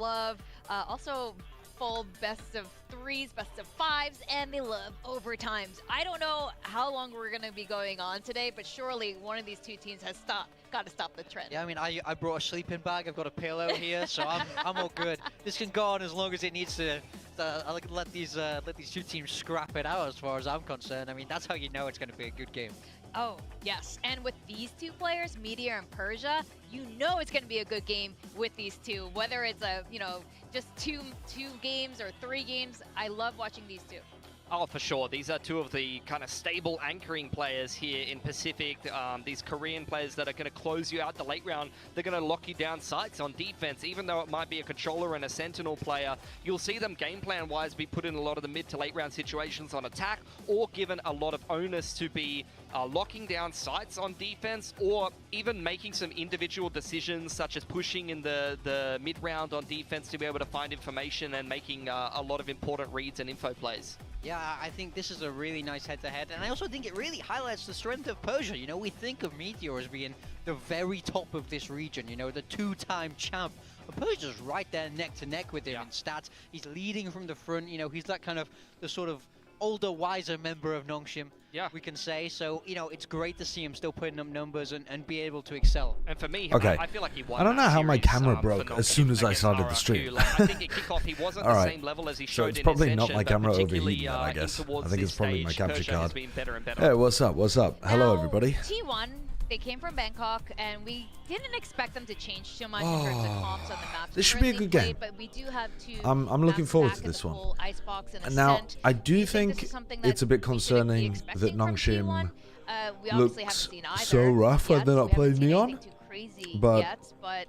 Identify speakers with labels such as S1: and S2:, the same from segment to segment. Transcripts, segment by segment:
S1: love also full best of 3s, best of 5s, and they love overtimes. I don't know how long we're going to be going on today, but surely one of these two teams has got to stop the trend.
S2: Yeah, I mean, I brought a sleeping bag. I've got a pillow here, so I'm all good. This can go on as long as it needs to. I'll let these two teams scrap it out as far as I'm concerned. I mean, that's how you know it's going to be a good game.
S1: Oh, yes. And with these two players, Meteor and Persia, you know it's going to be a good game with these two. Whether it's just two games or 3 games, I love watching these two.
S3: Oh, for sure. These are two of the kind of stable anchoring players here in Pacific. These Korean players that are going to close you out the late round. They're going to lock you down sights on defense. Even though it might be a controller and a sentinel player, you'll see them game plan wise be put in a lot of the mid to late round situations on attack, or given a lot of onus to be locking down sights on defense, or even making some individual decisions such as pushing in the mid round on defense to be able to find information and making a lot of important reads and info plays.
S2: Yeah, I think this is a really nice head-to-head, and I also think it really highlights the strength of Persia. You know, we think of Meteor as being the very top of this region, you know, the 2-time champ. But Persia's right there neck to neck with him in stats. He's leading from the front, you know, he's that kind of, the sort of older, wiser member of Nongshim, we can say. So, you know, it's great to see him still putting up numbers and be able to excel.
S3: And for me,
S4: okay.
S3: I feel like he won.
S4: I don't know how my camera broke as soon as I started the stream.
S3: Like, I think at kickoff he wasn't the same level as he showed
S4: so it's
S3: in
S4: probably
S3: Ascension,
S4: not my camera
S3: overheating,
S4: I guess. I think it's probably my capture
S3: Persia
S4: card.
S3: has been better and better.
S4: Hey, what's up? What's up? Hello, everybody.
S1: T1, they came from Bangkok, and we didn't expect them to change too much in terms of comps on the maps.
S4: This should be a good game.
S1: But we do have 2
S4: I'm looking forward to this one.
S1: And
S4: now, I do think it's a bit concerning that Nongshim looks so rough when they're not playing Neon. But,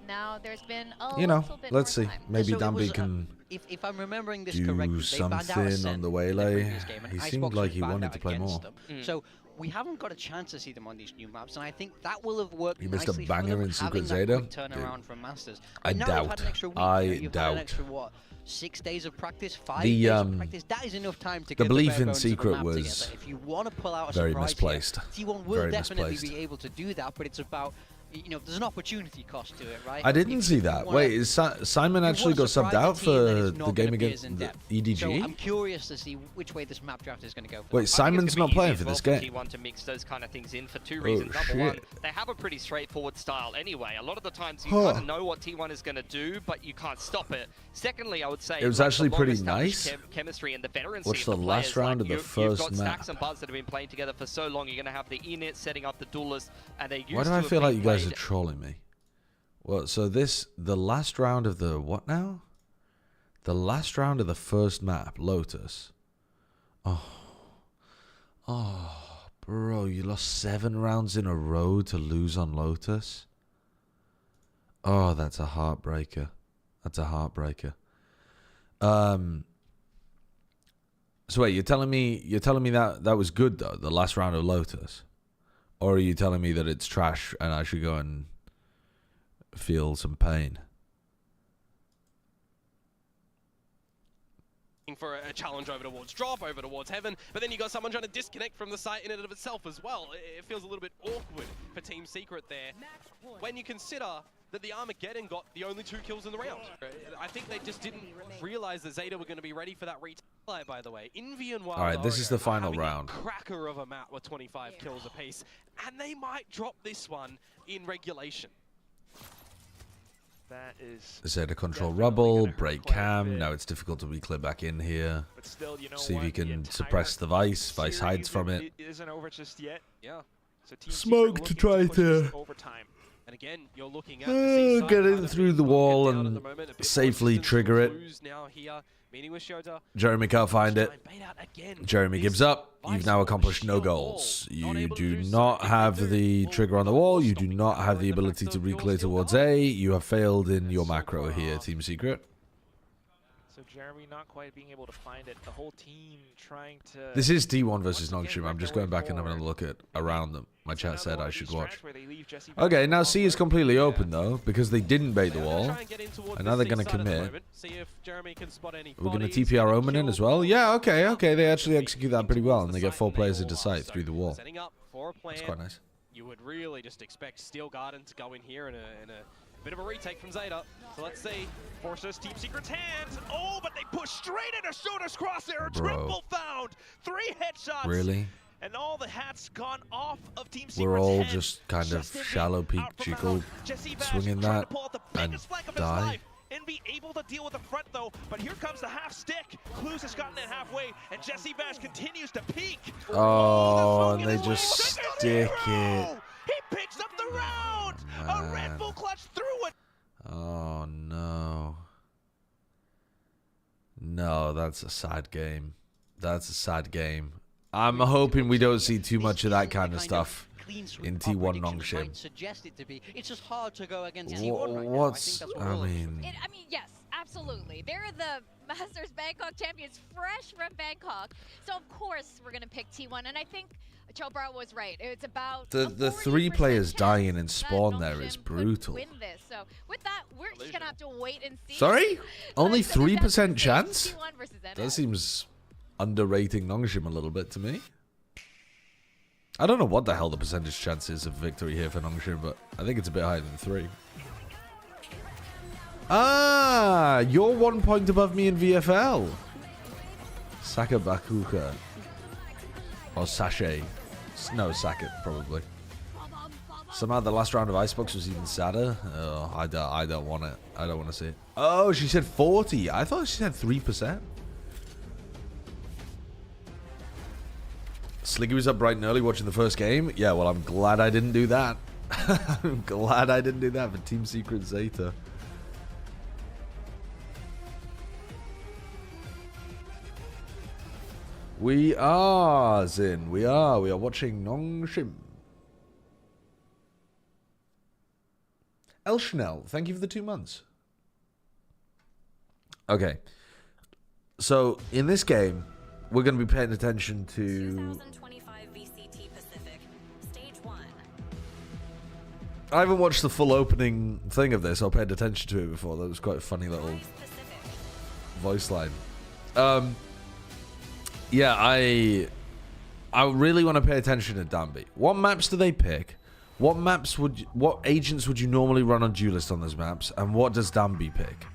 S1: now there's been a
S4: you know,
S1: little bit
S4: let's
S1: more
S4: see.
S1: time.
S4: Maybe
S2: So
S4: Danby can
S2: if I'm remembering this
S4: do
S2: correctly, they banned out
S4: something
S2: Ascent
S4: on the
S2: in
S4: Waylay.
S2: previous game, and
S4: He
S2: Icebox
S4: seemed like
S2: was
S4: he
S2: banned
S4: wanted
S2: out
S4: to play
S2: against
S4: more.
S2: them. So we haven't got a chance to see them on these new maps, and I think that will have worked
S4: He missed a
S2: nicely
S4: banger
S2: for them,
S4: in Secret
S2: having that
S4: Zeta.
S2: quick turnaround from Masters.
S4: I
S2: But now
S4: doubt.
S2: you've had an extra week,
S4: I
S2: you've had
S4: doubt.
S2: an extra, what, 6 days of practice, 5
S4: The,
S2: days of practice. That is enough time to get
S4: belief
S2: bare
S4: in
S2: bones of the
S4: Secret
S2: map
S4: was
S2: together. If you want to pull out a
S4: very
S2: surprise
S4: misplaced.
S2: here, T1 will
S4: Very
S2: definitely
S4: misplaced.
S2: be able to do that, but it's about, you know, there's an opportunity cost to it, right?
S4: I didn't
S2: If
S4: see
S2: you
S4: that.
S2: wanna-
S4: Wait, is Simon
S2: you
S4: actually
S2: wanna
S4: got subbed
S2: surprise
S4: out
S2: a team that
S4: for
S2: is
S4: the
S2: not
S4: game
S2: gonna be
S4: against
S2: as in
S4: the
S2: depth.
S4: EDG?
S2: So I'm curious to see which way this map draft is going to go. For
S4: Wait,
S2: them.
S4: Simon's not playing for this game.
S3: T1 to mix those kind of things in for 2 reasons. Number one, they have a pretty straightforward style anyway. A lot of the times you kind of know what T1 is going to do, but you can't stop it. Secondly, I would say
S4: it was
S3: like,
S4: actually
S3: the
S4: pretty
S3: long-established
S4: nice.
S3: Chemistry and the veterancy
S4: What's
S3: of
S4: the
S3: players.
S4: last round of the
S3: you've
S4: first
S3: got
S4: map?
S3: Stacks and Buzz that have been playing together for so long. You're going to have the Init setting up the duelist, and they're used
S4: Why do
S3: to
S4: I
S3: it
S4: feel like
S3: being
S4: you guys are
S3: played-
S4: trolling me? Well, so the last round of the what now? The last round of the first map, Lotus. Oh, bro, you lost 7 rounds in a row to lose on Lotus. Oh, that's a heartbreaker. That's a heartbreaker. So wait, you're telling me that was good though, the last round of Lotus, or are you telling me that it's trash and I should go and feel some pain?
S5: For a challenge over towards drop, over towards heaven, but then you got someone trying to disconnect from the site in and of itself as well. It feels a little bit awkward for Team Secret there. When you consider that the Armageddon got the only 2 kills in the round. I think they just didn't realize that Zeta were going to be ready for that retake, by the way. Envy and Wild
S4: All right, this is the final
S5: having
S4: round.
S5: A cracker of a map with 25 kills apiece, and they might drop this one in regulation.
S6: That is
S4: Zeta control rubble, break cam. Now it's difficult to reclip back in here.
S6: but still, you know
S4: See if
S6: what?
S4: you
S6: The
S4: can
S6: entire
S4: suppress the Vice. Vice hides
S6: series
S4: from it.
S6: Isn't over just yet.
S5: Yeah.
S6: So Team
S4: Smoke
S6: Secret
S4: to
S6: looking
S4: try
S6: push this
S4: to-
S6: overtime.
S5: And again, you're looking at the C-side,
S4: get in
S5: kind of
S4: through the
S5: being
S4: wall
S5: down at
S4: and
S5: the moment, a bit more
S4: safely
S5: distance
S4: trigger it.
S5: Blues now here, meeting with Shota.
S4: Jeremy can't find it.
S5: Bait out again.
S4: Jeremy gives up. You've now accomplished no goals. You do not have the trigger on the wall. You do not have the ability to re-clear towards A. You have failed in your macro here, Team Secret.
S6: So Jeremy not quite being able to find it. The whole team trying to.
S4: This is T1 versus Nongshim. I'm just going back and having a look at around them. My chat said I should watch. Okay, now C is completely open though, because they didn't bait the wall. And now they're going to commit. We're going to TPR Omen in as well. Yeah, okay. They actually execute that pretty well, and they get 4 players into sight through the wall.
S5: Setting up for a plan.
S4: That's quite nice.
S5: You would really just expect Steel Garden to go in here in a Bit of a retake from Zeta. So let's see.
S6: Forces Team Secret's hands. Oh, but they push straight into Soda's crosshair.
S4: Bro.
S6: Triple found. 3 headshots.
S4: Really?
S6: And all the hats gone off of Team Secret's
S4: We're all
S6: head.
S4: just kind of
S6: Justin
S4: shallow peak
S6: out from
S4: jiggle,
S6: Valorant. Jesse Bash
S4: swinging
S6: trying
S4: that
S6: to pull out the
S4: and
S6: biggest flank of his
S4: die.
S6: life and be able to deal with the front though. But here comes the half stick. Clues has gotten it halfway, and Jesse Bash continues to peek.
S4: Oh,
S6: the
S4: and
S6: smoke
S4: they
S6: in his
S4: just
S6: way. Second
S4: stick
S6: hero!
S4: it.
S6: He picks up the round. A Red
S4: Man.
S6: Bull clutch through it.
S4: Oh, no. No, that's a sad game. That's a sad game. I'm hoping we don't see too much of that kind of stuff in T1 Nongshim.
S2: Suggest it to be. It's just hard to go against
S4: Wha-
S2: T1 right now.
S4: what's-
S2: I think that's
S4: I
S2: what we're
S4: mean-
S1: I mean, yes, absolutely. They're the Masters Bangkok champions, fresh from Bangkok. So of course we're gonna pick T1, and I think Chopra was right. It's about
S4: The
S1: a
S4: 3
S1: 40%
S4: players
S1: chance
S4: dying in
S1: that
S4: spawn there is
S1: Nongshim could
S4: brutal.
S1: Win this. So with that, we're just gonna have to wait and see.
S4: Sorry? Only
S1: So the
S4: 3%
S1: best
S4: chance?
S1: T1 versus NS.
S4: That seems underrating Nongshim a little bit to me. I don't know what the hell the percentage chance is of victory here for Nongshim, but I think it's a bit higher than 3. Ah, you're 1 point above me in VFL. Saka Bakuka. Or Sachet. No, Saka, probably. Somehow the last round of Icebox was even sadder. Oh, I don't want it. I don't want to see it. Oh, she said 40. I thought she said 3%. Sliggy was up bright and early watching the first game. Yeah, well, I'm glad I didn't do that. I'm glad I didn't do that for Team Secret Zeta. We are, Zin. We are watching Nongshim. El Chanel, thank you for the 2 months. Okay. So, in this game, we're going to be paying attention to
S7: 2025 VCT Pacific, Stage 1.
S4: I haven't watched the full opening thing of this. I paid attention to it before. That was quite a funny little
S7: Rise Pacific.
S4: voice line. Yeah, I really want to pay attention to Danby. What maps do they pick? What agents would you normally run on Duelist on those maps? And what does Danby pick?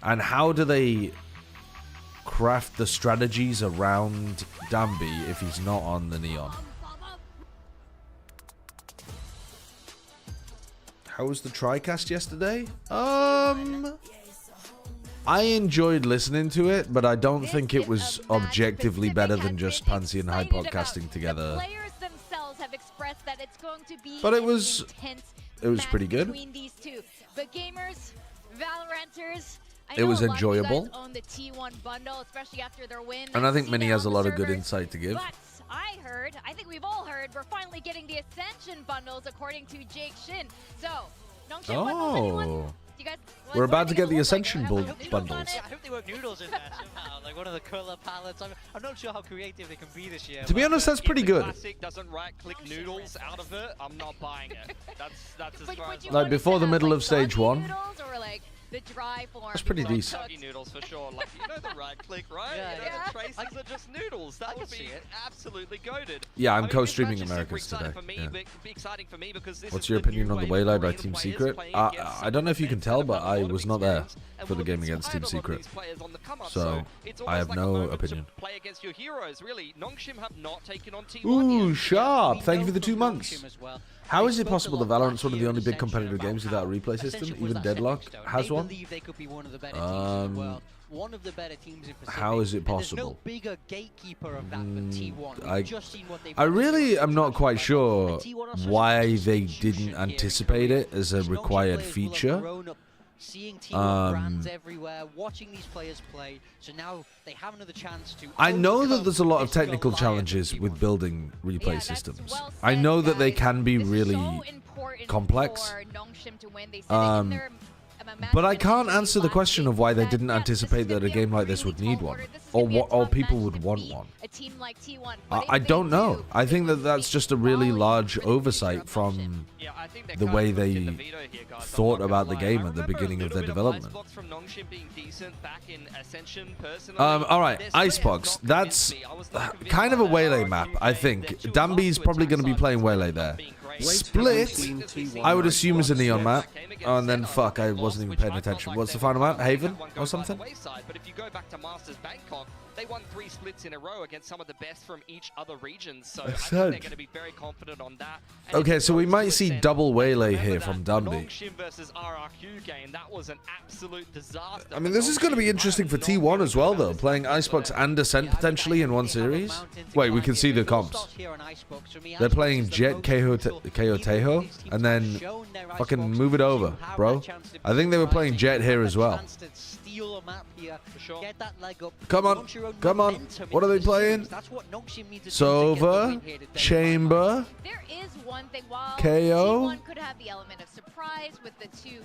S4: And how do they craft the strategies around Danby if he's not on the Neon? How was the TriCast yesterday? I enjoyed listening to it, but I don't think it was objectively better than just Pansy and High podcasting together.
S1: The players themselves have expressed that it's going to be
S4: But it
S1: an
S4: was
S1: intense
S4: pretty good.
S1: between these two. But gamers, Valoranters,
S4: It was
S1: I know a lot of you
S4: enjoyable.
S1: guys own the T1 bundle, especially after their win.
S4: And I think
S1: See
S4: Minnie
S1: that
S4: has a
S1: on the
S4: lot of good
S1: servers.
S4: insight to give.
S1: But I think we've all heard, we're finally getting the Ascension bundles according to Jake Shin. So, Nongshim bundles, anyone?
S4: Oh.
S1: You guys,
S4: We're about to get the
S1: what do you
S4: Ascension
S1: think it'll look like?
S4: bundles.
S2: I hope they work noodles in there somehow, like one of the color palettes. I'm not sure how creative they can be this year.
S4: To be honest, that's pretty
S3: If the
S4: good.
S3: Classic doesn't right-click noodles out of it, I'm not buying it. That's as
S1: But
S3: far
S1: would
S3: as
S1: you
S4: Like,
S1: want it
S4: before
S1: to
S4: the
S1: have,
S4: middle
S1: like,
S4: of stage
S1: soggy
S4: 1.
S1: noodles or like the dry form?
S4: That's pretty
S1: before it
S4: decent.
S1: cooks?
S3: soggy noodles for sure. Like, you know the right-click, right?
S2: Yeah,
S3: You know,
S1: yeah.
S3: the traces are just noodles. That
S2: can
S3: would
S2: see
S3: be
S2: it.
S3: absolutely goated.
S4: Yeah, I'm
S3: I mean,
S4: co-streaming
S3: this match is super
S4: Americas
S3: exciting
S4: today.
S3: For me,
S4: Yeah.
S3: but be exciting for me because this
S4: What's
S3: is
S4: your
S3: the
S4: opinion
S3: new
S4: on the
S3: wave of
S4: Waylay by
S3: Korean
S4: Team
S3: players
S4: Secret?
S3: playing against
S4: I don't know if you can tell, but I was not there
S3: and
S4: for the
S3: will
S4: game against Team
S3: inspire a lot of
S4: Secret.
S3: these players on the come up,
S4: So,
S3: it's
S4: I have
S3: almost like a
S4: no
S3: moment to
S4: opinion.
S3: play against your heroes, really. Nongshim have not taken on T1
S4: Ooh,
S3: yet.
S4: sharp.
S2: We
S4: Thank you
S2: know
S4: for the 2
S2: from
S4: months.
S2: Nongshim as well.
S4: How
S2: They
S4: is it
S2: spoke
S4: possible
S2: a
S4: that
S2: lot
S4: Valorant's
S2: last
S4: one of the
S2: year
S4: only
S2: at
S4: big
S2: Ascension
S4: competitive
S2: about
S4: games without a
S2: how
S4: replay system?
S2: Ascension was
S4: Even
S2: that
S4: Deadlock
S2: stepping stone.
S4: has
S2: They
S4: one?
S2: believe they could be one of the better teams in the world. One of the better teams in Pacific.
S4: How is it
S2: And there's
S4: possible?
S2: no bigger gatekeeper of that than T1.
S4: I-
S2: We've just seen what they've
S4: I
S2: done in
S4: really
S2: Europe
S4: am not quite
S2: and
S4: sure
S2: T1 are such a
S4: why
S2: nice
S4: they
S2: institution
S4: didn't
S2: here in
S4: anticipate
S2: Korea.
S4: it as a
S2: These Nongshim
S4: required
S2: players will have
S4: feature.
S2: grown up seeing T1 brands everywhere, watching these players play, so now they have another chance to.
S4: I know that
S2: overcome
S4: there's a lot of
S2: this
S4: technical
S2: Goliath
S4: challenges
S2: T1.
S4: with building replay
S1: Yeah, that's
S4: systems.
S1: well
S4: I
S1: said,
S4: know that they
S1: guys.
S4: can be
S1: This is
S4: really
S1: so important
S4: complex.
S1: for Nongshim to win. They said it in their,
S4: but I can't
S1: match
S4: answer the
S1: last
S4: question
S1: week
S4: of why they
S1: that,
S4: didn't
S1: yeah, this is
S4: anticipate
S1: gonna
S4: that a
S1: be
S4: game like this
S1: really
S4: would need
S1: tall
S4: one,
S1: order. This is
S4: or
S1: gonna be a
S4: what, or
S1: tough
S4: people
S1: match
S4: would
S1: to
S4: want
S1: beat
S4: one.
S1: a team like T1. But
S4: I
S1: if
S4: don't
S1: they
S4: know.
S1: do,
S4: I think
S1: it
S4: that
S1: will
S4: that's
S1: speak
S4: just a really
S1: volumes
S4: large
S1: for the future
S4: oversight
S1: of Nongshim.
S4: from
S3: Yeah, I think
S4: the way they
S3: veto here, guys.
S4: thought
S3: I'm not
S4: about
S3: gonna
S4: the
S3: lie.
S4: game
S3: I
S4: at the
S3: remember
S4: beginning
S3: a
S4: of
S3: little
S4: their
S3: bit
S4: development.
S3: Icebox from Nongshim being decent back in Ascension, personally.
S4: All right,
S3: Their split has
S4: Icebox.
S3: not
S4: That's
S3: convinced me. I was not convinced
S4: kind of
S3: by
S4: a
S3: their
S4: Waylay
S3: RQ
S4: map,
S3: play.
S4: I
S3: Their
S4: think.
S3: two
S4: Danby's
S3: last
S4: probably
S3: attack
S4: going to be playing
S3: sides
S4: Waylay
S3: ended up
S4: there.
S3: being great.
S4: Split, I would assume is a neon map. Oh, and then fuck, I wasn't even paying attention. What's the final map? Haven or something?
S3: But if you go back to Masters Bangkok, they won 3 splits in a row against some of the best from each other region. So I think they're going to be very confident on that. And
S4: Okay, so we might see double waylay here from Dunby.
S3: Nongshim versus RRQ game, that was an absolute disaster.
S4: I mean, this is going to be interesting for T1 as well, though. Playing Icebox and Ascent potentially in one series. Wait, we can see the comps. They're playing Jet, KO Tejo, and then fucking move it over, bro. I think they were playing Jet here as well. Come on, come on. What are they playing? Sova, Chamber,
S1: There is one thing, while
S4: KO?
S1: T1 could have the element of surprise with the two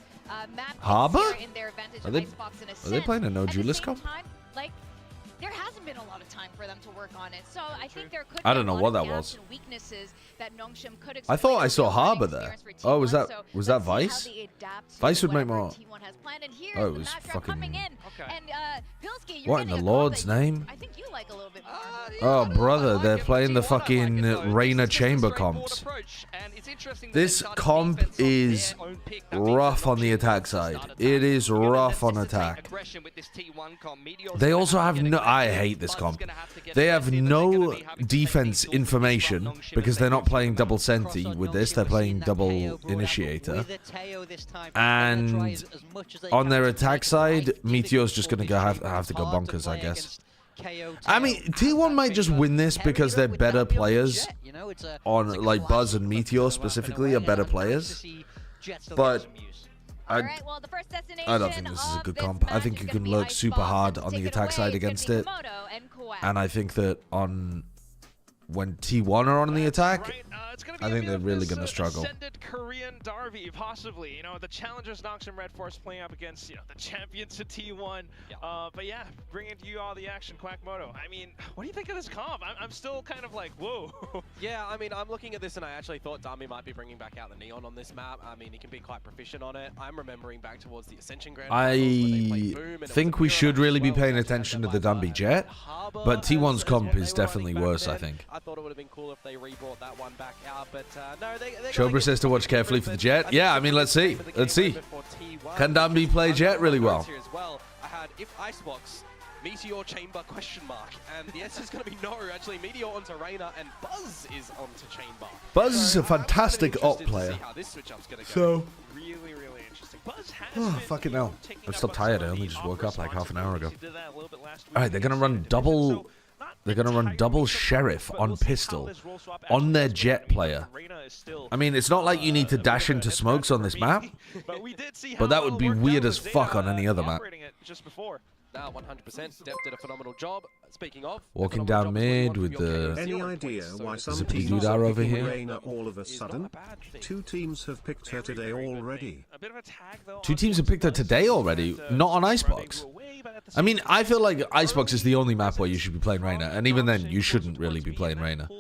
S1: map
S4: Harbor?
S1: picks here in their advantage
S4: Are
S1: of
S4: they-
S1: Icebox and
S4: are
S1: Ascent.
S4: they playing a no
S1: At the
S4: Julius
S1: same
S4: comp?
S1: time, like, there hasn't been a lot of time for them to work on it. So I think there could
S4: I
S1: be
S4: don't
S1: a
S4: know
S1: lot
S4: what
S1: of
S4: that
S1: gaps
S4: was.
S1: and weaknesses that Nongshim could
S4: I thought I
S1: exploit
S4: saw
S1: as a learning
S4: Harbor there.
S1: experience for
S4: Oh, was
S1: T1.
S4: that
S1: So
S4: was that
S1: let's see how
S4: Vice?
S1: they adapt to
S4: Vice would make
S1: whatever
S4: more.
S1: T1 has planned. And here's
S4: Oh, it
S1: the
S4: was
S1: matchup coming
S4: fucking-
S1: in. And Pilsky, you're
S4: What in
S1: getting
S4: the
S1: a comp
S4: Lord's
S1: that you-
S4: name?
S1: I think you like a little bit more.
S4: Oh, brother, they're playing the fucking Reina Chamber comps. This comp is rough on the attack side. It is rough on attack. They also have no... I hate this comp. They have no defense information because they're not playing double Senti with this. They're playing double Initiator. And on their attack side, Meteor's just going to have to go bonkers, I guess. I mean, T1 might just win this because they're better players on, like, Buzz and Meteor specifically are better players. But I don't think this is a good comp. I think you can lurk super hard on the attack side against it. And I think that when T1 are on the attack, I think they're really going to struggle.
S6: Ascended Korean Darby, possibly. You know, the challengers Nongshim Red Force playing up against, you know, the champions of T1. But yeah, bringing to you all the action, Quackmoto. I mean, what do you think of this comp? I'm still kind of like, whoa.
S5: Yeah, I mean, I'm looking at this and I actually thought Darby might be bringing back out the Neon on this map. I mean, he can be quite proficient on it. I'm remembering back towards the Ascension Grand Finals when they played Boom, and it
S4: think
S5: was a
S4: we
S5: mirror
S4: should
S5: match
S4: really
S5: as
S4: be
S5: well,
S4: paying
S5: which had
S4: attention to
S5: that
S4: the
S5: by
S4: Dunby Jet.
S5: Harbor
S4: But T1's
S5: as
S4: comp
S5: they
S4: is
S5: were
S4: definitely
S5: running back
S4: worse, I
S5: then.
S4: think.
S5: I thought it would have been cool if they re-brought that one back out, but no, they're
S4: Chobra says to watch carefully for the Jet. Yeah, I mean, let's see. Let's see. Can Dunby play Jet really well?
S5: I had if Icebox, Meteor Chamber question mark, and the answer is going to be no. Actually, Meteor onto Reina and Buzz is onto Chamber.
S4: Buzz is a fantastic op
S5: op
S4: player.
S5: Go.
S4: So,
S6: Really, really interesting. Buzz has
S4: oh,
S6: been
S4: fucking hell.
S6: taking
S4: I'm
S6: up
S4: still
S6: on
S4: tired.
S6: some
S4: I
S6: of
S4: only
S6: the
S4: just woke up like half an hour ago.
S6: responsibilities. He did that a little bit last week
S4: Alright, they're going to run
S6: against
S4: double...
S6: Division, so
S4: They're going to run double
S6: entirely
S4: Sheriff
S6: but
S4: on
S6: we'll see how
S4: pistol
S6: this roll swap
S4: on
S6: actually
S4: their
S6: goes.
S4: Jet
S6: I mean,
S4: player.
S6: Reina is still,
S4: I mean, it's not like you need to dash into smokes on this map,
S6: but we did see
S4: but
S6: how
S4: that
S6: well
S4: would be
S6: it worked
S4: weird
S6: out
S4: as
S6: with
S4: fuck
S6: Zeta,
S4: on any other map.
S6: operating it just before.
S5: 100%. Dep did a phenomenal job. Speaking of,
S4: Walking down mid with the...
S8: Any idea why some
S4: Zippity
S8: teams
S4: Doodar
S8: are
S4: over
S8: picking
S4: here.
S8: Reina all of a sudden? Two teams have picked her today already.
S6: A bit of a tag, though,
S4: Two
S6: on
S4: teams have picked her
S6: Buzz.
S4: today already, not on Icebox.
S6: Away, but at the
S4: I mean,
S6: same
S4: I
S6: time,
S4: feel like Icebox is the only map where
S6: presence
S4: you should be playing Reina, and even then, you shouldn't really be playing Reina.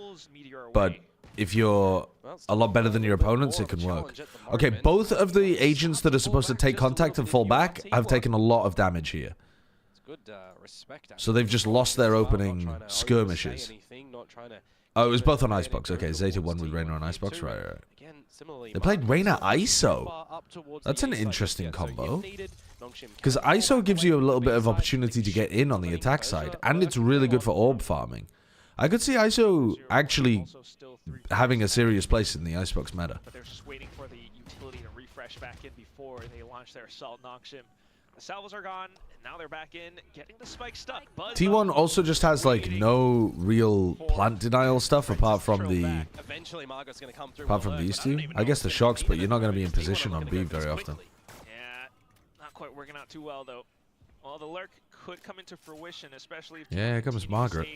S4: But if you're a lot better than your opponents, it can work. Okay, both of the agents that are supposed to take contact and fall back have taken a lot of damage here. So they've just lost their opening skirmishes. Oh, it was both on Icebox. Okay, Zeta won with Reina on Icebox. Right. They played Reina ISO. That's an interesting combo. Because ISO gives you a little bit of opportunity to get in on the attack side, and it's really good for orb farming. I could see ISO actually having a serious place in the Icebox meta.
S6: But they're just waiting for the utility to refresh back in before they launch their assault Nongshim. The salvos are gone, and now they're back in, getting the spike stuck. Buzz
S4: T1 also just has like no real plant denial stuff apart from the these two. I guess the shocks, but you're not going to be in position on B very often.
S6: Yeah, not quite working out too well though. Well, the lurk could come into fruition, especially if
S4: Yeah, here comes Margaret.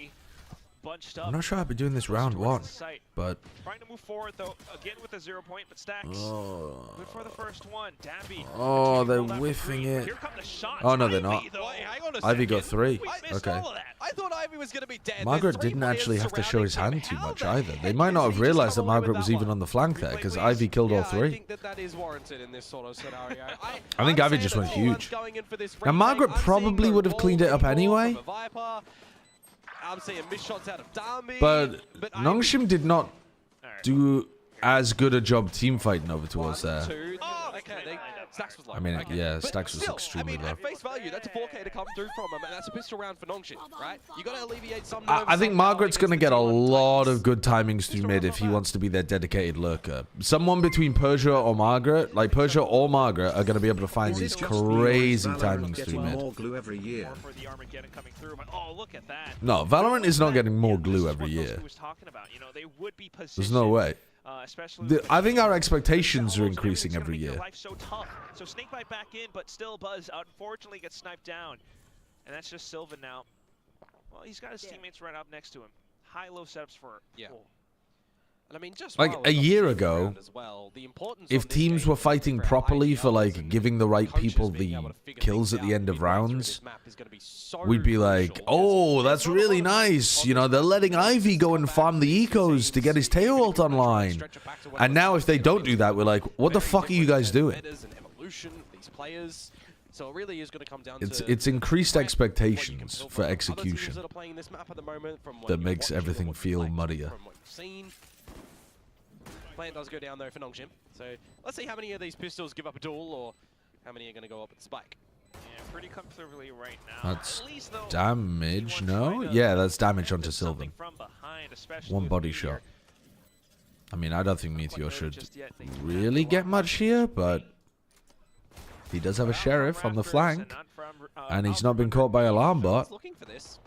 S6: bunched up.
S4: I'm not sure I'll be doing this round one, but
S6: Trying to move forward though, again with a 0 point, but Stacks.
S4: oh,
S6: Good for the first one. Dabby.
S4: oh, they're
S6: Rolled out for
S4: whiffing
S6: three.
S4: it.
S6: Here come the shots.
S4: Oh no, they're
S6: Ivy,
S4: not.
S6: though.
S5: Hang on a
S4: Ivy got
S5: second.
S4: 3.
S6: We missed
S4: Okay.
S6: all of that.
S5: I thought Ivy was going to be dead.
S4: Margaret didn't actually have to show his hand too much either. They might not have realized that Margaret was even on the flank there because Ivy killed all 3.
S5: I think that is warranted in this sort of scenario.
S4: I think Ivy just went huge. Now Margaret probably would have cleaned it up anyway,
S5: I'm seeing missed shots out of Darby,
S4: but Nongshim did not do as good a job team fighting over towards there.
S5: Okay, Stacks was low.
S4: I mean,
S5: okay.
S4: yeah,
S5: But
S4: Stacks was
S5: still,
S4: extremely low.
S5: At face value, that's a 4K to come through from him, and that's a pistol round for Nongshim, right? You got to alleviate some.
S4: I think Margaret's going to get a lot of good timings through mid if he wants to be their dedicated lurker. Someone between Persia or Margaret, like Persia or Margaret, are going to be able to find these crazy timings through mid.
S8: More glue every year.
S6: Oh, look at that.
S4: No, Valorant is not getting more glue every year. There's no way. I think our expectations are increasing every year.
S6: So Snakebite back in, but still Buzz unfortunately gets sniped down. And that's just Sylvan now. Well, he's got his teammates right up next to him. High-low setups for
S5: And I mean, just
S4: like a year ago, if teams were fighting properly for like giving the right people the kills at the end of rounds, we'd be like, oh, that's really nice. You know, they're letting Ivy go and farm the ecos to get his tail ult online. And now if they don't do that, we're like, what the fuck are you guys doing?
S5: So it really is going to come down
S4: it's increased expectations for execution that makes everything feel muddier.
S5: Plan does go down though for Nongshim. So let's see how many of these pistols give up a duel or how many are going to go up at the spike.
S6: Yeah, pretty comfortably right now.
S4: That's damage, no? Yeah, that's damage onto Sylvan. One body shot. I mean, I don't think Meteor should really get much here, but he does have a sheriff on the flank, and he's not been caught by Alarm Bot. He's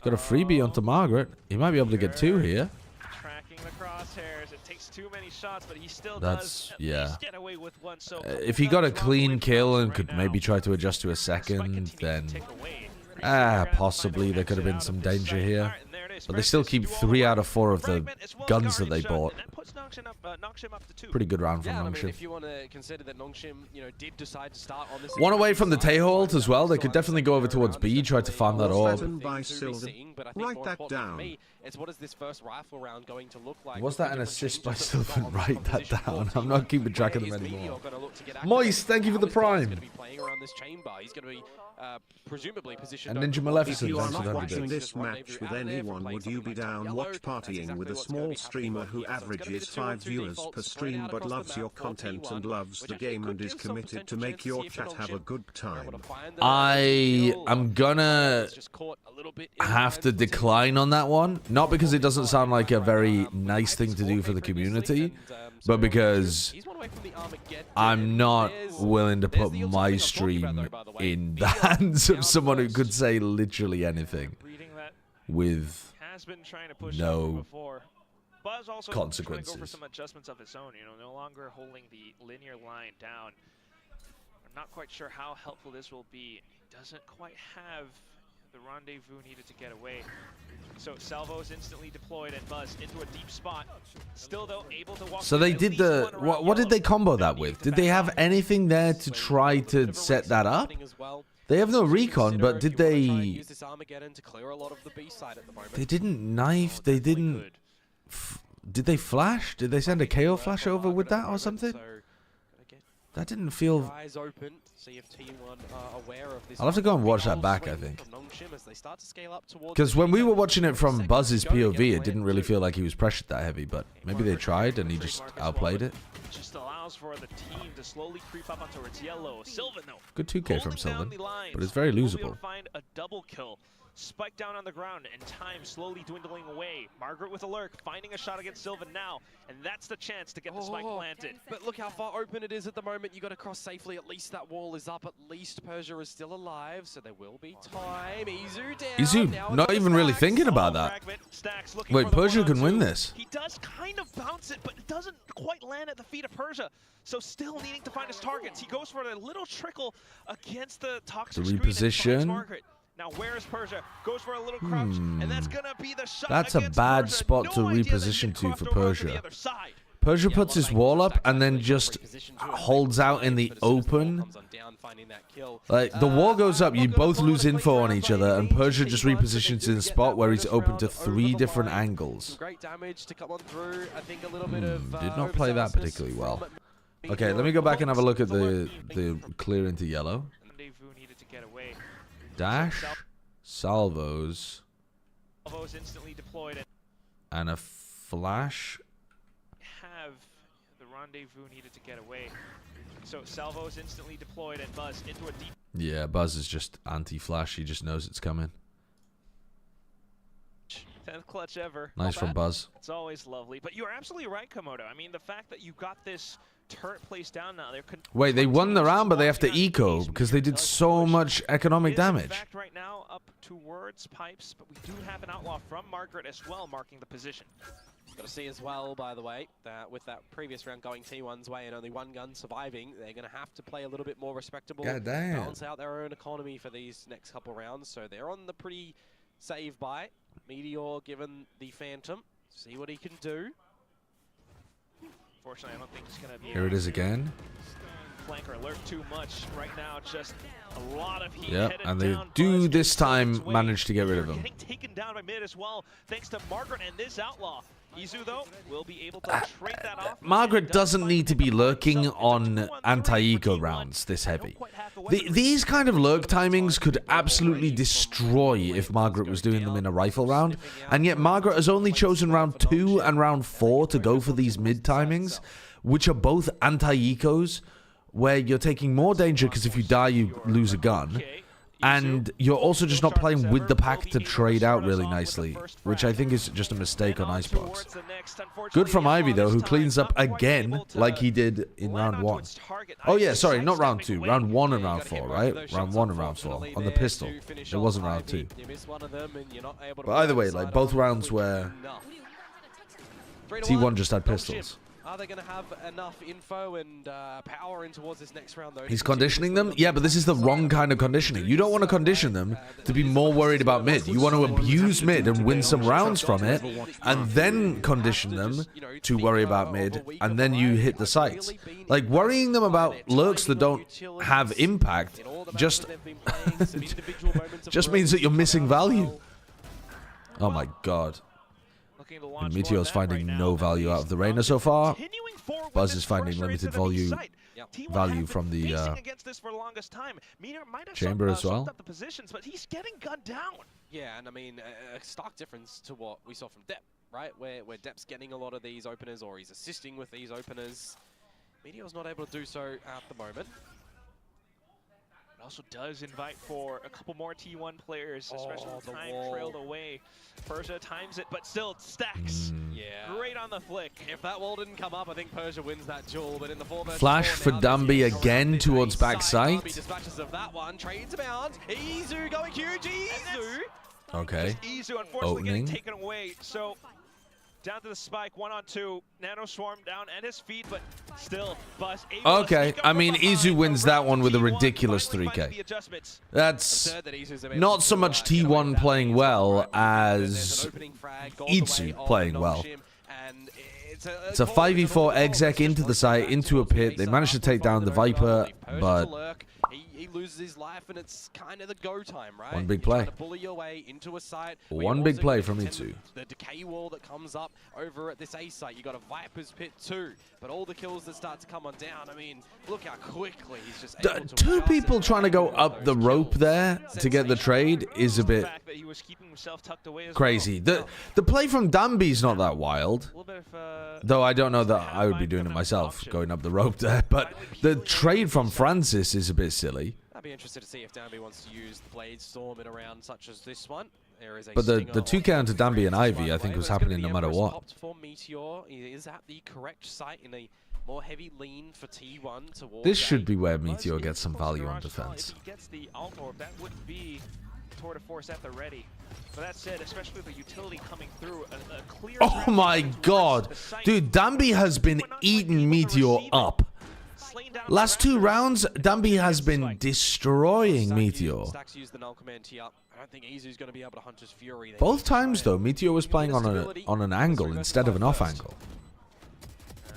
S4: got a freebie onto Margaret. He might be able to get two here.
S6: The crosshairs. It takes too many shots, but he still
S4: does
S6: get away with one. So
S4: if he got a clean kill and could maybe try to adjust to a second, then possibly there could have been some danger here. But they still keep 3 out of 4 of the guns that they bought. Pretty good round from Nongshim.
S5: If you want to consider that Nongshim, did decide to start on this.
S4: One away from the Tail as well. They could definitely go over towards B, try to farm that orb.
S8: Write that down.
S5: It's what is this first rifle round going to look like?
S4: Was that an assist by Sylvan? Write that down. I'm not keeping track of them anymore. Moist, thank you for the prime.
S5: Presumably positioned.
S4: And Ninja Maleficent,
S8: if you are
S4: thanks for
S8: not
S4: the
S8: watching this match with anyone, would you be down watch partying with a small streamer who averages 5 viewers per stream but loves your content and loves the game and is committed to make your chat have a good time?
S4: I am gonna have to decline on that one. Not because it doesn't sound like a very nice thing to do for the community, but because I'm not willing to put my stream in the hands of someone who could say literally anything with no consequences.
S6: Go for some adjustments of his own, no longer holding the linear line down. I'm not quite sure how helpful this will be. He doesn't quite have the rendezvous needed to get away. So Salvo is instantly deployed and Buzz into a deep spot. Still though able to walk.
S4: So they did the what did they combo that with? Did they have anything there to try to set that up? They have no recon, but did they? They didn't knife. They didn't. Did they flash? Did they send a KO flash over with that or something? That didn't feel. I'll have to go and watch that back, I think. Because when we were watching it from Buzz's POV, it didn't really feel like he was pressured that heavy, but maybe they tried and he just outplayed it.
S6: Just allows for the team to slowly creep up onto its yellow. Sylvan, though.
S4: Good 2K from Sylvan, but it's very losable.
S6: Find a double kill. Spike down on the ground, and time slowly dwindling away. Margaret with a lurk, finding a shot against Sylvan now, and that's the chance to get the spike planted.
S5: But look how far open it is at the moment. You got to cross safely. At least that wall is up. At least Persia is still alive, so there will be time. Izu down.
S4: Izu not even really thinking about that. Wait, Persia can win this.
S6: He does kind of bounce it, but it doesn't quite land at the feet of Persia. So still needing to find his targets. He goes for a little trickle against the toxic screen and finds Margaret. Now where is Persia? Goes for a little crouch, and that's gonna be the shot.
S4: That's a bad
S6: Persia.
S4: spot to reposition to for Persia. Persia puts his wall up and then just holds out in the open. Like, the wall goes up, you both lose info on each other, and Persia just repositions in a spot where he's open to 3 different angles. Did not play that particularly well. Okay, let me go back and have a look at the clear into yellow. Dash, salvos,
S6: instantly deployed,
S4: and a flash
S6: have the rendezvous needed to get away. So Salvo is instantly deployed and Buzz into a deep...
S4: Yeah, Buzz is just anti-flash. He just knows it's coming.
S6: 10th clutch ever.
S4: Nice from Buzz.
S6: It's always lovely. But you're absolutely right, Komodo. I mean, the fact that you got this turret placed down now.
S4: Wait, they won the round, but they have to eco because they did so much economic damage.
S6: In fact, right now, up towards Pipes, but we do have an outlaw from Margaret as well, marking the position.
S5: Got to see as well, by the way, that with that previous round going T1's way and only one gun surviving, they're going to have to play a little bit more respectable. Balance out their own economy for these next couple rounds. So they're on the pretty save buy. Meteor given the Phantom. See what he can do.
S6: Fortunately, I don't think he's going to be...
S4: Here it is again.
S6: Flanker alert too much right now. Just a lot of heat.
S4: Yep, and they do this time manage to get rid of him.
S6: Getting taken down by mid as well, thanks to Margaret and this outlaw. Izu, though, will be able to trade that off.
S4: Margaret doesn't need to be lurking on anti-eco rounds this heavy. These kind of lurk timings could absolutely destroy if Margaret was doing them in a rifle round, and yet Margaret has only chosen round 2 and round 4 to go for these mid timings, which are both anti-ecos, where you're taking more danger because if you die, you lose a gun. And you're also just not playing with the pack to trade out really nicely, which I think is just a mistake on Icebox. Good from Ivy, though, who cleans up again like he did in round 1. Oh, yeah, sorry, not round 2. Round 1 and round 4, right? Round 1 and round 4 on the pistol. It wasn't round 2. But either way, like both rounds where T1 just had pistols.
S5: Are they going to have enough info and power in towards this next round, though?
S4: He's conditioning them? Yeah, but this is the wrong kind of conditioning. You don't want to condition them to be more worried about mid. You want to abuse mid and win some rounds from it, and then condition them to worry about mid, and then you hit the sights. Like, worrying them about lurks that don't have impact just, just means that you're missing value. Oh my god. And Meteor's finding no value out of the Reyna so far. Buzz is finding limited value from the chamber as well.
S6: But he's getting gunned down.
S5: Yeah, and I mean, a stark difference to what we saw from Depp, right? Where Depp's getting a lot of these openers, or he's assisting with these openers. Meteor's not able to do so at the moment.
S6: It also does invite for a couple more T1 players, especially with time trailed away. Persia times it, but still stacks.
S5: Yeah.
S6: Great on the flick.
S5: If that wall didn't come up, I think Persia wins that duel. But in the 4 versus
S4: Flash
S5: 4
S4: for Dumby again towards backside.
S5: Dispatches of that one. Trades abound. Izu going huge. Izu.
S4: Okay.
S6: Izu unfortunately getting taken away. So down to the spike, 1-on-2. Nano Swarm down at his feet, but still, Buzz able
S4: okay, I mean, Izu wins that one with a ridiculous 3K. That's not so much T1 playing well as Izu playing well. It's a 5v4 exec into the site, into a pit. They managed to take down the Viper, but
S5: he loses his life, and it's kind of the go time, right?
S4: One big play.
S5: Bully your way into a site.
S4: One big play from Izu.
S5: The decay wall that comes up over at this A site. You got a Viper's pit too, but all the kills that start to come on down. I mean, look how quickly he's just able to
S4: two people trying to go up the rope there to get the trade is a bit crazy. The play from Dambi's not that wild, though I don't know that I would be doing it myself, going up the rope there. But the trade from Francis is a bit silly.
S5: I'd be interested to see if Danby wants to use the Blade Storm in a round such as this one.
S4: But the 2K onto Danby and Ivy, I think, was happening no matter what.
S5: For Meteor, he is at the correct site in a more heavy lean for T1 towards
S4: this should be where Meteor gets some value on defense.
S6: If he gets the alt orb, that would be tour de force at the ready. But that said, especially with the utility coming through, a clear...
S4: Oh my god! Dude, Danby has been eating Meteor up. Last 2 rounds, Danby has been destroying Meteor. Both times, though, Meteor was playing on an angle instead of an off angle.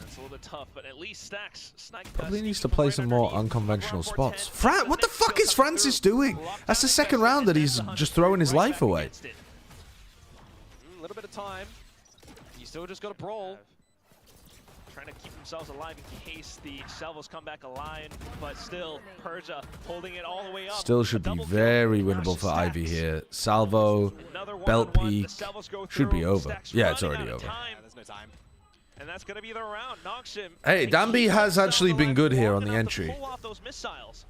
S6: It's a little bit tough, but at least Stacks
S4: probably needs to play some more unconventional spots. What the fuck is Francis doing? That's the second round that he's just throwing his life away.
S5: A little bit of time. You still just got to brawl.
S6: Trying to keep themselves alive in case the Salvos come back alive, but still, Persia holding it all the way up.
S4: Still should be very winnable for Ivy here. Salvo, belt peak, should be over. Yeah, it's already over.
S5: There's no time.
S6: And that's going to be the round. Nongshim.
S4: Hey, Danby has actually been good here on the entry.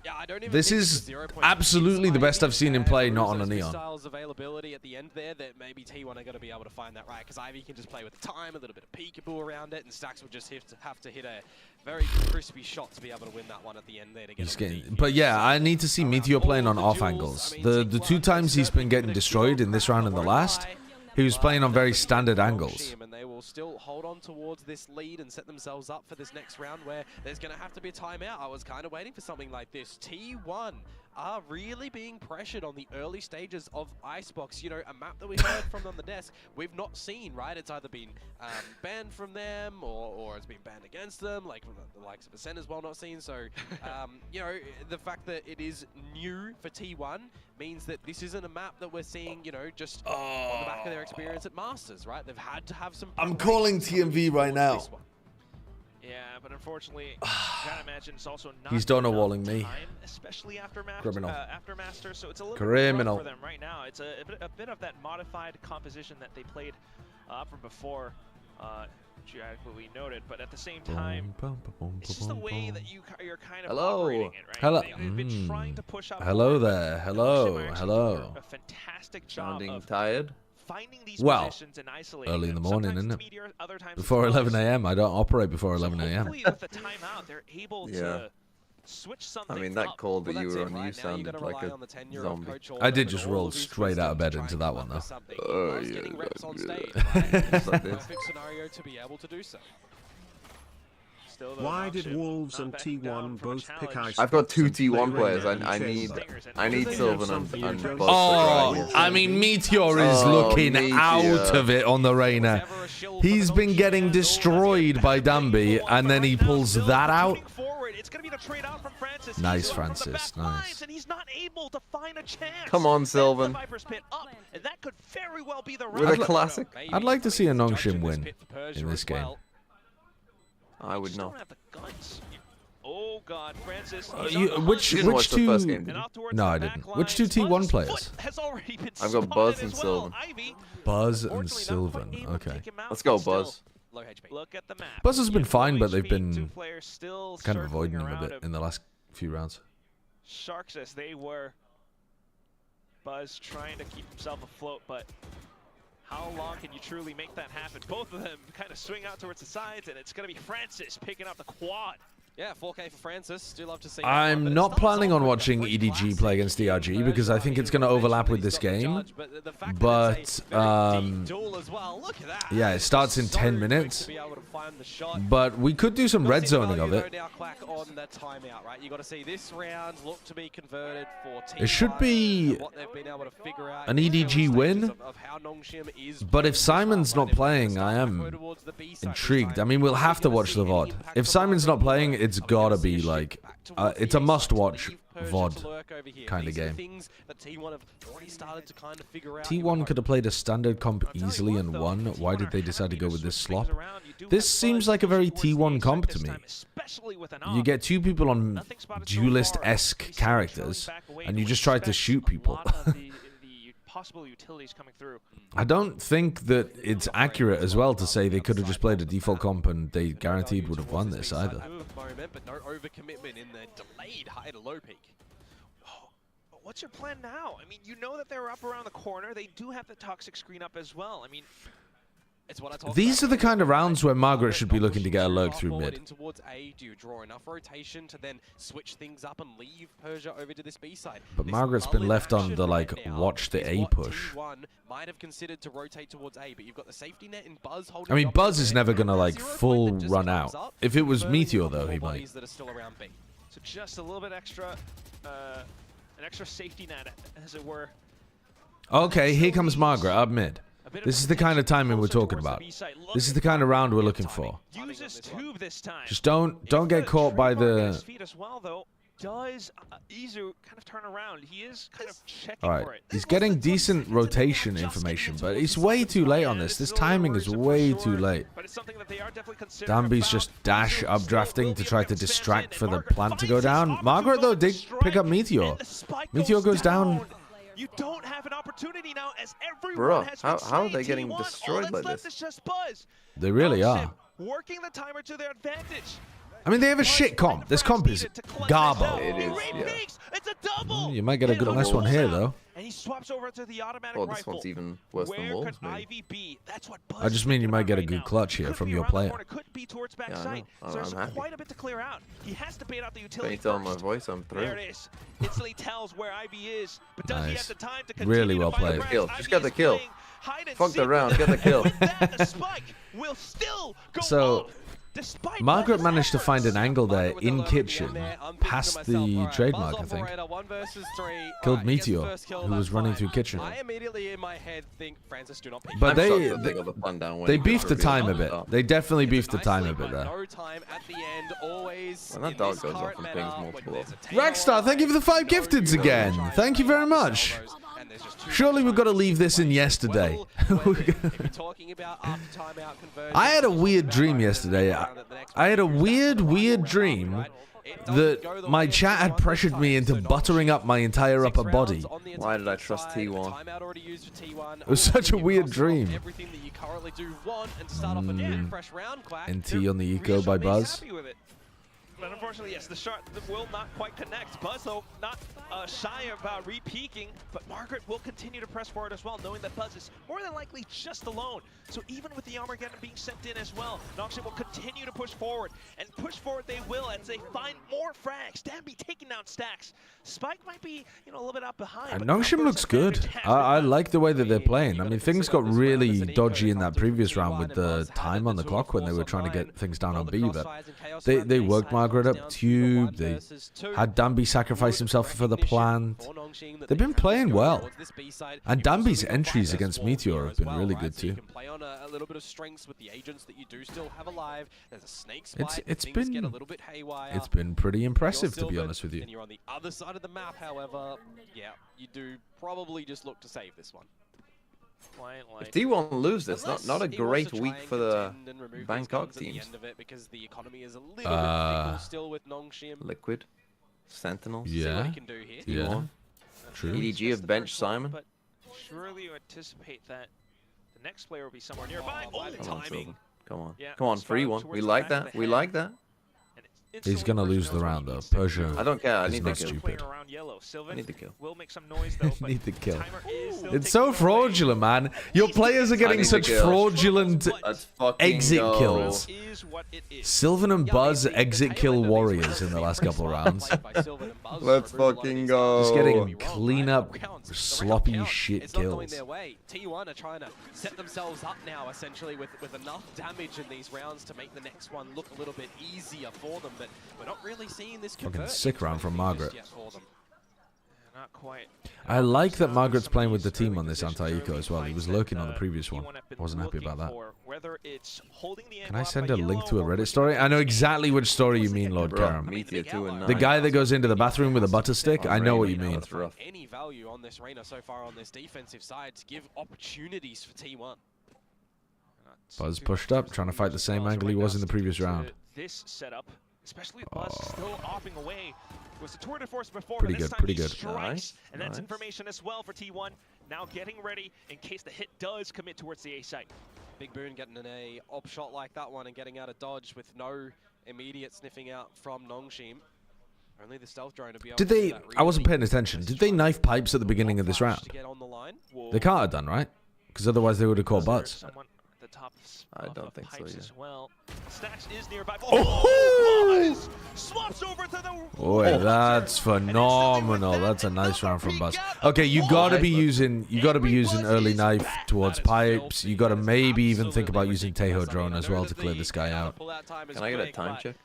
S5: Yeah, I don't even
S4: This
S5: think
S4: is
S5: the 0.6
S4: absolutely the best I've seen him play, not on a
S5: those
S4: Neon.
S5: missiles availability at the end there that maybe T1 are going to be able to find that right, because Ivy can just play with the time, a little bit of peekaboo around it, and Stacks would just have to hit a very crispy shot to be able to win that one at the end there to get
S4: He's getting, but yeah, I need to see Meteor playing on off angles. The 2 times he's been getting destroyed in this round and the last, he was playing on very standard angles.
S5: And they will still hold on towards this lead and set themselves up for this next round where there's going to have to be a timeout. I was kind of waiting for something like this. T1 are really being pressured on the early stages of Icebox. You know, a map that we heard from on the desk, we've not seen, right? It's either been banned from them or it's been banned against them, like from the likes of Ascent as well, not seen. So, you know, the fact that it is new for T1 means that this isn't a map that we're seeing, you know, just on the back of their experience at Masters, right? They've had to have some...
S4: I'm calling TMV right now.
S6: Yeah, but unfortunately, you gotta imagine it's also not
S4: He's donor-walling me.
S6: time, especially after
S4: Criminal.
S6: after Masters, so it's a little
S4: Criminal.
S6: bit rough for them right now. It's a bit of that modified composition that they played from before, which you adequately noted. But at the same time, it's just the way that you're kind of operating it, right?
S4: Hello.
S6: They've been trying to push up.
S4: Hello
S6: forward,
S4: there.
S6: but
S4: Hello.
S6: Nongshim actually
S4: Hello.
S6: did a fantastic job
S9: Sounding
S6: of
S9: tired?
S6: finding these
S4: Well,
S6: positions and isolating
S4: early in the
S6: them.
S4: morning,
S6: Sometimes
S4: isn't
S6: it's
S4: it?
S6: Meteor, other times
S4: Before
S6: it's
S4: 11
S6: Buzz.
S4: a.m. I don't operate before 11
S6: So
S4: a.m.
S6: hopefully with the timeout, they're able to switch something
S9: I mean, that
S6: up.
S9: call that you
S5: that's
S9: were
S5: it,
S9: on,
S5: right?
S9: you
S5: Now
S9: sounded
S5: gotta
S9: like
S5: rely
S9: a
S5: on the tenure of
S9: zombie.
S5: Coach
S4: I did
S5: Oliver
S4: just
S5: and all
S4: roll
S5: of his
S4: straight out of
S5: wisdom
S4: bed
S5: to try
S4: into
S5: and
S4: that
S5: come
S4: one,
S5: up
S4: though.
S5: with something. He
S9: Oh,
S5: loves
S9: yeah,
S5: getting reps on stage,
S9: yeah.
S5: right? It's the
S9: Like this.
S5: perfect scenario to be able to do so.
S6: Still, though,
S8: Why did
S6: Nongshim
S8: Wolves
S6: not
S8: and
S6: backing down
S8: T1
S6: from a
S8: both pick
S6: challenge.
S8: Ice?
S9: I've got 2
S8: and play
S9: T1 players.
S8: Rainbow
S9: I
S8: Chamber?
S9: need
S8: Do they
S9: Sylvan
S8: have something
S9: and
S8: you don't
S9: Buzz.
S4: Oh, I mean, Meteor is
S9: Oh,
S4: looking
S9: Meteor.
S4: out of it on the Reyna. He's been getting destroyed by Danby, and then he pulls that out. Nice, Francis. Nice.
S6: And he's not able to find a chance.
S9: Come on, Sylvan.
S6: The Viper's pit up, and that could very well be the
S9: With a classic.
S4: I'd like to see a Nongshim win in this game.
S9: I would
S6: Just
S9: not.
S6: don't have the guts. Oh God, Francis.
S4: Which
S9: You didn't watch the first
S4: 2?
S9: game, did you?
S4: No, I didn't. Which 2 T1 players?
S9: I've got Buzz and Sylvan.
S4: Buzz and Sylvan. Okay.
S9: Let's go, Buzz.
S6: Look at the map.
S4: Buzz has been fine, but they've
S6: Two
S4: been
S6: players still
S4: kind of
S6: circling
S4: avoiding him a
S6: around
S4: bit in the last few rounds.
S6: Sharks as they were. Buzz trying to keep himself afloat, but how long can you truly make that happen? Both of them kind of swing out towards the sides, and it's going to be Francis picking up the quad.
S5: Yeah, 4K for Francis. Do love to see.
S4: I'm not planning on watching EDG play against DRG because I think it's going to overlap with this game. But, yeah, it starts in 10 minutes. But we could do some red zoning of it. It should be an EDG win. But if Simon's not playing, I am intrigued. I mean, we'll have to watch the VOD. If Simon's not playing, it's gotta be like, it's a must-watch VOD kind of game. T1 could have played a standard comp easily and won. Why did they decide to go with this slop? This seems like a very T1 comp to me. You get 2 people on duelist-esque characters, and you just try to shoot people.
S6: Possible utilities coming through.
S4: I don't think that it's accurate as well to say they could have just played a default comp and they guaranteed would have won this either.
S5: But no overcommitment in the delayed high to low peak.
S6: What's your plan now? I mean, you know that they're up around the corner. They do have the toxic screen up as well. I mean,
S5: it's what I talk
S4: these
S5: about.
S4: are the kind of rounds where Margaret should be looking to get a lurk through mid.
S5: Towards A, do you draw enough rotation to then switch things up and leave Persia over to this B side?
S4: But Margaret's been left on the like watch the A push.
S5: Might have considered to rotate towards A, but you've got the safety net in Buzz holding.
S4: I mean, Buzz is never gonna like full run out. If it was Meteor though, he might.
S5: So
S6: just a little bit extra, an extra safety net, as it were.
S4: Okay, here comes Margaret up mid. This is the kind of timing we're talking about. This is the kind of round we're looking for. Just don't get caught by the...
S6: Does Izu kind of turn around? He is kind of checking
S4: Alright,
S6: for it.
S4: he's getting decent rotation information, but it's way too late on this. This timing is way too late. Danby's just dash updrafting to try to distract for the plant to go down. Margaret, though, did pick up Meteor. Meteor goes down.
S6: You don't have an opportunity now as everyone has
S9: how are they getting destroyed like this?
S4: They really are.
S6: working the timer to their advantage.
S4: I mean, they have a shit comp. This comp is garbo.
S9: It is, yeah.
S6: It's a double.
S4: You might get a good nice one here, though.
S6: And he swaps over to the automatic
S9: Oh, this
S6: rifle.
S9: one's even worse than
S6: Where
S9: Wolves,
S6: could
S9: maybe.
S6: Ivy be? That's what Buzz
S4: I just
S6: is
S4: mean you
S6: thinking
S4: might
S6: about
S4: get a
S6: right
S4: good
S6: now.
S4: clutch here
S6: Could
S4: from
S6: be
S4: your
S6: around the
S4: player.
S6: corner, could be towards
S9: Yeah, I
S6: backside.
S9: know.
S6: So there's
S9: I'm happy.
S6: quite a bit to clear out. He has to bait out the
S9: Can
S6: utility
S9: you tell my
S6: first.
S9: voice? I'm
S6: There
S9: through.
S6: it is. Instantly tells where Ivy is, but does he
S4: Nice.
S6: have the time to
S4: Really
S6: continue
S4: well
S6: to find
S4: played.
S6: the
S9: Kill.
S6: grass?
S9: Just
S6: Ivy
S9: get the
S6: is
S9: kill.
S6: playing hide and
S9: Fuck the
S6: seek,
S9: round. Get the kill.
S6: but with that, the spike will still go
S4: So,
S6: off. Despite
S4: Margaret
S6: Buzz's
S4: managed to find an
S6: efforts.
S4: angle there
S5: Margaret with
S4: in
S5: the loading
S4: kitchen,
S5: in there. I'm thinking to
S4: past
S5: myself,
S4: the
S5: alright,
S4: trademark, I
S5: Buzz
S4: think.
S5: operator, 1 versus 3.
S4: Killed
S5: Alright, he gets the
S4: Meteor,
S5: first kill,
S4: who
S5: that's
S4: was running
S5: fine.
S4: through kitchen.
S5: I immediately in my head think, Francis, do not pick
S4: But
S9: I'm
S4: they-
S9: shocked that they got the fun down when
S4: They
S9: he
S4: beefed the
S9: revealed
S4: time a
S9: on
S4: bit.
S9: top.
S4: They definitely
S5: It's
S4: beefed the time a
S5: nicely,
S4: bit
S5: but
S4: there.
S5: no time at the end, always
S9: When that
S5: in
S9: dog
S5: this
S9: goes off
S5: current
S9: and
S5: meta,
S9: pings
S5: when
S9: multiple.
S5: there's a takeover
S4: Rackstar, thank you for the 5
S5: no
S4: gifteds again.
S5: trying
S4: Thank you
S5: to
S4: very
S5: find
S4: much.
S5: salvos, and there's just too
S4: Surely
S5: much
S4: we've got to
S5: time
S4: leave this in
S5: waste.
S4: yesterday.
S5: Well, if you're talking about after timeout conversions,
S4: I had a weird
S5: it's
S4: dream
S5: about
S4: yesterday.
S5: the next
S4: I had a
S5: one.
S4: weird dream
S5: Right? It doesn't go
S4: that
S5: the
S4: my
S5: way
S4: chat had
S5: T1
S4: pressured me
S5: times,
S4: into
S5: so
S4: buttering up my entire
S5: 6
S4: upper body.
S5: rounds on the
S9: Why did I
S5: attacking
S9: trust
S5: side,
S9: T1?
S5: timeout already used for T1.
S4: It was such a
S5: You've
S4: weird
S5: crossed off
S4: dream.
S5: Everything that you currently do want and to start off a new fresh round, Quack.
S4: NT on the eco by Buzz.
S6: Happy with it. But unfortunately, yes, the shot will not quite connect. Buzz, though, not shy about re-peeking, but Margaret will continue to press forward as well, knowing that Buzz is more than likely just alone. So even with the Armageddon being sent in as well, Nongshim will continue to push forward, and push forward they will as they find more frags. Danby taking down stacks. Spike might be, a little bit out behind. but
S4: Nongshim
S6: numbers
S4: looks good.
S6: advantage has
S4: I
S6: been
S4: like the way that they're playing. I mean, things got really dodgy in that previous round with the time on the clock when they were trying to get things down on B, but they worked Margaret up tube. They had Danby sacrifice himself for the plant. They've been playing well. And Danby's entries against Meteor have been really good too.
S5: A little bit of strengths with the agents that you do still have alive. There's a snake
S4: It's
S5: Things get a little bit haywire.
S4: It's been pretty impressive, to be
S5: You're
S4: honest with you.
S5: Then you're on the other side of the map, however, yeah, you do probably just look to save this one.
S9: If T1 lose this, not a
S5: Unless he wants
S9: great
S5: to try
S9: week
S5: and
S9: for the
S5: contend and remove these
S9: Bangkok
S5: guns at the
S9: teams.
S5: end of it because the economy is a little bit fickle still with Nongshim.
S9: Liquid, Sentinels.
S5: See what
S4: Yeah,
S5: he can do here.
S4: yeah, true.
S9: EDG have benched Simon.
S6: But surely you anticipate that the next player will be somewhere nearby.
S5: Oh,
S6: Oh,
S5: the
S9: Come on,
S5: timing.
S9: Sylvan. Come on.
S6: Yeah,
S9: Come on,
S6: spot
S9: free
S6: up
S9: one.
S6: towards
S9: We
S6: the
S9: like
S6: back of
S9: that.
S6: the
S9: We
S6: head.
S9: like that.
S6: And
S4: He's gonna lose the round though. Persia
S9: I don't care. I
S4: is
S9: need
S4: not
S9: the kill.
S4: stupid.
S6: Around yellow. Sylvan
S9: I need the kill.
S6: will make some noise though. But
S4: Need the kill.
S6: timer is still
S4: It's
S6: ticking
S4: so
S6: away.
S4: fraudulent, man. Your players are
S9: I
S4: getting
S9: need
S4: such
S9: the kill.
S4: fraudulent
S9: Let's fucking
S4: exit
S9: go.
S4: kills.
S6: Is what it is.
S4: Sylvan and Buzz exit kill warriors in the last couple of rounds.
S9: Let's fucking go.
S4: Just getting clean up, sloppy shit
S5: It's not going
S4: kills.
S5: their way. T1 are trying to set themselves up now, essentially, with enough damage in these rounds to make the next one look a little bit easier for them. But we're not really seeing this convert
S4: sick
S5: into
S4: round from
S5: anything
S4: Margaret.
S5: just yet for them.
S6: Not quite.
S4: I like that Margaret's playing with the team on this anti-eco as well. He was lurking on the previous one. Wasn't happy about that. Can I send a link to a Reddit story? I know exactly which story you mean, Lord
S9: Bro,
S4: Karam.
S9: Meteor 2 and 9.
S4: The guy that goes into the bathroom with a butter stick? I know what you mean.
S9: That's rough.
S5: Any value on this Reyna so far on this defensive side to give opportunities for T1.
S4: Buzz pushed up, trying to fight the same angle he was in the previous round.
S6: This setup, especially with Buzz still offing away, was the tour de force before.
S4: Pretty
S6: but this
S4: good,
S6: time
S4: pretty
S6: he
S4: good.
S6: strikes,
S9: Nice,
S6: and that's
S9: nice.
S6: information as well for T1. Now getting ready in case the hit does commit towards the A site.
S5: Big Boon getting an op shot like that one and getting out of dodge with no immediate sniffing out from Nongshim. Only the stealth drone to be able
S4: Did
S5: to do
S4: they...
S5: that
S4: I wasn't
S5: really
S4: paying attention. Did they knife pipes at the beginning of this
S5: flash
S4: round?
S5: to get on the line.
S4: They can't have done, right? Because otherwise they would have called
S6: There's
S4: Buzz.
S6: someone at the top
S9: I
S6: of
S9: don't
S6: the
S9: think so,
S6: pipes
S9: yeah.
S6: as well. Stacks is nearby.
S4: Oh!
S6: Buzz swaps over to the.
S4: Boy, that's phenomenal. That's a nice round from Buzz. Okay, you gotta be using early knife towards pipes. You gotta maybe even think about using Tejo drone as well to clear this guy out.
S9: Can I get a time check?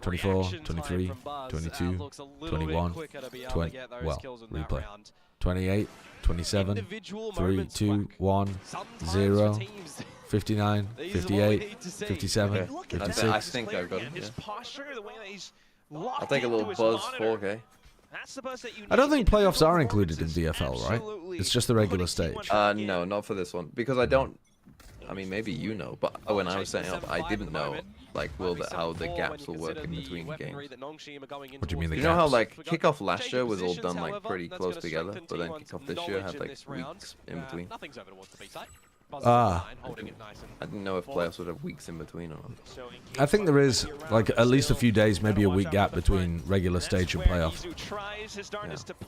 S4: 24, 23, 22, 21, 20. Well, replay. 28, 27, 3, 2, 1, 0, 59, 58, 57,
S9: Okay. I
S4: 56.
S9: think I've got it.
S6: His
S9: Yeah.
S6: posture, the way that he's
S9: I'll
S6: locked
S9: take a
S6: into
S9: little
S6: his
S9: Buzz
S6: monitor.
S9: 4K.
S6: That's the buzz that you
S4: I don't
S6: need.
S4: think playoffs are
S6: Individual
S4: included in
S6: performances,
S4: VFL, right?
S6: absolutely
S4: It's just the regular
S6: putting
S4: stage.
S6: T1 in.
S9: No, not for this one. Because I don't... I mean, maybe you know, but when I was setting up, I didn't know, like, how the gaps will work in between games.
S4: What do you mean the
S9: You know how,
S4: gaps?
S9: like, kickoff last year was all done, like, pretty close together, but then kickoff this year had, like, weeks in between.
S5: Nothing's over towards the B side. holding it nice and
S9: I didn't know if playoffs would have weeks in between or not.
S4: I think there is like at least a few days, maybe a week gap between regular stage and playoff.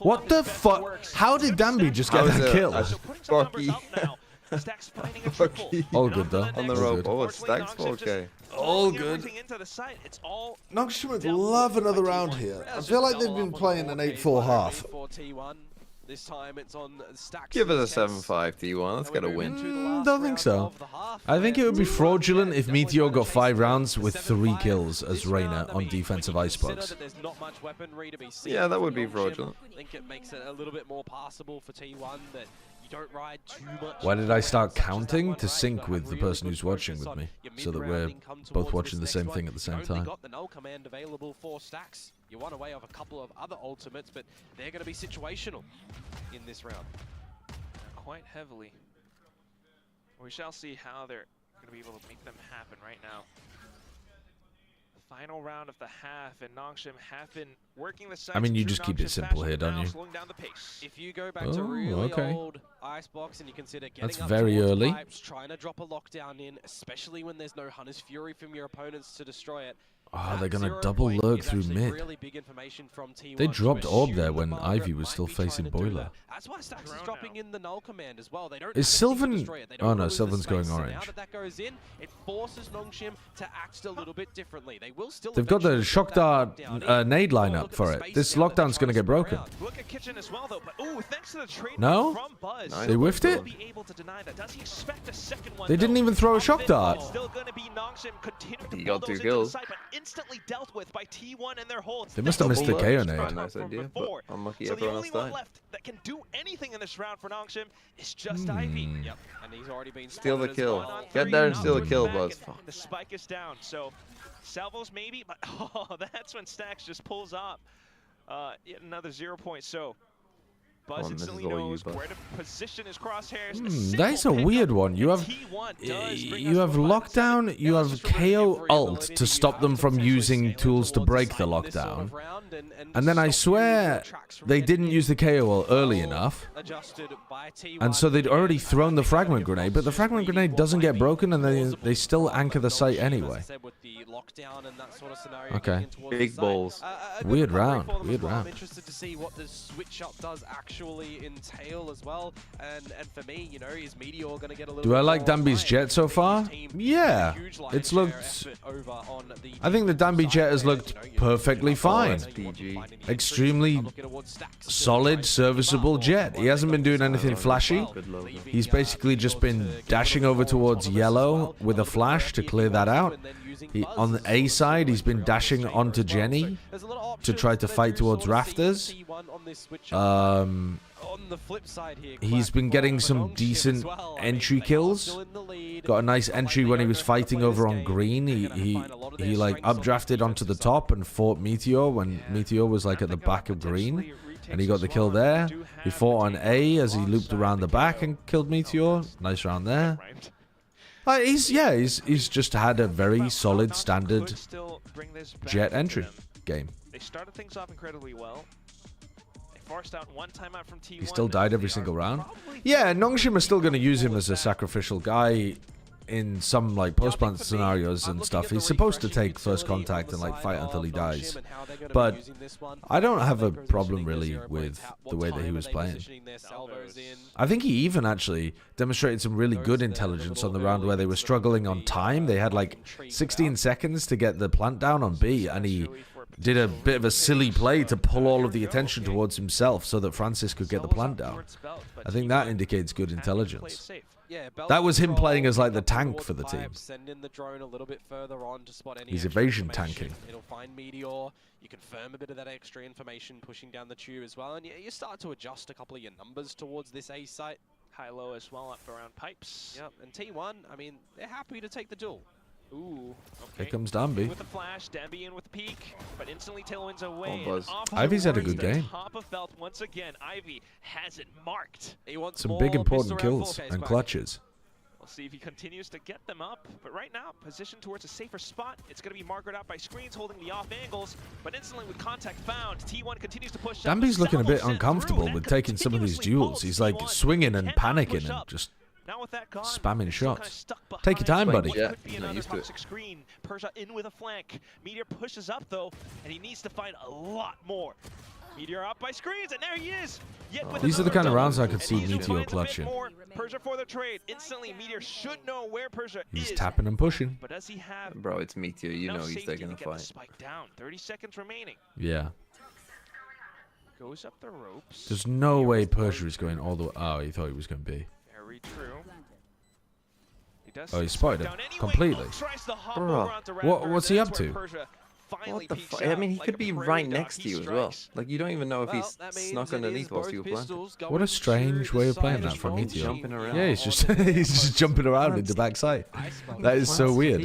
S4: What the fuck? How did Danby just get that kill? All good though.
S9: On the rope. Oh, it's Stacks 4K.
S4: All good. Nongshim would love another round here. I feel like they've been playing an 8-4 half.
S5: This time it's on Stacks.
S9: Give us a 7-5 T1. Let's get a win.
S4: Don't think so. I think it would be fraudulent if Meteor got 5 rounds with 3 kills as Reyna on defensive icebox.
S9: Yeah, that would be fraudulent.
S5: I think it makes it a little bit more passable for T1 that you don't ride too much.
S4: Why did I start counting? To sync with the person who's watching with me, so that we're both watching the same thing at the same time.
S5: Got the null command available for Stacks. You one away of a couple of other ultimates, but they're going to be situational in this round.
S6: Quite heavily. We shall see how they're going to be able to make them happen right now. Final round of the half, and Nongshim have been working the sides.
S4: I mean, you just keep it simple here, don't you?
S5: If you go back to really old Icebox and you consider getting
S4: That's
S5: up
S4: very
S5: towards
S4: early.
S5: Pipes, trying to drop a lockdown in, especially when there's no Hunter's Fury from your opponents to destroy it.
S4: Oh, they're going to double lurk through mid.
S5: Really big information from T1
S4: They dropped Orb there when
S5: Margaret
S4: Ivy was still
S5: might be
S4: facing
S5: trying to do
S4: Boiler.
S5: that. That's why Stacks is dropping in the null command as well. They don't
S4: Is
S5: have a
S4: Sylvan...
S5: team to destroy it. They don't
S4: Oh no,
S5: lose the
S4: Sylvan's going
S5: space. So
S4: orange.
S5: now that goes in, it forces Nongshim to act a little bit differently. They will still
S4: They've got the
S5: eventually
S4: shock
S5: put that
S4: dart
S5: lockdown in.
S4: nade
S5: Look
S4: lineup
S5: at the
S4: for it.
S5: space
S4: This
S5: now that
S4: lockdown's going to get broken.
S6: Look at Kitchen as well, though. But thanks to the trade
S4: No?
S6: from Buzz,
S9: Nice.
S4: They whiffed it?
S6: be able to deny that. Does he expect a second one?
S4: They didn't even throw a shock dart.
S6: Still going to be Nongshim continuing to
S9: He
S6: pull
S9: got
S6: those
S9: 2
S6: into the
S9: kills.
S6: side, but instantly dealt with by T1 and their holds.
S4: They must have missed the
S9: Double
S4: KO
S9: lurk.
S4: nade.
S9: Quite a nice idea, but unlucky
S6: So the
S9: everyone
S6: only
S9: else
S6: one
S9: died.
S6: left that can do anything in this round for Nongshim is just Ivy.
S5: Yep, and he's already been
S9: Steal the
S5: spotted as
S9: kill.
S5: 1-on-3.
S9: Get there and
S5: Now
S9: steal the
S5: looking
S9: kill,
S5: back
S9: Buzz.
S5: and
S9: Fuck.
S6: The spike is down, so salvos maybe, but that's when Stacks just pulls off yet another 0 point. So Buzz
S9: This is
S6: instantly
S9: all you,
S6: knows
S9: Buzz.
S6: where to position his crosshairs.
S4: That's a weird one. You have lockdown, you have KO ult to stop them from using tools to break the lockdown. And then I swear they didn't use the KO ult early enough. And so they'd already thrown the fragment grenade, but the fragment grenade doesn't get broken and they still anchor the site anyway. Okay.
S9: Big balls.
S4: Weird round. Weird round.
S5: I'm interested to see what the switch up does actually entail as well. And for me, you know, is Meteor going to get a little
S4: Do I
S5: bit
S4: like
S5: more
S4: Danby's
S5: time?
S4: jet so far? Yeah. It's looked... I think the Danby jet has looked perfectly fine.
S9: PG.
S4: Extremely solid, serviceable jet. He hasn't been doing anything flashy.
S9: Good logo.
S4: He's basically just been dashing over towards yellow with a flash to clear that out. On the A side, he's been dashing onto Jenny to try to fight towards rafters.
S5: On the flip side here,
S4: He's been getting some decent entry kills. Got a nice entry when he was fighting over on green. He like updrafted onto the top and fought Meteor when Meteor was like at the back of green. And he got the kill there. He fought on A as he looped around the back and killed Meteor. Nice round there. He's just had a very solid standard jet entry game.
S6: They started things off incredibly well. They forced out one timeout from T1.
S4: He still died every single round. Yeah, Nongshim is still going to use him as a sacrificial guy in some like post-plant scenarios and stuff. He's supposed to take first contact and like fight until he dies. But I don't have a problem really with the way that he was playing. I think he even actually demonstrated some really good intelligence on the round where they were struggling on time. They had like 16 seconds to get the plant down on B, and he did a bit of a silly play to pull all of the attention towards himself so that Francis could get the plant down. I think that indicates good intelligence. That was him playing as like the tank for the team. He's evasion tanking.
S5: It'll find Meteor. You confirm a bit of that extra information pushing down the tube as well, and you start to adjust a couple of your numbers towards this A site.
S6: High-low as well up around pipes.
S5: Yep, and T1, I mean, they're happy to take the duel.
S6: Ooh, okay.
S4: Here comes Danby.
S6: With the flash, Danby in with the peek, but instantly Tailwinds away.
S9: Buzz.
S4: Ivy's had a good game.
S6: Top of belt once again. Ivy has it marked.
S5: He wants
S4: Some
S5: more
S4: big important
S5: pistol round
S4: kills
S5: 4Ks
S4: and
S5: back.
S4: clutches.
S6: We'll see if he continues to get them up. But right now, positioned towards a safer spot. It's going to be Margaret out by screens, holding the off angles. But instantly with contact found, T1 continues to push.
S4: Danby's looking a bit
S6: Salvo sent
S4: uncomfortable
S6: through.
S4: with
S6: That
S4: taking some of these
S6: continuously
S4: duels.
S6: follows
S4: He's like
S6: T1.
S4: swinging and
S6: Cannot push
S4: panicking and
S6: up.
S4: just
S6: Now with that gone,
S4: Spamming
S6: still kinda
S4: shots.
S6: stuck behind
S4: Take your time,
S6: what
S4: buddy.
S6: could
S9: Yeah,
S6: be
S9: he's not
S6: another
S9: used to it.
S6: toxic screen. Persia in with a flank. Meteor pushes up though, and he needs to find a lot more. Meteor up by screens, and there he is. Yet with
S4: These are the kind of
S6: another
S4: rounds I
S6: double,
S4: could see
S6: and Izu
S4: Meteor
S6: finds a bit
S4: clutching.
S6: more. Persia for the trade. Instantly, Meteor should know where Persia
S4: He's
S6: is.
S4: tapping and pushing.
S6: But does he have
S9: Bro, it's Meteor. You know
S6: enough
S9: he's
S6: safety
S9: taking
S6: to
S9: a
S6: get the
S9: fight.
S6: spike down? 30 seconds remaining.
S4: Yeah.
S6: Goes up the ropes.
S4: There's no way Persia is going all the way. Oh, he thought he was going to be.
S6: Very true. He does
S4: Oh, he
S6: see the
S4: spotted
S6: spike
S4: him
S6: down anyway.
S4: completely.
S6: Tries to hop
S9: Bro,
S6: over onto
S4: what's he
S6: Raptor,
S4: up
S6: and that's where
S4: to?
S6: Persia finally
S9: What the
S6: peeks
S9: fuck? I
S6: out
S9: mean, he
S6: like
S9: could
S6: a
S9: be
S6: prairie
S9: right
S6: dog.
S9: next to
S6: He
S9: you as well.
S6: strikes.
S9: Like, you don't even know if he's snuck underneath whilst you were playing.
S4: What a strange way of playing that from Meteor.
S9: Jumping around.
S4: Yeah, he's just he's just jumping around in the backside. That is so weird.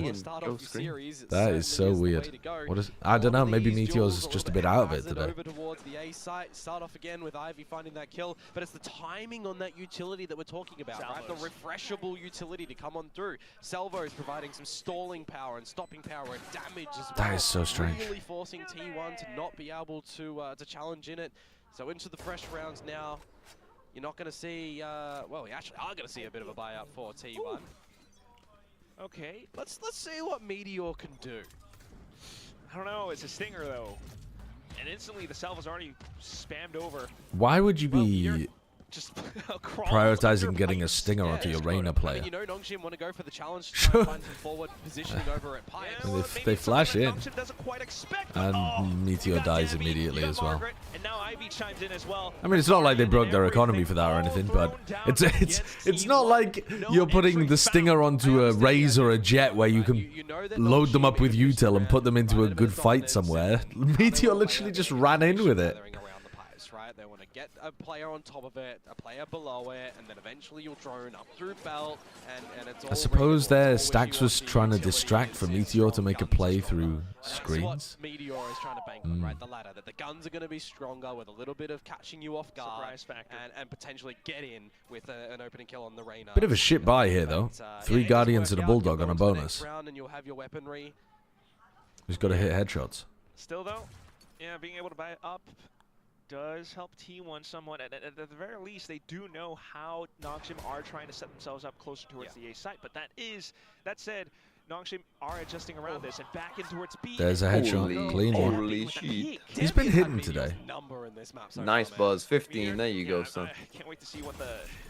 S4: That is so weird. What is? I don't know. Maybe Meteor's just a bit out of it today.
S5: Over towards the A site. Start off again with Ivy finding that kill, but it's the timing on that utility that we're talking about, right? The refreshable utility to come on through. Salvo is providing some stalling power and stopping power and damage as well.
S4: That is so strange.
S5: Really forcing T1 to not be able to challenge in it. So into the fresh rounds now. You're not going to see, well, we actually are going to see a bit of a buyout for T1.
S6: Ooh. Okay.
S5: Let's see what Meteor can do.
S6: I don't know. It's a stinger though, and instantly the salvo's already spammed over.
S4: Why would you be
S6: Just
S4: prioritizing getting a stinger onto your Reina
S5: I
S4: player?
S5: mean, you know, Nongshim want to go for the challenge to try and find some forward positioning over at Pipes.
S4: And they flash in, and
S6: Oh,
S4: Meteor dies immediately as well.
S6: And now Ivy chimes in as well.
S4: I mean, it's not like they broke their economy for that or anything, but it's not like you're putting the stinger onto a Raze or a Jet where you can load them up with util and put them into a good fight somewhere. Meteor literally just ran in with it.
S5: They want to get a player on top of it, a player below it, and then eventually you'll drone up through belt, and it's all
S4: I suppose their
S5: ready
S4: Stacks was trying to distract from Meteor to make a play through screens.
S5: Meteor is trying to bank on, right? The ladder, that the guns are going to be stronger with a little bit of catching you off guard and potentially get in with an opening kill on the Reina.
S4: Bit of a shit buy here, though. 3 Guardians and a Bulldog on a bonus.
S5: And you'll have your weaponry.
S4: Who's got to hit headshots?
S6: Still though, yeah, being able to buy it up does help T1 somewhat. At the very least, they do know how Nongshim are trying to set themselves up closer towards the A site. But that said, Nongshim are adjusting around this and back in towards B.
S4: There's a headshot, clean one.
S9: Holy shit.
S4: He's been hitting today.
S9: Nice Buzz, 15. There you go, son.
S6: I can't wait to see what the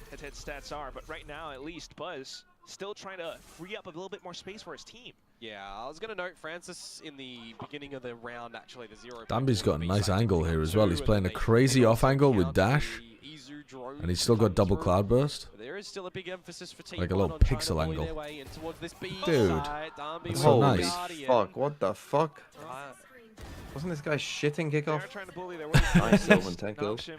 S6: head-to-head stats are. But right now, at least, Buzz still trying to free up a little bit more space for his team.
S5: Yeah, I was going to note Francis in the beginning of the round, actually, the 0.
S4: Danby's got a nice angle here as well. He's playing a crazy off angle with dash, and he's still got double cloudburst.
S5: There is still a big emphasis for T1
S4: like a little
S5: on trying to
S4: pixel
S5: bully
S4: angle.
S5: their way in towards this B
S4: Dude,
S5: side.
S4: that's so
S9: Holy
S4: nice.
S9: fuck, what the fuck? Wasn't this guy shitting kickoff?
S6: They're trying to bully their way.
S9: Nice Sylvan tech though.
S6: Nongshim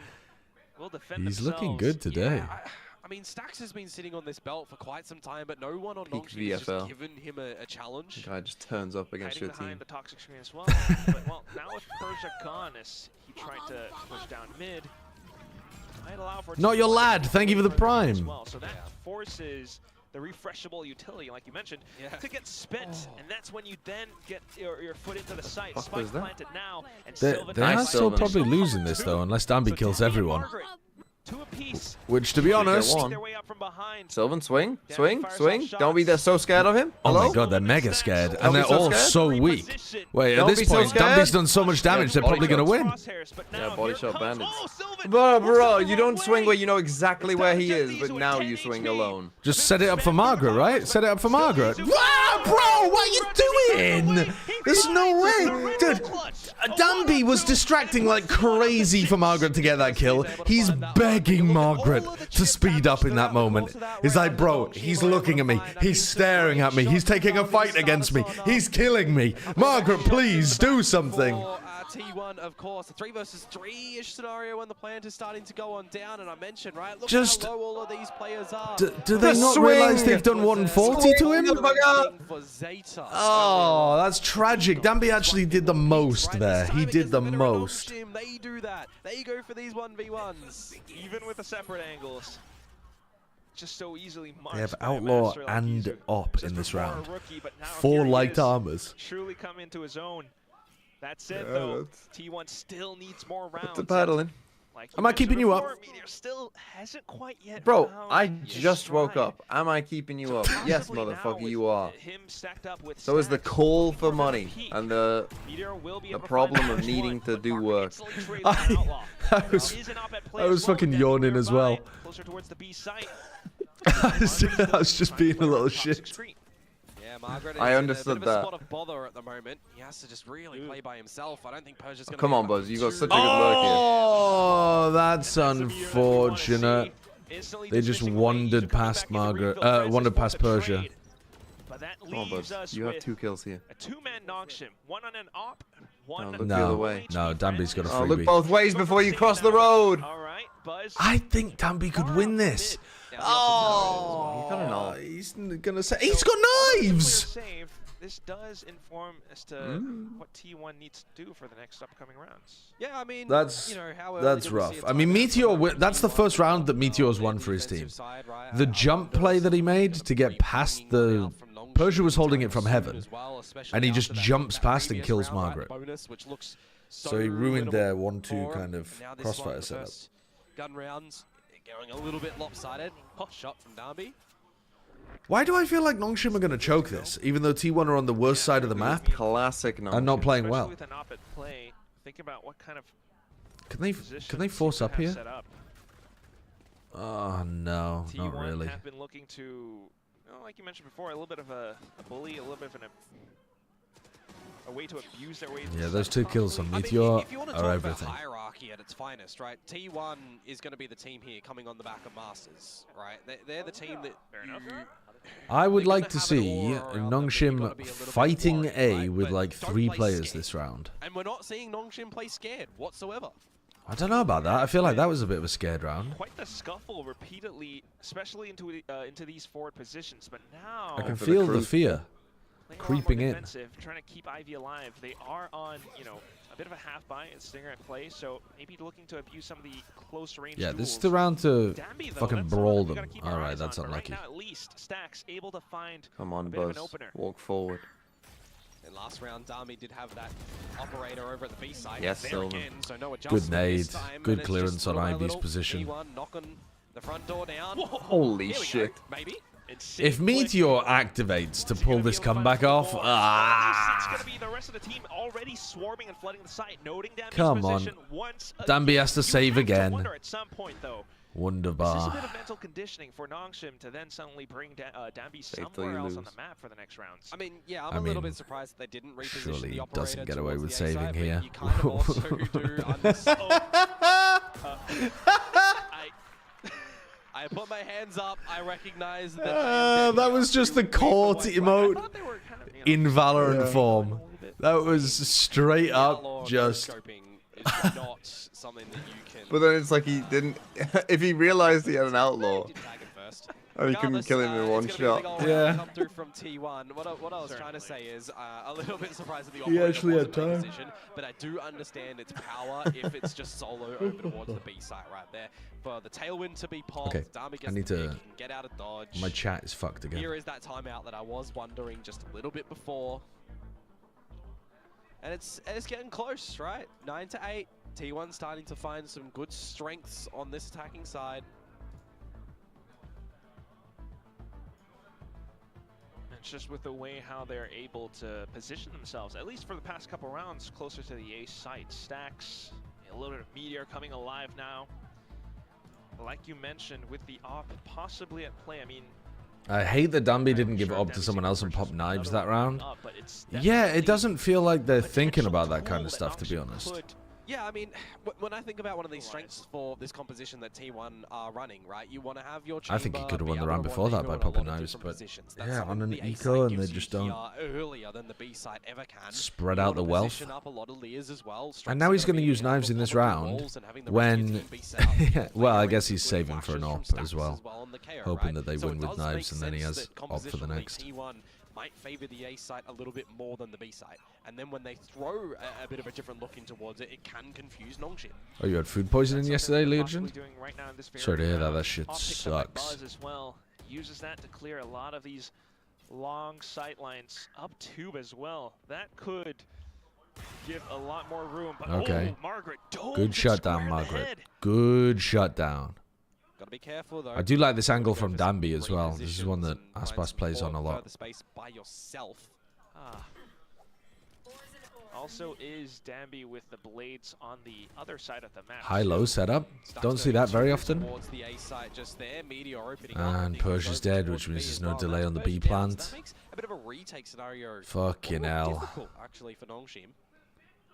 S6: will defend
S4: He's looking
S6: themselves.
S4: good today.
S5: Yeah, I mean, Stacks has been sitting on this belt for quite some time, but no one on
S9: Peak
S5: Nongshim has
S9: VFL.
S5: just given him a challenge.
S9: The guy just turns up against
S6: Hiding
S9: your
S6: behind
S9: team.
S6: the toxic screen as well. But well, now with Persia gone, as he tried to push down mid, might allow for
S4: Not your lad. Thank you for the prime.
S6: as well. So that forces the refreshable utility, like you mentioned, to get spent, and that's when you then get your foot into the site.
S9: Fuck
S6: Spike
S9: was that?
S6: planted now, and
S4: They
S6: Sylvan
S4: are
S9: Nice,
S4: still
S9: Sylvan.
S4: probably losing this though, unless Danby kills everyone.
S6: Two apiece.
S4: Which, to be honest,
S9: one.
S6: Their way up from behind.
S9: Sylvan, swing,
S6: Danby
S9: swing,
S6: fires
S9: swing.
S6: off
S9: Don't be
S6: shots.
S9: so scared of him.
S4: oh
S9: Hello?
S4: my god, they're mega scared,
S9: Don't
S4: and
S9: be
S4: they're
S9: so
S4: all
S9: scared.
S4: so weak. Wait, at
S9: Don't
S4: this
S9: be so
S4: point,
S9: scared.
S4: Danby's done so much damage, they're
S9: body
S4: probably gonna win.
S6: Crosshairs, but now
S9: Yeah, body
S6: here
S9: shot
S6: comes-
S9: bandits.
S6: Oh, Sylvan!
S9: Bro, you
S6: the
S9: don't
S6: wrong
S9: swing
S6: way.
S9: where you know exactly
S6: It's
S9: where
S6: down
S9: he
S6: to
S9: is,
S6: Zethies
S9: but
S6: with
S9: now
S6: 10
S9: you swing
S6: HP.
S9: alone.
S4: Just set it up for Margaret, right? Set it up for Margaret. Ah, bro, what are you doing? There's no way. Dude, Danby was distracting like crazy for Margaret to get that kill. He's begging Margaret to speed up in that moment. He's like, bro, he's looking at me. He's staring at me. He's taking a fight against me. He's killing me. Margaret, please do something.
S5: For, T1, of course, a 3 versus 3-ish scenario when the plant is starting to go on down, and I mentioned, right, look
S4: Just-
S5: how low all of these players are.
S4: Do they not
S9: swing.
S4: realize they've done 140 to him?
S5: For Zeta.
S4: Oh, that's tragic. Danby actually did the most there. He did the most.
S5: They do that. They go for these 1v1s.
S6: Even with the separate angles. Just so easily
S4: They have
S6: marched by a
S4: Outlaw
S6: master like
S4: and
S6: Izu.
S4: Op
S6: Just
S4: in this
S6: before a
S4: round.
S6: rookie, but now
S4: 4
S6: here he
S4: light
S6: is,
S4: armors.
S6: Truly come into his own. That said,
S9: Yeah,
S6: though,
S9: that's-
S6: T1 still needs more rounds.
S9: To paddling.
S6: Like
S4: Am I keeping you up?
S6: Meteor still hasn't quite yet.
S9: Bro,
S6: found
S9: I
S6: his
S9: just woke
S6: stride.
S9: up. Am I keeping you up? Yes,
S6: Possibly now
S9: motherfucker,
S6: with
S9: you are.
S6: Him stacked up with
S9: So is the
S6: stacks,
S9: call
S6: looking
S9: for
S6: a
S9: money
S6: peak.
S9: and the
S6: Meteor will be able to
S9: problem
S6: find
S9: of
S6: the first
S9: needing
S6: one,
S9: to
S6: but
S9: do
S6: Mark
S9: work.
S6: instantly trades with an outlaw.
S4: I
S6: There
S4: was-
S6: is an op at play
S4: I was
S6: as well,
S4: fucking
S6: Dandy
S4: yawning as
S6: nearby,
S4: well.
S6: Closer towards the B site.
S4: I was just being a little shit.
S5: Yeah, Margaret is
S9: I
S5: in
S9: understood
S5: a bit of a
S9: that.
S5: spot of bother at the moment. He has to just really play by himself. I don't think Persia's going to
S9: Come on, Buzz. You got such a good lurk here.
S4: Oh, that's unfortunate. They just wandered past Margaret. Wandered past Persia.
S6: But that
S9: Come on,
S6: leaves
S9: Buzz.
S6: us
S9: You have
S6: with
S9: 2 kills here.
S6: a 2-man Nongshim, one on an op, one
S9: look the other way.
S4: No, Danby's got a
S9: Oh, look
S4: freebie.
S9: both ways before you cross the road.
S6: All right, Buzz.
S4: I think Danby could win this.
S9: Oh,
S4: He's gonna say he's got knives.
S6: Save. This does inform as to what T1 needs to do for the next upcoming rounds.
S5: Yeah, I mean,
S4: That's
S5: you know, how early
S4: that's
S5: do we see
S4: rough.
S5: a
S4: I mean,
S5: timeout
S4: Meteor.
S5: from
S4: That's the
S5: T1?
S4: first round that Meteor's won for his team. The jump play that he made to get past the Persia was holding it from heaven, and he just jumps past and kills Margaret. So he ruined their 1-2 kind of crossfire setup.
S5: Gun rounds going a little bit lopsided. Hot shot from Darby.
S4: Why do I feel like Nongshim are going to choke this, even though T1 are on the worst side of the map
S9: Classic
S4: and not playing
S6: Especially
S4: well?
S6: with an op at play, think about what kind of
S4: Can they
S6: positions
S4: force
S6: you
S4: up
S6: have
S4: here?
S6: set up.
S4: Oh no, not
S6: T1
S4: really.
S6: have been looking to, like you mentioned before, a little bit of a bully, a little bit of a way to abuse their way.
S4: Yeah, those 2 kills on
S5: I mean,
S4: Meteor
S5: if you want to
S4: are
S5: talk
S4: everything.
S5: about hierarchy at its finest, right? T1 is going to be the team here coming on the back of Masters, right? They're the team that
S4: I would
S5: they're
S4: like
S5: gonna
S4: to
S5: have it
S4: see
S5: all around them, but you've gotta
S4: Nongshim
S5: be a little bit
S4: fighting
S5: worried,
S4: A
S5: right?
S4: with
S5: But
S4: like
S5: don't
S4: 3
S5: play
S4: players
S5: scared.
S4: this round.
S5: And we're not seeing Nongshim play scared whatsoever.
S4: I don't know about that. I feel like that was a bit of a scared round.
S6: Quite the scuffle repeatedly, especially into these forward positions. But now
S4: I can
S9: for the
S4: feel the
S9: crew.
S4: fear
S6: playing a lot more
S4: creeping in.
S6: defensive, trying to keep Ivy alive. They are on, a bit of a half buy and Stinger at play, so maybe looking to abuse some of the close range
S4: Yeah,
S6: duels.
S4: this is the round to
S6: Danby, though,
S4: fucking
S6: that's
S4: brawl
S6: someone we
S4: them.
S6: gotta keep our
S4: Alright,
S6: eyes
S4: that's
S6: on, but
S4: unlucky.
S6: Right now, at least Stacks able to find
S9: Come on,
S6: a bit of
S9: Buzz.
S6: an opener.
S9: Walk forward.
S5: And last round, Dami did have that operator over at the B side.
S9: Yes,
S5: there
S9: Silver.
S5: again, so no
S4: Good
S5: adjustment
S4: nade,
S5: this time,
S4: good
S5: and it's
S4: clearance
S5: just
S4: on
S5: little by
S4: Ivy's
S5: little,
S4: position.
S5: T1 knocking the front door down.
S9: Holy
S5: Here we
S9: shit.
S5: Go, maybe.
S4: If Meteor activates to pull this comeback off,
S6: It's
S4: ah!
S6: going to be the rest of the team already swarming and flooding the site, noting Danby's
S4: Come on.
S6: position once
S4: Danby
S6: again.
S4: has to
S6: You
S4: save
S6: have to
S4: again.
S6: wonder at some point, though. This is a
S4: Wunderbar.
S6: bit of mental conditioning for Nongshim to then suddenly bring Danby
S9: till
S6: somewhere
S9: you
S6: else on
S9: lose.
S6: the map for the next rounds.
S5: I mean, yeah, I'm
S4: I
S5: a little
S4: mean,
S5: bit surprised that they didn't reposition
S4: surely
S5: the
S4: he
S5: operator
S4: doesn't get away
S5: towards
S4: with
S5: the A
S4: saving
S5: side, but
S4: here.
S5: You kind of also do understand. I put my hands up. I recognize that.
S4: That was just the court emote in Valorant form. That was straight up just.
S5: It's not something that you can.
S9: But then it's like he didn't. If he realized he had an outlaw,
S5: Did tag him first.
S9: and he couldn't kill him in
S5: Regardless,
S9: one
S5: it's gonna be a big
S9: shot.
S5: old round
S4: Yeah.
S5: come through from T1. What I was trying to say is a little bit surprised that the
S4: He
S5: operator
S4: actually had
S5: wasn't in
S4: time.
S5: position, but I do understand its power if it's just solo over towards the B site right there. For the tailwind to be popped,
S4: Okay,
S5: Dami
S4: I
S5: gets
S4: need
S5: the
S4: to-
S5: pick, he can get out of dodge.
S4: My chat is fucked again.
S5: Here is that timeout that I was wondering just a little bit before. And it's getting close, right? 9-8. T1 starting to find some good strengths on this attacking side.
S6: It's just with the way how they're able to position themselves, at least for the past couple rounds, closer to the A site. Stacks, a little bit of Meteor coming alive now. Like you mentioned, with the op possibly at play, I mean...
S4: I hate that Danby didn't give it up to someone else and pop knives that round. Yeah, it doesn't feel like they're thinking about that kind of stuff, to be honest.
S5: Yeah, I mean, when I think about one of these strengths for this composition that T1 are running, right, you want to have your chamber.
S4: I think he could have won
S5: be
S4: the
S5: able
S4: round
S5: to
S4: before
S5: run
S4: that
S5: eco
S4: by
S5: in a
S4: popping
S5: lot of
S4: knives,
S5: different
S4: but
S5: positions. That's
S4: yeah,
S5: something
S4: on an
S5: that the A
S4: eco
S5: side
S4: and they
S5: gives
S4: just
S5: you
S4: don't
S5: here earlier than the B side ever can.
S4: spread
S5: You
S4: out the
S5: wanna
S4: wealth.
S5: position up a lot of layers as well.
S4: And
S5: Strengths
S4: now
S5: are
S4: he's going to
S5: be
S4: use
S5: being able
S4: knives
S5: to
S4: in this
S5: cover the
S4: round
S5: walls and having the rest of your
S4: when,
S5: team be set up.
S4: well, I
S5: Layering
S4: guess he's
S5: some
S4: saving
S5: good
S4: for an
S5: flashes,
S4: op
S5: some
S4: as
S5: stacks
S4: well,
S5: on the KO,
S4: hoping
S5: right?
S4: that they
S5: So
S4: win
S5: it
S4: with
S5: does
S4: knives
S5: make
S4: and then he
S5: sense
S4: has
S5: that
S4: op for the
S5: compositionally
S4: next.
S5: T1 might favor the A site a little bit more than the B site. And then when they throw a bit of a different look in towards it, it can confuse Nongshim.
S4: Oh, you had food poisoning yesterday, Legion?
S6: Right now in this
S4: Sorry to hear that.
S6: round.
S4: That shit
S6: Op picks up by
S4: sucks.
S6: Buzz as well. Uses that to clear a lot of these long sight lines up tube as well. That could give a lot more room. But
S4: Okay.
S6: oh, Margaret,
S4: Good shutdown, Margaret. Good shutdown.
S5: Gotta be careful though.
S4: I do like this angle from Danby as well. This is one that Aspas plays on a lot.
S5: The space by yourself.
S6: Also is Danby with the blades on the other side of the map.
S4: High-low setup. Don't see that very often.
S5: The A site just there. Meteor opening
S4: And Persia's dead, which means there's no delay on the B plant.
S5: A bit of a retake scenario.
S4: Fucking hell.
S5: Difficult, actually, for Nongshim.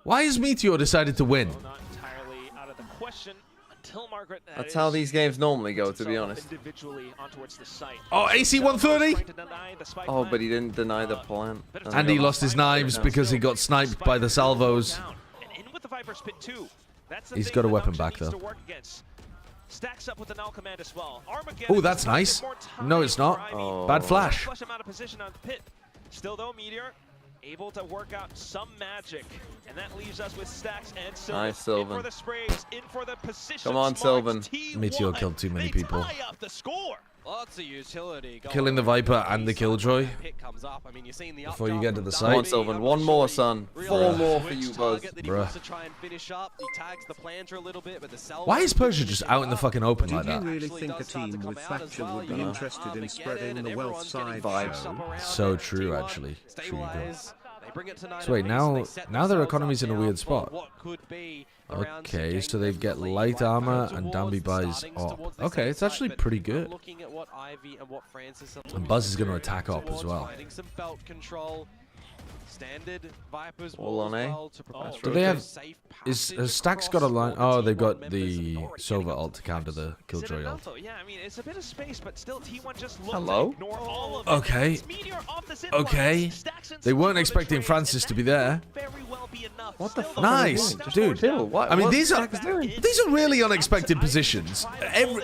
S4: Why has Meteor decided to win?
S6: Not entirely out of the question until Margaret.
S9: That's how these games normally go, to be honest.
S6: Individually on towards the site.
S4: Oh, AC 130?
S9: Oh, but he didn't deny the plant.
S4: And he lost his knives because he got sniped by the salvos.
S6: And in with the Viper Spit too. That's the
S4: He's
S6: thing
S4: got a
S6: that
S4: weapon
S6: Nongshim
S4: back,
S6: needs
S4: though.
S6: to work against. Stacks up with the null command as well.
S4: Oh, that's nice. No, it's not.
S9: Oh.
S4: Bad flash.
S6: Flush him out of position on the pit. Still though, Meteor able to work out some magic, and that leaves us with Stacks and Sylvan.
S9: Nice, Sylvan.
S6: In for the sprays, in for the position.
S9: Come on, Sylvan.
S4: Meteor killed too many people.
S6: Tie up the score.
S5: Lots of utility.
S4: Killing the Viper and the Killjoy
S5: Hit comes up. I mean, you're seeing the
S4: before you get to the
S9: Come on,
S4: site.
S9: Sylvan. One more, son. 4 more for you, Buzz.
S4: Bruh.
S5: To try and finish up. He tags the planter a little bit, but the cell.
S4: Why is Persia just out in the fucking open like
S8: Do you
S4: that?
S8: really think a team with Thatcher would be interested in spreading the wealth side
S9: Vibes.
S4: So true, actually. True.
S5: Bring it to
S4: So wait, now their economy's in a weird spot.
S5: What could be around some
S4: Okay, so
S5: games
S4: they've
S5: of
S4: get
S5: the lead
S4: light
S5: right
S4: armor
S5: towards
S4: and
S5: the
S4: Danby buys
S5: startings
S4: op.
S5: towards the
S4: Okay, it's
S5: side,
S4: actually
S5: but
S4: pretty good.
S5: looking at what Ivy and what Francis are
S4: And Buzz is going to attack op as
S5: towards,
S4: well.
S5: finding some belt control. Standard Vipers
S9: All on A.
S5: well to prepare
S4: Do
S5: for
S4: they
S5: a
S4: have?
S5: safe
S4: Has
S5: passage
S4: Stacks got a
S5: across
S4: line?
S5: all
S4: Oh, they've got
S5: T1
S4: the
S5: members
S4: Sova ult to counter the
S6: Is it
S4: Killjoy
S6: enough,
S4: ult.
S6: though? Yeah, I mean, it's a bit of space, but still T1 just looked
S9: Hello?
S6: to ignore all of it.
S4: Okay.
S6: It's Meteor off the zip
S4: Okay.
S6: line. Stacks and
S4: They
S6: Sylvan
S4: weren't
S6: for the
S4: expecting
S6: trades,
S4: Francis
S6: and
S4: to be
S6: that
S4: there.
S6: could very well be enough.
S9: What the
S6: Still,
S9: fuck?
S6: though,
S4: Nice,
S6: Stacks
S4: dude.
S9: Chill. What?
S4: I mean,
S9: what's
S4: these are
S9: Stacks doing?
S4: really unexpected positions.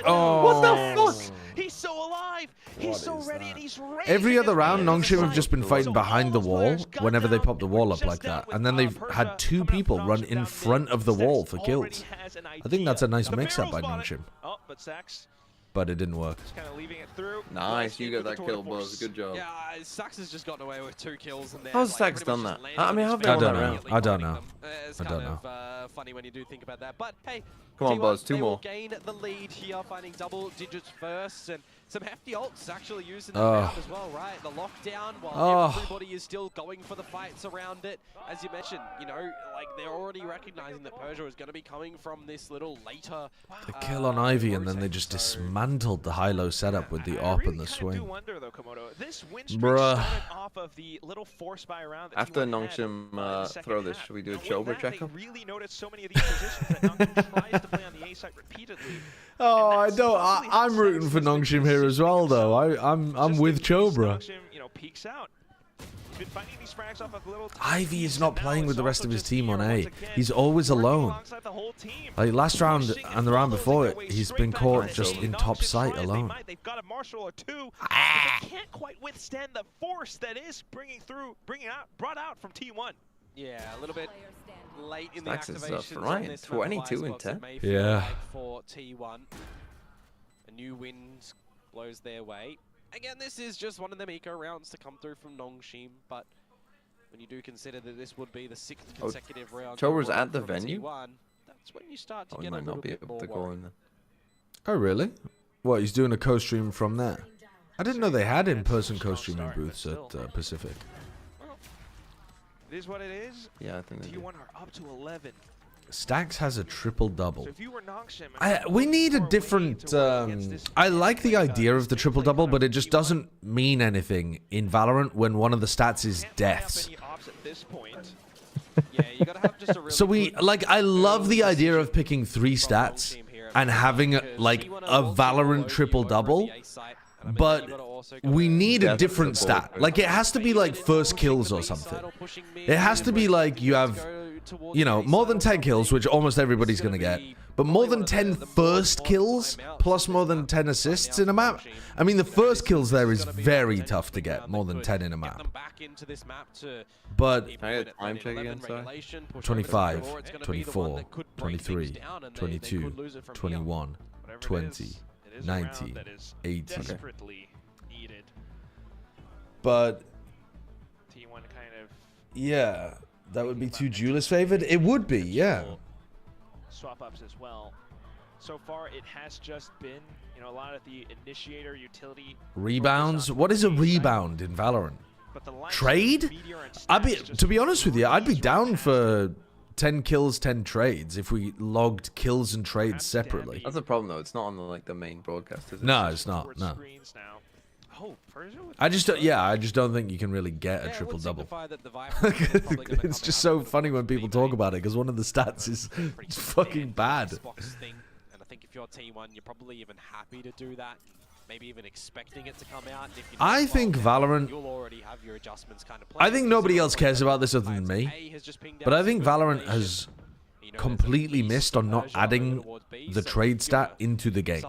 S4: Oh.
S9: What the fuck?
S6: He's so alive. He's so ready and he's ready.
S4: Every other round, Nongshim have just been fighting
S6: So
S4: behind the
S6: all those
S4: wall
S6: players got
S4: whenever they
S6: down,
S4: pop the wall up
S6: just
S4: like that.
S6: with,
S4: And then they've
S6: Persia
S4: had 2
S6: coming up
S4: people
S6: from
S4: run
S6: Nongshim
S4: in
S6: down
S4: front
S6: mid.
S4: of the wall for
S6: Stacks
S4: kills.
S6: already has an
S4: I think that's a nice
S6: idea.
S4: mix-up
S6: The
S4: by
S6: barrel's
S4: Nongshim.
S6: Oh, but Stacks
S4: But it didn't work.
S6: just kind of leaving it through.
S9: Nice, you got that kill, Buzz. Good job.
S5: Yeah, Stacks has just gotten away with 2 kills in there.
S9: How's
S5: like,
S9: Stacks
S5: pretty
S9: done
S5: much
S9: that?
S5: just
S9: I mean, how
S5: landed
S9: have
S5: on
S9: they
S5: his
S9: won that
S5: feet,
S9: round?
S4: I don't
S5: finding
S4: know.
S5: them. It's
S4: I
S5: kind
S4: don't
S5: of funny when you do think about that. But hey,
S9: Come on,
S5: T1,
S9: Buzz, 2
S5: they will
S9: more.
S5: gain the lead here, finding double digits first, and some hefty ults actually used in the
S4: Oh.
S5: round as well, right? The lockdown, while
S4: Oh.
S5: everybody is still going for the fights around it. As you mentioned, you know, like they're already recognizing that Persia is going to be coming from this little later.
S4: The kill on Ivy, and then they just dismantled the high-low setup with the
S6: I
S4: op
S6: really
S4: and the
S6: kinda
S4: swing.
S6: do wonder, though, Komodo. This win streak
S4: Bruh.
S6: started off of the little force buy round that
S9: After
S6: T1 had,
S9: Nongshim
S6: in the second
S9: throw this,
S6: half.
S9: should we do a
S6: Now, with
S9: Chobra
S6: that, they
S9: checkup?
S6: really noticed so many of these positions that Nongshim tries to play on the A site repeatedly.
S4: Oh,
S6: And
S4: I
S6: that's
S4: don't.
S6: probably how
S4: I'm rooting
S6: Stacks
S4: for
S6: has been
S4: Nongshim here as well, though. I'm
S6: just
S4: with
S6: in case
S4: Chobra.
S6: Nongshim, you know, peeks out. He's been finding these frags off of little
S4: Ivy is
S6: teams,
S4: not
S6: and now
S4: playing with
S6: it's
S4: the rest
S6: also
S4: of his
S6: just
S4: team on
S6: Meteor
S4: A.
S6: once again
S4: He's always
S6: working
S4: alone.
S6: alongside the whole team.
S4: Like last round
S6: Pushing
S4: and the round
S6: bulldozing
S4: before
S6: their
S4: it,
S6: way
S4: he's
S6: straight
S4: been
S6: back
S4: caught
S6: into
S4: just
S6: the
S4: in
S6: Nongshim
S4: top sight
S6: tries.
S4: alone.
S6: They've got a marshal or 2, but they can't quite withstand the force that is brought out from T1.
S5: Yeah, a little bit late in
S9: Stacks
S5: the
S9: is
S5: activations
S9: up,
S5: on
S9: right?
S5: this
S9: 22 and
S5: Box, it
S9: 10.
S5: may feel
S4: Yeah.
S5: like for T1. A new wind blows their way. Again, this is just one of them eco rounds to come through from Nongshim, but when you do consider that this would be the 6th consecutive round.
S9: Chobra's
S5: to
S9: at the
S5: from
S9: venue?
S5: T1, that's when you start to
S9: Oh, he
S5: get a
S9: might
S5: little
S9: not be
S5: bit
S9: able
S5: more
S9: to go
S5: worried.
S9: in there.
S4: Oh, really? What, he's doing a co-stream from there? I didn't know they had in-person co-streaming booths at Pacific.
S6: Well, it is what it is.
S9: Yeah, I think they do.
S6: T1 are up to 11.
S4: Stacks has a triple-double.
S6: So if you were Nongshim,
S4: We need a different... I like the idea of the triple-double, but it just doesn't mean anything in Valorant when one of the stats is deaths.
S5: Yeah, you gotta have just a really
S4: So I love the idea of picking 3 stats and having a Valorant triple-double, but we need a different stat. Like, it has to be like first kills or something. It has to be like you have, you know, more than 10 kills, which almost everybody's going to get, but more than 10 first kills plus more than 10 assists in a map. I mean, the first kills there is very tough to get, more than 10 in a map. But
S9: Can I get a time check again, sorry?
S4: 25, 24, 23, 22, 21, 20, 90, 80.
S6: desperately needed.
S4: But
S6: T1 kind of
S4: yeah, That would be too duelist favored. It would be, yeah.
S6: Swap ups as well. So far, it has just been, you know, a lot of the initiator utility
S4: Rebounds. What is a rebound in Valorant?
S6: But the
S4: Trade? To be honest with you, I'd be down for 10 kills, 10 trades if we logged kills and trades separately.
S9: That's the problem, though. It's not on the, like, the main broadcast, is it?
S4: No, it's not. No.
S6: Oh,
S4: I just don't think you can really get a triple double. It's just so funny when people talk about it because one of the stats is fucking bad.
S5: And I think if you're T1, you're probably even happy to do that. Maybe even expecting it to come out. And if you
S4: I think Valorant.
S5: You'll already have your adjustments kind of
S4: I think nobody else cares about this other than me. But I think Valorant has completely missed on not adding the trade stat into the game.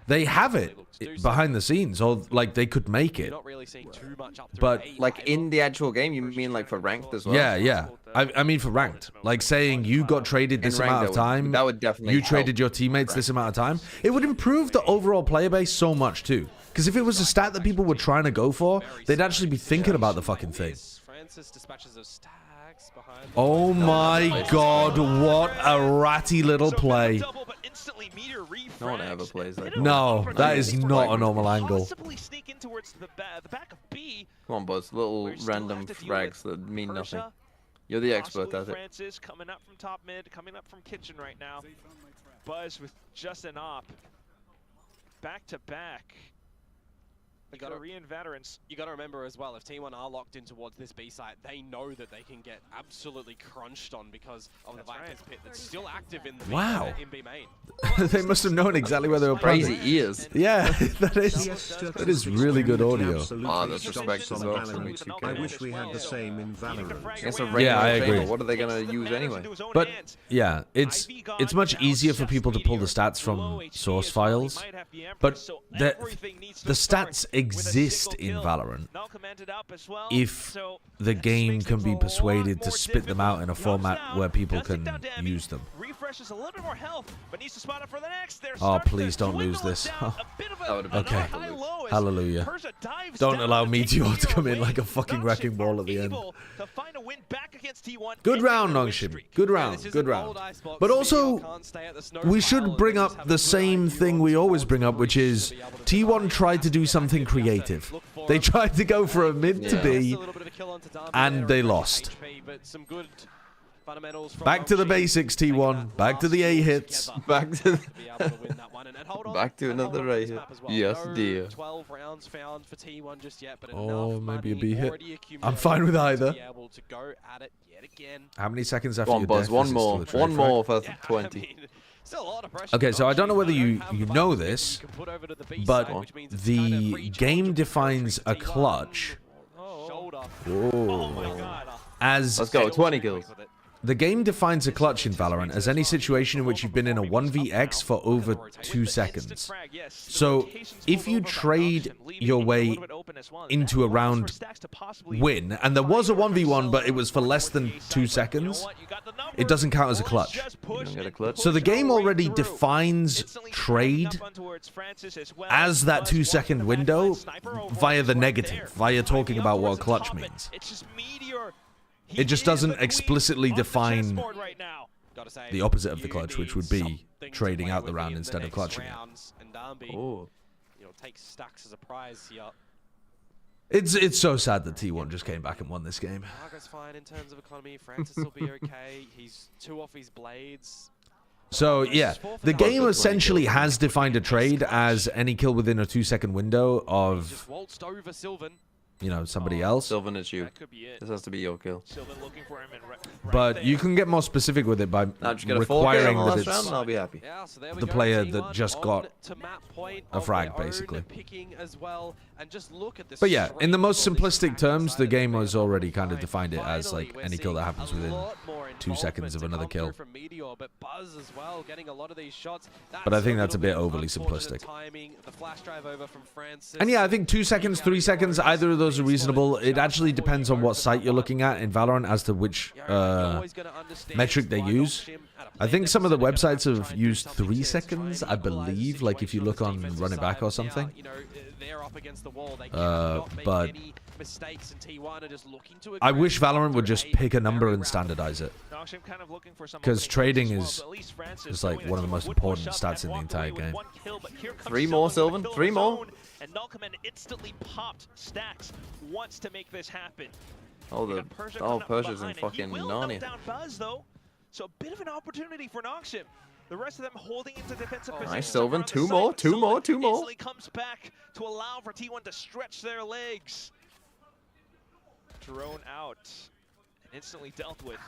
S4: They have it behind the scenes, or like they could make it. But
S9: like in the actual game, you mean like for ranked as well?
S4: Yeah, yeah. I mean for ranked. Like saying you got traded this amount of time,
S9: that would definitely
S4: you traded your teammates this amount of time. It would improve the overall player base so much too. Because if it was a stat that people were trying to go for, they'd actually be thinking about the fucking thing. Oh my god, what a ratty little play.
S9: No one ever plays like that.
S4: No, that is not a normal angle.
S9: Come on, Buzz. Little random frags that mean nothing. You're the expert at it.
S6: Francis coming up from top mid, coming up from kitchen right now. Buzz with just an op. Back to back. The Korean veterans.
S5: You got to remember as well, if T1 are locked in towards this B site, they know that they can get absolutely crunched on because of the Vikings pit that's still active in the
S4: wow.
S5: in B main.
S4: They must have known exactly where they were playing.
S9: Crazy ears.
S4: Yeah, that is really good audio.
S9: Oh, that's respect as well from me.
S8: I wish we had the same in Valorant.
S4: Yeah, I agree.
S9: What are they going to use anyway?
S4: But yeah, it's much easier for people to pull the stats from source files. But the stats exist in Valorant if the game can be persuaded to spit them out in a format where people can use them. Oh, please don't lose this. Okay. Hallelujah. Don't allow Meteor to come in like a fucking wrecking ball at the end. Good round, Nongshim. Good round. Good round. But also, we should bring up the same thing we always bring up, which is T1 tried to do something creative. They tried to go for a mid to B, and they lost. Back to the basics, T1. Back to the A hits.
S9: Back to another A hit. Yes, dear.
S4: Oh, maybe a B hit. I'm fine with either. How many seconds after your death?
S9: One more. One more for 20.
S4: Okay, so I don't know whether you know this, but the game defines a clutch as...
S9: Let's go, 20 kills.
S4: The game defines a clutch in Valorant as any situation in which you've been in a 1vx for over 2 seconds. So, if you trade your way into a round win, and there was a 1v1 but it was for less than 2 seconds, it doesn't count as a clutch. So the game already defines trade as that 2-second window via the negative, via talking about what a clutch means. It just doesn't explicitly define the opposite of the clutch, which would be trading out the round instead of clutching it.
S9: Oh.
S4: It's so sad that T1 just came back and won this game.
S5: Margo's fine in terms of economy. Francis will be okay. He's 2 off his blades.
S4: So, yeah, the game essentially has defined a trade as any kill within a 2-second window of... you know, somebody else.
S9: Sylvan, it's you. This has to be your kill.
S4: But you can get more specific with it by requiring that it's
S9: round, and I'll be happy.
S4: the player that just got a frag, basically. But yeah, in the most simplistic terms, the game has already kind of defined it as like any kill that happens within 2 seconds of another kill. But I think that's a bit overly simplistic. And yeah, I think 2 seconds, 3 seconds, either of those those are reasonable. It actually depends on what site you're looking at in Valorant as to which metric they use. I think some of the websites have used 3 seconds, I believe, like if you look on Run It Back or something. But I wish Valorant would just pick a number and standardize it. Because trading is like one of the most important stats in the entire game.
S9: 3 more, Sylvan. 3 more.
S6: And Nongshim instantly popped stacks wants to make this happen.
S9: Oh, the Persia's in fucking Narnia.
S6: Down Buzz, though, so a bit of an opportunity for Nongshim. The rest of them holding into defensive positions.
S9: Nice, Sylvan. 2 more, 2 more, 2 more.
S6: Easily comes back to allow for T1 to stretch their legs. Drone out and instantly dealt with.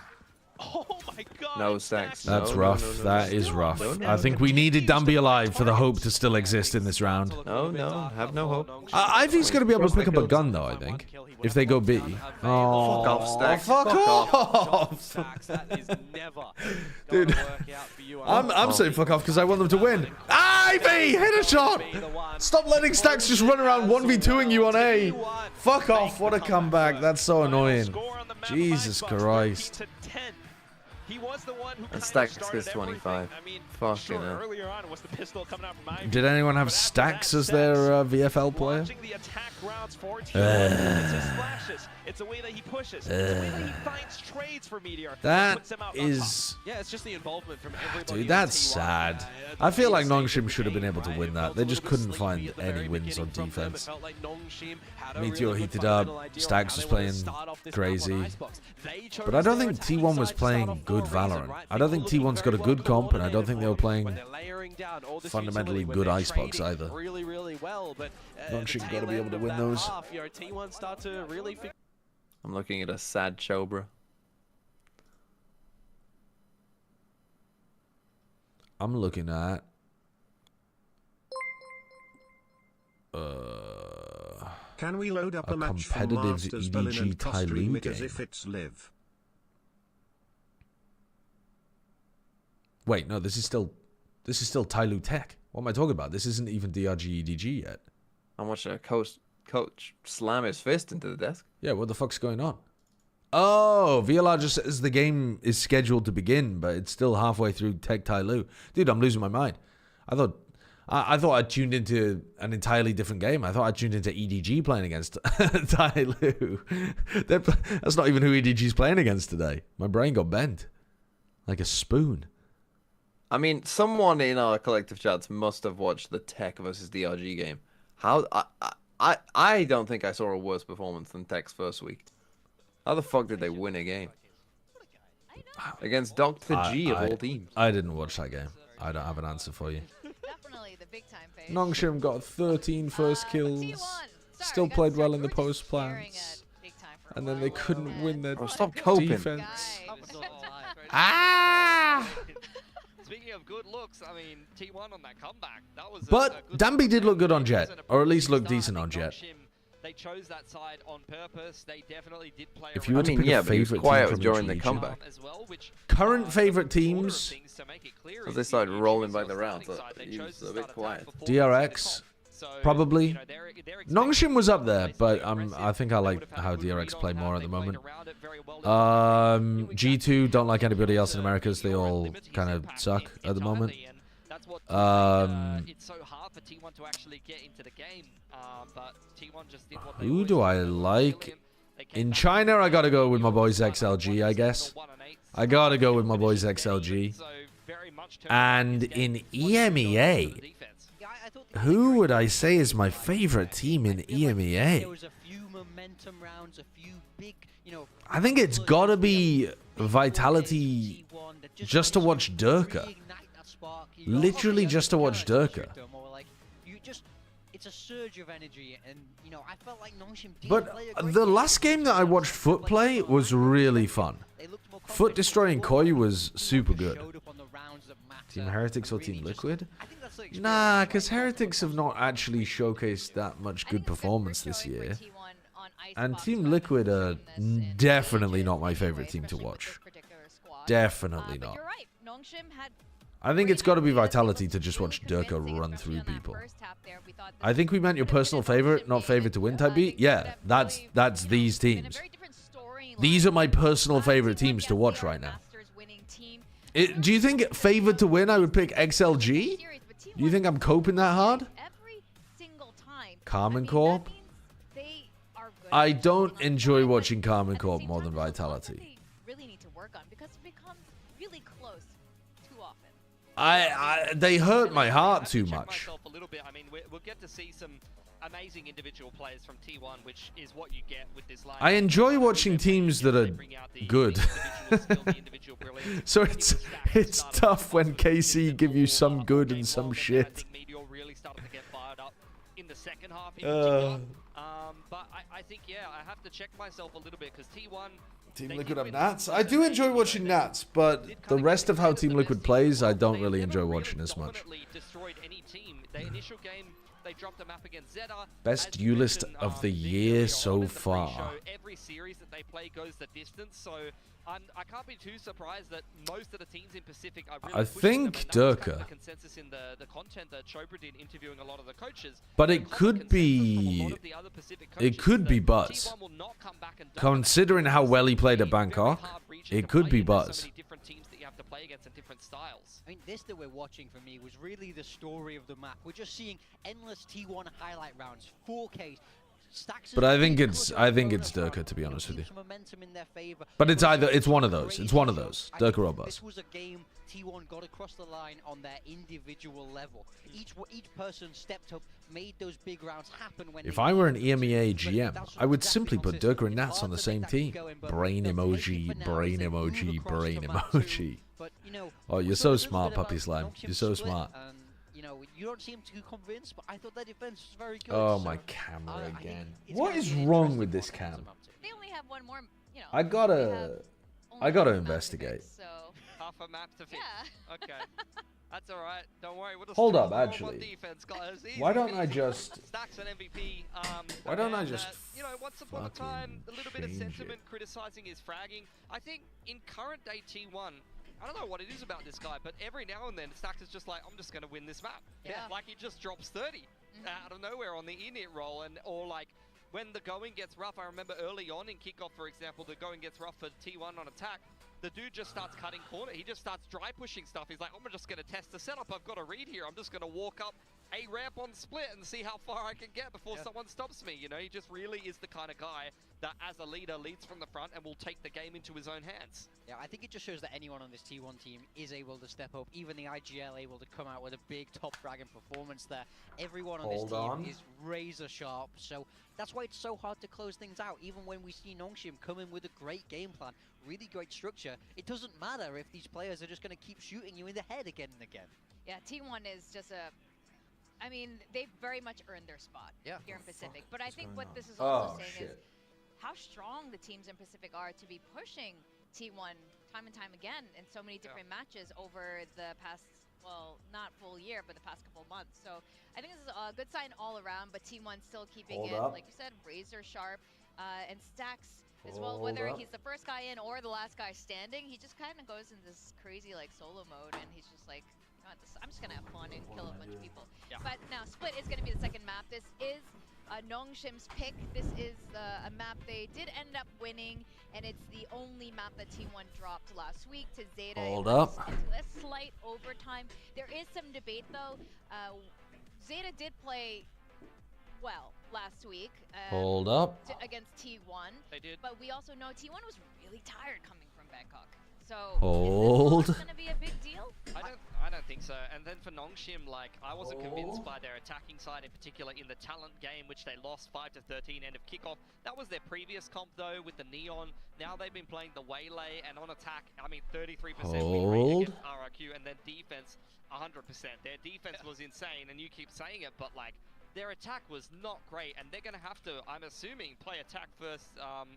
S6: Oh my god.
S9: No stacks.
S4: That's rough. That is rough. I think we needed Dambi alive for the hope to still exist in this round.
S9: No, have no hope.
S4: Ivy's going to be able to pick up a gun, though, I think. If they go B. Oh,
S9: fuck off, Stacks.
S4: Fuck off. Dude, I'm saying fuck off because I want them to win. Ivy, hit a shot. Stop letting Stacks just run around 1v2ing you on A. Fuck off. What a comeback. That's so annoying. Jesus Christ.
S6: He was the one who
S9: and Stacks gets 25.
S6: I mean,
S9: fucking
S6: sure, earlier on was the pistol coming out from Ivy.
S4: Did anyone have Stacks as their VFL player?
S6: The attack rounds for it's his flashes. It's the way that he pushes. It's the way that he finds trades for Meteor.
S4: That is...
S5: Yeah, it's just the involvement from everybody.
S4: Dude, that's sad. I feel like Nongshim should have been able to win that. They just couldn't find any wins on defense. Meteor heated up. Stacks was playing crazy. But I don't think T1 was playing good Valorant. I don't think T1's got a good comp, and I don't think they were playing fundamentally good icebox either. Nongshim got to be able to win those.
S9: I'm looking at a sad Chobra.
S4: I'm looking at
S8: can we load up
S4: a
S8: a match from
S4: competitive
S8: Masters Berlin and
S4: EDG
S8: stream it
S4: Tyloo
S8: as
S4: game.
S8: if it's live?
S4: Wait, no, this is still Tyloo Tech. What am I talking about? This isn't even DRG EDG yet.
S9: I watched a coach slam his fist into the desk.
S4: Yeah, what the fuck's going on? Oh, VLR just says the game is scheduled to begin, but it's still halfway through Tech Tyloo. Dude, I'm losing my mind. I thought I tuned into an entirely different game. I thought I tuned into EDG playing against Tyloo. That's not even who EDG's playing against today. My brain got bent like a spoon.
S9: I mean, someone in our collective chats must have watched the Tech versus DRG game. How I don't think I saw a worse performance than Tech's first week. How the fuck did they win a game against Dr. G of all teams?
S4: I didn't watch that game. I don't have an answer for you.
S1: Definitely the big time phase.
S4: Nongshim got 13 first kills. Still played well in the post plans. And then they couldn't win their
S9: stop coping.
S4: defense.
S3: Speaking of good looks, I mean, T1 on that comeback, that was
S4: But Dambi did look good on Jet, or at least look decent on Jet.
S3: They chose that side on purpose. They definitely did play.
S4: If you were to pick a favorite
S9: quiet
S4: team from
S9: during
S4: each
S9: the comeback.
S4: Current favorite teams.
S9: As they started rolling by the rounds, he was a bit quiet.
S4: DRX, probably. Nongshim was up there, but I think I like how DRX play more at the moment. G2 don't like anybody else in Americas. They all kind of suck at the moment.
S3: It's so hard for T1 to actually get into the game, but T1 just did what they
S4: Who do I like? In China, I gotta go with my boys XLG, I guess. I gotta go with my boys XLG. And in EMEA, who would I say is my favorite team in EMEA? I think it's gotta be Vitality, just to watch Durka. Literally just to watch Durka.
S2: It's a surge of energy, and I felt like Nongshim did.
S4: But the last game that I watched Foot play was really fun. Foot destroying Koi was super good. Team Heretics or Team Liquid? Nah, because Heretics have not actually showcased that much good performance this year. And Team Liquid are definitely not my favorite team to watch. Definitely not.
S1: You're right. Nongshim had
S4: I think it's got to be Vitality to just watch Durka run through people. I think we meant your personal favorite, not favorite to win type beat. Yeah, that's these teams. These are my personal favorite teams to watch right now. Do you think favored to win I would pick XLG? Do you think I'm coping that hard? Carmen Corp? I don't enjoy watching Carmen Corp more than Vitality. They hurt my heart too much.
S3: I mean, we'll get to see some amazing individual players from T1, which is what you get with this line.
S4: I enjoy watching teams that are good. So it's tough when KC give you some good and some shit.
S3: But I think, yeah, I have to check myself a little bit because T1...
S4: Team Liquid have Nats? I do enjoy watching Nats, but the rest of how Team Liquid plays, I don't really enjoy watching as much. Best U-list of the year so far.
S3: Every series that they play goes the distance, so I can't be too surprised that most of the teams in Pacific are really
S4: I think Durka.
S3: The consensus in the content that Chopra did interviewing a lot of the coaches.
S4: But it could be Buzz. Considering how well he played at Bangkok, it could be Buzz.
S2: I mean, this that we're watching for me was really the story of the map. We're just seeing endless T1 highlight rounds, 4Ks.
S4: But I think it's Durka, to be honest with you. But it's one of those. It's one of those. Durka or Buzz.
S2: This was a game T1 got across the line on their individual level. Each person stepped up, made those big rounds happen. If
S4: I were an EMEA GM, I would simply put Durka and Nats on the same team. Brain emoji, brain emoji, brain emoji. Oh, you're so smart, Puppy Slime. You're so smart.
S2: You don't seem too convinced, but I thought their defense was very good.
S4: Oh, my camera again. What is wrong with this cam?
S1: They only have one more,
S4: I gotta investigate.
S1: So.
S3: Half a map to fix. Yeah. Okay. That's all right. Don't worry. We'll just
S4: hold up, actually.
S3: Defense, guys.
S4: Why don't I just...
S3: Stacks an MVP.
S4: Why don't I just...
S3: once upon a time, a little bit of sentiment criticizing his fragging. I think in current day T1, I don't know what it is about this guy, but every now and then, Stacks is just like, I'm just going to win this map. Yeah. Like, he just drops 30 out of nowhere on the init roll, or like, when the going gets rough, I remember early on in kickoff, for example, the going gets rough for T1 on attack, the dude just starts cutting corner. He just starts dry pushing stuff. He's like, I'm just going to test the setup. I've got a read here. I'm just going to walk up a ramp on split and see how far I can get before someone stops me. You know, he just really is the kind of guy that as a leader leads from the front and will take the game into his own hands.
S2: Yeah, I think it just shows that anyone on this T1 team is able to step up. Even the IGL able to come out with a big top fragging performance there. Everyone on this team is razor sharp, so that's why it's so hard to close things out. Even when we see Nongshim come in with a great game plan, really great structure, it doesn't matter if these players are just going to keep shooting you in the head again and again.
S1: Yeah, T1 is just I mean, they've very much earned their spot here in Pacific. But I think what this is also saying is how strong the teams in Pacific are to be pushing T1 time and time again in so many different matches over the past, well, not full year, but the past couple months. So I think this is a good sign all around, but T1 still keeping it, like you said, razor sharp. And Stacks as well, whether he's the first guy in or the last guy standing, he just kind of goes in this crazy like solo mode, and he's just like, I'm just gonna have fun and kill a bunch of people. But now Split is gonna be the second map. This is Nongshim's pick. This is a map they did end up winning, and it's the only map that T1 dropped last week to Zeta.
S4: Hold up.
S1: A slight overtime. There is some debate though. Zeta did play well last week.
S4: Hold up.
S1: Against T1.
S3: They did.
S1: But we also know T1 was really tired coming from Bangkok. So
S4: hold.
S1: Is this gonna be a big deal?
S3: I don't think so. And then for Nongshim, like, I wasn't convinced by their attacking side, in particular in the talent game, which they lost 5-13 end of kickoff. That was their previous comp though, with the Neon. Now they've been playing the Waylay, and on attack, I mean, 33% win rate against RRQ, and then defense 100%. Their defense was insane, and you keep saying it, but like, their attack was not great, and they're going to have to, I'm assuming, play attack first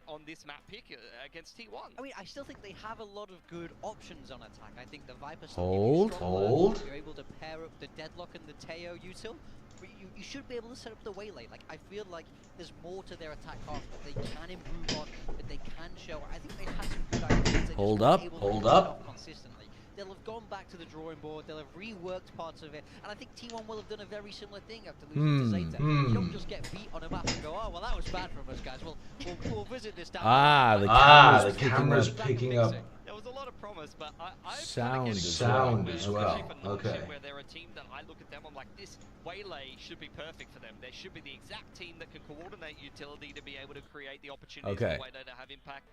S3: on this map pick against T1.
S2: I mean, I still think they have a lot of good options on attack. I think the Viper
S4: hold.
S2: You're able to pair up the Deadlock and the Teo util. But you should be able to set up the Waylay. Like, I feel like there's more to their attack half that they can improve on, that they can show. I think they had some good ideas.
S4: Hold up.
S2: Consistently. they'll have gone back to the drawing board, they'll have reworked parts of it, and I think T1 will have done a very similar thing after losing to Zeta. You don't just get beat on a map and go, oh, well, that was bad from us, guys. We'll visit this down.
S4: The camera's picking up.
S3: There was a lot of promise, but
S4: Sound as well. Okay.
S3: Where they're a team that I look at them, I'm like, this Waylay should be perfect for them. They should be the exact team that can coordinate utility to be able to create the opportunities for Waylay to have impact.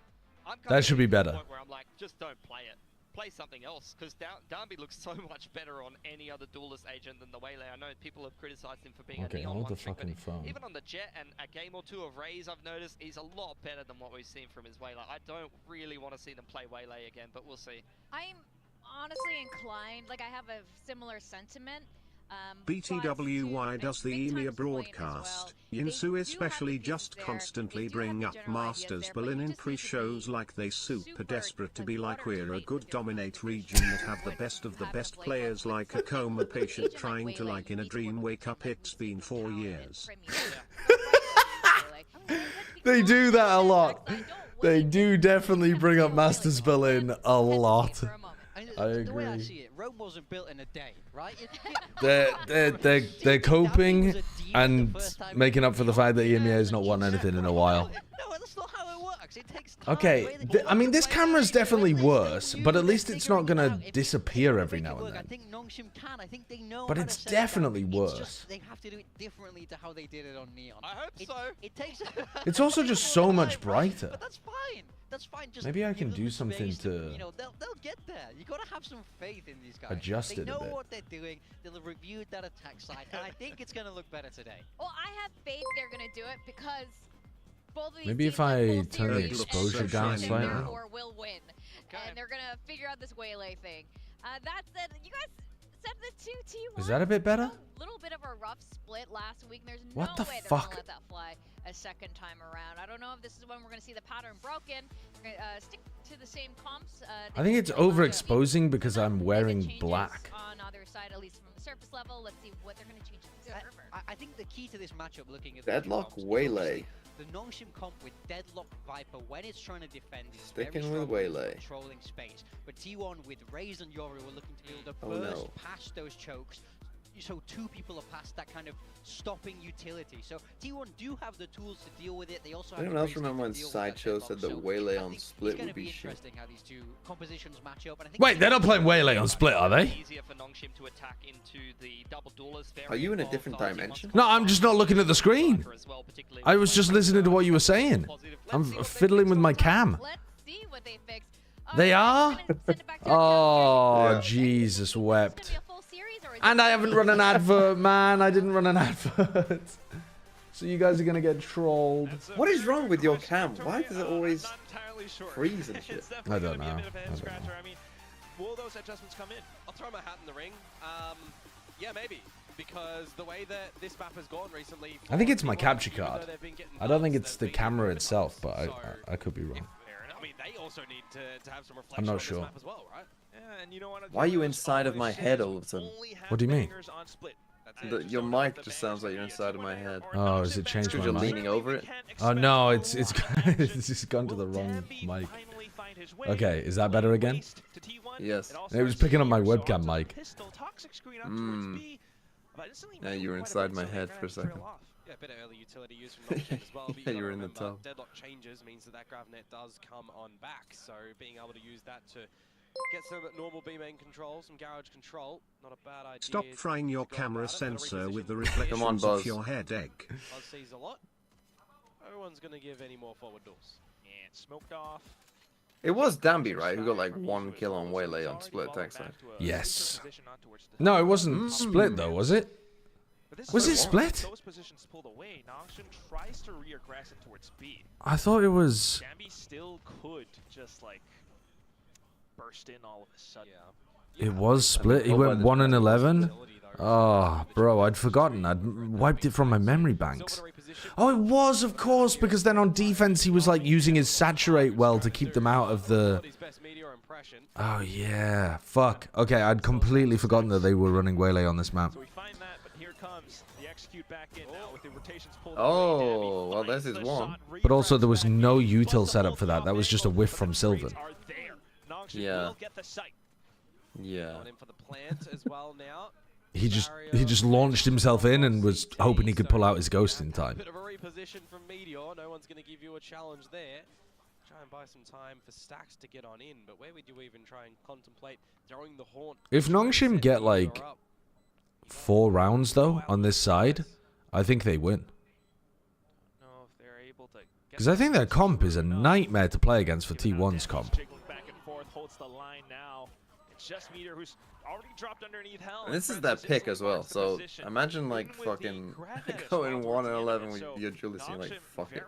S4: That should be better.
S3: Where I'm like, just don't play it. Play something else, because Darby looks so much better on any other duelist agent than the Waylay. I know people have criticized him for being a Neon
S4: hold the
S3: one-trick,
S4: fucking phone.
S3: even on the Jet and a game or two of Raze, I've noticed he's a lot better than what we've seen from his Waylay. I don't really want to see them play Waylay again, but we'll see.
S1: I'm honestly inclined, like I have a similar sentiment.
S8: BTW, why does the EMEA broadcast, Yinsu especially just constantly bring up Masters Berlin in pre-shows like they super desperate to be like we're a good dominate region that have the best of the best players like a coma patient trying to like in a dream wake up it's been 4 years.
S4: They do that a lot. They do definitely bring up Masters Berlin a lot. I agree.
S2: The way I see it, Rome wasn't built in a day, right?
S4: They're coping and making up for the fact that EMEA has not won anything in a while.
S2: No, that's not how it works. It takes time.
S4: Okay, I mean, this camera's definitely worse, but at least it's not gonna disappear every now and
S2: I
S4: then.
S2: think Nongshim can. I think they know.
S4: But
S2: how
S4: it's
S2: to set it up.
S4: definitely
S2: It's
S4: worse.
S2: just they have to do it differently to how they did it on Neon.
S3: I hope so.
S2: It takes.
S4: It's also just so much brighter.
S2: But that's fine. That's fine. Just
S4: Maybe I
S2: give
S4: can
S2: them
S4: do
S2: the
S4: something
S2: space
S4: to
S2: you know, they'll get there. You gotta have some faith in these guys.
S4: adjust
S2: they
S4: it a
S2: know
S4: bit.
S2: what they're doing. They'll have reviewed that attack side, and I think it's gonna look better today.
S1: Well, I have faith they're gonna do it because both of these
S4: Maybe
S1: teams
S4: if
S1: have
S4: I
S1: full
S4: turn the
S1: series
S4: exposure
S1: and
S4: down
S1: they
S4: slightly.
S1: or will win, and they're gonna figure out this Waylay thing. That said, you guys said the 2T1.
S4: Is that a bit better?
S1: A little bit of a rough split last week. There's
S4: What
S1: no
S4: the
S1: way they're
S4: fuck?
S1: gonna let that fly a second time around. I don't know if this is when we're gonna see the pattern broken. We're gonna stick to the same comps.
S4: I think it's overexposing because I'm wearing black.
S1: On either side, at least from the surface level. Let's see what they're gonna change in the server.
S2: I think the key to this matchup, looking at
S9: Deadlock
S2: the
S9: Waylay.
S2: The Nongshim comp with Deadlock Viper when it's trying to defend is
S9: Sticking
S2: very
S9: with
S2: strong
S9: Waylay.
S2: controlling space. But T1 with Raze and Yori were looking to be able to
S9: Oh,
S2: burst
S9: no.
S2: past those chokes. So two people are past that kind of stopping utility. So T1 do have the tools to deal with it. They also have
S9: Anyone
S2: the
S9: else
S2: Raze
S9: remember
S2: to
S9: when
S2: deal with that
S9: Sideshow
S2: deadlock.
S9: said that
S2: So
S9: Waylay
S2: I
S9: on
S2: think
S9: split
S2: it's gonna
S9: would be shit?
S2: interesting how these two compositions match up. And I think
S4: Wait, they're not playing Waylay on split, are they?
S3: Easier for Nongshim to attack into the double duelist.
S9: Are you in a different dimension?
S4: No, I'm just not looking at the screen. I was just listening to what you were saying. I'm fiddling with my cam.
S1: Let's see what they fix.
S4: They are?
S1: Send it back to
S4: Oh,
S9: Yeah.
S4: Jesus wept.
S1: It's gonna be a full series, or is
S4: And
S1: it-
S4: I haven't run an advert, man. I didn't run an advert. So you guys are going to get trolled.
S9: What is wrong with your cam? Why does it always freeze and shit?
S4: I don't know. I don't know.
S6: I mean, will those adjustments come in?
S5: I'll throw my hat in the ring. Yeah, maybe. Because the way that this map has gone recently...
S4: I think it's my
S5: T1,
S4: capture
S5: even though
S4: card.
S5: they've been getting
S4: I don't think
S5: buffs,
S4: it's the
S5: they've been
S4: camera
S5: getting
S4: itself,
S5: buffs.
S4: but
S5: So,
S4: I could be wrong.
S5: I mean, they also need to have some reflection
S4: not
S5: on
S4: sure.
S5: this map as well, right?
S6: Yeah, and you know what?
S9: Why are you inside of my head all of a sudden?
S4: What do you mean?
S9: Your mic just sounds like you're inside of my head.
S4: Oh, has it changed
S9: Because
S4: my
S9: you're
S4: mic?
S9: leaning over it?
S4: Oh no, it's it's just gone to the wrong mic. Okay, is that better again?
S9: Yes.
S4: It was picking up my webcam mic.
S9: Yeah, you were inside my head for a second.
S5: Yeah, a bit of early utility use from Nongshim as well. But
S9: Yeah,
S5: you
S9: you were
S5: gotta
S9: in the
S5: remember,
S9: tub.
S5: Deadlock changes means that GravNet does come on back. So being able to use that to get some normal B-main control, some garage control, not a bad idea.
S8: Stop frying your
S5: to go
S8: camera
S5: about it. Gotta
S8: sensor with the
S5: reposition
S8: reflections
S9: Come on, Buzz.
S8: of your head egg.
S5: Buzz sees a lot. No one's going to give any more forward doors.
S6: And smoked off.
S9: It was Danby, right, who got like 1 kill on Waylay on split attack side.
S4: Yes. No, it wasn't split though, was it? Was it split?
S6: Those positions pulled away. Nongshim tries to reaggress it towards B.
S4: I thought it was.
S6: Danby still could just like burst in all of a sudden.
S4: It was split. He went 1 and 11. Oh, bro, I'd forgotten. I'd wiped it from my memory banks. Oh, it was, of course, because then on defense he was like using his saturate well to keep them out of the. Oh yeah, fuck. Okay, I'd completely forgotten that they were running Waylay on this map.
S6: So we find that, but here comes the execute back in now with the rotations pulled
S9: Oh,
S6: away.
S9: well,
S6: Danby
S9: there's
S6: finds
S9: his
S6: the
S9: one.
S6: shot,
S4: But also there was
S6: refrags
S4: no
S6: back in.
S4: util
S6: Plus,
S4: set
S6: the
S4: up for that. That was just a whiff from Sylvan.
S6: are there. Nongshim
S9: Yeah.
S6: will get the site.
S9: Yeah.
S5: Going in for the plant as well now.
S4: He just launched himself in and was hoping he could pull out his ghost in time.
S5: Bit of a reposition from Meteor. No one's going to give you a challenge there. Try and buy some time for Stacks to get on in, but where would you even try and contemplate throwing the haunt?
S4: If Nongshim get like 4 rounds though on this side, I think they win. Because I think their comp is a nightmare to play against for T1's comp.
S6: Back and forth, holds the line now. It's just Meteor who's already dropped underneath hell.
S9: And this is their pick as well, so imagine like fucking going 1-11 with your Julius and like, fuck it,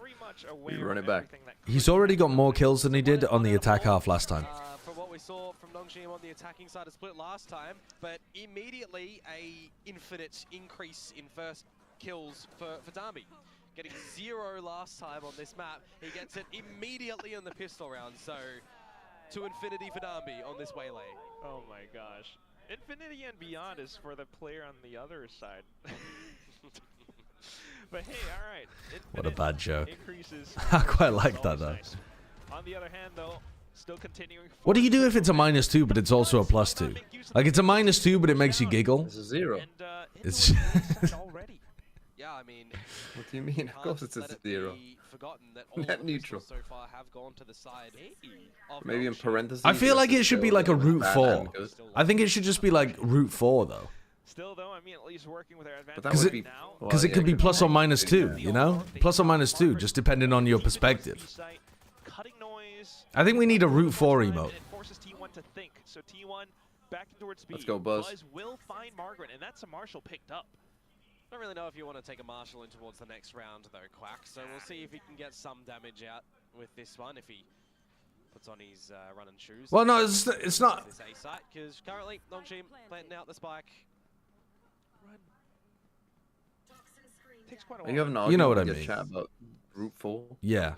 S9: we run it back.
S4: He's already got more kills than he did on the attack half last time.
S5: From what we saw from Nongshim on the attacking side, a split last time, but immediately a infinite increase in first kills for Dami. Getting 0 last time on this map, he gets it immediately in the pistol round, so to infinity for Dami on this waylay.
S6: Oh my gosh. Infinity and beyond is for the player on the other side. But hey, alright.
S4: What a bad joke.
S6: Increases.
S4: I quite like that though.
S6: Nice. On the other hand though, still continuing.
S4: What do you do if it's a -2 but it's also a +2? Like it's a -2 but it makes you giggle?
S9: It's a 0.
S4: It's
S5: already. Yeah, I mean,
S9: what do you mean? Of course it's a 0. Net neutral.
S5: So far have gone to the side
S9: maybe in parentheses.
S4: I feel like it should be like a route 4. I think it should just be like route 4 though.
S6: Still though, I mean, at least working with their advantage.
S4: Because it could be plus or -2, you know? Plus or -2, just depending on your perspective. I think we need a route 4 emote.
S6: It forces T1 to think. So T1 back towards speed.
S9: Let's go, Buzz.
S6: Buzz will find Margaret, and that's a Marshall picked up.
S5: I don't really know if you want to take a Marshall in towards the next round though, Quack. So we'll see if he can get some damage out with this one, if he puts on his running shoes.
S4: Well, no, it's not.
S5: Because currently, Nongshim planting out the spike.
S6: Takes quite a while.
S9: You have an
S4: You know what I
S9: argument
S4: mean.
S9: Chat about route 4?
S4: Yeah.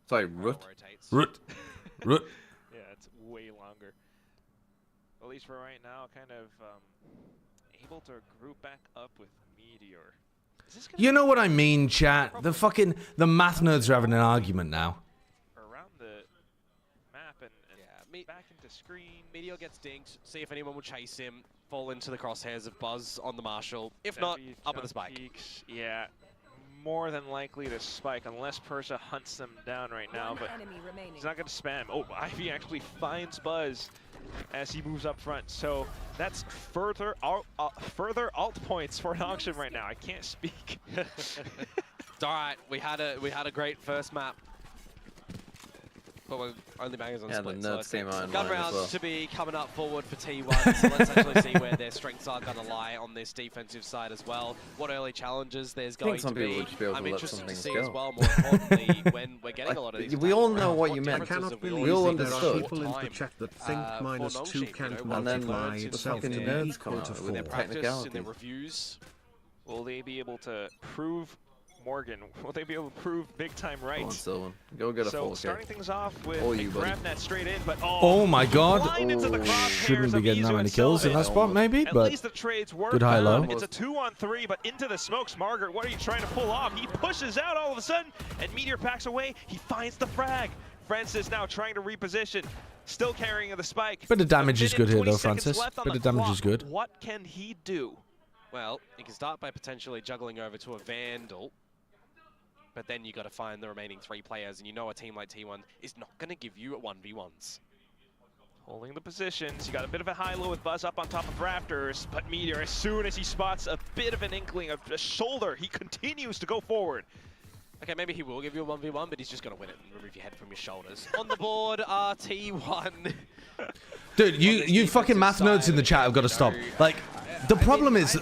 S9: Sorry, route.
S4: Route. Route.
S6: Yeah, it's way longer. At least for right now, kind of able to group back up with Meteor.
S4: You know what I mean, chat? The math nerds are having an argument now.
S6: Around the map and back into screen.
S5: Meteor gets dinked. See if anyone will chase him. Fall into the crosshairs of Buzz on the Marshall. If not, up at the spike.
S6: Peaks. Yeah, more than likely to spike unless Persia hunts them down right now. But he's not going to spam. Oh, Ivy actually finds Buzz as he moves up front. So that's further alt points for Nongshim right now. I can't speak.
S5: It's all right. We had a great first map. But we're only bangers on split.
S9: The nerds came out in
S5: gun
S9: line as
S5: rounds
S9: well.
S5: to be coming up forward for T1. So let's actually see where their strengths are going to lie on this defensive side as well. What early challenges there's going to be. I'm interested to see as well, more importantly, when we're getting a lot of these.
S9: We all know what you meant.
S8: I cannot believe
S9: we all
S8: there are
S9: understood.
S8: people in the chat that think -2 can't
S9: and then
S8: multiply
S9: the
S8: itself
S9: fucking
S8: to
S9: nerds come
S8: equal to
S9: out
S8: 4.
S9: with their technicalities.
S5: In their reviews.
S6: Will they be able to prove Morgan? Will they be able to prove big time right?
S9: Go on, Sylvan. Go get a
S6: So
S9: 4K.
S6: starting things off with
S9: All
S6: a
S9: you, buddy.
S6: grab net straight in, but
S4: Oh my god.
S6: into the crosshairs
S4: Shouldn't be
S6: of
S4: getting that
S6: Izu
S4: many
S6: and
S4: kills in that
S6: Sylvan.
S4: spot, maybe,
S6: At
S4: but
S6: least the trades work.
S4: good high-low.
S6: It's a 2-on-3, but into the smokes. Margaret, what are you trying to pull off? He pushes out all of a sudden, and Meteor backs away. He finds the frag. Francis now trying to reposition, still carrying the spike.
S4: Bit of damage is good here, though,
S6: 20 seconds
S4: Francis.
S6: left on
S4: Bit
S6: the
S4: of damage
S6: clock.
S4: is good.
S6: What can he do?
S5: Well, you can start by potentially juggling over to a Vandal. But then you got to find the remaining 3 players, and you know a team like T1 is not going to give you 1v1s.
S6: Holding the positions, you got a bit of a high-low with Buzz up on top of Rafters, but Meteor, as soon as he spots a bit of an inkling of a shoulder, he continues to go forward.
S5: Okay, maybe he will give you a 1v1, but he's just going to win it and remove your head from your shoulders. On the board are T1.
S4: Dude, you fucking math nerds in the chat have got to stop. Like, the problem is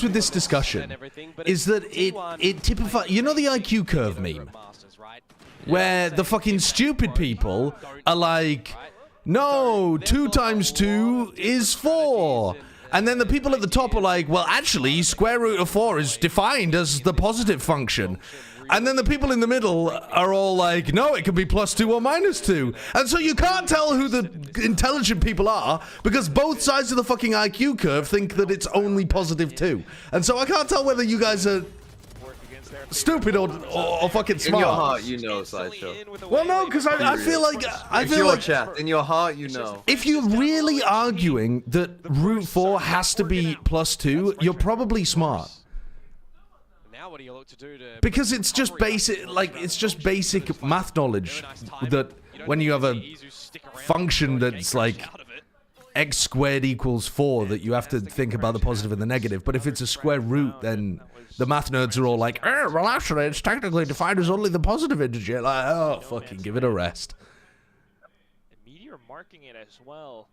S4: with this discussion is that it typifies, you know, the IQ curve meme, where the fucking stupid people are like, no, 2 times 2 is 4. And then the people at the top are like, well, actually, square root of 4 is defined as the positive function. And then the people in the middle are all like, no, it can be +2 or -2. And so you can't tell who the intelligent people are because both sides of the fucking IQ curve think that it's only +2. And so I can't tell whether you guys are stupid or fucking smart.
S9: In your heart, you know, Sideshow.
S4: Well, no, because I feel like
S9: chat. In your heart, you know.
S4: If you're really arguing that Route 4 has to be +2, you're probably smart.
S5: Now what do you look to do to
S4: Because it's just basic, like, it's just basic math knowledge that when you have a function that's like x squared equals 4, that you have to think about the positive and the negative. But if it's a square root, then the math nerds are all like, well, actually, it's technically defined as only the positive integer. Like, oh, fucking give it a rest.
S6: Meteor marking it as well.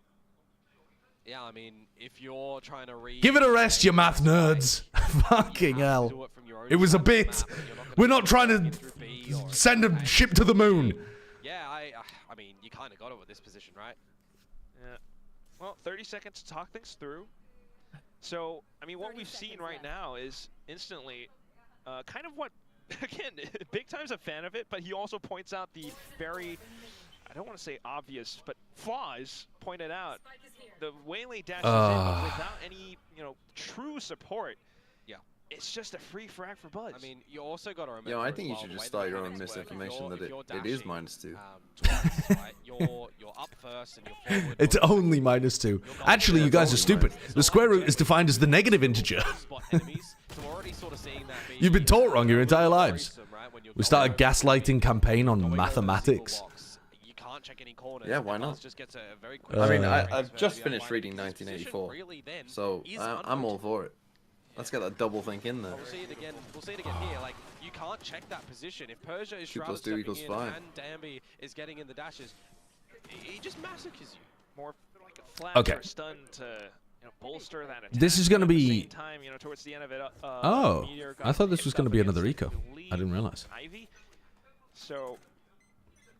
S5: Yeah, I mean, if you're trying to read...
S4: Give it a rest, you math nerds. Fucking hell. It was a bit. We're not trying to send a ship to the moon.
S5: Yeah, I mean, you kind of got it with this position, right?
S6: Yeah. Well, 30 seconds to talk things through. So, I mean, what we've seen right now is instantly kind of what, again, Big Time's a fan of it, but he also points out the very, I don't want to say obvious, but flaws pointed out. The Waylay dashes in without any, true support.
S5: Yeah.
S6: It's just a free frag for Buzz.
S5: I mean, you also got to remember.
S9: Yo, I think you should just start your own misinformation that it is -2.
S5: Twice, right? You're up first and you're forward.
S4: It's only -2. Actually, you guys are stupid. The square root is defined as the negative integer. You've been taught wrong your entire lives. We start a gaslighting campaign on mathematics.
S9: Yeah, why not? I mean, I've just finished reading 1984, so I'm all for it. Let's get that double think in there.
S5: We'll see it again. We'll see it again here. Like, you can't check that position. If Persia is
S9: 2 + 2
S5: stepping
S9: =
S5: in
S9: 5.
S5: and Danby is getting in the dashes, he just massacres you.
S6: More like a flash or stun to bolster that attack.
S4: This is going to be...
S6: At the same time, towards the end of it,
S4: oh, I thought this was going to be another eco. I didn't realize.
S6: Ivy. So,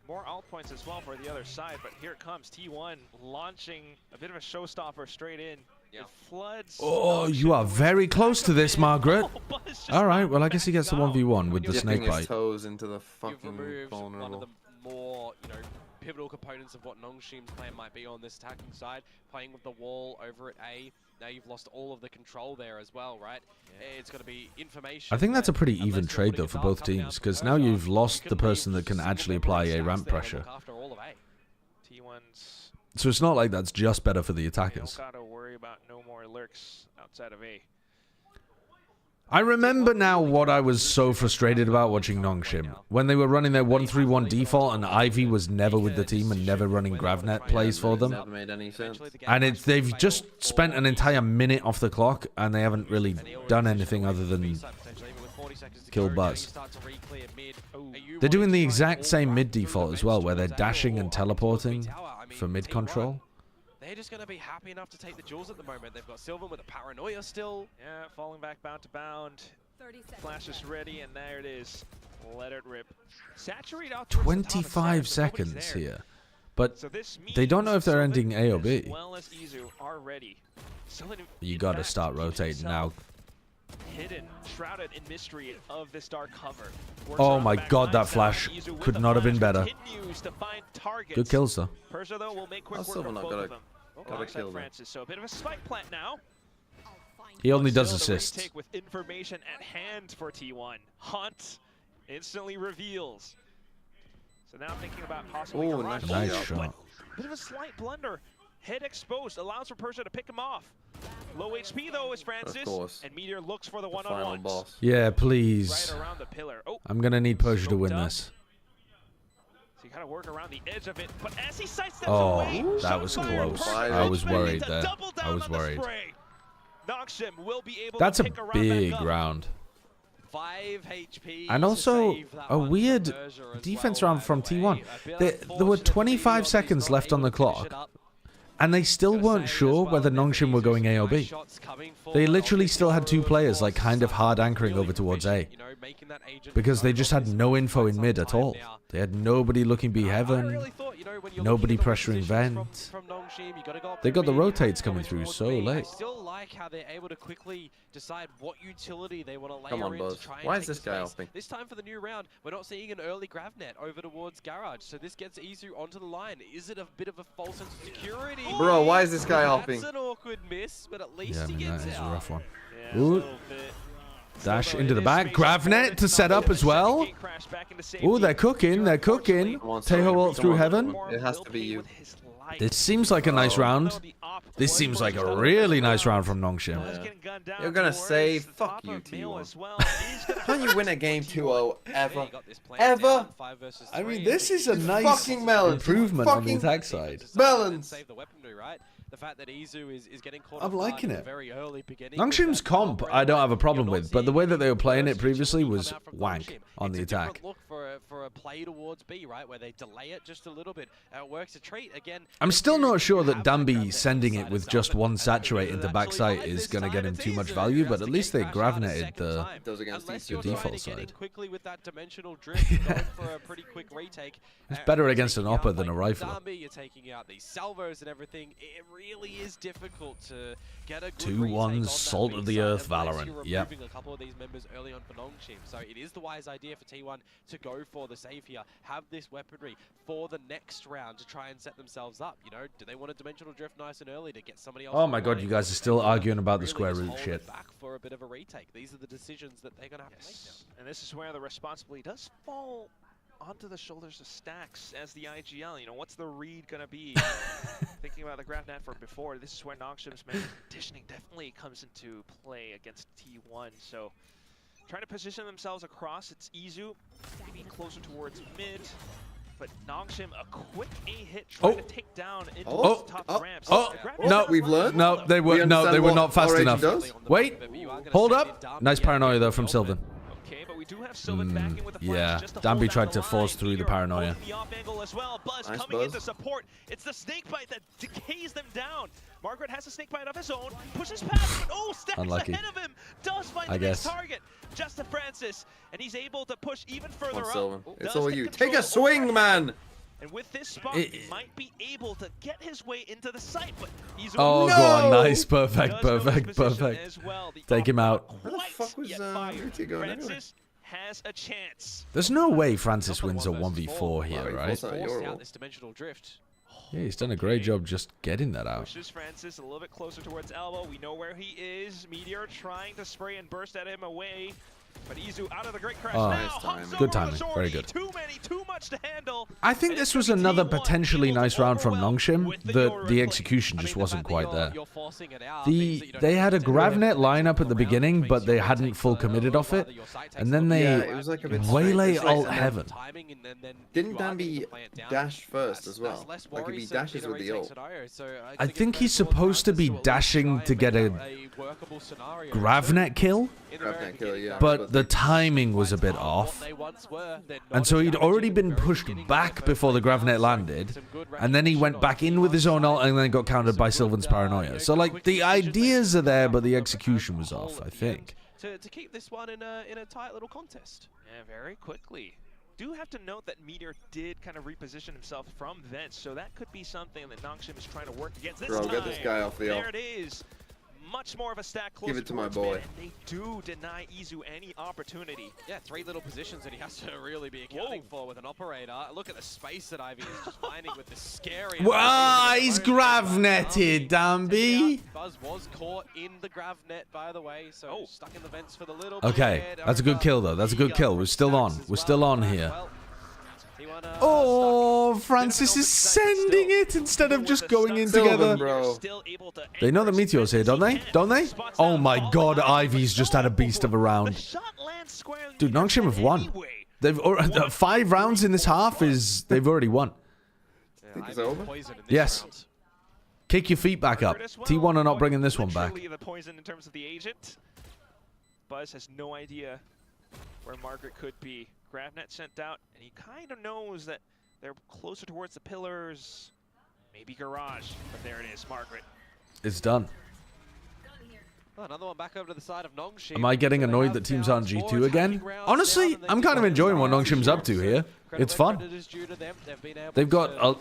S6: more alt points as well for the other side, but here it comes. T1 launching a bit of a showstopper straight in. It floods.
S4: Oh, you are very close to this, Margaret. All right, well, I guess he gets the 1v1 with the snake
S9: Dipping
S4: bite.
S9: his toes into the fucking
S5: You've removed
S9: vulnerable.
S5: one of the more, pivotal components of what Nongshim's plan might be on this attacking side. Playing with the wall over at A. Now you've lost all of the control there as well, right? Yeah. It's going to be information.
S4: I think that's a pretty even trade, though, for both teams, because now you've lost the person that can actually apply a ramp pressure.
S6: T1's...
S4: So it's not like that's just better for the attackers.
S6: Don't gotta worry about no more lurks outside of A.
S4: I remember now what I was so frustrated about watching Nongshim. When they were running their 1-3-1 default and Ivy was never with the team and never running GravNet plays for them.
S9: Never made any sense.
S4: And they've just spent an entire minute off the clock and they haven't really done anything other than kill Buzz. They're doing the exact same mid default as well, where they're dashing and teleporting for mid control.
S5: They're just going to be happy enough to take the jewels at the moment. They've got Sylvan with a paranoia still.
S6: Yeah, falling back bound to bound. Flash is ready, and there it is. Let it rip. Saturate out
S4: 25 seconds here. But they don't know if they're ending A or B. You got to start rotating now.
S6: Hidden, shrouded in mystery of this dark cover.
S4: Oh my god, that flash could not have been better. Good kills, though.
S6: Persia, though, will make quick work of both of them.
S9: Gotta kill them.
S6: So a bit of a spike plant now.
S4: He only does assists.
S6: With information at hand for T1. Hunt instantly reveals. So now thinking about possibly
S4: nice shot.
S6: Bit of a slight blunder. Head exposed allows for Persia to pick him off. Low HP though is Francis, and Meteor looks for the one-on-one.
S4: Yeah, please.
S6: Right around the pillar. Oh,
S4: I'm gonna need Persia to win this.
S6: So you gotta work around the edge of it, but as he sidesteps away,
S4: that was close. I was worried there. I was worried.
S6: Nongshim will be able
S4: That's
S6: to
S4: a big round.
S5: 5 HP.
S4: And also a weird defense round from T1. There were 25 seconds left on the clock. And they still weren't sure whether Nongshim were going A or B. They literally still had 2 players like kind of hard anchoring over towards A. Because they just had no info in mid at all. They had nobody looking B heaven, nobody pressuring vent. They got the rotates coming through so late.
S5: I still like how they're able to quickly decide what utility they want to layer
S9: Come on,
S5: in
S9: Buzz.
S5: to try and
S9: Why
S5: take
S9: is this
S5: the
S9: guy
S5: space.
S9: hopping?
S5: This time for the new round, we're not seeing an early GravNet over towards Garage, so this gets Izu onto the line. Is it a bit of a false sense of security?
S9: Bro, why is this guy hopping?
S5: That's an awkward miss, but at least
S4: Yeah,
S5: he
S4: man,
S5: gets
S4: that is a
S5: out.
S4: rough one.
S6: Yeah,
S4: Ooh.
S6: a little bit.
S4: Dash into the back. Gravnet to set up as well. Oh, they're cooking. They're cooking. Teho ult through heaven.
S9: It has to be you.
S4: This seems like a nice round. This seems like a really nice round from Nongshim.
S9: Yeah. You're gonna say, fuck you, T1. Can't you win a game 2-0 ever? Ever?
S4: I mean, this is a nice
S9: fucking melons.
S4: improvement on the attack side.
S9: Melons.
S5: The fact that Izu is getting caught
S4: I'm liking it.
S5: very early beginning.
S4: Nongshim's comp, I don't have a problem with, but the way that they were playing it previously was wank on the attack.
S5: Look for a play towards B, right, where they delay it just a little bit. It works a treat again.
S4: I'm still not sure that Danby sending it with just one saturate into backside is going to get him too much value, but at least they gravneted the default side. It's better against an Oppa than a rifler.
S5: You're taking out these salvos and everything. It really is difficult to get a
S4: 2-1 Salt of the Earth Valorant. Yep.
S5: A couple of these members early on for Nongshim, so it is the wise idea for T1 to go for the save here, have this weaponry for the next round to try and set themselves up. You know, do they want a dimensional drift nice and early to get somebody else?
S4: Oh my god, you guys are still arguing about the square root shit.
S5: Back for a bit of a retake. These are the decisions that they're gonna have to make now.
S6: And this is where the responsibility does fall onto the shoulders of Stacks as the IGL. You know, what's the read gonna be? Thinking about the Gravnet from before, this is where Nongshim's conditioning definitely comes into play against T1. So trying to position themselves across, it's Izu, maybe closer towards mid. But Nongshim, a quick A-hit trying to take down into those top ramps.
S4: No,
S9: we've learned.
S4: No, they were not fast enough. Wait, hold up. Nice paranoia though from Sylvan.
S6: Okay, but we do have Sylvan backing with the
S4: Yeah, Danby tried to force through the paranoia.
S6: The off angle as well. Buzz coming into support. It's the snake bite that decays them down. Margaret has a snake bite of his own, pushes past, but oh, Stacks ahead of him, does find the next target. Just to Francis, and he's able to push even further up.
S9: It's all you. Take a swing, man!
S6: And with this spot, he might be able to get his way into the site, but he's
S4: go on, nice, perfect. Take him out.
S9: Where the fuck was VT going anyway?
S6: Has a chance.
S4: There's no way Francis wins a 1v4 here, right? Yeah, he's done a great job just getting that out.
S6: Pushes Francis a little bit closer towards elbow. We know where he is. Meteor trying to spray and burst at him away. But Izu out of the great crash now.
S4: Good timing. Very good.
S6: Too much to handle.
S4: I think this was another potentially nice round from Nongshim. The execution just wasn't quite there. They had a Gravnet lineup at the beginning, but they hadn't full committed off it. And then they waylay alt heaven.
S9: Didn't Danby dash first as well? Like if he dashes with the ult.
S4: I think he's supposed to be dashing to get a Gravnet kill. But the timing was a bit off, and so he'd already been pushed back before the Gravnet landed, and then he went back in with his own ult and then got countered by Sylvan's paranoia. So like the ideas are there, but the execution was off, I think.
S5: To keep this one in a tight little contest.
S6: Yeah, very quickly. Do have to note that Meteor did kind of reposition himself from vents, so that could be something that Nongshim is trying to work against this time.
S9: Get this guy off the ult.
S6: There it is. Much more of a stack closer.
S9: Give it to my boy.
S6: And they do deny Izu any opportunity.
S5: Yeah, 3 little positions that he has to really be accounting for with an operator. Look at the space that Ivy is just finding with this scary.
S4: Wow, he's Gravnetted, Danby.
S5: Buzz was caught in the Gravnet, by the way, so stuck in the vents for the little.
S4: Okay, that's a good kill though. That's a good kill. We're still on. We're still on here. Oh, Francis is sending it instead of just going in together. They know the Meteor's here, don't they? Don't they? Oh my god, Ivy's just had a beast of a round. Dude, Nongshim have won. They've 5 rounds in this half they've already won. Yes. Kick your feet back up. T1 are not bringing this one back.
S6: The poison in terms of the agent. Buzz has no idea where Margaret could be. Gravnet sent out, and he kind of knows that they're closer towards the pillars, maybe garage, but there it is, Margaret.
S4: It's done.
S5: Well, another one back over to the side of Nongshim.
S4: Am I getting annoyed that teams aren't G2 again? Honestly, I'm kind of enjoying what Nongshim's up to here. It's fun.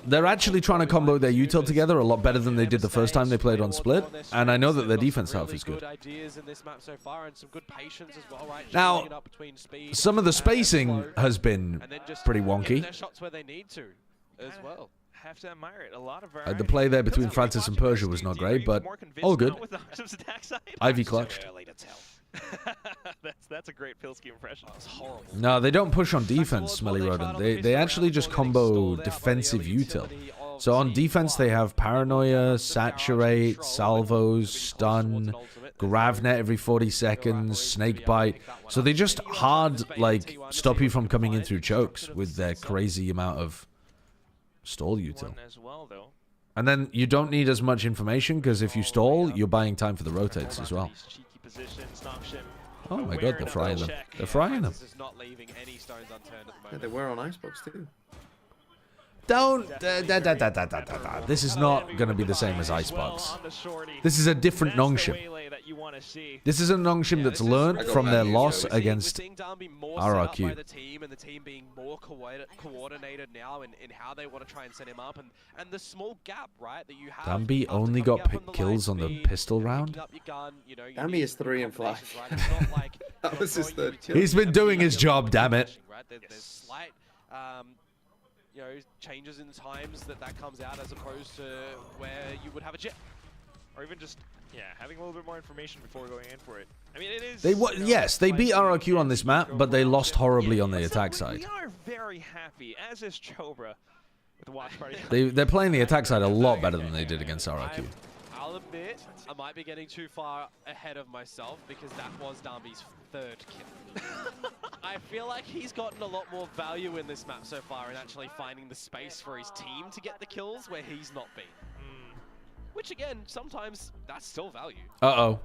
S4: They're actually trying to combo their util together a lot better than they did the first time they played on Split, and I know that their defense health is good. Now, some of the spacing has been pretty wonky.
S6: Have to admire it. A lot of
S4: the play there between Francis and Persia was not great, but all good. Ivy clutched.
S6: That's a great Pilsky impression.
S5: That's horrible.
S4: No, they don't push on defense, Smelly Rodent. They actually just combo defensive util. So on defense, they have Paranoia, Saturate, Salvos, Stun, Gravnet every 40 seconds, Snakebite. So they just hard, like, stop you from coming in through chokes with their crazy amount of stall util. And then you don't need as much information, because if you stall, you're buying time for the rotates as well. Oh my god, they're frying them. They're frying them.
S9: Yeah, they were on Icebox too.
S4: Don't. This is not going to be the same as Icebox. This is a different Nongshim. This is a Nongshim that's learned from their loss against RRQ.
S5: The team and the team being more coordinated now in how they want to try and set him up, and the small gap, right, that you have.
S4: Dambi only got kills on the pistol round.
S9: Dambi is 3 and 5. That was his third kill.
S4: He's been doing his job, damn it.
S5: There's slight, you know, changes in times that comes out as opposed to where you would have a jet.
S6: Or even just, yeah, having a little bit more information before going in for it. I mean, it is...
S4: Yes, they beat RRQ on this map, but they lost horribly on the attack side.
S6: We are very happy, as is Chobra, with the watch party.
S4: They're playing the attack side a lot better than they did against RRQ.
S5: I'll admit, I might be getting too far ahead of myself because that was Dambi's 3rd kill. I feel like he's gotten a lot more value in this map so far in actually finding the space for his team to get the kills where he's not been. Which again, sometimes that's still value.
S4: Uh-oh.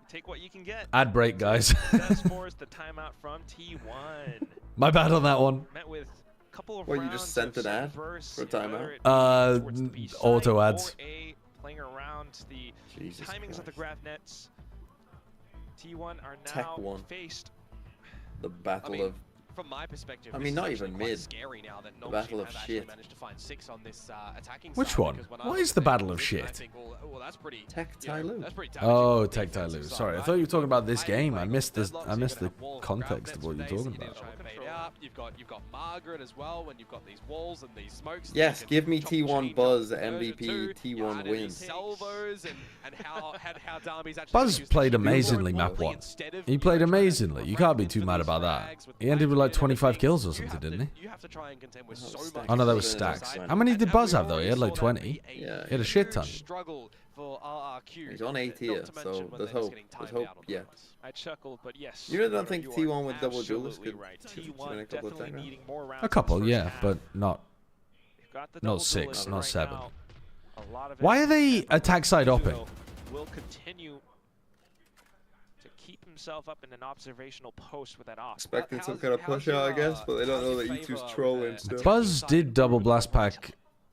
S6: Take what you can get.
S4: Ad break, guys.
S6: That's forced the timeout from T1.
S4: My bad on that one.
S6: Met with a couple of
S9: Well, you just sent an ad for a timeout?
S4: Auto ads.
S6: Playing around the timings of the grab nets. T1 are now faced.
S9: The battle of...
S5: From my perspective,
S9: I mean, not even mid.
S5: Scary now that
S9: the battle of shit.
S5: Managed to find 6 on this attacking
S4: Which
S5: side,
S4: one? What is the battle of shit?
S5: Think, well, that's pretty.
S9: Tech Tyloo.
S4: Oh, Tech Tyloo. Sorry, I thought you were talking about this game. I missed this. I missed the context of what you're talking about.
S5: You've got Margaret as well. When you've got these walls and these smokes.
S9: Yes, give me T1 Buzz MVP. T1 wins.
S4: Buzz played amazingly map 1. He played amazingly. You can't be too mad about that. He ended with like 25 kills or something, didn't he? Oh no, that was stacks. How many did Buzz have though? He had like 20.
S9: Yeah.
S4: He had a shit ton.
S9: He's on A tier, so there's hope. There's hope, yeah.
S6: I chuckled, but yes.
S9: You don't think T1 with double duelist could win a couple of times?
S4: A couple, yeah, but not 6, not 7. Why are they attack side upping?
S6: Will continue to keep himself up in an observational post with that off.
S9: Expecting some kind of push out, I guess, but they don't know that E2's trolling still.
S4: Buzz did double blast pack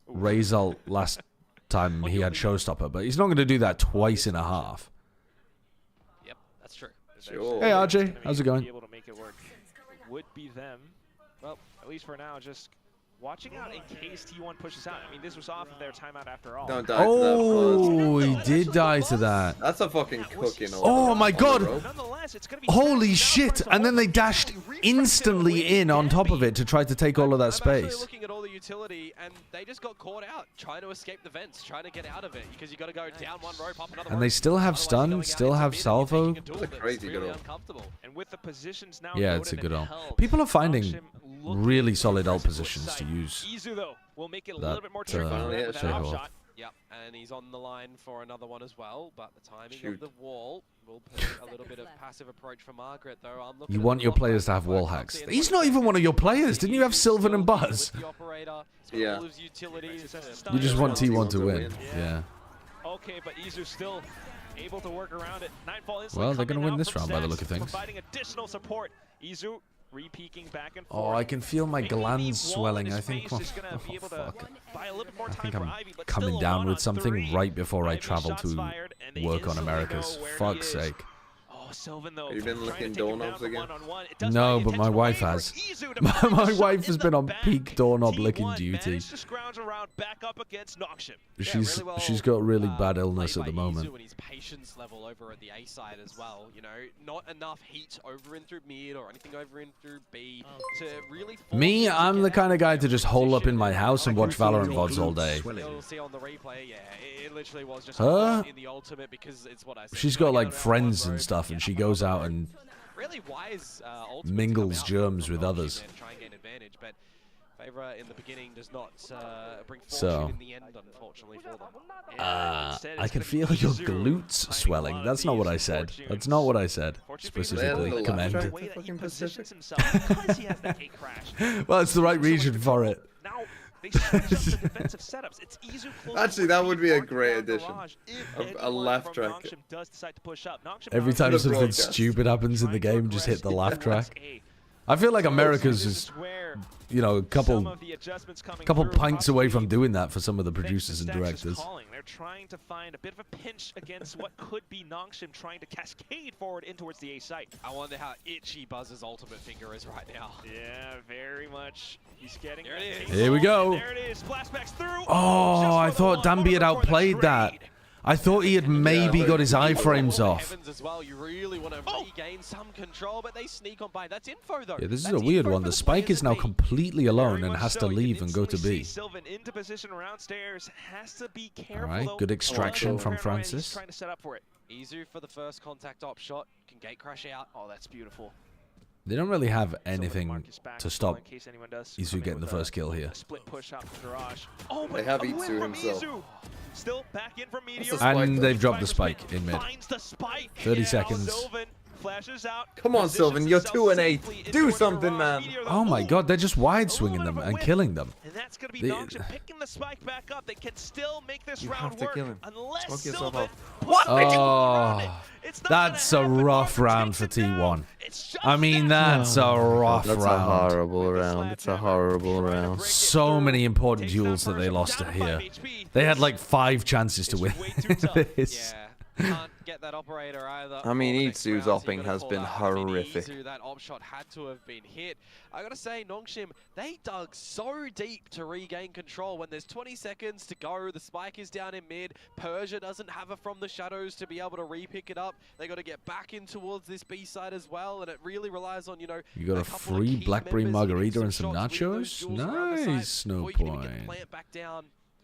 S4: Razal last time he had Showstopper, but he's not going to do that twice in a half.
S5: Yep, that's true.
S9: Sure.
S4: Hey RJ, how's it going?
S6: Would be them. Well, at least for now, just watching out in case T1 pushes out. I mean, this was off of their timeout after all.
S9: Don't die to that,
S4: he did die to that.
S9: That's a fucking cooking.
S4: Oh my god! Holy shit! And then they dashed instantly in on top of it to try to take all of that space.
S5: Looking at all the utility, and they just got caught out trying to escape the vents, trying to get out of it because you got to go down one rope, up another.
S4: And they still have stun, still have salvo.
S9: That's a crazy good ult.
S6: And with the positions now,
S4: yeah, it's a good ult. People are finding really solid ult positions to use.
S6: Izu though will make it a
S4: That,
S6: little bit more tricky with that off shot.
S5: Yep, and he's on the line for another one as well, but the timing of the wall will put a little bit of passive approach for Margaret, though. I'm looking
S4: You want your players to have wall hacks. He's not even one of your players. Didn't you have Sylvan and Buzz?
S9: Yeah.
S4: You just want T1 to win. Yeah.
S6: Okay, but Izu still able to work around it. Nightfall
S4: Well, they're going to win this round by the look of things.
S6: Providing additional support. Izu re-peeking back and
S4: Oh,
S6: forth.
S4: I can feel my glands swelling. I think, oh, fuck. I think I'm coming down with something right before I travel to work on Americas. Fuck's sake.
S6: Sylvan, though,
S9: have you been licking doorknobs again?
S4: No, but my wife has. My wife has been on peak doorknob licking duty. She's got really bad illness at the moment.
S5: And his patience level over at the A side as well. You know, not enough heat over and through mid or anything over and through B to really.
S4: Me, I'm the kind of guy to just hole up in my house and watch Valorant VODs all day.
S5: You'll see on the replay, yeah, it literally was just
S4: Her?
S5: in the ultimate because it's what I said.
S4: She's got like friends and stuff, and she goes out and
S5: really wise
S4: mingles germs with others.
S5: Try and gain advantage, but Favor in the beginning does not bring
S4: So,
S5: fortune in the end, unfortunately for them.
S4: I can feel your glutes swelling. That's not what I said. That's not what I said. Specifically, Commend. Well, it's the right region for it.
S9: Actually, that would be a great addition. A laugh track.
S4: Every time something stupid happens in the game, just hit the laugh track. I feel like America's is, you know, a couple pints away from doing that for some of the producers and directors.
S6: They're trying to find a bit of a pinch against what could be Nongshim trying to cascade forward in towards the A site.
S5: I wonder how itchy Buzz's ultimate finger is right now.
S6: Yeah, very much. He's getting
S5: there. It is.
S4: Here we go.
S6: There it is. Flashbacks through.
S4: Oh, I thought Danby had outplayed that. I thought he had maybe got his iframes off.
S5: As well, you really want to regain some control, but they sneak on by. That's info though.
S4: Yeah, this is a weird one. The Spike is now completely alone and has to leave and go to B.
S6: Sylvan into position around stairs. Has to be careful.
S4: All right, good extraction from Francis.
S6: Trying to set up for it.
S5: Izu for the first contact op shot. Can gate crash out.
S6: Oh, that's beautiful.
S4: They don't really have anything to stop Izu getting the first kill here.
S6: Split push out from Garage. Oh,
S9: they have Izu himself.
S6: Still back in from Meteor.
S4: And they've dropped the spike in mid. 30 seconds.
S9: Come on, Sylvan, you're 2 and 8. Do something, man.
S4: Oh my god, they're just wide swinging them and killing them.
S6: And that's going to be Nongshim picking the spike back up. They can still make this round work. Unless Sylvan...
S4: Oh, that's a rough round for T1. I mean, that's a rough round.
S9: That's a horrible round. It's a horrible round.
S4: So many important duels that they lost here. They had like 5 chances to win this.
S5: Can't get that operator either.
S9: I mean, Izu's opping has been horrific.
S5: That op shot had to have been hit. I gotta say, Nongshim, they dug so deep to regain control. When there's 20 seconds to go, the spike is down in mid. Persia doesn't have it from the shadows to be able to re-pick it up. They got to get back in towards this B side as well, and it really relies on, you know,
S4: you got a free blackberry margarita and some nachos. Nice, no point.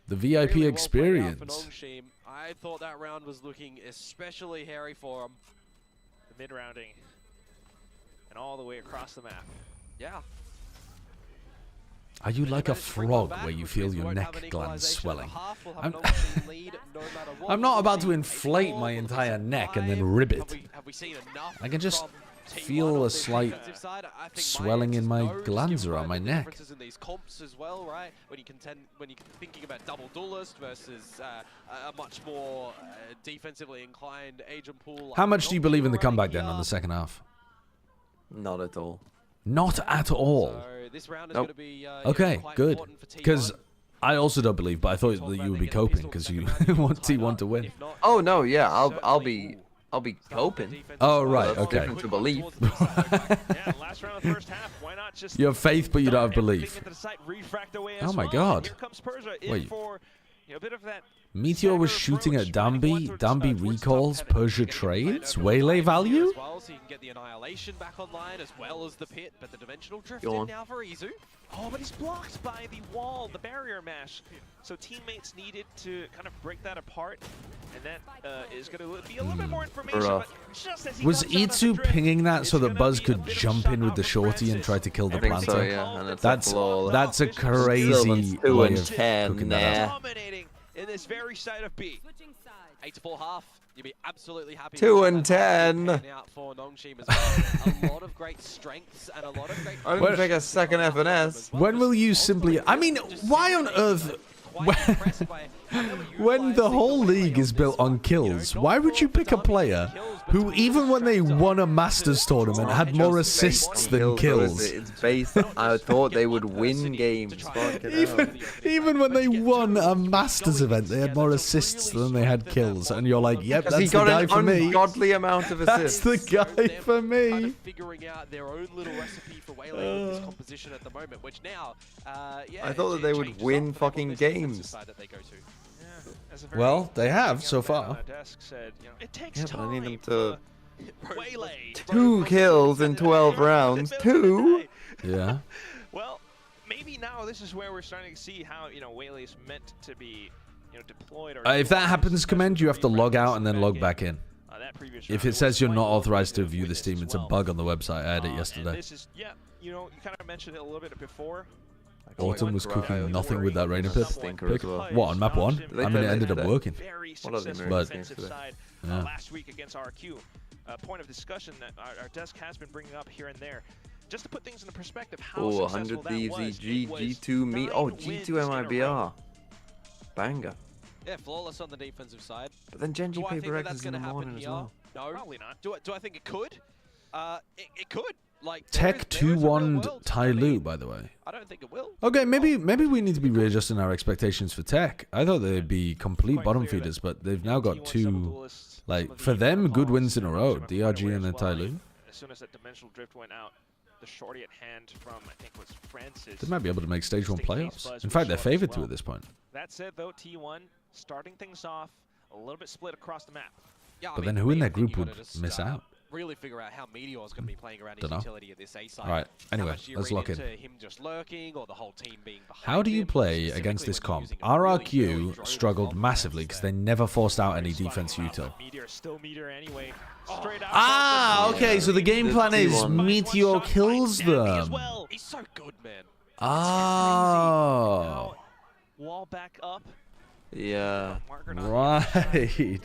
S4: The VIP experience.
S5: I thought that round was looking especially hairy for him.
S6: The mid-rounding. And all the way across the map.
S5: Yeah.
S4: Are you like a frog where you feel your neck glands swelling? I'm not about to inflate my entire neck and then rib it. I can just feel a slight swelling in my glands around my neck.
S5: In these comps as well, right? When you're thinking about double duelist versus a much more defensively inclined agent pool.
S4: How much do you believe in the comeback then on the second half?
S9: Not at all.
S4: Not at all.
S5: So this round is going to be
S4: okay, good. Because I also don't believe, but I thought that you would be coping because you want T1 to win.
S9: Oh no, yeah, I'll be coping.
S4: Oh right, okay.
S9: Different to believe.
S6: Yeah, last round of the first half. Why not just
S4: you have faith, but you don't have belief. Oh my god.
S6: Here comes Persia
S4: Wait.
S6: For, you know, a bit of that.
S4: Meteor was shooting at Danby. Danby recalls. Persia trades. Waylay value?
S5: So you can get the annihilation back online as well as the pit, but the dimensional drift in now for Izu.
S6: Oh, but he's blocked by the wall, the barrier mesh. So teammates needed to kind of break that apart, and that is going to be a little bit more information. But just as he
S4: was Itsu pinging that so that Buzz could jump in with the shorty and try to kill the planter?
S9: So, yeah, and
S4: that's a crazy way of cooking that up.
S6: Dominating in this very side of B.
S5: 8 to 4 half. You'll be absolutely happy.
S9: 2 and 10.
S5: Out for Nongshim as well. A lot of great strengths and a lot of great.
S9: I didn't pick a second FNS.
S4: When will you simply? I mean, why on earth? When the whole league is built on kills, why would you pick a player who, even when they won a Masters tournament, had more assists than kills?
S9: It's based. I thought they would win games.
S4: Even when they won a Masters event, they had more assists than they had kills, and you're like, "Yep, that's the guy for me."
S9: He got an ungodly amount of assists.
S4: That's the guy for me.
S5: Kind of figuring out their own little recipe for Waylay with this composition at the moment, which now, yeah.
S9: I thought that they would win fucking games.
S4: Well, they have so far.
S9: Yeah, but I need them to 2 kills in 12 rounds. 2.
S4: Yeah.
S6: Well, maybe now this is where we're starting to see how, you know, Waylay is meant to be, you know, deployed. Or
S4: If that happens, Commend, you have to log out and then log back in.
S6: That previous
S4: If
S6: round,
S4: it says
S6: was
S4: you're not
S6: slightly
S4: authorized to
S6: bit of
S4: view the
S6: witness
S4: Steam,
S6: as
S4: it's a
S6: well.
S4: bug on the website. I had it
S6: And
S4: yesterday.
S6: this is, yeah, you know, you kind of mentioned it a little bit before.
S4: Autumn was cooking nothing with that Rainer
S9: Stinker
S4: pick.
S9: as well.
S4: What, on map 1?
S9: They
S4: I mean, it
S9: played
S4: ended up
S9: today.
S4: working.
S6: Very
S9: What are they
S6: successful
S9: doing
S6: defensive
S9: today?
S6: side
S4: Yeah.
S6: last week against RQ. A point of discussion that our desk has been bringing up here and there. Just to put things into perspective, how
S9: Oh,
S6: successful
S9: 100
S6: that
S9: Thieves
S6: was.
S9: EG,
S6: It was
S9: G2 me.
S6: 9
S9: Oh,
S6: wins
S9: G2
S6: in a row.
S9: MIBR. Banger.
S5: Yeah, flawless on the defensive side.
S9: But then Genji
S5: Do I think
S9: Paper
S5: that
S9: X
S5: that's
S9: is in
S5: going
S9: the
S5: to happen
S9: morning as
S5: here?
S9: well.
S5: No.
S6: Probably not.
S5: Do I think it could? It could. Like
S4: Tech
S5: there is a real
S4: 2-1
S5: world.
S4: Tai
S5: I
S4: Lu,
S5: mean,
S4: by the way.
S5: I don't think it will.
S4: Okay, maybe we need to be readjusting our expectations for Tech. I thought they'd be complete
S6: Quite
S4: bottom
S6: clear
S4: feeders,
S6: that
S4: but they've now got
S6: T1
S4: two,
S6: sub-duelists,
S4: like,
S6: some of
S4: for
S6: the
S4: them, good
S6: Hawks,
S4: wins in a row.
S6: Nongshim are
S4: DRG
S6: quite aware
S4: and then
S6: as
S4: Tai
S6: well.
S4: Lu.
S6: As soon as that dimensional drift went out, the shorty at hand from, I think, was Francis.
S4: They might be able to make stage 1
S6: Just in case
S4: playoffs.
S6: Buzz
S4: In
S6: was
S4: fact, they're
S6: short as
S4: favored to
S6: well.
S4: at this point.
S6: That said, though, T1 starting things off a little bit split across the map.
S5: Yeah, I
S4: But
S5: mean,
S4: then
S5: for
S4: who in
S5: me, I
S4: their
S5: think
S4: group
S5: you
S4: would
S5: gotta
S4: miss out?
S5: Really figure out how Meteor is going to be playing around his
S4: Dunno.
S5: utility at this A side.
S4: All right. Anyway,
S5: How much do you
S4: let's
S5: read
S4: lock in.
S5: into him just lurking or the whole team being behind
S4: How do you
S5: him,
S4: play
S5: specifically
S4: against this
S5: when you're
S4: comp?
S5: using a really,
S4: RRQ
S5: really drone
S4: struggled
S5: of
S4: massively because they never forced out any defense util.
S6: Meteor still Meteor anyway. Straight out.
S4: Ah,
S6: off the
S4: okay, so the game
S9: The
S4: plan is
S9: T1.
S4: Meteor kills
S6: Dandy as
S4: them.
S6: well.
S5: He's so good, man.
S4: Oh,
S6: Now, wall back up.
S9: Yeah.
S6: Marker not
S4: right.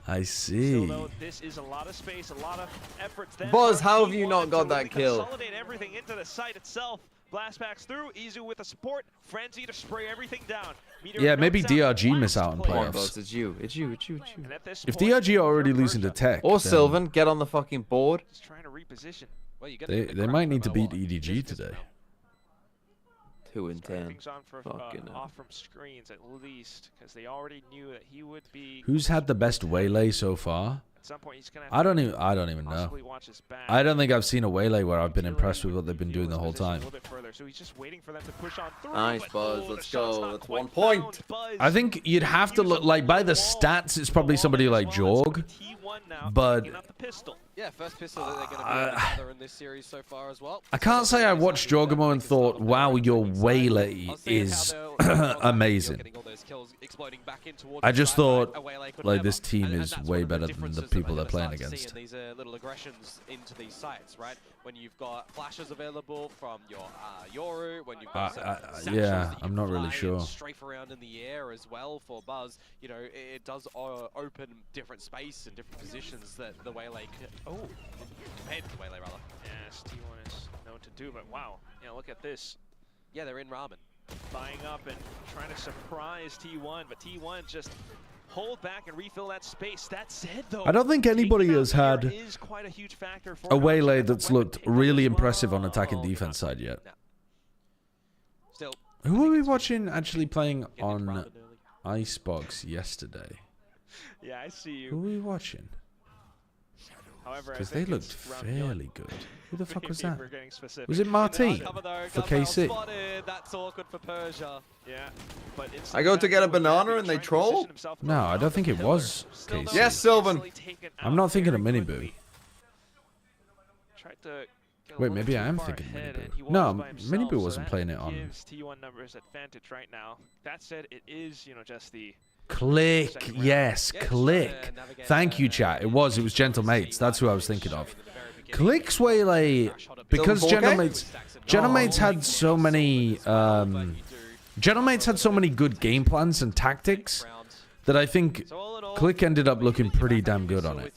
S4: I
S6: Still,
S4: see.
S6: though, this is a lot of space, a lot of efforts. Then
S9: Buzz,
S6: from
S9: how have you
S6: T1
S9: not got
S6: to
S9: that
S6: really
S9: kill?
S6: Consolidate everything into the site itself. Blastbacks through. Izu with the support. Frenzy to spray everything down. Meteor
S4: Yeah, maybe
S6: knocks out
S4: DRG
S6: the
S4: miss out in
S6: last
S9: Come on,
S6: player.
S4: playoffs.
S9: Buzz. It's you. It's you. It's you. It's you.
S6: And at this
S4: If
S6: point,
S4: DRG are already
S6: they're
S4: losing to
S6: Persia.
S4: Tech,
S9: Or
S4: then
S9: Sylvan, get on the fucking board.
S6: Just trying to reposition.
S5: Well, you get
S4: they might need to beat EDG today.
S9: 2 and
S6: Starting
S9: 10.
S6: things on for,
S9: Fucking hell.
S6: off from screens at least, because they already knew that he would be.
S4: Who's had the best waylay so far?
S6: At some point, he's gonna.
S4: I don't even know.
S6: possibly watch his back.
S4: I don't think I've seen a waylay where I've been impressed with what they've been doing the whole time.
S6: A little bit further, so he's just waiting for them to push on through.
S9: Nice,
S6: but,
S9: Buzz.
S6: the
S9: Let's
S6: shot's
S9: go.
S6: not
S9: That's
S6: quite
S9: 1 point.
S6: found. Buzz
S4: I think you'd have to look, like, by the stats, it's probably somebody like Jorg, but
S5: Yeah, first pistol that they're going to be able to gather in this series so far as well.
S4: I can't say I watched Jorgamo and thought, wow, your waylay is amazing. I just thought, like, this team is way better than the people they're playing against.
S5: These little aggressions into these sites, right? When you've got flashes available from your Yoru, when you've got some
S4: yeah,
S5: that you
S4: I'm not
S5: can
S4: really
S5: fly
S4: sure.
S5: and strafe around in the air as well for Buzz. You know, it does open different space and different positions that the Waylay compared to the Waylay rather.
S6: Yes, T1 is known to do, but wow, you know, look at this.
S5: Yeah, they're in ramen.
S6: Buying up and trying to surprise T1, but T1 just hold back and refill that space. That said, though,
S4: I don't think anybody has had
S6: is quite a huge factor for
S4: a waylay
S6: Nongshim.
S4: that's looked really impressive on attack and defense side yet.
S5: Still,
S4: Who were we watching actually playing on Icebox yesterday?
S6: Yeah, I see
S4: Who
S6: you.
S4: were we watching?
S6: However, I
S4: Because they
S6: think
S4: looked
S6: it's round
S4: fairly good. Who the fuck was
S6: Maybe
S4: that?
S6: we're getting specific.
S4: Was it Marti
S5: cover though,
S4: for
S5: Gunbarrel
S4: KC?
S5: spotted. That's awkward for Persia.
S6: Yeah, but it's
S9: I go to get a banana and they troll?
S4: No, I don't think it was
S6: Still,
S4: KC.
S6: though,
S9: Yes, Sylvan.
S6: easily taken
S4: I'm
S6: out
S4: not thinking of
S6: very
S4: Miniboo.
S6: quickly. Tried to get a
S4: Wait,
S6: little
S4: maybe I
S6: too
S4: am
S6: far
S4: thinking
S6: ahead,
S4: Miniboo.
S6: and he was
S4: No,
S6: by himself,
S4: Miniboo
S6: so
S4: wasn't
S6: that
S4: playing it on.
S6: gives T1 numbers advantage right now. That said, it is, you know, just the
S4: Click, yes, Click. Thank you, chat. It was Gentle Mates. That's who I was thinking of. Click's waylay, because
S9: Silver 4K?
S4: Gentle Mates had so many, Gentle Mates had so many good game plans and tactics that I think Click ended up looking pretty damn good on it.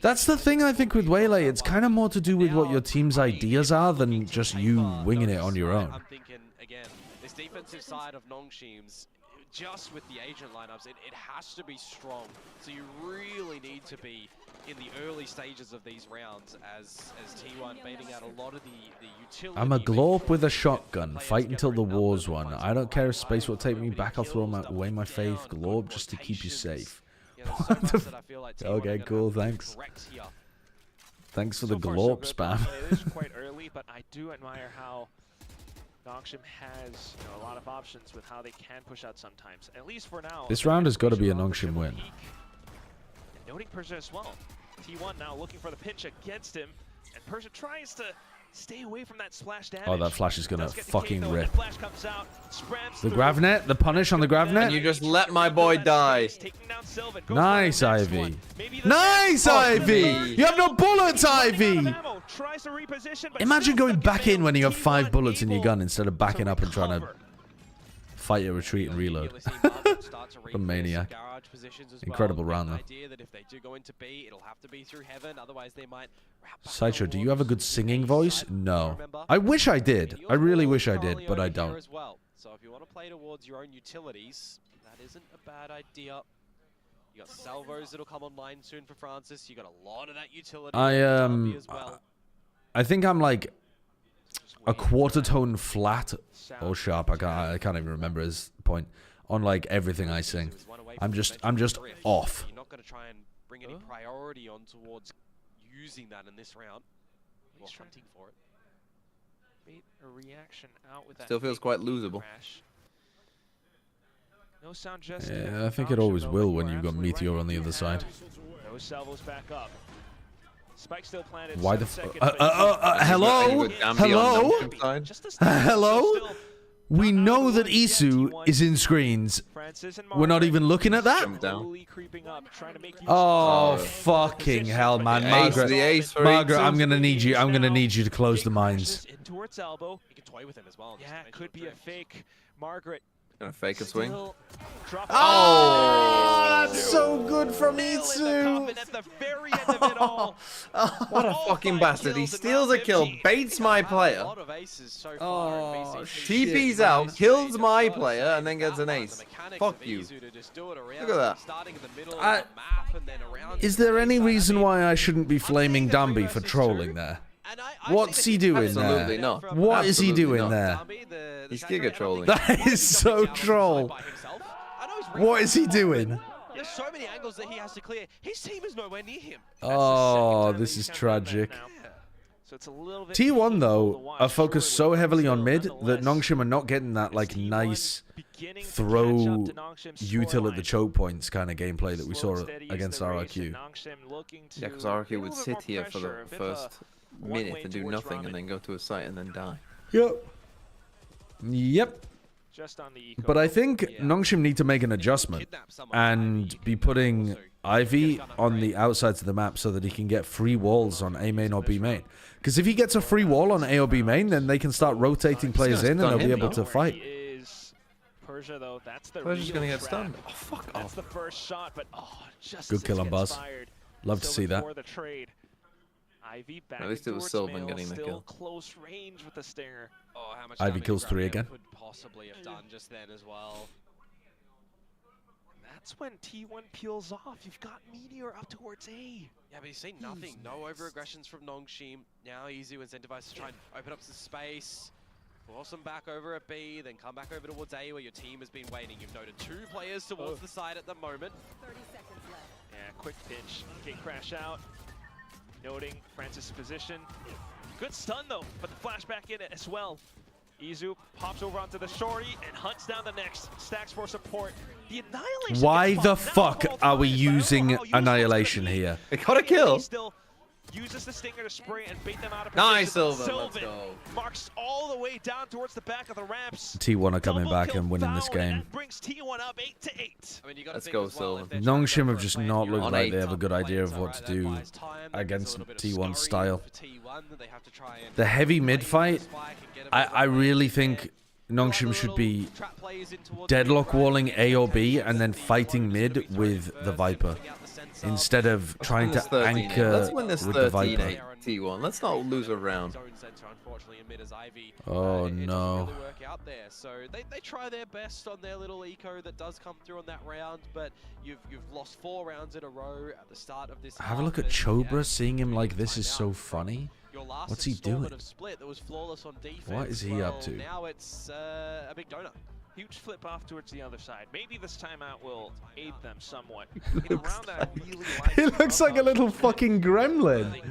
S4: That's the thing I think with waylay. It's kind of more to do with what your team's ideas are than just you winging it on your own.
S5: I'm thinking, again, this defensive side of Nongshim's, just with the agent lineups, it has to be strong. So you really need to be in the early stages of these rounds as T1 baiting out a lot of the utility.
S4: I'm a glorp with a shotgun. Fight until the war's won. I don't care if space will take me back. I'll throw away my faith. Glorp just to keep you safe. Okay, cool. Thanks. Thanks for the
S6: so far, so
S4: glorp
S6: good.
S4: spam.
S6: It is quite early, but I do admire how Nongshim has, you know, a lot of options with how they can push out sometimes. At least for now.
S4: This round has got to be a Nongshim win.
S6: And noting Persia as well. T1 now looking for the pinch against him, and Persia tries to Stay away from that splash damage.
S4: Oh, that flash is gonna fucking rip.
S6: The flash comes out,
S4: The grav net, the punish on the grav net.
S9: And you just let my boy die.
S4: Nice, Ivy. Nice, Ivy. You have no bullets, Ivy. Imagine going back in when you have 5 bullets in your gun instead of backing up and trying to fight your retreat and reload. A maniac. Incredible round, though. Sideshow, do you have a good singing voice? No. I wish I did. I really wish I did, but I don't.
S5: So if you want to play towards your own utilities, that isn't a bad idea. You got salvos that'll come online soon for Francis. You got a lot of that utility.
S4: I think I'm like a quarter tone flat or sharp. I can't even remember his point on like everything I sing. I'm just off.
S5: You're not going to try and bring any priority on towards using that in this round. Or hunting for it.
S6: A reaction out with that.
S9: Still feels quite losable.
S6: No sound just
S4: Yeah, I think it always will when you've got Meteor on the other side.
S6: Those salvos back up. Spike still planted.
S4: Why the hello? Hello? Hello? We know that Isu is in screens. We're not even looking at that? Oh, fucking hell, man. Margaret, I'm going to need you. I'm going to need you to close the mines.
S6: Yeah, could be a fake. Margaret.
S9: Gonna fake a swing.
S4: Oh, that's so good from Isu.
S9: What a fucking bastard. He steals a kill, baits my player.
S4: Oh,
S9: TP's out, kills my player, and then gets an ace. Fuck you. Look at that.
S4: Is there any reason why I shouldn't be flaming Dumby for trolling there? What's he doing
S9: Absolutely
S4: there?
S9: not.
S4: What is he doing
S9: not.
S4: there?
S9: He's giga trolling.
S4: That is so troll. What is he doing?
S5: There's so many angles that he has to clear. His team is nowhere near him.
S4: Oh, this is tragic. T1 though are focused so heavily on mid that Nongshim are not getting that like nice throw util at the choke points kind of gameplay that we saw against RRQ.
S9: Yeah, because RRQ would sit here for the first minute and do nothing and then go to a site and then die.
S4: Yep. But I think Nongshim need to make an adjustment and be putting Ivy on the outsides of the map so that he can get free walls on A main or B main. Because if he gets a free wall on A or B main, then they can start rotating players in and they'll be able to fight.
S6: Persia, though, that's the
S9: Persia's gonna get stunned. Oh, fuck off.
S6: That's the first shot, but just
S4: good kill on Buzz. Love to see that.
S6: Ivy back
S9: at least it was Sylvan getting the kill.
S6: Close range with the stinger.
S5: Oh, how much
S4: Ivy kills 3 again.
S5: Could possibly have done just then as well.
S6: That's when T1 peels off. You've got Meteor up towards A.
S5: Yeah, but he's seen nothing. No over-aggressions from Nongshim. Now Izu incentivized to try and open up some space. Force them back over at B, then come back over towards A where your team has been waiting. You've noted 2 players towards the side at the moment.
S7: 30 seconds left.
S6: Yeah, quick pinch. Gate crash out. Noting Francis' position. Good stun though, but the flashback in it as well. Izu pops over onto the shorty and hunts down the next. Stacks for support. The Annihilation.
S4: Why the fuck are we using Annihilation here?
S9: It got a kill.
S6: Uses the stinger to spray and bait them out of position.
S9: Nice, Sylvan. Let's go.
S6: Marks all the way down towards the back of the ramps.
S4: T1 are coming back and winning this game.
S6: Brings T1 up 8-8.
S5: I mean, you
S9: Let's go, Sylvan.
S4: Nongshim have just not looked like they have a good idea of what to do against T1's style. The heavy mid fight, I really think Nongshim should be deadlock walling A or B and then fighting mid with the Viper instead of trying to anchor with the Viper.
S9: T1. Let's not lose a round.
S4: Oh no.
S5: So they try their best on their little eco that does come through on that round, but you've lost 4 rounds in a row at the start of this.
S4: Have a look at Chobra. Seeing him like this is so funny. What's he doing? What is he up to?
S5: Now it's a big donut.
S6: Huge flip off towards the other side. Maybe this timeout will aid them somewhat.
S4: He looks like a little fucking gremlin.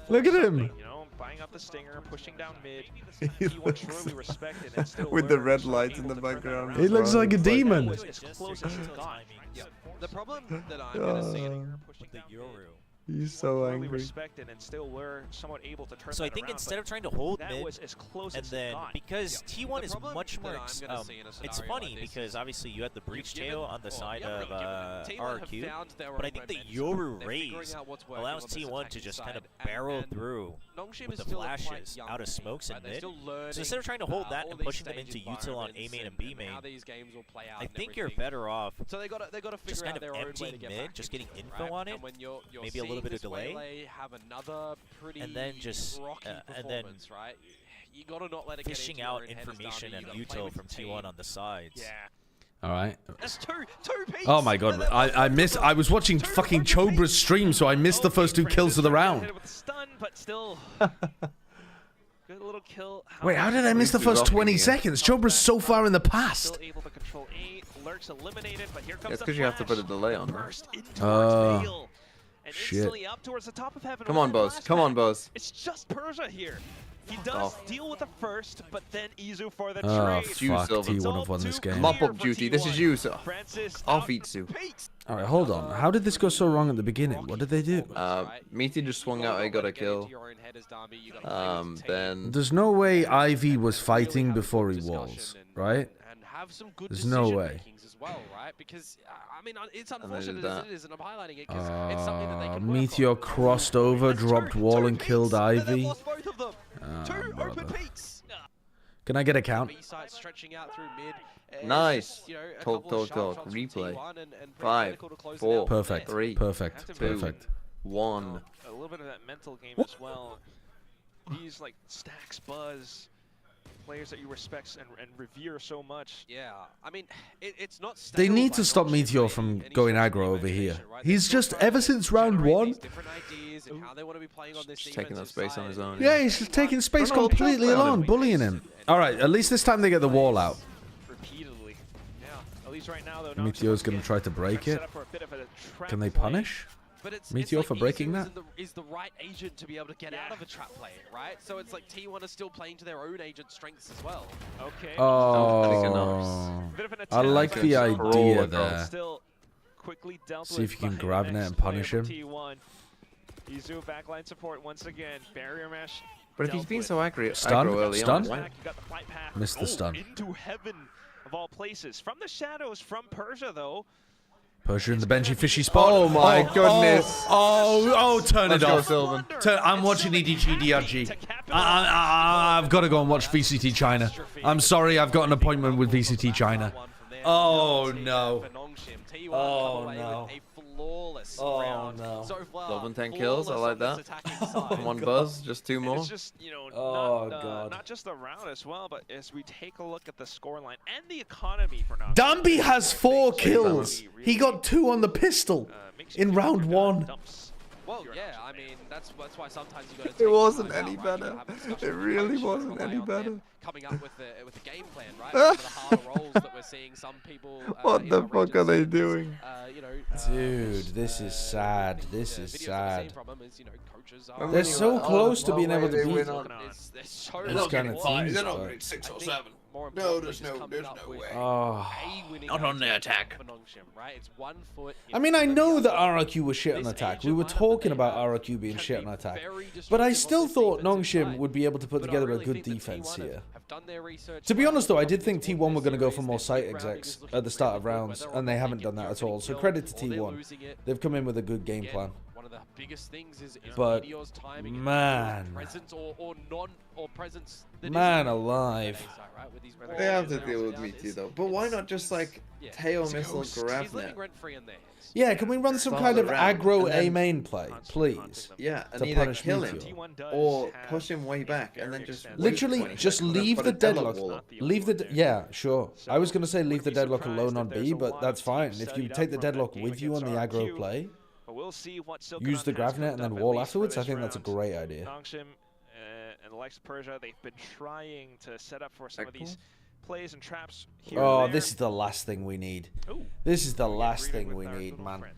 S4: Look at him.
S6: You know, buying up the stinger, pushing down mid. T1 truly respected and still
S9: with the red lights in the background.
S4: He looks like a demon.
S6: As close as it's gone.
S5: The problem that I'm going to see
S9: He's so
S6: really
S9: angry.
S6: respected and still were somewhat able to turn
S10: So I
S6: that
S10: think
S6: around,
S10: instead
S6: but
S10: of trying to hold
S6: that
S10: mid,
S6: was as close
S10: and
S6: as
S10: then
S6: it got.
S10: because T1
S5: The
S10: is
S5: problem
S10: much more,
S5: that I'm gonna see in a
S10: it's
S5: scenario
S10: funny
S5: like this
S10: because
S5: is
S10: obviously you had the breach
S5: given-
S10: tail on the
S5: or
S10: side
S5: you haven't
S10: of
S5: really given them. T1 have
S10: RQ,
S5: found their
S10: but I
S5: own
S10: think the
S5: momentum.
S10: Yoru
S5: They're
S10: raise
S5: figuring out what's working
S10: allows
S5: on this
S10: T1 to
S5: attacking
S10: just
S5: side,
S10: kind of
S5: and-
S10: barrel
S5: and
S10: through
S5: Nongshim
S10: with
S5: is
S10: the
S5: still a quite
S10: flashes
S5: young
S10: out of
S5: team,
S10: smokes
S5: right?
S10: and
S5: They're
S10: mid.
S5: still learning,
S10: So instead of trying to hold that
S5: all
S10: and
S5: these
S10: pushing them
S5: stage
S10: into util on A
S5: environments
S10: main and B
S5: how
S10: main,
S5: these games will play out
S10: I
S5: and
S10: think you're
S5: everything.
S10: better off
S5: So they got to figure
S10: just kind
S5: out
S10: of
S5: their own way to
S10: emptying
S5: get
S10: mid,
S5: back
S10: just
S5: into
S10: getting
S5: it,
S10: info
S5: right?
S10: on it,
S5: And when you're
S10: maybe a little
S5: seeing
S10: bit of
S5: this
S10: delay,
S5: Waylay have another pretty
S10: and then just
S5: rocky
S10: and then
S5: performance, right? You got to not let it get
S10: fishing
S5: into
S10: out
S5: your own head as
S10: information
S5: Dami.
S10: and
S5: You gotta play
S10: util
S5: with
S10: from
S5: the
S10: T1
S5: team.
S10: on the sides.
S6: Yeah.
S4: All right.
S5: That's two pieces.
S4: Oh my god, I missed. I was watching fucking Chobra's stream, so I missed the first 2 kills of the round.
S6: With stun, but still good little kill.
S4: Wait, how did I miss the first 20 seconds? Chobra's so far in the past.
S6: Still able to control A. Lurks eliminated, but here comes
S9: It's
S6: the
S9: because you have to put a
S6: flash.
S9: delay on.
S6: Burst in towards Veil, and
S4: shit.
S6: instantly up towards the top of heaven.
S9: Come
S6: with
S9: on,
S6: that
S9: Buzz.
S6: blast
S9: Come on,
S6: back.
S9: Buzz.
S6: It's just Persia here. He does
S9: off.
S6: deal with the first, but then Izu for the
S4: Oh
S6: trade.
S9: You,
S4: fuck,
S9: Silver.
S4: T1 have won this game.
S9: Mop up duty. This is you, sir.
S6: Francis
S9: Off
S6: out
S9: Itsu.
S6: peaks.
S4: All right, hold on. How did this go so wrong at the beginning? What did they do?
S9: Meaty just swung out. I got a kill. Then
S4: There's no way Ivy was fighting before he walls, right? There's no way.
S5: Because I mean, it's
S9: they did
S5: unfortunate
S9: that.
S5: as it is, and I'm highlighting it because it's something that they can work
S4: Meteor
S5: on.
S4: crossed over, dropped wall, and killed Ivy.
S5: Lost both of them. Two
S4: brother.
S5: open peaks.
S4: Can I get a count?
S5: B-side stretching out through mid.
S9: Nice.
S5: You know, a
S9: Talk,
S5: couple of
S9: talk,
S5: sharp
S9: talk.
S5: shots from
S9: Replay.
S5: T1 and pretty
S9: 5,
S5: critical to close it
S9: 4,
S5: out.
S4: Perfect.
S9: 3,
S4: Perfect.
S9: 2,
S4: Perfect.
S9: 1.
S6: A little bit of that mental game as well. These like Stacks, Buzz, players that you respect and revere so much.
S5: Yeah, I mean, it's not.
S4: They
S5: stable
S4: need
S5: by
S4: to stop
S5: Nongshim
S4: Meteor
S5: by
S4: from
S5: any
S4: going
S5: stretch of
S4: aggro
S5: the
S4: over here.
S5: imagination, right?
S4: He's
S5: They're
S4: just,
S5: still trying
S4: ever
S5: to
S4: since round
S5: generate
S4: 1,
S5: these different ideas and how they want to be playing on this
S9: Just taking that
S5: defensive
S9: space on
S5: side.
S9: his own.
S4: yeah, he's just taking space completely alone, bullying him. All right, at least this time they get the wall out.
S6: Repeatedly. Yeah. At least right now though.
S4: Meteor's going to try to break it. Can they punish
S5: But it's
S4: Meteor
S5: like
S4: for breaking
S5: Izu
S4: that?
S5: is the right agent to be able to get out of a trap play, right? So it's like T1 is still playing to their own agent strengths as well.
S6: Okay.
S4: Oh, I like the idea there.
S6: Still quickly dealt
S4: See if
S6: with
S4: you can
S6: by
S4: grab
S6: the
S4: net
S6: next
S4: and punish
S6: player
S4: him.
S6: from T1. Izu backline support once again. Barrier mesh.
S9: But if he's
S6: dealt
S9: been
S6: with.
S9: so aggro
S4: Stun?
S9: early
S4: Stun?
S9: on, why?
S6: You got the flight path.
S4: Missed the stun.
S6: Into heaven of all places. From the shadows, from Persia though.
S4: Persia in the Benji fishy spot.
S9: Oh my goodness.
S4: Oh, turn
S9: Let's
S4: it
S9: go,
S4: off.
S9: Sylvan.
S4: I'm watching EDG DRG. I've got to go and watch VCT China. I'm sorry, I've got an appointment with VCT China. Oh no. Oh no. Oh no.
S9: Sylvan 10 kills, I like that. Come on, Buzz, just 2 more.
S6: It's just, you know,
S4: Oh,
S6: not,
S4: God.
S6: not just the round as well, but as we take a look at the scoreline and the economy for now.
S4: Dambi has 4 kills. He got 2 on the pistol in round 1.
S5: Well, yeah, I mean, that's why sometimes you got to.
S9: It wasn't any better. It really wasn't any better.
S5: Coming up with the game plan, right? Some of the harder roles that we're seeing. Some people.
S9: What
S5: in
S9: the
S5: our
S9: fuck are
S5: regions,
S9: they doing?
S5: You know,
S4: Dude, this is sad. This is
S5: videos that we're
S4: sad.
S5: seeing from them is, you know, coaches are.
S4: They're so close to being able to beat.
S5: They're so
S4: This kind of teams,
S8: They're not
S4: but-
S8: getting 6 or 7.
S5: More
S8: No,
S5: importantly,
S8: there's
S5: just
S8: no
S5: coming up with
S8: way.
S4: Oh.
S5: a winning
S8: Not on the
S5: outcome
S8: attack.
S5: for Nongshim, right? It's 1 foot.
S4: I mean, I know that RRQ was shit on attack. We were talking about RRQ being shit on attack. But I still thought Nongshim would be able to put together a good defense here. To be honest, though, I did think T1 were going to go for more site execs at the start of rounds, and they haven't done that at all. So credit to T1. They've come in with a good game plan.
S5: One of the biggest things is
S4: But,
S5: Meteor's timing and
S4: man.
S5: presence or presence. that
S4: Man
S5: isn't
S4: alive.
S5: right, with these
S9: They have to
S5: walls
S9: deal
S5: and
S9: with
S5: down.
S9: Meteor though. But why not just like tail missile grab
S5: He's living
S9: net?
S5: rent free in there.
S4: Yeah, can we run some
S9: Start
S4: kind
S9: the
S4: of
S9: round,
S4: aggro
S9: and then-
S4: A main play, please?
S9: Yeah, and
S4: To
S9: either
S4: punish
S9: kill him
S4: Meteor.
S9: or push him way back and then just wait
S4: Literally,
S9: 20
S4: just
S9: seconds and
S4: leave
S9: put
S4: the
S9: a deadlock
S4: deadlock.
S9: wall up.
S4: Leave the yeah, sure. I was gonna say leave the deadlock alone on B, but that's fine. If you take the deadlock with you on the aggro play,
S6: But we'll see what
S4: use the grav net and then wall afterwards, I think that's a great idea.
S6: Nongshim and the likes of Persia, they've been trying to set up for some of these plays and traps here
S4: Oh,
S6: and there.
S4: this is the last thing we need.
S6: Ooh.
S4: This is the
S6: Yeah,
S4: last
S6: grieving
S4: thing
S6: with
S4: we
S6: our
S4: need,
S6: little
S4: man.
S6: friend.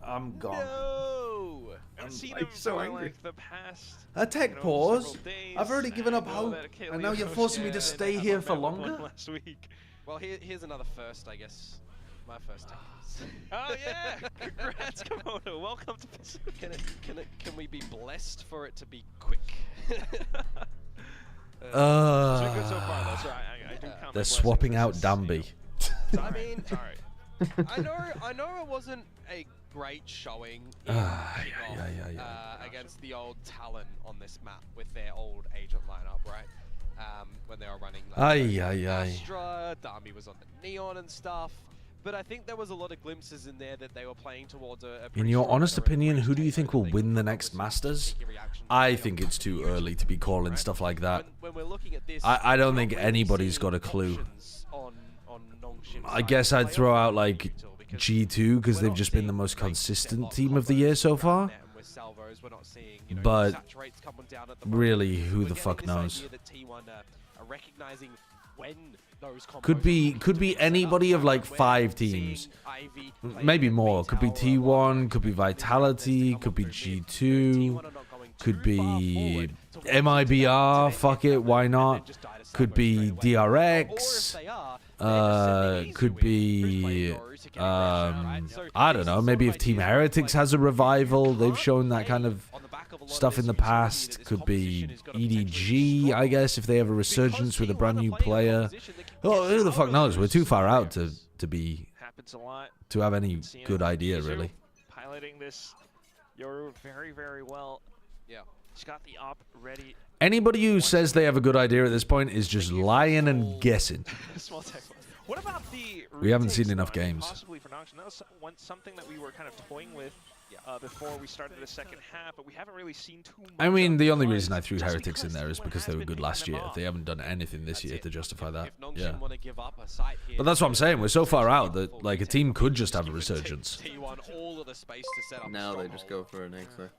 S4: I'm gone.
S6: No! I've seen
S9: I'm
S6: him
S9: so
S6: for
S9: angry.
S6: like the past
S4: A tech
S6: you know,
S4: pause.
S6: several days.
S4: I've already given up
S6: I know
S4: hope,
S6: that
S4: and now you're
S6: Kalios
S4: forcing me to
S6: did
S4: stay
S6: have
S4: here
S6: a
S4: for
S6: bet with one
S4: longer.
S6: last week.
S5: Well, here's another first, I guess. My first team.
S6: Oh yeah! Congrats, Komodo. Welcome to Pacific.
S5: Can we be blessed for it to be quick?
S6: It's been good so far, though, so I do count
S4: They're
S6: my
S4: swapping
S6: blessings.
S4: out
S6: This is,
S4: Dambi.
S5: I mean,
S6: Sorry.
S5: I know it wasn't a great showing in kickoff, against the old Talon on this map with their old agent lineup, right? When they were running Astra, Dami was on the Neon and stuff. But I think there was a lot of glimpses in there that they were playing towards a
S4: In your honest opinion, who do you think will win the next Masters? I think it's too early to be calling stuff like that.
S5: When we're looking at this,
S4: I don't think anybody's got a clue. I guess I'd throw out like G2 because they've just been the most consistent team of the year so far. But really, who the fuck knows? Could be anybody of like 5 teams, maybe more. Could be T1, could be Vitality, could be G2, could be MIBR. Fuck it, why not? Could be DRX. Could be I don't know. Maybe if Team Heretics has a revival, they've shown that kind of stuff in the past. Could be EDG, I guess, if they have a resurgence with a brand new player. Oh, who the fuck knows? We're too far out to have any good idea, really.
S6: Piloting this Yoru very well.
S5: Yeah.
S6: She's got the op ready.
S4: Anybody who says they have a good idea at this point is just lying and guessing.
S6: Small tech. What about the
S4: We haven't seen
S6: retakes,
S4: enough
S6: though? I mean,
S4: games.
S6: Possibly for Nongshim. That was something that we were kind of toying with before we started the second half, but we haven't really seen too much.
S4: I mean, the only reason I
S6: just
S4: threw Heretics in
S6: because
S4: there is
S6: T1
S4: because they
S6: has
S4: were
S6: been
S4: good
S6: picking
S4: last
S6: them
S4: year.
S6: off.
S4: They haven't done anything this year to justify that. Yeah.
S5: But
S4: But that's what I'm saying. We're so far out that like a team could just have a resurgence.
S9: Now they just go for an exit.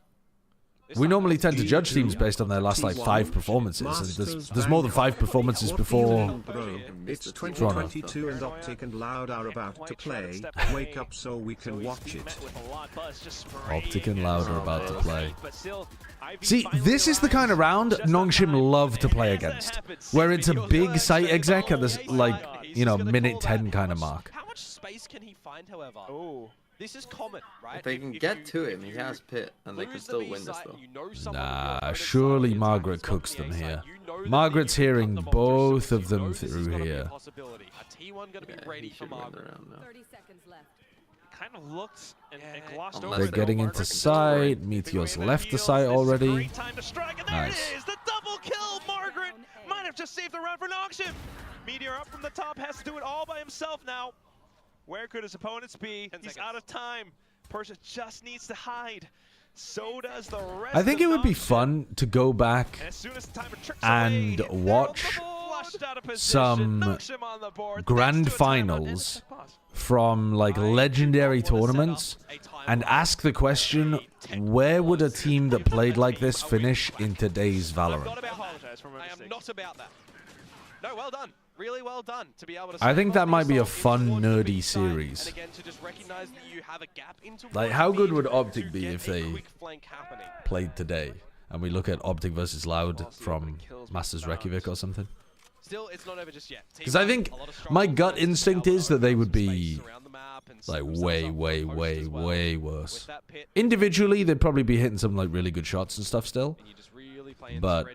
S4: We normally tend to judge teams based on their last like 5 performances, and there's more than 5 performances before.
S8: Bro, it's 2022 and Optic and Loud are about to play. Wake up so we can watch it.
S4: Optic and Loud are about to play. See, this is the kind of round Nongshim love to play against, where it's a big site exec at this like, you know, minute 10 kind of mark.
S5: How much space can he find, however?
S6: Oh.
S5: This is common, right?
S9: If they can get to him, he has pit, and they can still win this though.
S4: Nah, surely Margaret cooks them here. Margaret's hearing both of them through here.
S6: Kind of looked and glossed over.
S4: They're getting into sight. Meteor's left the site already. Nice.
S6: The double kill. Margaret might have just saved the round for Nongshim. Meteor up from the top, has to do it all by himself now. Where could his opponents be? He's out of time. Persia just needs to hide. So does the rest.
S4: I think it would be fun to go back and watch some grand finals from like legendary tournaments and ask the question, where would a team that played like this finish in today's Valorant?
S5: I am not about that. No, well done. Really well done to be able to.
S4: I think that might be a fun, nerdy series.
S5: And again, to just recognize that you have a gap into
S4: Like, how good would Optic be if they played today? And we look at Optic versus Loud from Masters Reykjavik or something.
S5: Still, it's not over just yet.
S4: Because I think my gut instinct is that they would be like way worse. Individually, they'd probably be hitting some like really good shots and stuff still. But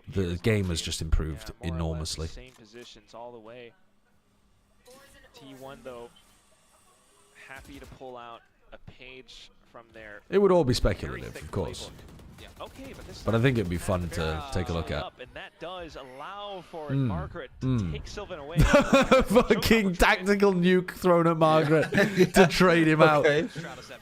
S4: the game has just improved enormously.
S6: Same positions all the way. T1 though, happy to pull out a page from there.
S4: It would all be speculative, of course.
S6: Okay,
S4: but I think it'd be fun to take a look at.
S6: And that does allow for Margaret to take Sylvan away.
S4: Fucking tactical nuke thrown at Margaret to trade him out.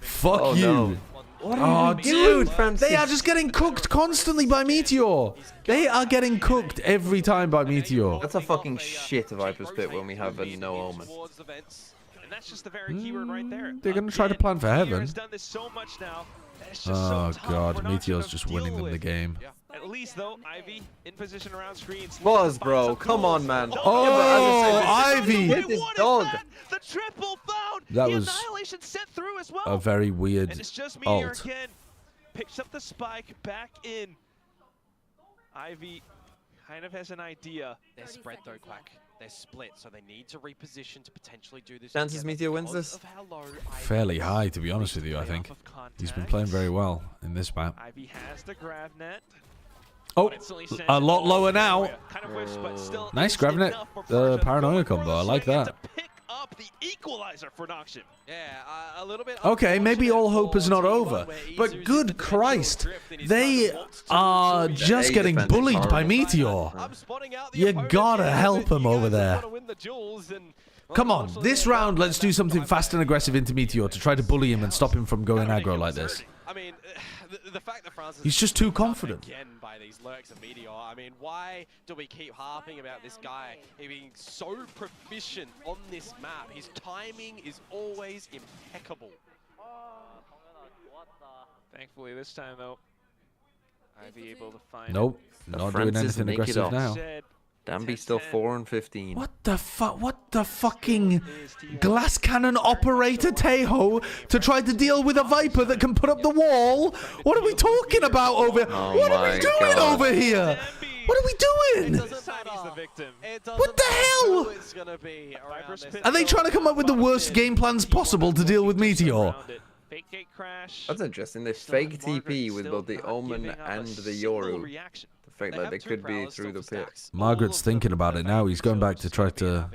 S4: Fuck you.
S9: No. What
S4: Oh, dude,
S9: Francis?
S4: they are just getting cooked constantly by Meteor. They are getting cooked every time by Meteor.
S9: That's a fucking shit Viper's Pit when we have a no omen.
S6: And that's just the very keyword right there.
S4: They're going to try to plan for heaven.
S6: Has done this so much now.
S4: Oh, God, Meteor's just winning them the game.
S6: At least, though, Ivy in position around screens.
S9: Buzz, bro, come on, man.
S4: Oh, Ivy!
S9: Hit this dog.
S6: The triple found.
S4: That was
S6: Annihilation sent through as well.
S4: a very weird
S6: And it's just Meteor
S4: ult.
S6: again. Picks up the spike back in. Ivy kind of has an idea.
S5: They're spread though, Quack. They're split, so they need to reposition to potentially do this.
S9: Chances Meteor wins
S5: because
S9: this?
S5: of how low
S4: Fairly high, to be honest with you, I think. He's been playing very well in this map.
S6: Ivy has the grab net.
S4: Oh, a lot lower now. Nice grab net. The paranoia combo, I like that.
S6: Pick up the equalizer for Nongshim.
S5: Yeah, a little bit.
S4: Okay, maybe all hope is not over, but good Christ, they are just getting bullied by Meteor. You gotta help him over there. Come on, this round, let's do something fast and aggressive into Meteor to try to bully him and stop him from going aggro like this.
S5: I mean, the fact that France
S4: He's just too confident.
S5: Again by these lurks of Meteor. I mean, why do we keep harping about this guy being so proficient on this map? His timing is always impeccable.
S6: Thankfully, this time though, Ivy able to find.
S4: Nope, not doing anything aggressive now.
S9: Danby still 4 and 15.
S4: What the fuck? What the fucking glass cannon operator Tejo to try to deal with a Viper that can put up the wall? What are we talking about over here? What are we doing over here? What are we doing? What the hell? Are they trying to come up with the worst game plans possible to deal with Meteor?
S9: That's interesting. They fake TP with both the Omen and the Yoru. The fact that they could be through the pit.
S4: Margaret's thinking about it now. He's going back to try to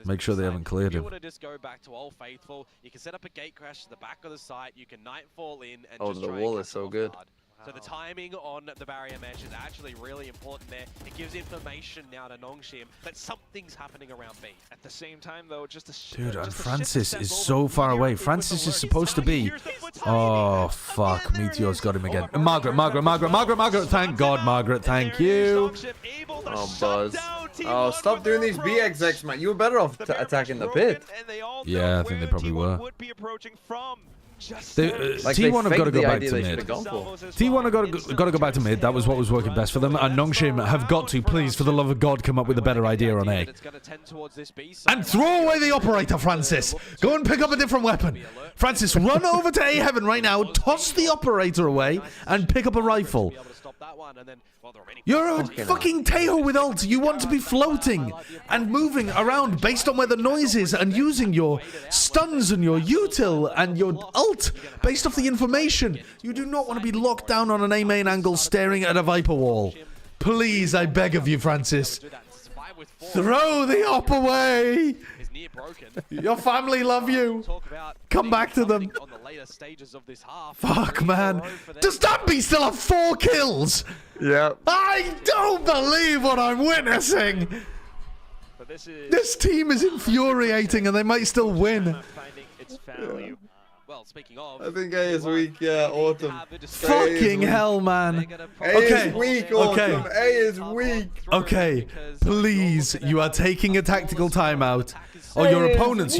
S4: make sure they haven't cleared him.
S5: You want to just go back to Old Faithful. You can set up a gate crash to the back of the site. You can nightfall in and
S9: oh,
S5: just
S9: the
S5: try
S9: wall
S5: and
S9: is so
S5: catch
S9: good.
S5: them off guard. So the timing on the barrier mesh is actually really important there. It gives information now to Nongshim that something's happening around B.
S6: At the same time, though,
S4: Dude, and Francis is so far away. Francis is supposed to be... Oh, fuck. Meteor's got him again. Margaret. Thank God, Margaret. Thank you.
S9: Oh, Buzz. Oh, stop doing these BXX, man. You were better off attacking the pit.
S4: Yeah, I think they probably were.
S9: Like
S4: T1 have got to go back to
S9: they
S4: mid.
S9: should've gone for.
S4: T1 have got to go back to mid. That was what was working best for them. And Nongshim have got to, please, for the love of God, come up with a better idea on A. And throw away the operator, Francis. Go and pick up a different weapon. Francis, run over to A Heaven right now, toss the operator away, and pick up a rifle. You're a fucking Tejo with ult. You want to be floating and moving around based on where the noise is and using your stuns and your util and your ult based off the information. You do not want to be locked down on an A main angle staring at a Viper wall. Please, I beg of you, Francis. Throw the op away. Your family love you. Come back to them. Fuck, man. Does Danby still have 4 kills?
S9: Yeah.
S4: I don't believe what I'm witnessing. This team is infuriating and they might still win.
S5: Well, speaking of,
S9: I think A is weak, yeah, Autumn.
S4: Fucking hell, man.
S9: A is weak, Autumn. A is weak.
S4: Okay, please, you are taking a tactical timeout. Oh, your opponents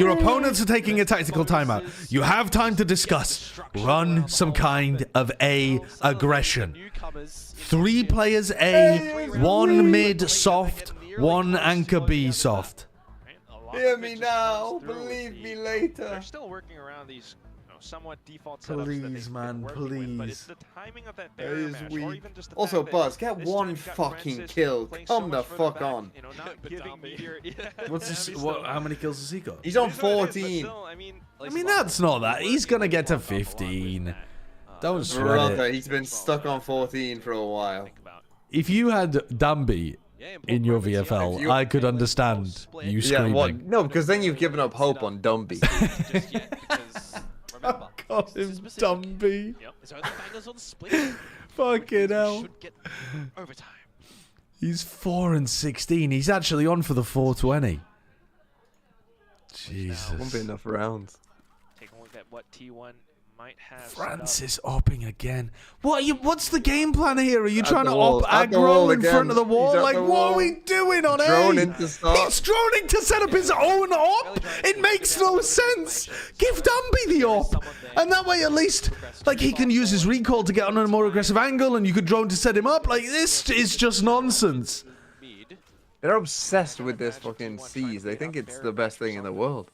S4: are taking a tactical timeout. You have time to discuss. Run some kind of A aggression. 3 players A, 1 mid soft, 1 anchor B soft.
S9: Hear me now, believe me later.
S6: They're still working around these somewhat default setups.
S4: Please, man, please.
S6: But it's the timing of that barrier match, or even just the
S9: also,
S6: fact
S9: Buzz,
S6: that
S9: get
S6: this
S9: one
S6: time you've got
S9: fucking
S6: Francis
S9: kill.
S6: playing
S9: Come
S6: so
S9: the
S6: much further
S9: fuck
S6: back,
S9: on.
S6: You know, not giving Meteor.
S4: What's this? How many kills has he got?
S9: He's on
S6: It is what it is, but
S9: 14.
S6: still,
S4: I mean, that's not that. He's gonna get to 15. Don't sweat
S9: Brother,
S4: it.
S9: he's been stuck on 14 for a while.
S4: If you had Danby in your VFL, I could understand you screaming.
S9: Yeah, what? No, because then you've given up hope on Dumby.
S4: Got him, Dumby. Fucking hell. He's 4 and 16. He's actually on for the 420. Jesus.
S9: Won't be enough rounds.
S6: Take a look at what T1 might have.
S4: Francis opping again. What's the game plan here? Are you trying to
S9: wall,
S4: op
S9: at the wall
S4: aggro in
S9: again.
S4: front of the wall?
S9: He's at
S4: Like,
S9: the
S4: what
S9: wall.
S4: are we doing on A?
S9: Droning to start.
S4: He's droning to set up his own op. It makes no sense. Give Danby the op. And that way, at least, like, he can use his recall to get on a more aggressive angle, and you could drone to set him up. Like, this is just nonsense.
S9: They're obsessed with this fucking C's. They think it's the best thing in the world.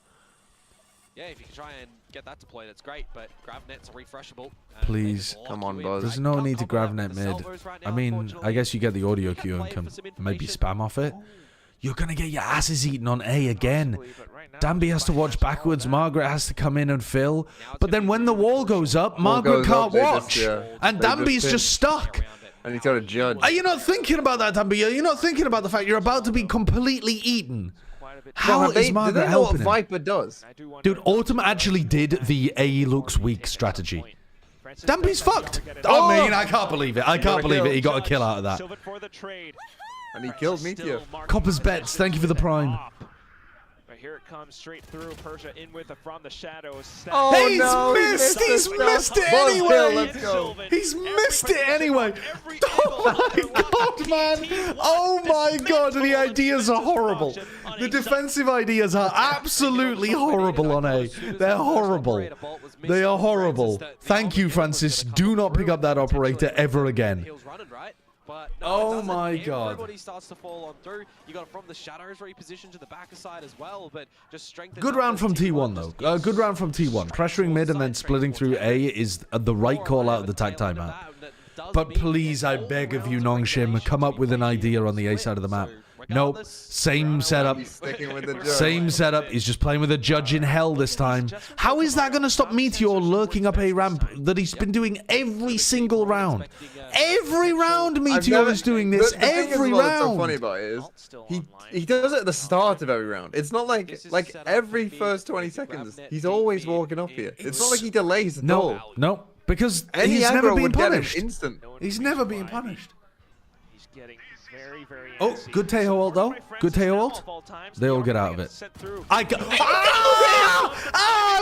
S5: Yeah, if you can try and get that deployed, that's great, but GravNet's are refreshable.
S4: Please.
S9: Come on, Buzz.
S4: There's no need to GravNet mid. I mean, I guess you get the audio queue and can maybe spam off it. you're going to get your asses eaten on A again. Danby has to watch backwards. Margaret has to come in and fill. But then when the wall goes up, Margaret can't watch. And Danby's just stuck.
S9: And he's got to judge.
S4: Are you not thinking about that, Danby? Are you not thinking about the fact you're about to be completely eaten? How is Margaret helping him?
S9: Viper does?
S4: Dude, Autumn actually did the A looks weak strategy. Danby's fucked. I mean, I can't believe it. I can't believe it. He got a kill out of that.
S9: And he killed Meteor.
S4: Copper's Bets, thank you for the prime.
S6: Here it comes straight through. Persia in with it from the shadows.
S9: Oh,
S4: He's
S9: no,
S4: missed! He's missed it anyway!
S9: Let's go.
S4: He's missed it anyway! Oh my god, man! Oh my god, the ideas are horrible. The defensive ideas are absolutely horrible on A. They're horrible. They are horrible. Thank you, Francis. Do not pick up that operator ever again.
S5: But
S4: oh my god.
S5: Everybody starts to fall on through. You got from the shadows repositioned to the back side as well, but just strength.
S4: Good round from T1 though. Good round from T1. Pressuring mid and then splitting through A is the right call out of the tag timeout. But please, I beg of you, Nongshim, come up with an idea on the A side of the map. Nope. Same setup. Same setup. He's just playing with a judge in hell this time. How is that going to stop Meteor lurking up A ramp that he's been doing every single round? Every round Meteor is doing this. Every round.
S9: What's so funny about it is he does it at the start of every round. It's not like every first 20 seconds. He's always walking up here. It's not like he delays at all.
S4: No. Because he's never been punished. He's never been punished.
S6: He's getting very, very
S4: oh, good Tejo ult though. Good Tejo ult. They all get out of it. I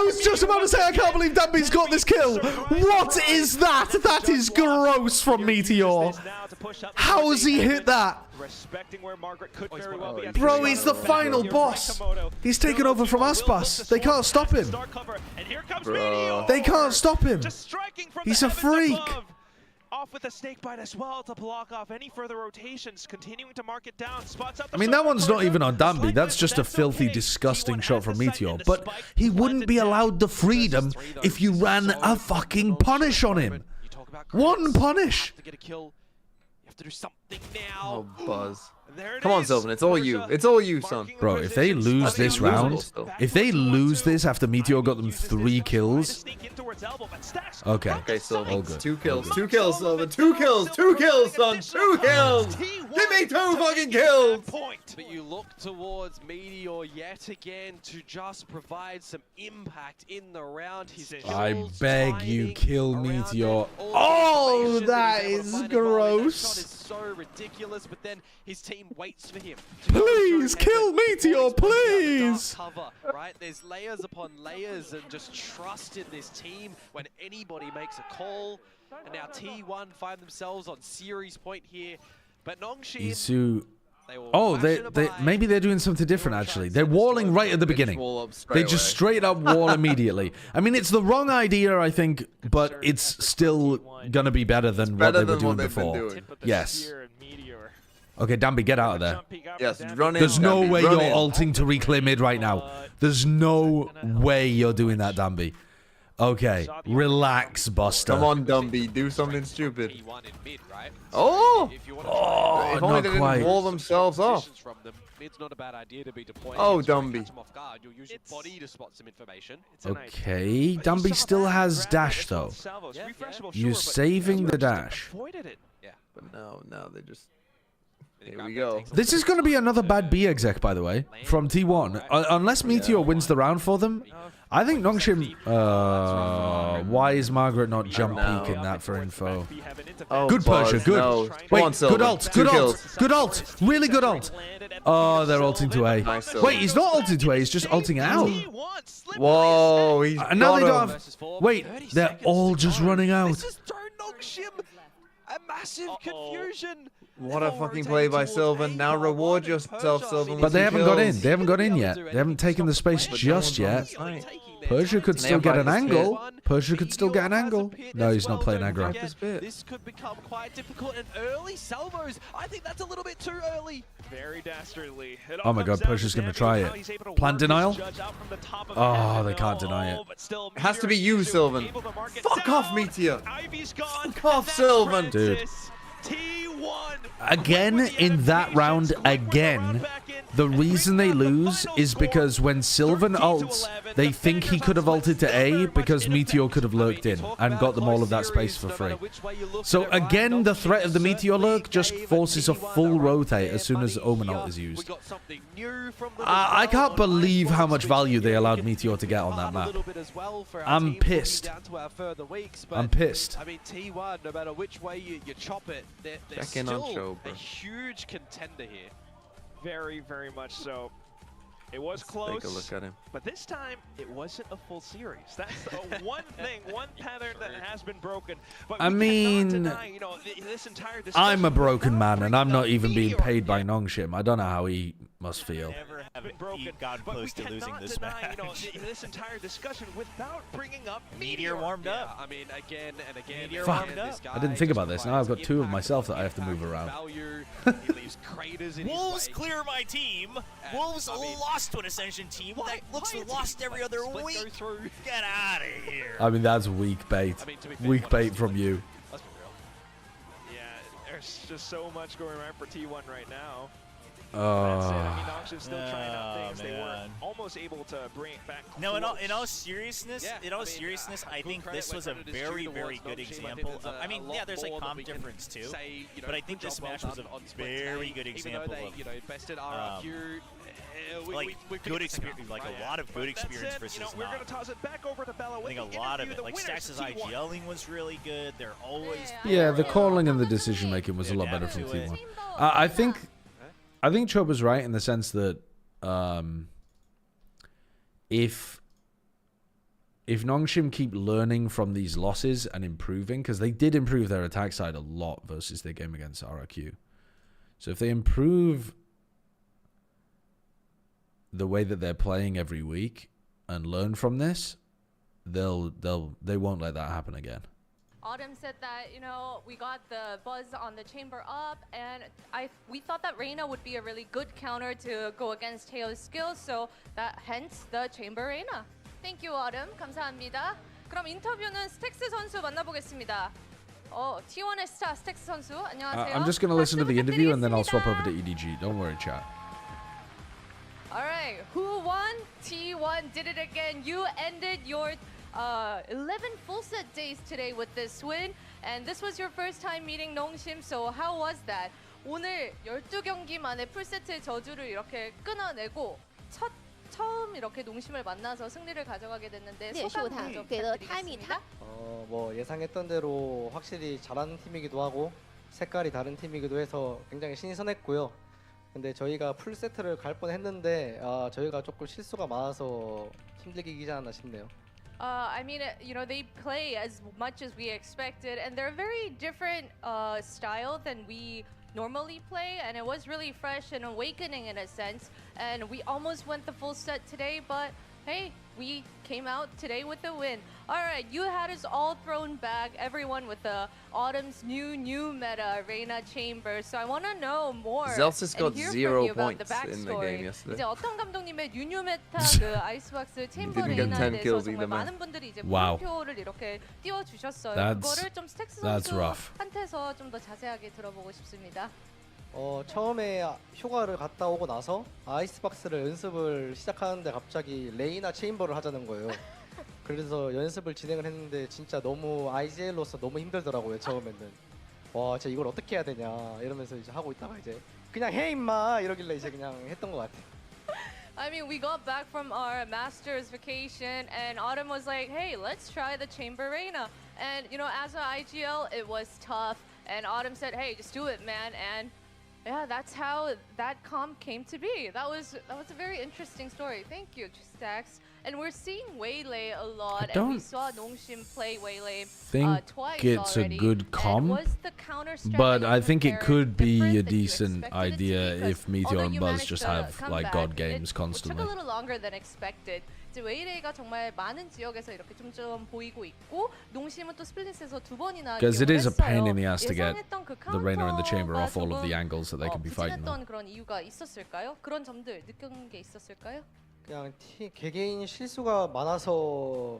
S4: was just about to say I can't believe Danby's got this kill. What is that? That is gross from Meteor. How has he hit that? Bro, he's the final boss. He's taken over from Aspas. They can't stop him.
S9: Bro.
S4: They can't stop him. He's a freak.
S6: Off with a snake bite as well to block off any further rotations, continuing to mark it down. Spots up.
S4: I mean, that one's not even on Danby. That's just a filthy, disgusting shot from Meteor. But he wouldn't be allowed the freedom if you ran a fucking punish on him. One punish.
S5: To do something now.
S9: Oh, Buzz. Come on, Sylvan. It's all you. It's all you, son.
S4: Bro, if they lose this round, if they lose this after Meteor got them 3 kills. Okay.
S9: Okay, Sylvan.
S4: All good.
S9: 2 kills. 2 kills, Sylvan. 2 kills. 2 kills, son. 2 kills. Give me 2 fucking kills.
S5: But you look towards Meteor yet again to just provide some impact in the round.
S4: I beg you, kill Meteor. Oh, that is gross.
S5: Is so ridiculous, but then his team waits for him.
S4: Please kill Meteor, please.
S5: Cover, right? There's layers upon layers and just trust in this team when anybody makes a call. And now T1 find themselves on series point here, but Nongshim.
S4: Isu. Oh, they maybe they're doing something different actually. They're walling right at the beginning. They just straight up wall immediately. I mean, it's the wrong idea, I think, but it's still gonna be better than what they were doing before. Yes. Okay, Danby, get out of there.
S9: Yes, run in.
S4: There's no way you're ulting to reclear mid right now. There's no way you're doing that, Danby. Okay, relax, Buster.
S9: Come on, Dumby, do something stupid. Oh!
S4: Oh,
S9: if only they didn't wall themselves off.
S5: It's not a bad idea to be deploying.
S9: Oh, Dumby.
S5: You'll use your body to spot some information.
S4: Okay, Dumby still has dash though. You're saving the dash.
S5: Yeah,
S9: but no, they just. Here we go.
S4: This is going to be another bad B exec, by the way, from T1. Unless Meteor wins the round for them, I think Nongshim. Why is Margaret not jump peeking that for info?
S9: Oh,
S4: good Persia, good.
S9: No.
S4: Wait, good ult, good ult, good ult, really good ult. Oh, they're ulting to A.
S9: Nice.
S4: Wait, he's not ulting to A, he's just ulting out.
S9: Whoa, he's
S4: and now they don't have. Wait, they're all just running out.
S5: This is Nongshim. A massive confusion.
S9: What a fucking play by Sylvan. Now reward yourself, Sylvan.
S4: But they haven't got in. They haven't got in yet. They haven't taken the space just yet. Persia could still get an angle. Persia could still get an angle. No, he's not playing aggro.
S5: This could become quite difficult. And early salvos, I think that's a little bit too early.
S6: Very dastardly.
S4: Oh my god, Persia's going to try it. Plant denial? Oh, they can't deny it.
S9: It has to be you, Sylvan. Fuck off, Meteor. Fuck off, Sylvan.
S4: Dude. Again, in that round, again, The reason they lose is because when Sylvan ults, they think he could have ulted to A because Meteor could have lurked in and got them all of that space for free. So again, the threat of the Meteor lurk just forces a full rotate as soon as Omen ult is used. I can't believe how much value they allowed Meteor to get on that map. I'm pissed. I'm pissed.
S5: I mean, T1, no matter which way you chop it, they're still a huge contender here.
S6: Very, very much so. It was close.
S9: Take a look at him.
S6: But this time, it wasn't a full series. That's one thing, one pattern that has been broken. But
S4: I mean,
S6: deny, you know, this entire
S4: I'm a broken man, and I'm not even being paid by Nongshim. I don't know how he must feel.
S10: Never have gotten close to losing this match.
S6: You know, this entire discussion without bringing up
S10: Meteor warmed up.
S5: I mean, again and again.
S10: Meteor
S4: Fuck.
S10: warmed up.
S4: I didn't think about this. Now I've got two of myself that I have to move around.
S10: Wolves clear my team. Wolves lost to an Ascension team that looks lost every other week. Get out of here.
S4: I mean, that's weak bait. Weak bait from you.
S5: Let's be real.
S6: Yeah, there's just so much going right for T1 right now.
S4: Oh.
S6: That's it. I mean, Nongshim's still trying out things. They were almost able to bring it back.
S10: No, in all seriousness, I think this was a very, very good example of. I mean, yeah, there's like comp difference too, but I think this match was a very good example of like good experience, like a lot of good experience versus
S6: we're gonna toss it back over to Bella.
S10: I think a lot of it, like Stax's IGLing was really good. They're always
S4: Yeah, the calling and the decision making was a lot better from T1. I think Chubb was right in the sense that if Nongshim keep learning from these losses and improving, because they did improve their attack side a lot versus their game against RRQ. So if they improve the way that they're playing every week and learn from this, they won't let that happen again.
S11: Autumn said that, you know, we got the buzz on the chamber up, and we thought that Reyna would be a really good counter to go against Teo's skills, so that hence the chamber Reyna. Thank you, Autumn. 감사합니다. 그럼 인터뷰는 스택스 선수 만나보겠습니다. T1의 스타 스택스 선수, 안녕하세요.
S4: I'm just going to listen to the interview and then I'll swap over to EDG. Don't worry, chat.
S11: All right, who won? T1 did it again. You ended your 11 full set days today with this win, and this was your first time meeting Nongshim, so how was that? 오늘 12경기 만에 풀세트의 저주를 이렇게 끊어내고 처음 이렇게 농심을 만나서 승리를 가져가게 됐는데 소감 좀 부탁드리겠습니다.
S12: 뭐 예상했던 대로 확실히 잘하는 팀이기도 하고 색깔이 다른 팀이기도 해서 굉장히 신선했고요. 근데 저희가 풀 세트를 갈 뻔했는데 저희가 조금 실수가 많아서 힘들게 이기지 않았나 싶네요.
S11: I mean, you know, they play as much as we expected, and they're a very different style than we normally play, and it was really fresh and awakening in a sense. And we almost went the full set today, but hey, we came out today with a win. All right, you had us all thrown back, everyone with the Autumn's new meta, Reyna Chamber. So I want to know more
S9: Zelsis got
S11: and hear
S9: 0
S11: from you about the
S9: points in the
S11: backstory.
S9: game yesterday.
S11: 이제 어떤 감독님의 뉴 메타 그 아이스박스 챔버
S9: Didn't get 10
S11: 레이나에 대해서
S9: kills
S11: 정말
S9: either, man.
S11: 많은 분들이 이제
S4: Wow.
S11: 물음표를 이렇게 띄워주셨어요.
S4: That's-
S11: 그거를 좀 스택스
S4: that's rough.
S11: 선수한테서 좀 더 자세하게 들어보고 싶습니다.
S12: 처음에 휴가를 갔다 오고 나서 아이스박스를 연습을 시작하는데 갑자기 레이나 체인버를 하자는 거예요. 그래서 연습을 진행을 했는데 진짜 너무 IGL로서 너무 힘들더라고요, 처음에는. 와, 진짜 이걸 어떻게 해야 되냐 이러면서 이제 하고 있다가 이제 그냥 해 임마 이러길래 이제 그냥 했던 것 같아요.
S11: I mean, we got back from our master's vacation, and Autumn was like, hey, let's try the Chamber Reyna. And, you know, as an IGL, it was tough. And Autumn said, hey, just do it, man. And yeah, that's how that comp came to be. That was a very interesting story. Thank you, Stax. And we're seeing Waylay a lot, and we saw Nongshim play Waylay twice
S4: it's
S11: already.
S4: a good
S11: And
S4: comp,
S11: was the counter strat
S4: but
S11: that
S4: I
S11: you
S4: think it
S11: prepared
S4: could be
S11: different
S4: a
S11: than you
S4: decent
S11: expected it to
S4: idea
S11: be? 'Cause
S4: if Meteor
S11: although
S4: and
S11: you
S4: Buzz
S11: managed
S4: just
S11: to
S4: have
S11: come
S4: like
S11: back,
S4: god games
S11: it
S4: constantly.
S11: took a little longer than expected. 이제 웨이레이가 정말 많은 지역에서 이렇게 좀 보이고 있고 농심은 또 스플릿에서 두 번이나
S4: Because it is a pain in the
S11: 했어요.
S4: ass to get
S11: 예상했던 그
S4: the Reyna and the Chamber
S11: 카운터가
S4: off all of the
S11: 조금,
S4: angles that they can be fighting on.
S11: 부진했던 그런 이유가 있었을까요? 그런 점들 느낀 게 있었을까요?
S12: 그냥 개개인 실수가 많아서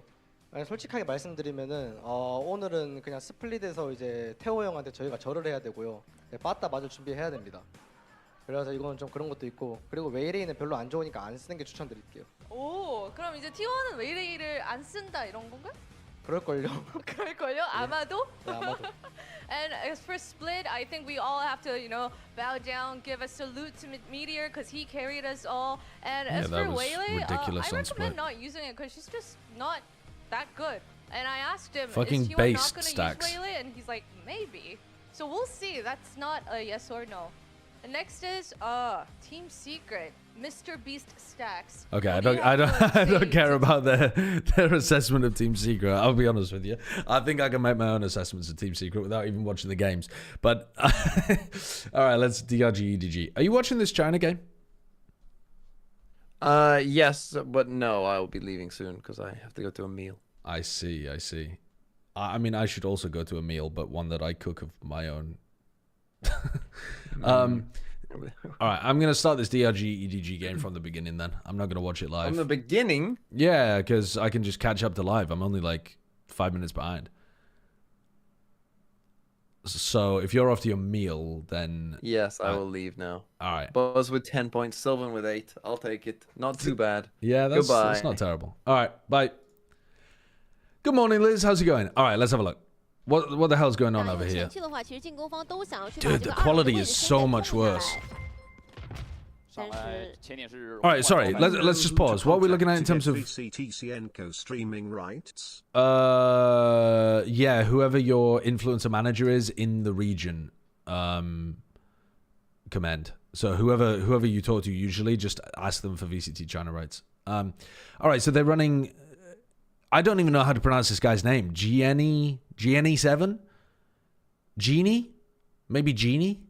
S12: 솔직하게 말씀드리면은 오늘은 그냥 스플릿에서 이제 태호 형한테 저희가 절을 해야 되고요. 빠따 맞을 준비해야 됩니다. 그래서 이건 좀 그런 것도 있고 그리고 웨이레이는 별로 안 좋으니까 안 쓰는 게 추천드릴게요.
S11: 오, 그럼 이제 T1은 웨이레이를 안 쓴다 이런 건가?
S12: 그럴걸요.
S11: 그럴걸요? 아마도?
S12: 네, 아마도.
S11: And as for Split, I think we all have to, you know, bow down, give a salute to Meteor because he carried us all. And
S4: Yeah,
S11: as
S4: that
S11: for
S4: was
S11: Waylay,
S4: ridiculous
S11: I
S4: on
S11: recommend
S4: Split.
S11: not using it because she's just not that good. And I asked him,
S4: Fucking
S11: is T1
S4: based
S11: not going to
S4: stacks.
S11: use Waylay? And he's like, maybe. So we'll see. That's not a yes or no. And next is Team Secret, Mr. Beast stacks.
S4: Okay, I
S11: What do
S4: don't,
S11: you
S4: I
S11: have
S4: don't,
S11: to
S4: I
S11: say
S4: don't care
S11: to
S4: about their assessment of Team Secret. I'll be honest with you. I think I can make my own assessments of Team Secret without even watching the games. But all right, let's DRG EDG. Are you watching this China game?
S9: Yes, but no, I will be leaving soon because I have to go to a meal.
S4: I see, I see. I mean, I should also go to a meal, but one that I cook of my own. All right, I'm gonna start this DRG EDG game from the beginning. Then I'm not gonna watch it live.
S9: From the beginning?
S4: Yeah, because I can just catch up to live. I'm only like 5 minutes behind. So if you're off to your meal, then
S9: Yes, I will leave now.
S4: all right.
S9: Buzz with 10 points, Sylvan with 8. I'll take it. Not too bad.
S4: Yeah, that's not terrible. All right, bye. Good morning, Liz. How's it going? All right, let's have a look. What the hell's going on over here? Dude, the quality is so much worse. All right, sorry. Let's just pause. What are we looking at in terms of
S8: VCT Cienko streaming rights?
S4: yeah, whoever your influencer manager is in the region, command. So whoever you talk to usually, just ask them for VCT China rights. All right, so they're running. I don't even know how to pronounce this guy's name. Genie7? Genie? Maybe Genie?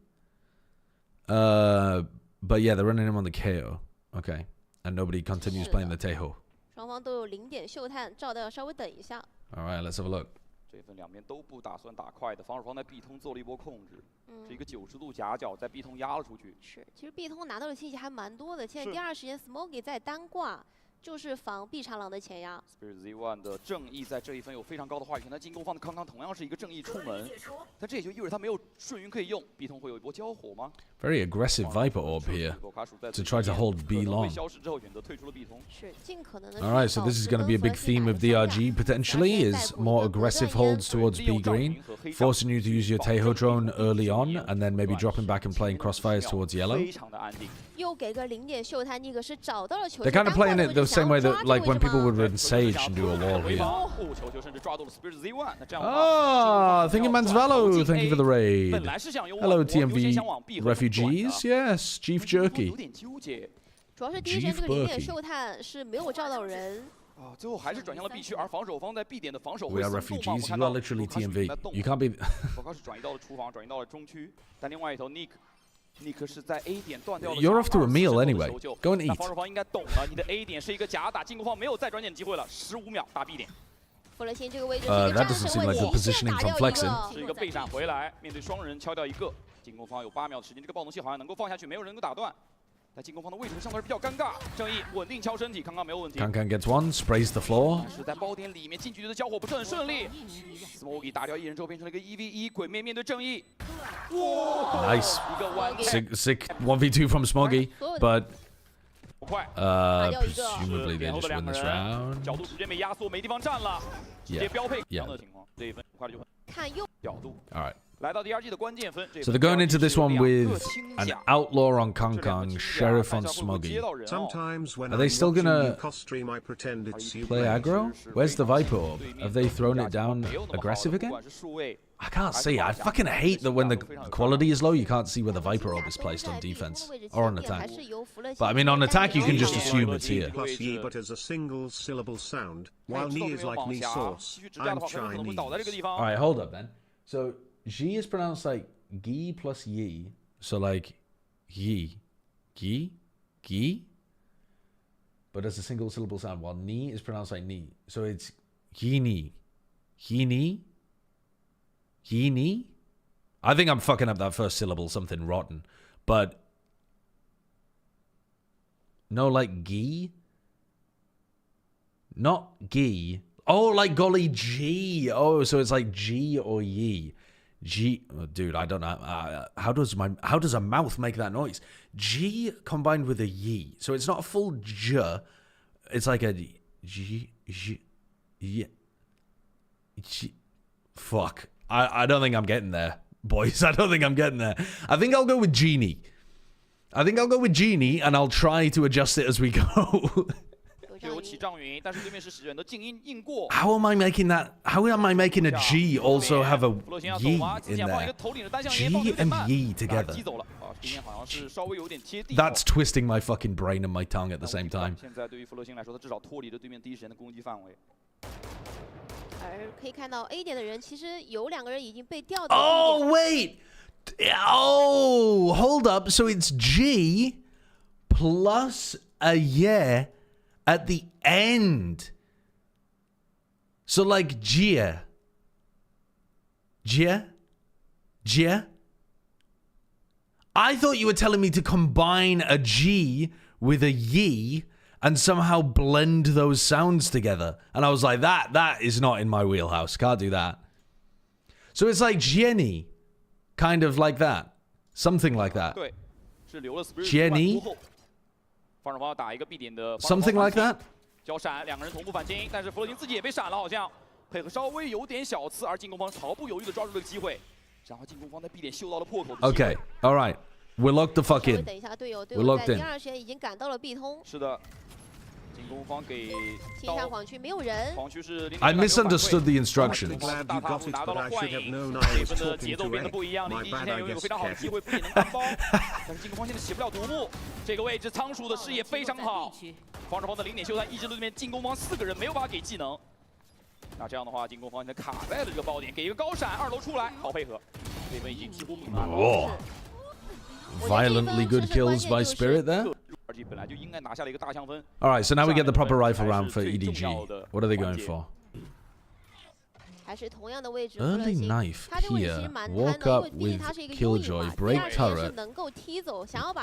S4: But yeah, they're running him on the KO. Okay. And nobody continues playing the Tejo. Alright, let's have a look.
S13: 这份两边都不打算打快的，防守方在 B 通做了一波控制，是一个90度夹角，在 B 通压了出去。
S14: 是，其实 B 通拿到的信息还蛮多的，现在第二时间 Smokey 在单挂。就是防 B 长廊的前压。
S13: Spirit Z1 的正义在这一分有非常高的话语权，但进攻方的康康同样是一个正义出门，但这也就意味着他没有顺云可以用。B 通会有一波交火吗
S4: ？Very aggressive Viper orb here to try to hold B long.
S13: 消失之后选择退出了 B 通。
S14: 是尽可能的。
S4: All right, so this is going to be a big theme of DRG potentially is more aggressive holds towards B green, forcing you to use your Tejo drone early on, and then maybe dropping back and playing crossfires towards yellow.
S14: 又给个0点秀探，那个是找到了球。
S4: They're kind of playing it the same way that like when people would run Sage and do a wall here. Ah, Thinking Man's Valo, thank you for the raid. Hello, TMV refugees. Yes, Chief Jerky.
S14: 主要是第一时间这个0点秀探是没有照到人。
S13: 最后还是转向了 B 区，而防守方在 B 点的防守
S4: We are refugees. You are literally TMV. You can't be.
S13: 博卡是转移到了厨房，转移到了中区，但另外一头 Nick 是在 A 点断掉了。
S4: You're off to a meal anyway. Go and eat.
S13: 防守方应该懂了，你的 A 点是一个假打，进攻方没有再转点机会了，15秒打 B 点。
S14: 弗勒辛这个位置
S4: that doesn't seem like the positioning from flexing.
S13: 是一个背闪回来，面对双人敲掉一个，进攻方有8秒的时间，这个暴动器好像能够放下去，没有人能够打断。 在进攻方的位置相对比较尴尬，正义稳定敲身体，康康没有问题。
S4: Kankan gets one, sprays the floor.
S13: 是在包点里面近距离的交火不是很顺利。Smokey 打掉一人之后变成了一个1v1，鬼魅面对正义。哇
S4: Nice. Sick 1v2 from Smoggy, but presumably they just win this round.
S13: 角度逐渐被压缩，没地方站了，直接标配。这样的情况，这一分很快就会。
S14: 看右
S13: 角度。
S4: All right.
S13: 来到第二季的关键分。
S4: So they're going into this one with an outlaw on Kangkang, sheriff on Smoggy.
S8: Sometimes when
S4: Are they still gonna
S8: stream, I pretend it's you
S4: play aggro? Where's the Viper orb? Have they thrown it down aggressive again? I can't see. I fucking hate that when the quality is low, you can't see where the Viper orb is placed on defense or on attack. But I mean, on attack, you can just assume it's here.
S8: Plus ye, but as a single syllable sound, while ni is like ni sauce. I'm Chinese.
S4: All right, hold up then. So G is pronounced like Gi plus Yi. So like Yi, Gi, Gi. But as a single syllable sound, while Ni is pronounced like Ni. So it's Yini, Yini, Yini. I think I'm fucking up that first syllable, something rotten. But no, like Gi. Not Gi. Oh, like golly G. Oh, so it's like G or Yi. G, oh, dude, I don't know. How does a mouth make that noise? G combined with a Y. So it's not a full J. It's like a G, yeah. G. Fuck. I don't think I'm getting there, boys. I don't think I'm getting there. I think I'll go with Genie. And I'll try to adjust it as we go. How am I making that? How am I making a G also have a Yi in there? G and Yi together. That's twisting my fucking brain and my tongue at the same time. Oh, wait! Oh, hold up. So it's G plus a yeah at the end. So like Gia. I thought you were telling me to combine a G with a Yi and somehow blend those sounds together. And I was like, that is not in my wheelhouse. Can't do that. So it's like Jenny. Kind of like that. Something like that. Jenny. Something like that. Okay, all right. We're locked the fuck in. We're locked in. I misunderstood the instructions.
S8: Glad you got it, but I should have known I was talking to Ed. My bad, I guess,
S4: Whoa. Violently good kills by Spirit there. Alright, so now we get the proper rifle round for EDG. What are they going for? Early knife here. Walk up with Killjoy. Break turret.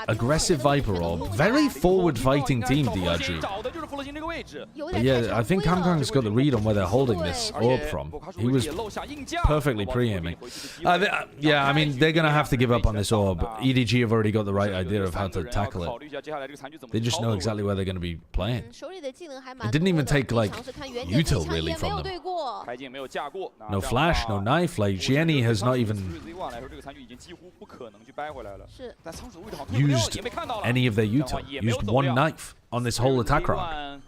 S4: Aggressive Viper Orb. Very forward-fighting team, DRG. But yeah, I think Kangkang's got the read on where they're holding this orb from. He was perfectly pre-aiming. Yeah, I mean, they're going to have to give up on this orb. EDG have already got the right idea of how to tackle it. They just know exactly where they're going to be playing. It didn't even take, like, util, really, from them. No flash, no knife. Like, Jenny has not even used any of their util. Used one knife on this whole attack round.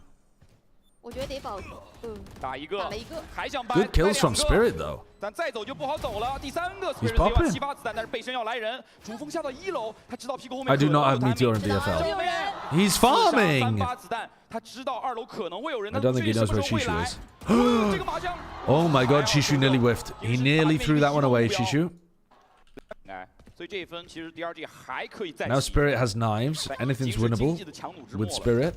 S4: Good kills from Spirit, though. He's popping. I do not have Meteor in VFL. He's farming! I don't think he knows where Shishu is. Oh my god, Shishu nearly whiffed. He nearly threw that one away, Shishu. Now Spirit has knives. Anything's winnable with Spirit.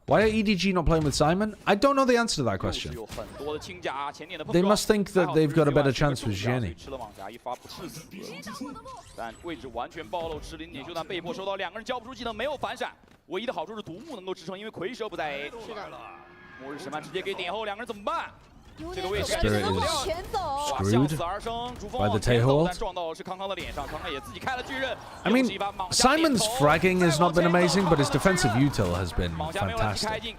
S4: Why are EDG not playing with Simon? I don't know the answer to that question. They must think that they've got a better chance with Jenny. Spirit is screwed by the Taeho. I mean, Simon's fragging has not been amazing, but his defensive util has been fantastic.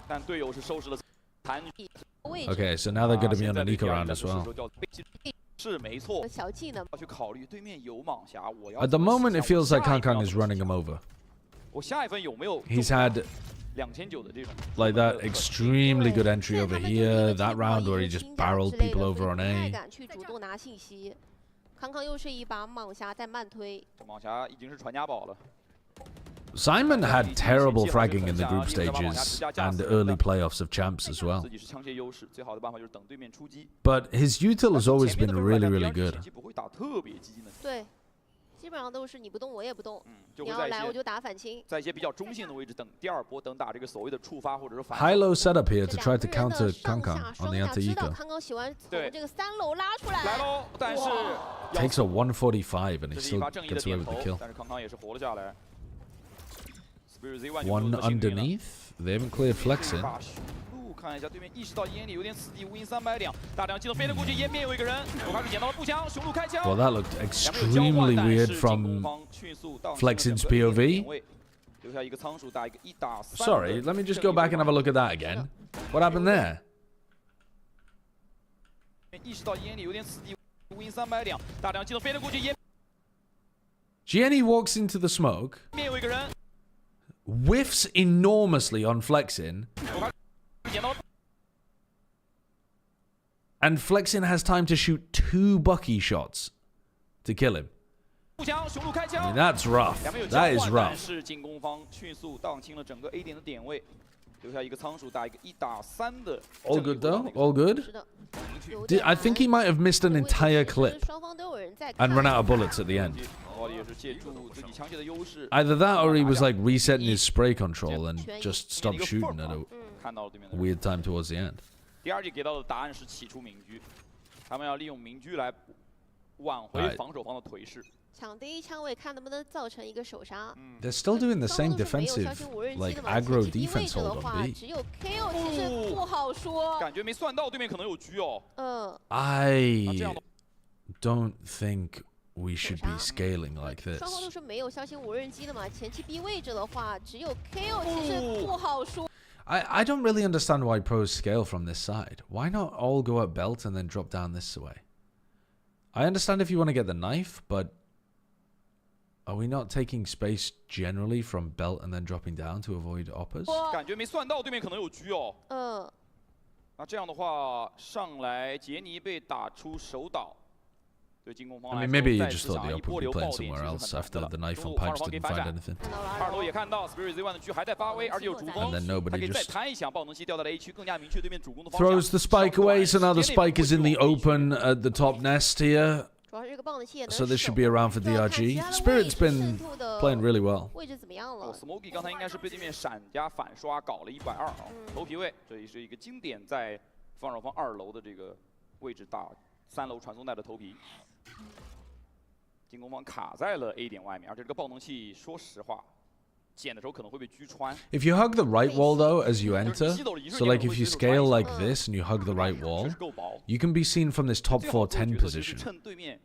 S4: Okay, so now they're going to be on an eco round as well. At the moment, it feels like Kangkang is running him over. He's had like that extremely good entry over here, that round where he just barreled people over on A. Simon had terrible fragging in the group stages and early playoffs of champs as well. But his util has always been really, really good. High-low setup here to try to counter Kangkang on the anti-eco. Takes a 145 and he still gets away with the kill. One underneath. They haven't cleared Flex in.
S13: 看一下对面意识到烟里有点死地，无影300两，大量机动飞了过去，烟边有一个人，我开始捡到了步枪，雄鹿开枪。
S4: Well, that looked extremely weird from Flexin's POV. Sorry, let me just go back and have a look at that again. What happened there?
S13: 意识到烟里有点死地，无影300两，大量机动飞了过去，烟。
S4: Jenny walks into the smoke,
S13: 面有一个人。
S4: whiffs enormously on Flexin, and Flexin has time to shoot 2 Bucky shots to kill him. I mean, that's rough. That is rough.
S13: 是进攻方迅速荡清了整个 A 点的点位，留下一个仓鼠打一个1打3的。
S4: All good though. All good. I think he might have missed an entire clip and run out of bullets at the end. Either that or he was like resetting his spray control and just stopped shooting at a weird time towards the end.
S13: 第二季给到的答案是起出明居，他们要利用明居来挽回防守方的颓势。
S14: 抢第一枪位，看能不能造成一个手杀。
S4: They're still doing the same defensive, like aggro defense hold on B.
S14: 只有 KO， 其实不好说。
S13: 感觉没算到对面可能有狙哦。
S4: I don't think we should be scaling like this.
S14: 双方都是没有小型无人机的嘛，前期 B 位置的话，只有 KO， 其实不好说。
S4: I don't really understand why pros scale from this side. Why not all go at belt and then drop down this way? I understand if you want to get the knife, but are we not taking space generally from belt and then dropping down to avoid uppers?
S13: 感觉没算到对面可能有狙哦。那这样的话，上来杰尼被打出手倒。
S4: I mean, maybe you just thought the upper would be playing somewhere else after the knife on pipes didn't find anything. And then nobody just throws the spike away, so now the spike is in the open at the top nest here. So this should be around for DRG. Spirit's been playing really well.
S13: Smokey 刚才应该是被对面闪加反刷搞了120啊，头皮位，这也是一个经典在防守方2楼的这个位置打3楼传送带的头皮。 进攻方卡在了 A 点外面，而且这个爆能器，说实话，捡的时候可能会被狙穿。
S4: If you hug the right wall though as you enter, so like if you scale like this and you hug the right wall, you can be seen from this top 410 position,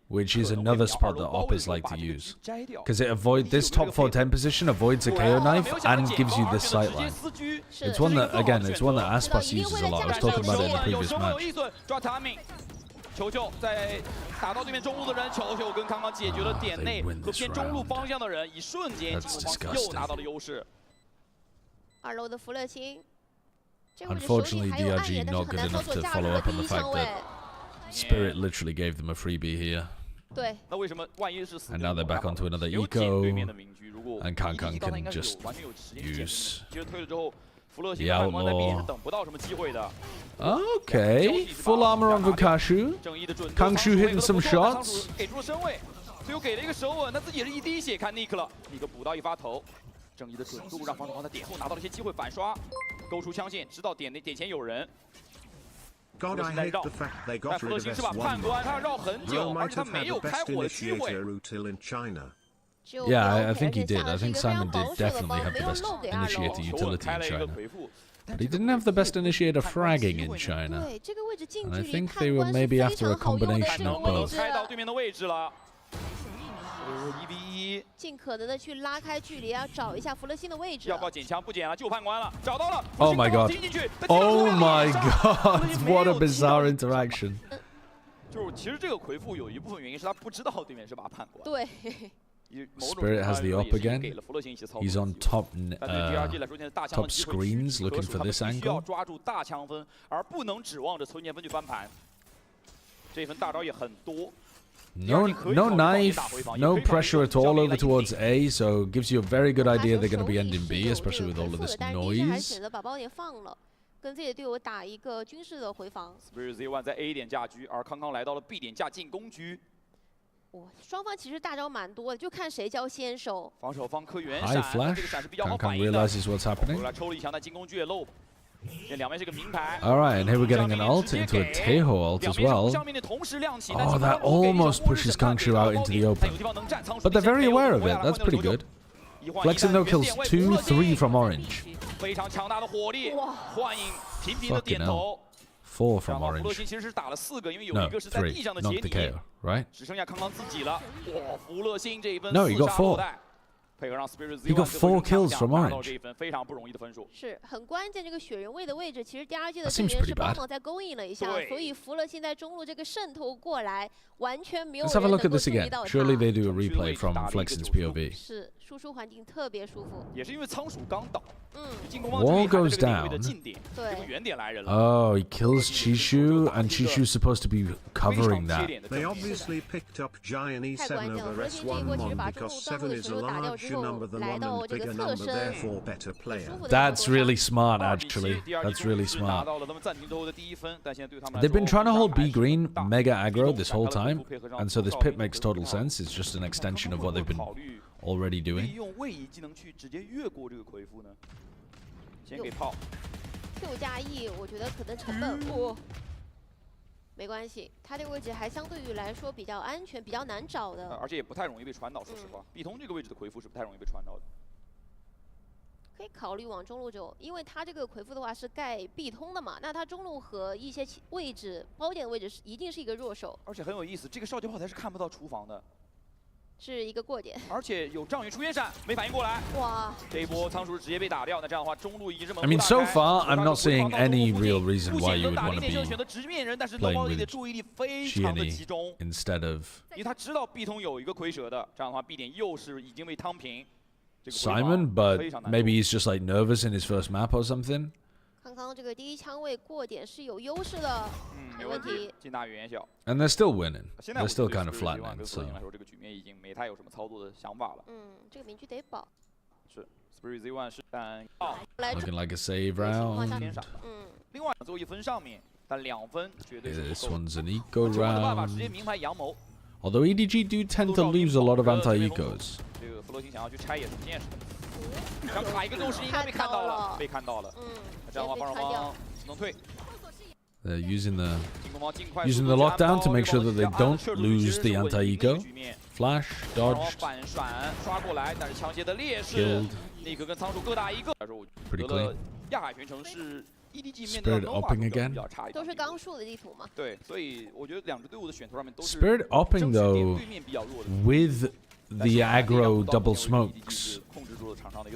S4: which is another spot that oppers like to use, because this top 410 position avoids a KO knife and gives you this sight line. It's one that Aspas uses a lot. I was talking about it in the previous match.
S13: 球球在打到对面中路的人，球球跟刚刚解决了点内和偏中路方向的人，一瞬间进攻方又拿到了优势。
S14: 2楼的弗勒钦，
S4: Unfortunately, DRG not good enough to follow up on the fact that Spirit literally gave them a freebie here.
S14: 对。
S13: 那为什么万一是死？
S4: And now they're back onto another eco, and Kang can just use the outlaw. Okay, full armor on Vukashu. Kangshu hitting some shots.
S13: 给出了身位，最后给了一个手稳，他自己也是一滴血看尼克了，尼克补到一发头，正义的准度让防守方在点后拿到了一些机会反刷，勾出枪线，知道点前有人。
S8: God, I hate the fact they got rid of S1. Bro might have had the best initiator route in China.
S4: Yeah, I think he did. I think Simon did definitely have the best initiator utility in China. But he didn't have the best initiator fragging in China. And I think they were maybe after a combination of both.
S14: 尽可能的去拉开距离，要找一下弗勒辛的位置。
S13: 要不要捡枪？不捡了，救判官了，找到了。
S4: Oh my god! Oh my god! What a bizarre interaction!
S13: 就是其实这个回复有一部分原因是他不知道对面是把判官。
S14: 对。
S4: Spirit has the up again. He's on top top screens looking for this angle.
S13: 抓住大枪分，而不能指望着存钱分去翻盘。这份大招也很多。
S4: No knife, no pressure at all over towards A, so gives you a very good idea they're going to be ending B, especially with all of this noise.
S14: 选择把包点放了，跟自己的队友打一个军事的回防。
S13: Spirit Z1 在 A 点架狙，而康康来到了 B 点架进攻狙。
S14: 哇，双方其实大招蛮多的，就看谁交先手。
S13: 防守方磕圆闪，这个闪是比较好
S4: Kang
S13: 反应的。
S4: realizes what's happening.
S13: 后来抽了一枪，但进攻狙也漏。
S4: Alright, and here we're getting an ult into a Taeho ult as well. Oh, that almost pushes Kangshu out into the open. But they're very aware of it, that's pretty good. Flexin though kills 2, 3 from Orange.
S13: 频频的点头。
S4: 4 from
S13: 弗洛
S4: orange.
S13: 辛其实是打了4个，因为有
S4: No,
S13: 一个是在
S4: 3.
S13: 地上的
S4: Not
S13: 解
S4: the
S13: 体，
S4: KO, right?
S13: 只剩下康康自己了。哇，弗洛辛这一分
S4: No, he
S13: 4
S4: got
S13: 杀
S4: 4.
S13: 落袋，配合上 Spirit
S4: He got 4 kills from
S13: 拿到
S4: orange.
S13: 这一分非常不容易的分数。
S14: 是很关键，这个雪人位的位置，其实第二季的
S4: That
S14: 队
S4: seems
S14: 员
S4: pretty
S14: 是帮
S4: bad.
S14: 忙再勾引了一下，
S13: 对
S14: 所以弗勒现在中路这个渗透过来，完全没有
S4: Let's
S14: 人
S4: have a
S14: 能
S4: look
S14: 够
S4: at this
S14: 注意
S4: again.
S14: 到他。
S4: Surely they do a replay from Flexen's POV.
S14: 是输出环境特别舒服。
S13: 也是因为仓鼠刚倒，进攻方
S4: Wall
S13: 这
S4: goes
S13: 个领域的
S4: down.
S13: 近点，这个远点来人了。
S4: Oh, he kills Chishu, and Chishu's supposed to be covering that.
S8: They obviously picked up Giant E7 over S1 Mon because 7 is a larger number than 1 and bigger number, therefore better player.
S4: That's really smart, actually. That's really
S13: 是拿
S4: smart.
S13: 到了他们暂停之后的第一分，但现在对他们来
S4: They've been
S13: 说
S4: trying to hold
S13: 还
S4: B
S13: 是
S4: green
S13: 大
S4: mega aggro this whole
S13: 展开了
S4: time,
S13: 回复配合上
S4: and so this
S13: 造
S4: pit
S13: 一
S4: makes
S13: 个
S4: total sense. It's just an extension of what they've been
S13: 考虑
S4: already
S13: 利
S4: doing.
S13: 用位移技能去直接越过这个回复呢？先给炮，
S14: Q 加 E， 我觉得可能成本没关系，他这个位置还相对于来说比较安全，比较难找的。
S13: 而且也不太容易被传导。说实话，碧通这个位置的回复是不太容易被传导的。
S14: 可以考虑往中路走，因为他这个回复的话是盖必通的嘛，那他中路和一些位置包点的位置一定是一个弱手。
S13: 而且很有意思，这个少级炮台是看不到厨房的，
S14: 是一个过点。
S13: 而且有障碍出烟闪，没反应过来。
S14: 哇！
S13: 这一波仓鼠直接被打掉，那这样的话中路一直猛
S4: I mean, so far, I'm not seeing any real reason why you would want to be
S13: 选择直面人，但是
S4: playing
S13: 猫力
S4: with
S13: 的注意力非常的集
S4: Shiani
S13: 中，
S4: instead of
S13: 因为他知道 B 通有一个蝰蛇的，这样的话 B 点又是已经被趟平。
S4: Simon, but maybe he's just like nervous in his first map or something.
S14: 刚刚这个第一枪位过点是有优势的，没问题。
S13: 近大远小。
S4: And they're still winning.
S13: 现在
S4: They're still kind of flattening.
S13: 对
S4: So
S13: 来说，这个局面已经没太有什么操作的想法了。
S14: 这个名区得保。
S13: 是 Spirit Z1 是但
S4: looking like a save round.
S13: 另外最后一分上面，但2分绝对是
S4: This
S13: 不够。
S4: one's an eco
S13: 办法直
S4: round.
S13: 接明牌阳谋。
S4: Although EDG do tend to lose a lot of anti-ecos.
S13: 这个弗洛辛想要去拆也是不现实的。想卡一个重视应该被看到了，被看到了。这样的话，帮双方只能退。
S4: They're using the lockdown to make sure that they don't lose the anti-eco. Flash, dodged,
S13: 反闪刷过来，但是枪械的劣势，
S4: killed.
S13: 立刻跟仓鼠各打一个。
S4: Pretty
S13: 得了
S4: clean.
S13: 亚海全程是 EDG 面对
S4: Spirit upping again.
S14: 都是刚树的地图嘛。
S13: 对，所以我觉得两支队伍的选图上面都是
S4: Spirit upping though,
S13: 对面比较弱的。
S4: with the aggro double smokes,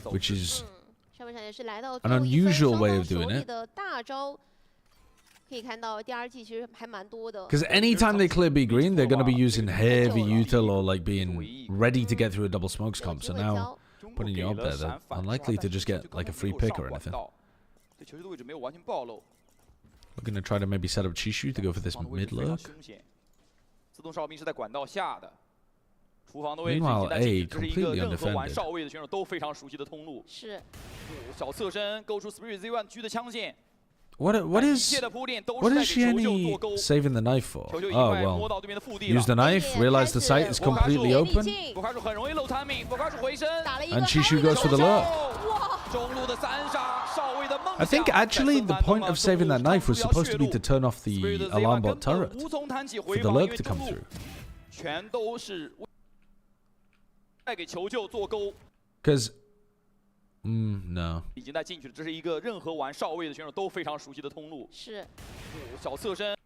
S4: which is
S14: 上半场也是来到
S4: an unusual way of
S14: 手
S4: doing
S14: 里
S4: it.
S14: 的大招。 可以看到第二季其实还蛮多的。
S4: Because anytime they clear B green, they're going to be using heavy util or like being ready to get through a double smokes comp. So now, putting you up there, they're unlikely to just get like a free pick or anything.
S13: 对球队的位置没有完全暴露。
S4: Looking to try to maybe set up Chishu to go for this mid lurk.
S13: 自动哨兵是在管道下的。 厨房的位置，
S4: Meanwhile, A
S13: 这是一个
S4: completely
S13: 任何玩
S4: undefended.
S13: 少尉的选手都非常熟悉的通路。
S14: 是。
S13: 小侧身勾出 Spirit Z1 狙的枪线。
S4: What is Shiani saving the knife for? Oh well, use the knife, realize the site is completely open, and Chishu goes for the lurk. I think actually the point of saving that knife was supposed to be to turn off the alarm bot turret for the lurk to come through.
S13: 全都是在给求救做钩。
S4: Because no.
S13: 已经在进去了，这是一个任何玩少尉的选手都非常熟悉的通路。
S14: 是。
S13: 小侧身。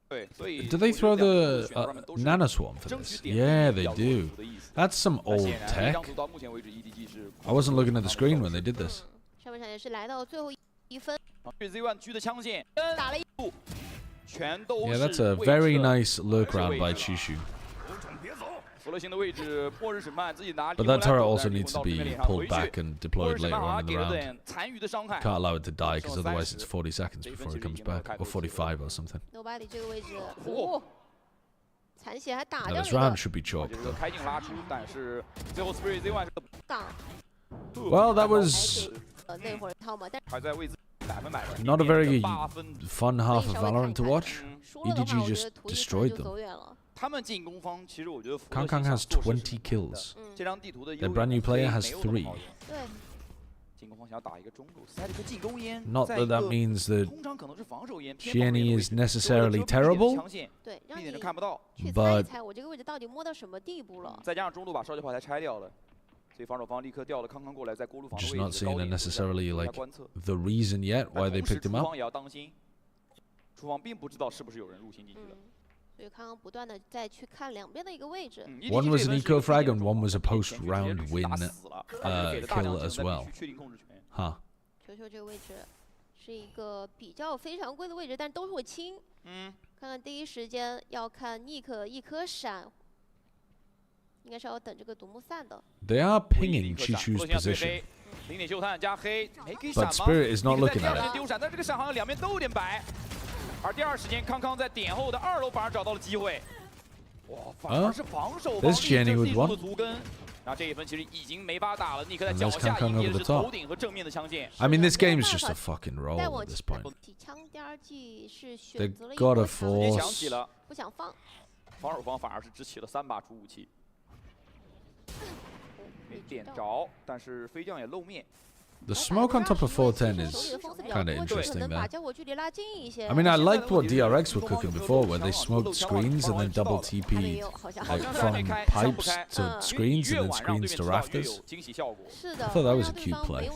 S13: 对，所以。
S4: Do they throw the nano swarm for this? Yeah, they do. That's some old tech. I wasn't looking at the screen when they did this.
S14: 上半场也是来到最后一分。
S13: Z1 狙的枪线，
S14: 打了一步，
S13: 全都是。
S4: Yeah, that's a very nice lurk round by Chishu. But that turret also needs to be pulled back and deployed later on in the round. Can't allow it to die because otherwise it's 40 seconds before it comes back, or 45 or something.
S14: Nobody 这个位置，哦，残血还打
S4: Now
S14: 掉
S4: this
S14: 了
S4: round
S14: 一
S4: should be chalked
S13: 个。
S4: though.
S13: 开镜拉出，但是最后 Spirit Z1
S14: 打。
S4: Well, that was
S14: 那会儿套嘛，但
S13: 还在位置100%。
S4: not a very fun half of Valorant to watch. EDG just destroyed them.
S13: 他们进攻方其实我觉得
S4: Kangkang has 20 kills.
S13: 这张地图的
S4: Their brand new player has 3.
S14: 对。
S13: 进攻方想要打一个中路，塞了一个进攻烟。
S4: Not that that means that
S13: 通常可能是防守烟。
S4: Shiani is necessarily terrible,
S14: 对，让你
S13: 看不到。
S14: 去猜一猜我这个位置到底摸到什么地步了。
S13: 再加上中路把烧焦炮台拆掉了。
S4: Just not seeing necessarily like the reason yet why they picked him up.
S13: 厨房并不知道是不是有人入侵进去的。
S14: 所以康康不断的再去看两边的一个位置。
S4: One was an eco frag and one was a post round win kill as well. Huh.
S14: 球球这个位置是一个比较非常贵的位置，但都是会清。看看第一时间要看 Nick 一颗闪，应该是要等这个独木散的。
S4: They are pinging Chichu's position. But Spirit is not looking at it.
S13: 丢闪，但这个闪好像两边都有点白。而第二时间，康康在点后的2楼反而找到了机会。哇，反而是防守方力这技术的足根。然后这一分其实已经没法打了，尼克在脚下迎接的是头顶和正面的枪剑。
S4: I mean, this game's just a fucking roll at this point.
S14: 枪第二季是选择了
S4: gotta
S13: 直接响起了，
S14: 不想放。
S13: 防守方反而是只起了3把主武器。没点着，但是飞将也露面。
S4: The smoke on top of 410 is kind of interesting there. I mean, I liked what DRX were cooking before, where they smoked screens and then double TP like from pipes to screens and then screens to rafters. I thought that was a cute play.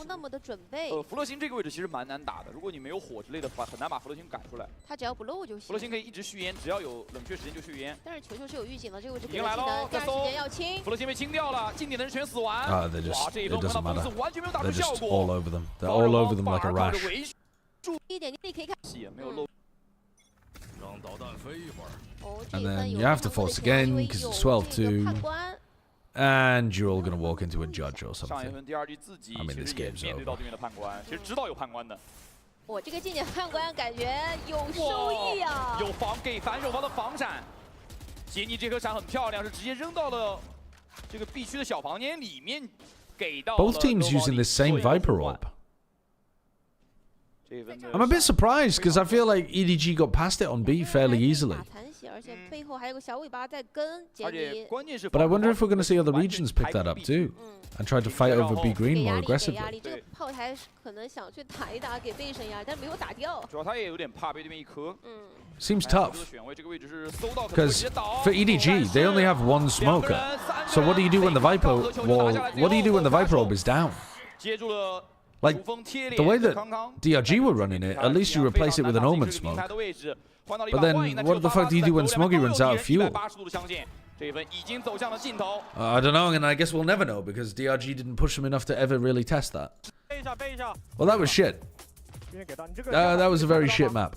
S13: 弗洛星这个位置其实蛮难打的，如果你没有火之类的话，很难把弗洛星赶出来。
S14: 他只要不漏就行。
S13: 弗洛星可以一直续烟，只要有冷却时间就续烟。
S14: 但是球球是有预警的，这个位置
S13: 迎来喽，
S14: 第二时间要清。
S13: 弗洛星被清掉了，近点的人全死完。
S4: Ah, they just it doesn't matter.
S13: 完全没有打出
S4: They're
S13: 效
S4: just
S13: 果。
S4: all over them. They're all over them like a rash. And then you have to force again because it's 12-2. And you're all going to walk into a judge or something. I mean, this game's over.
S13: 其实知道有判官的。
S14: 我这个近点判官感觉有收益啊！
S13: 有防给反手方的防闪，杰尼这颗闪很漂亮，是直接扔到了这个 B 区的小房间里面。
S4: Both teams using the same Viper orb. I'm a bit surprised because I feel like EDG got past it on B fairly easily. But I wonder if we're going to see other regions pick that up too and try to fight over B green more aggressively. Seems tough. Because for EDG, they only have one smoker. So what do you do when the Viper wall? What do you do when the Viper orb is down? Like, the way that DRG were running it, at least you replace it with an Omen smoke. But then, what the fuck do you do when Smoggy runs out of fuel? I don't know, and I guess we'll never know, because DRG didn't push him enough to ever really test that. Well, that was shit. That was a very shit map.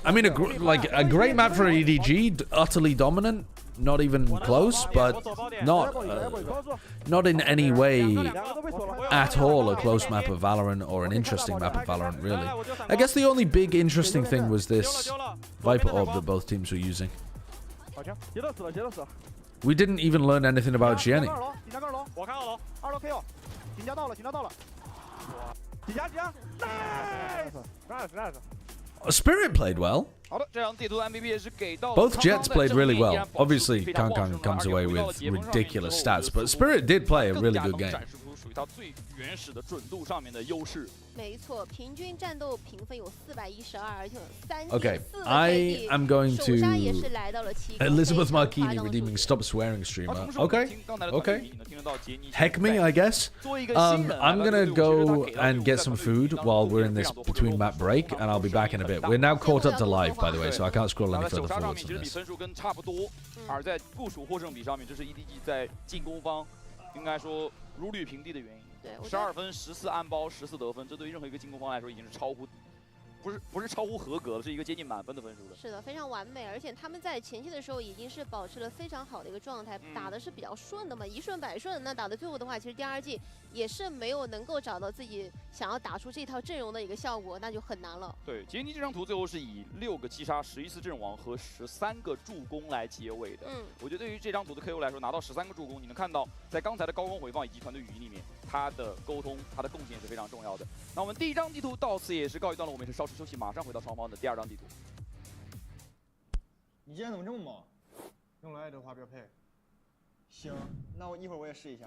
S4: I mean, a great map for EDG, utterly dominant, not even close, but not in any way at all a close map of Valorant or an interesting map of Valorant, really. I guess the only big interesting thing was this Viper orb that both teams were using. We didn't even learn anything about Gianni. Spirit played well. Both Jets played really well. Obviously, Kang comes away with ridiculous stats, but Spirit did play a really good game.
S13: 它最原始的准度上面的优势。
S14: 没错，平均战斗评分有412，而且有3.4
S4: Okay, I am going to Elizabeth Marquini redeeming Stop Swearing streamer. Okay, okay. Heck me, I guess. I'm gonna go and get some food while we're in this between map break, and I'll be back in a bit. We're now caught up to live, by the way, so I can't scroll any further forwards than this.
S13: 分数跟差不多，而在部署获胜比上面，这是 EDG 在进攻方应该说如履平地的原因。12分、14暗包、14得分，这对于任何一个进攻方来说已经是超乎，不是超乎合格了，是一个接近满分的分数了。
S14: 是的，非常完美，而且他们在前期的时候已经是保持了非常好的一个状态，打的是比较顺的嘛，一顺百顺。那打到最后的话，其实第二季也是没有能够找到自己想要打出这套阵容的一个效果，那就很难了。
S13: 对，杰尼这张图最后是以6个击杀、11次阵亡和13个助攻来结尾的。我觉得对于这张图的 KO 来说，拿到13个助攻，你能看到在刚才的高光回放以及团队语音里面，他的沟通、他的贡献是非常重要的。那我们第一张地图到此也是告一段落，我们也是稍事休息，马上回到双方的第二张地图。
S15: 你今天怎么这么猛？用了爱德华标配。行，那我一会儿我也试一下。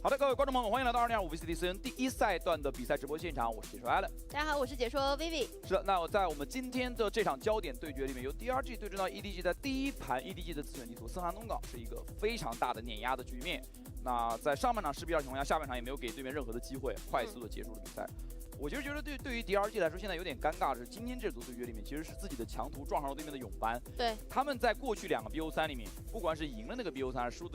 S13: 好的，各位观众朋友们，欢迎来到2025 VCT 私人第1赛段的比赛直播现场，我是解说 Allen。
S14: 大家好，我是解说 Vivi。
S13: 是的，那在我们今天的这场焦点对决里面，由 DRG 对阵到 EDG， 在第一盘 EDG 的自选地图森寒东港是一个非常大的碾压的局面。那在上半场10比2情况下，下半场也没有给对面任何的机会，快速的结束了比赛。我其实觉得对于 DRG 来说，现在有点尴尬的是，今天这组对决里面其实是自己的强图撞上了对面的泳班。
S14: 对，
S13: 他们在过去2个 BO3 里面，不管是赢了那个 BO3 还是输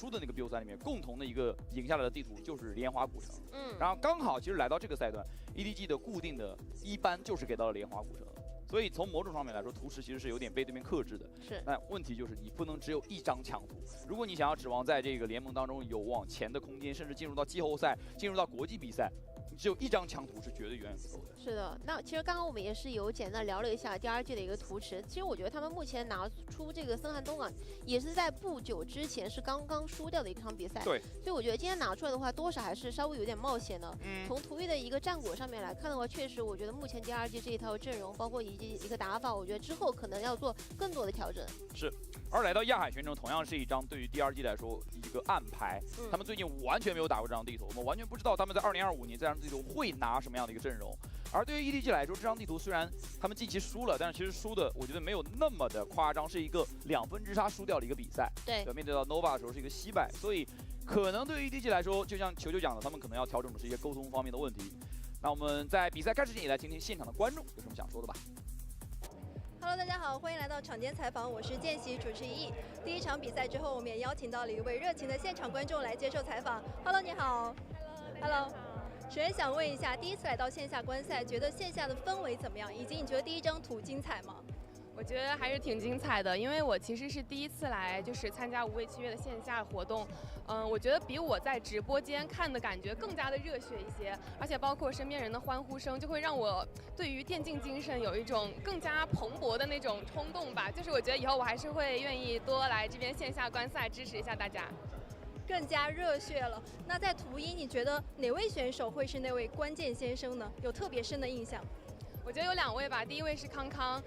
S13: 的那个 BO3 里面，共同的一个赢下来的地图就是莲花古城。然后刚好其实来到这个赛段 ，EDG 的固定的一班就是给到了莲花古城。所以从某种上面来说，图池其实是有点被对面克制的。
S14: 是。
S13: 但问题就是你不能只有一张强图，如果你想要指望在这个联盟当中有往前的空间，甚至进入到季后赛、进入到国际比赛，你只有一张强图是绝对远远不够的。
S14: 是的，那其实刚刚我们也是有简单聊了一下 DRG 的一个图池。其实我觉得他们目前拿出这个森寒东港，也是在不久之前是刚刚输掉的一场比赛。
S13: 对。
S14: 所以我觉得今天拿出来的话，多少还是稍微有点冒险的。从图域的一个战果上面来看的话，确实我觉得目前 DRG 这一套阵容，包括以及一个打法，我觉得之后可能要做更多的调整。
S13: 是。而来到亚海玄城，同样是一张对于 DRG 来说一个暗牌。他们最近完全没有打过这张地图，我们完全不知道他们在2025年这张地图会拿什么样的一个阵容。而对于 EDG 来说，这张地图虽然他们近期输了，但是其实输的我觉得没有那么的夸张，是一个2分之差输掉的一个比赛。
S14: 对，
S13: 面对到 Nova 的时候是一个惜败，所以可能对于 EDG 来说，就像球球讲的，他们可能要调整的是一些沟通方面的问题。那我们在比赛开始前也来听听现场的观众有什么想说的吧。
S16: Hello， 大家好，欢迎来到场间采访，我是见习主持一。第一场比赛之后，我们也邀请到了一位热情的现场观众来接受采访。Hello， 你好。Hello。首先想问一下，第一次来到线下观赛，觉得线下的氛围怎么样？以及你觉得第一张图精彩吗？
S17: 我觉得还是挺精彩的，因为我其实是第一次来，就是参加无畏契约的线下活动。我觉得比我在直播间看的感觉更加的热血一些，而且包括身边人的欢呼声，就会让我对于电竞精神有一种更加蓬勃的那种冲动吧。就是我觉得以后我还是会愿意多来这边线下观赛，支持一下大家。
S16: 更加热血了。那在图一，你觉得哪位选手会是那位关键先生呢？有特别深的印象？
S17: 我觉得有2位吧。第一位是康康，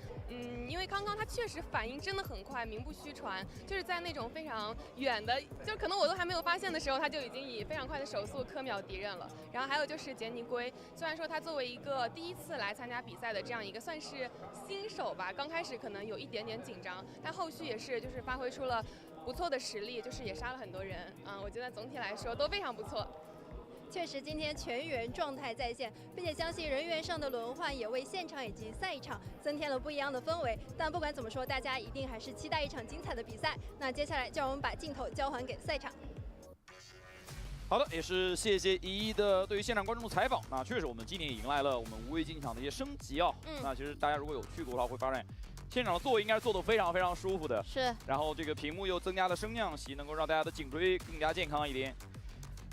S17: 因为康康他确实反应真的很快，名不虚传，就是在那种非常远的，就可能我都还没有发现的时候，他就已经以非常快的手速科秒敌人了。然后还有就是杰尼龟，虽然说他作为一个第一次来参加比赛的这样一个算是新手吧，刚开始可能有一点点紧张，但后续也是就是发挥出了不错的实力，就是也杀了很多人。我觉得总体来说都非常不错。
S16: 确实，今天全员状态在线，并且相信人员上的轮换也为现场以及赛场增添了不一样的氛围。但不管怎么说，大家一定还是期待一场精彩的比赛。那接下来就让我们把镜头交还给赛场。
S13: 好的，也是谢谢一的对于现场观众的采访。那确实，我们今年也迎来了我们无畏进场的一些升级啊。那其实大家如果有去过的话，会发现现场的座位应该是坐得非常非常舒服的。
S14: 是。然
S13: 后这个屏幕又增加了升降席，能够让大家的颈椎更加健康一点。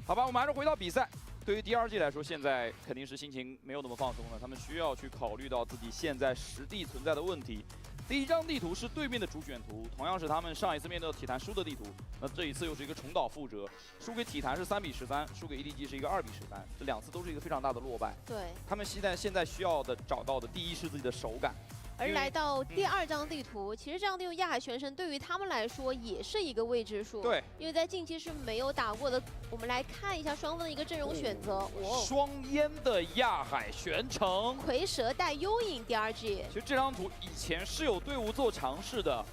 S13: 好吧，我们还是回到比赛。对于 DRG 来说，现在肯定是心情没有那么放松了，他们需要去考虑到自己现在实地存在的问题。第一张地图是对面的主选图，同样是他们上一次面对体坛输的地图，那这一次又是一个重蹈覆辙，输给体坛是3比13，输给 EDG 是一个2比13，这2次都是一个非常大的落败。
S14: 对，
S13: 他们现在需要的找到的第一是自己的手感。
S14: 而来到第2张地图，其实这张地图亚海玄城对于他们来说也是一个未知数。
S13: 对，
S14: 因为在近期是没有打过的。我们来看一下双方的一个阵容选择。
S13: 双烟的亚海玄城，
S14: 蝰蛇带幽影 DRG。
S13: 其实这张图以前是有队伍做尝试的，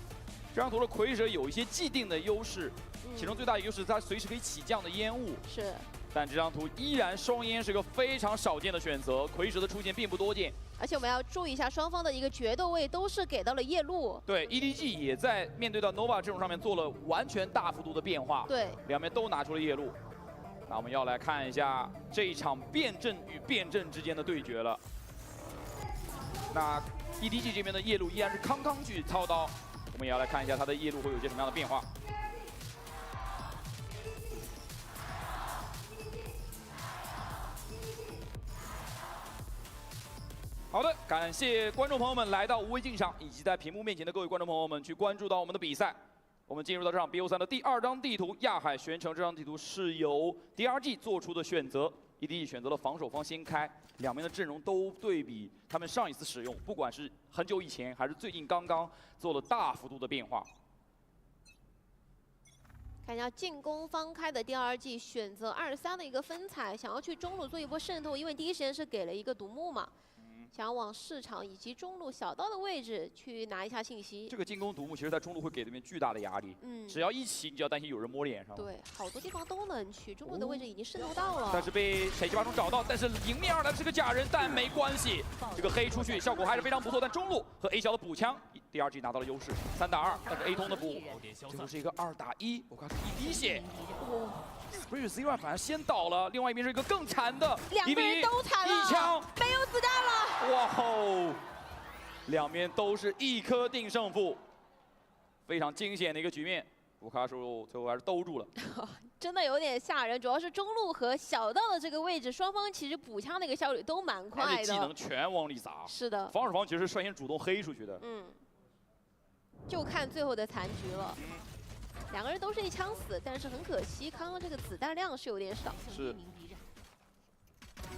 S13: 这张图的蝰蛇有一些既定的优势，其中最大的优势是它随时可以起降的烟雾。
S14: 是。
S13: 但这张图依然双烟是个非常少见的选择，蝰蛇的出现并不多见。
S14: 而且我们要注意一下，双方的一个决斗位都是给到了夜路。
S13: 对 ，EDG 也在面对到 Nova 阵容上面做了完全大幅度的变化。
S14: 对，
S13: 两边都拿出了夜路。那我们要来看一下这一场辩证与辩证之间的对决了。那 EDG 这边的夜路依然是康康去操刀，我们也要来看一下他的夜路会有一些什么样的变化。好的，感谢观众朋友们来到无畏竞场，以及在屏幕面前的各位观众朋友们去关注到我们的比赛。我们进入到这场 BO3 的第2张地图亚海玄城，这张地图是由 DRG 做出的选择 ，EDG 选择了防守方先开，两边的阵容都对比他们上一次使用，不管是很久以前还是最近刚刚做了大幅度的变化。
S14: 看一下进攻方开的第2季选择2-3的一个分采，想要去中路做一波渗透，因为第一时间是给了一个独木嘛。 想要往市场以及中路小道的位置去拿一下信息。
S13: 这个进攻独木其实在中路会给对面巨大的压力。只要一起，你就要担心有人摸脸上。
S14: 对，好多地方都能去，中路的位置已经渗透到了。
S13: 但是被谁7-8中找到，但是迎面而来的是个假人，但没关系，这个黑出去效果还是非常不错。但中路和 A 小的补枪，第2季拿到了优势，3打2，但是 A 通的补，最后是一个2打1，我看是1滴血。Bridge Z1 反而先倒了，另外一边是一个更惨的
S14: ，2个人都惨了，1
S13: 枪
S14: 没有子弹了。
S13: 哇吼！2边都是1颗定胜负，非常惊险的一个局面。乌卡叔最后还是兜住了，
S14: 真的有点吓人。主要是中路和小道的这个位置，双方其实补枪的一个效率都蛮快的，
S13: 而且技能全往里砸。
S14: 是的，
S13: 防守方其实是率先主动黑出去的。
S14: 就看最后的残局了。2个人都是1枪死，但是很可惜，康康这个子弹量是有点少。
S13: 是。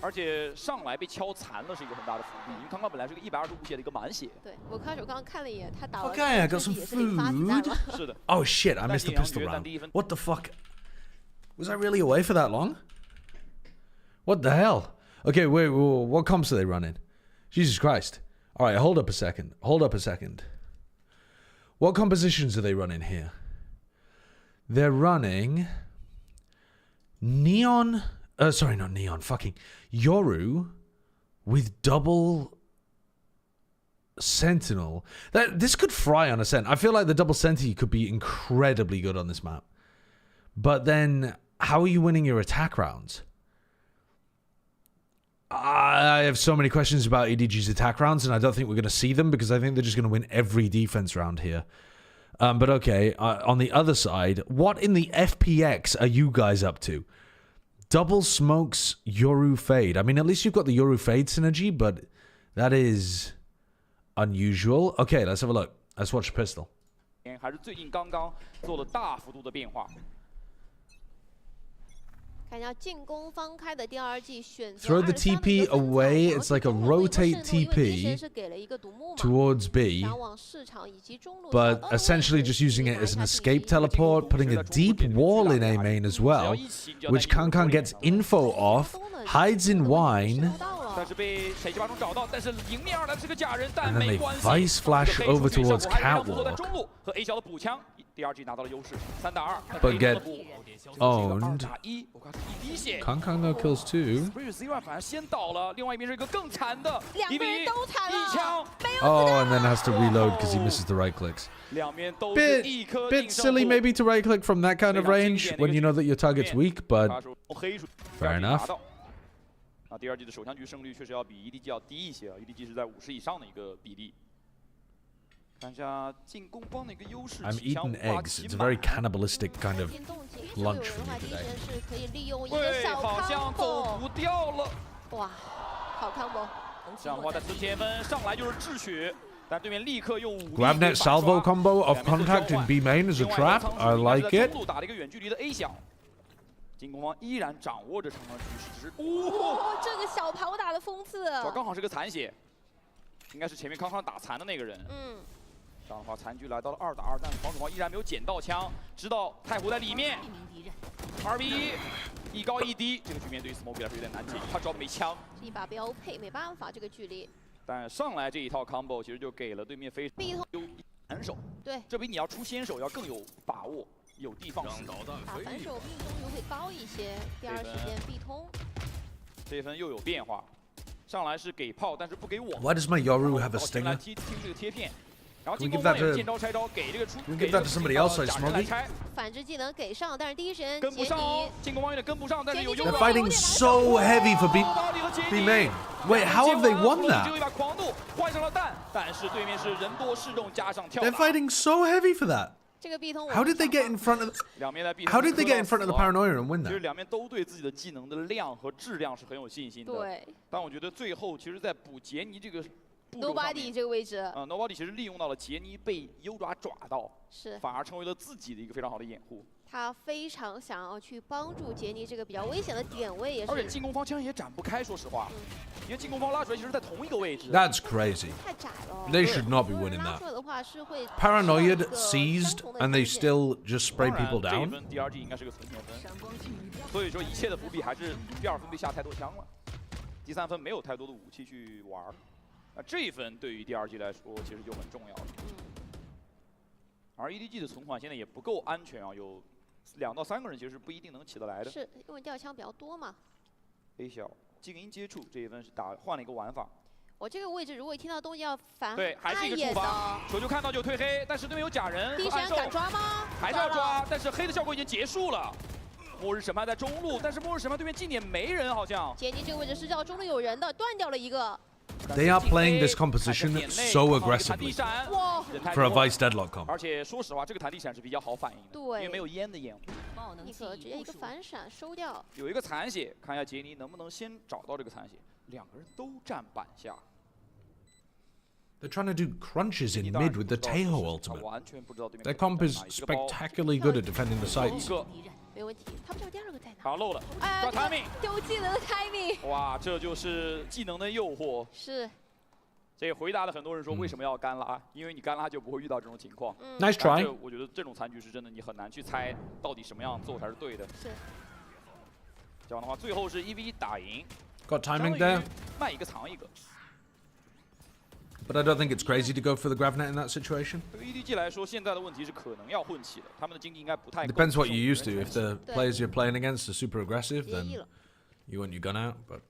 S13: 而且上来被敲残了是一个很大的伏笔，因为康康本来是个125血的一个满血。
S14: 对，我开手刚刚看了一眼，他打完
S4: Okay, I got some food.
S13: 是的。
S4: Oh shit, I missed the pistol round. What the fuck? Was I really away for that long? What the hell? Okay, wait, what comps are they running? Jesus Christ. All right, hold up a second. Hold up a second. What compositions are they running here? They're running Neon... sorry, not Neon. Fucking Yoru with double Sentinel. This could fry on Ascent. I feel like the double Senti could be incredibly good on this map. But then, how are you winning your attack rounds? I have so many questions about EDG's attack rounds, and I don't think we're going to see them because I think they're just going to win every defense round here. But okay, on the other side, what in the FPX are you guys up to? Double smokes Yoru Fade. I mean, at least you've got the Yoru Fade synergy, but that is unusual. Okay, let's have a look. Let's watch Pistol.
S13: 还是最近刚刚做了大幅度的变化。
S4: Throw the TP away. It's like a rotate TP towards B, but essentially just using it as an escape teleport, putting a deep wall in A main as well, which Kankan gets info off, hides in wine, and then they vice flash over towards Catwalk, but get owned. Kankan no kills too. Oh, and then has to reload because he misses the right clicks. Bit silly maybe to right click from that kind of range when you know that your target's weak, but fair enough.
S13: 那第2季的首枪局胜率确实要比 EDG 要低一些啊 ，EDG 是在50以上的一个比例。看一下进攻方的一个优势。
S4: I'm eating eggs. It's a very cannibalistic kind of lunch for me today.
S13: 喂，好像走不掉了。
S14: 哇，好看不？
S13: 这样的话，在存前分上来就是智取，但对面立刻用武力
S4: Grabnet salvo combo of contact in B main as a trap. I like it.
S13: 打了一个远距离的 A 小。 进攻方依然掌握着长长局势，只是
S14: 这个小跑打的锋刺，
S13: 主要刚好是个残血，应该是前面康康打残的那个人。这样的话，残局来到了2打2，但防守方依然没有捡到枪，知道太湖在里面，2v1，一高一低，这个局面对于 Smoky 来说有点难解，他主要没枪，
S14: 是一把标配，没办法这个距离。
S13: 但上来这一套 combo 其实就给了对面非常难手，
S14: 对，
S13: 这比你要出先手要更有把握。 有地放矢，
S14: 打反手命中率会高一些。第2时间必通，
S13: 这一分又有变化，上来是给炮，但是不给我。
S4: Why does my Yoru have a stinger?
S13: 听这个贴片，然后
S4: Can
S13: 进
S4: we
S13: 攻
S4: give
S13: 方
S4: that
S13: 有
S4: to?
S13: 见招拆招，给这个出，
S4: Can we give that to somebody else like Smokey?
S14: 反制技能给上，但是第一时间
S13: 跟不上哦，进攻方有点跟不上，但是有
S4: They're fighting so heavy for B main. Wait, how have they won that?
S13: 只有一把狂怒换上了弹，但是对面是人多势众加上跳。
S4: They're fighting so heavy for that.
S14: 这个必通
S4: How did they get in front of? How did they get in front of the paranoia and win
S13: 其实
S4: that?
S13: 两边都对自己的技能的量和质量是很有信心的。
S14: 对。
S13: 但我觉得最后其实，在补杰尼这个步骤上面
S14: Nobody 这个位置。
S13: Nobody 其实利用到了杰尼被优爪抓到，
S14: 是，
S13: 反而成为了自己的一个非常好的掩护。
S14: 他非常想要去帮助杰尼这个比较危险的点位，也是。
S13: 而且进攻方枪也展不开，说实话，因为进攻方拉出来其实在同一个位置。
S4: That's crazy.
S14: 太窄了。
S4: They should not be winning
S14: 拉
S4: that.
S14: 出来的话是会
S4: Paranoid, seized, and they still just spray people
S13: 这一
S4: down.
S13: 分 DRG 应该是个存钱分，所以说一切的伏笔还是第2分被下太多枪了，第3分没有太多的武器去玩。那这一分对于 DRG 来说其实就很重要了。而 EDG 的存款现在也不够安全啊，有2到3个人其实是不一定能起得来的。
S14: 是因为吊枪比较多嘛。
S13: A 小静音接触这一分是换了一个玩法。
S14: 我这个位置如果一听到动静要反
S13: 对，还是一个触发，球球看到就推黑，但是对面有假人，
S14: 第一时间敢抓吗？
S13: 还是要抓，但是黑的效果已经结束了。末日审判在中路，但是末日审判对面近点没人，好像。
S14: 杰尼这个位置是叫中路有人的，断掉了一个。
S4: They are playing this composition so aggressively for a Vice Deadlock comp.
S13: 而且说实话，这个弹地闪是比较好反应的，
S14: 对，
S13: 因为没有烟的掩护。
S14: 尼克直接一个反闪收掉。
S13: 有一个残血，看一下杰尼能不能先找到这个残血。2个人都站板下。
S4: They're trying to do crunches in mid with the Tejo ultimate. Their comp is spectacularly good at defending the sites.
S14: 没问题，他不知道第2个在哪。
S13: 好漏了，抓 timing，
S14: 丢技能的 timing。
S13: 哇，这就是技能的诱惑。
S14: 是。
S13: 这也回答了很多人说为什么要干拉，因为你干拉就不会遇到这种情况。
S4: Nice try。
S13: 我觉得这种残局是真的，你很难去猜到底什么样做才是对的。
S14: 是。
S13: 这样的话，最后是1v1打赢。
S4: Got timing there。
S13: 卖一个藏一个。
S4: But I don't think it's crazy to go for the Gravnet in that situation.
S13: 对于 EDG 来说，现在的问题是可能要混起的，他们的经济应该不太。
S4: Depends what you used to. If the players you're playing against are super aggressive, then you want your gun out. But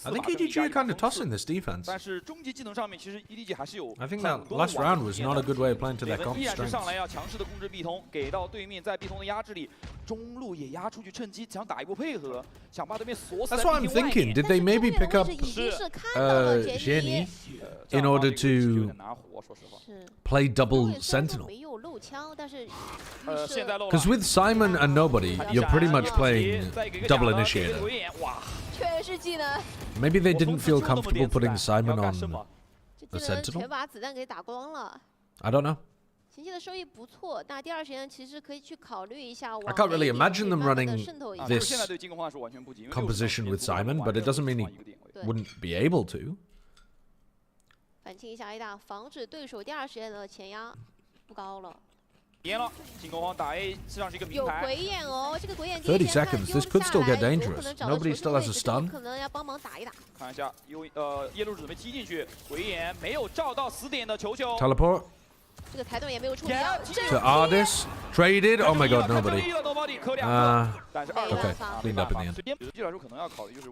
S4: I think EDG are kind of tossing this defense.
S13: 但是终极技能上面，其实 EDG 还是有。
S4: I think that last round was not a good way of playing to their comp
S13: 依然是
S4: strengths.
S13: 上来要强势的控制壁通，给到对面，在壁通的压制里，中路也压出去，趁机想打一波配合，想把对面锁死。
S4: That's what I'm thinking. Did they maybe pick up Jenny in order to play double Sentinel? Because with Simon and Nobody, you're pretty much playing double Initiator. Maybe they didn't feel comfortable putting Simon on the Sentinel?
S14: 全把子弹给打光了。
S4: I don't know.
S14: 前期的收益不错，那第2时间其实可以去考虑一下。
S4: I can't really imagine them running this
S13: 现在对进攻方式完全不及
S4: composition with Simon, but it doesn't mean he wouldn't be able to.
S14: 反清一下 A 大，防止对手第2时间的前压不高了。
S13: 严了，进攻方打 A 实际上是一个平台。
S14: 有鬼眼哦，这个鬼眼
S4: 30 seconds. This could still get dangerous. Nobody still has a stun.
S14: 可能要帮忙打一打。
S13: 看一下，耶路准备踢进去，鬼眼没有照到死点的球球。
S4: Teleport
S14: 这个抬盾也没有处理。
S4: to Ardis. Traded. Oh my god, nobody. Okay, cleaned up in the end.
S13: 实际来说，可能要考虑就是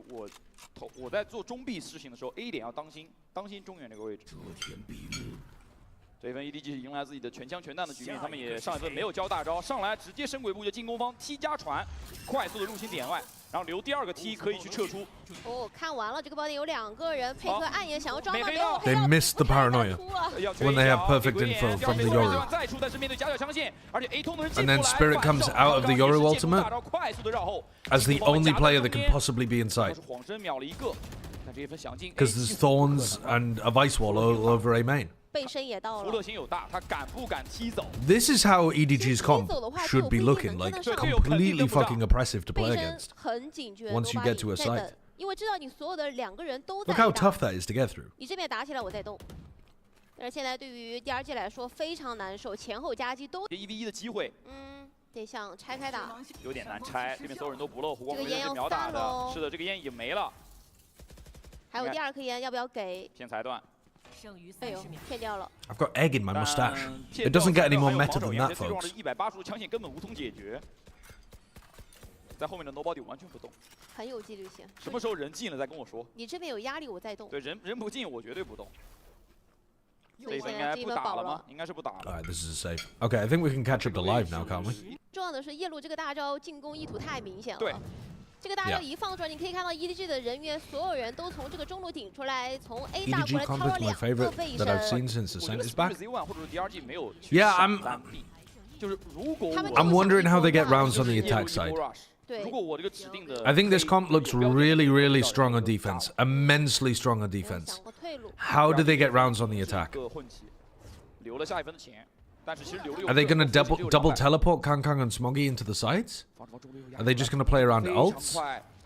S13: 我在做中壁事情的时候 ，A 点要当心中原这个位置。 这一分 EDG 迎来自己的全枪全弹的局面，他们也上一分没有交大招，上来直接升鬼步就进攻方 T 加传，快速的入侵点外，然后留第2个 T 可以去撤出。
S14: 哦，看完了这个包点有2个人配合暗眼想要抓吗？没有
S4: They missed the paranoia when they have perfect info from the Yoru.
S13: 再出，但是面对夹角枪线，而且 A 通的人
S4: And then Spirit comes out of the Yoru ultimate
S13: 快速的绕后
S4: as the only player that can possibly be inside.
S13: 晃身秒了一个，但这一分想进
S4: Because there's Thorns and a Vice Wall all over A main.
S14: 背身也到了。
S13: 福乐心有大，他敢不敢踢走
S4: This is how EDG's comp should be looking, like completely fucking oppressive to play against.
S14: 很警觉
S4: Once you get to a site.
S14: 因为知道你所有的2个人都在
S4: Look how
S14: 打
S4: tough that is to get through.
S14: 你这边打起来，我在动。但是现在对于DRG 来说非常难受，前后夹击都
S13: 1v1的机会。
S14: 得想拆开打，
S13: 有点难拆，对面所有人都不漏，湖光辉是秒打的。是的，这个烟已经没了。
S14: 还有第2颗烟要不要给？
S13: 骗裁断。
S14: 哎呦，骗掉了。
S4: I've got egg in my mustache. It doesn't get any more meta than that, folks.
S13: 180度枪线根本无从解决，在后面的 Nobody 完全不动，
S14: 很有纪律性。
S13: 什么时候人进了再跟我说。
S14: 你这边有压力，我在动。
S13: 对，人不进，我绝对不动。这一分应该不打了吗？应该是不打了。
S4: Alright, this is safe. Okay, I think we can catch up to live now, can't we?
S14: 重要的是夜路这个大招进攻意图太明显了。
S13: 对。
S14: 这个大招一放出来，你可以看到 EDG 的人员，所有人都从这个中路顶出来，从 A 大过来掏了2个背身。
S4: that I've seen since Ascent is back.
S13: Yeah,
S4: I'm wondering how they get rounds on the attack side. I think this comp looks really, really strong on defense, immensely strong on defense. How do they get rounds on the attack? Are they gonna double teleport Kangkang and Smoggy into the sides? Are they just gonna play around ults?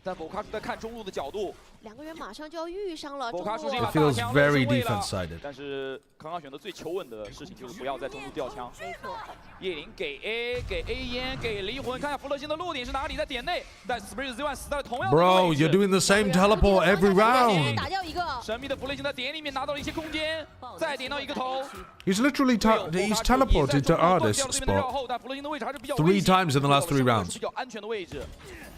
S13: 但博卡叔在看中路的角度，
S14: 2个人马上就要遇上了。
S13: 博卡叔是一
S4: It
S13: 把大
S4: feels
S13: 枪
S4: very
S13: 的位了
S4: defense-sided.
S13: 但是康康选择最求稳的事情就是不要在中路掉枪。
S14: 没错。
S13: 叶灵给 A 烟给离魂，看一下弗洛星的路顶是哪里，在点内，但 Spirit Z1 死在了同样的位置。
S4: Bro, you're doing the same teleport every round.
S14: 打掉一个。
S13: 神秘的弗洛星在点里面拿到了一些空间，再点到一个头。
S4: He's literally he's teleported to Ardis spot 3 times in the last 3 rounds.
S13: 比较安全的位置。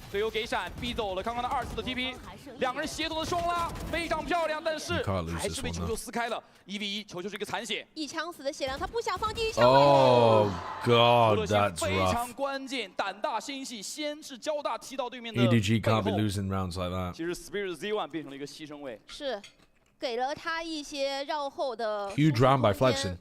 S13: 队友给闪，逼走了康康的2次的 TP， 2个人协同的双拉，非常漂亮，但是还是被球球撕开了。1v1，球球是一个残血，
S14: 一枪死的血量，他不想放地上。
S4: Oh God, that's
S13: 非常
S4: rough.
S13: 关键，胆大心细，先是交大踢到对面的。
S4: EDG can't be losing rounds like that.
S13: 其实 Spirit Z1 变成了一个牺牲位，
S14: 是，给了他一些绕后的。
S4: Huge round by Flexing.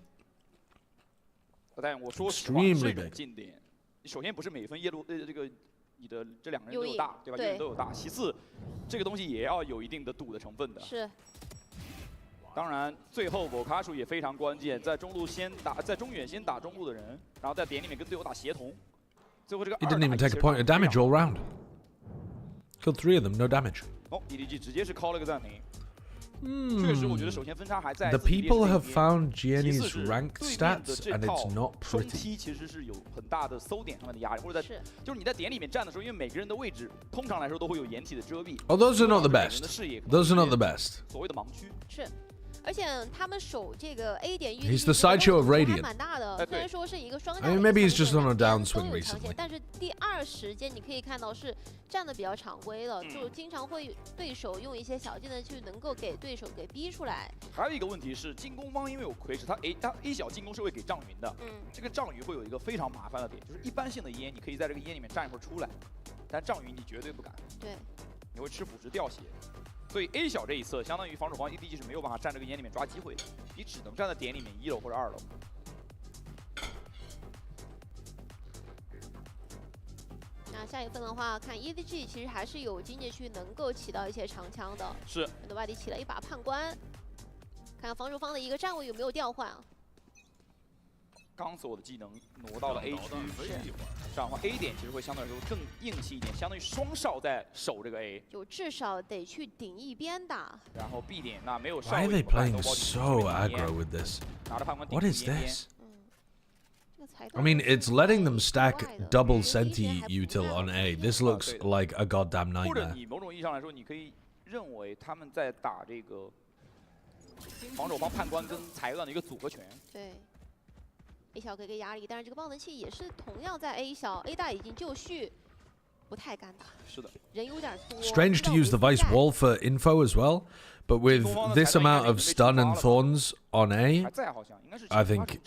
S13: 但我说实话，这种近点，首先不是每分耶路这个。 你的这2个人都有大，对吧？都有大。其次，这个东西也要有一定的赌的成分的。
S14: 是。
S13: 当然，最后博卡叔也非常关键，在中路先打，在中远先打中路的人，然后在点里面跟队友打协同。最后这个
S4: He didn't even take a point of damage all round. Killed 3 of them, no damage.
S13: 哦 ，EDG 直接是 call 了个暂停。 确实，我觉得首先分差还在。
S4: The people have found Gianni's ranked stats, and it's not
S13: 双
S4: pretty.
S13: 踢其实是有很大的搜点上面的压力，或者在就是你在点里面站的时候，因为每个人的位置通常来说都会有掩体的遮蔽。
S4: Oh, those are not the best. Those are not the best.
S13: 所谓的盲区。
S14: 是。 而且他们守这个 A 点
S4: He's the sideshow of Radiant.
S14: 还蛮大的，虽然说是一个双
S4: I mean, maybe he's just on a downswing recently.
S14: 但是第2时间你可以看到是站的比较常规的，就经常会对手用一些小技能去能够给对手给逼出来。
S13: 还有一个问题是进攻方因为有窥视，他 A 小进攻是会给障云的，这个障云会有一个非常麻烦的点，就是一般性的烟你可以在这个烟里面站一会儿出来，但障云你绝对不敢，
S14: 对，
S13: 你会吃腐蚀掉血。 所以 A 小这一侧，相当于防守方 EDG 是没有办法站这个烟里面抓机会的，你只能站在点里面1楼或者2楼。
S14: 那下一份的话，看 EDG 其实还是有经济去能够起到一些长枪的。
S13: 是。
S14: 很多外地起了一把判官，看看防守方的一个站位有没有调换啊？
S13: 刚所有的技能挪到了 A 区，这样的话 A 点其实会相对来说更硬气一点，相当于双哨在守这个 A，
S14: 就至少得去顶一边打。
S13: 然后 B 点那没有哨
S4: Why are
S13: 位
S4: they playing so aggro with this?
S13: 拿着判官
S4: What is
S13: 顶一边
S4: this? I mean, it's letting them stack double senti util on A. This looks like a goddamn
S13: 或者
S4: nightmare.
S13: 你某种意义上来说，你可以认为他们在打这个防守方判官跟裁断的一个组合拳。
S14: 对。 A 小给个压力，但是这个爆能器也是同样在 A 小 A 大已经就绪，不太敢打。
S13: 是的，
S14: 人有点多。
S4: Strange to use the Vice Wall for info as well, but with this amount of stun and thorns on A, I think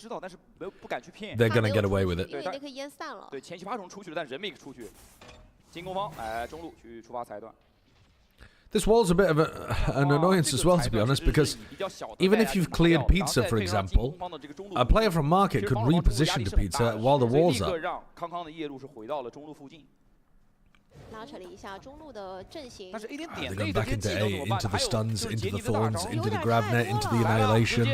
S4: they're gonna get away with it.
S14: 因为那颗烟散了。
S13: 对，前期8重出去了，但人没出去。进攻方中路去触发裁断。
S4: This wall's a bit of an annoyance as well, to be honest, because even if you've cleared pizza, for example, a player from market could reposition to pizza while the wall's up.
S13: 康康的夜路是回到了中路附近。
S14: 拉扯了一下中路的阵型。
S13: 但是 A 点
S4: They're going back into A, into the stuns, into the thorns, into the grab net, into the annihilation.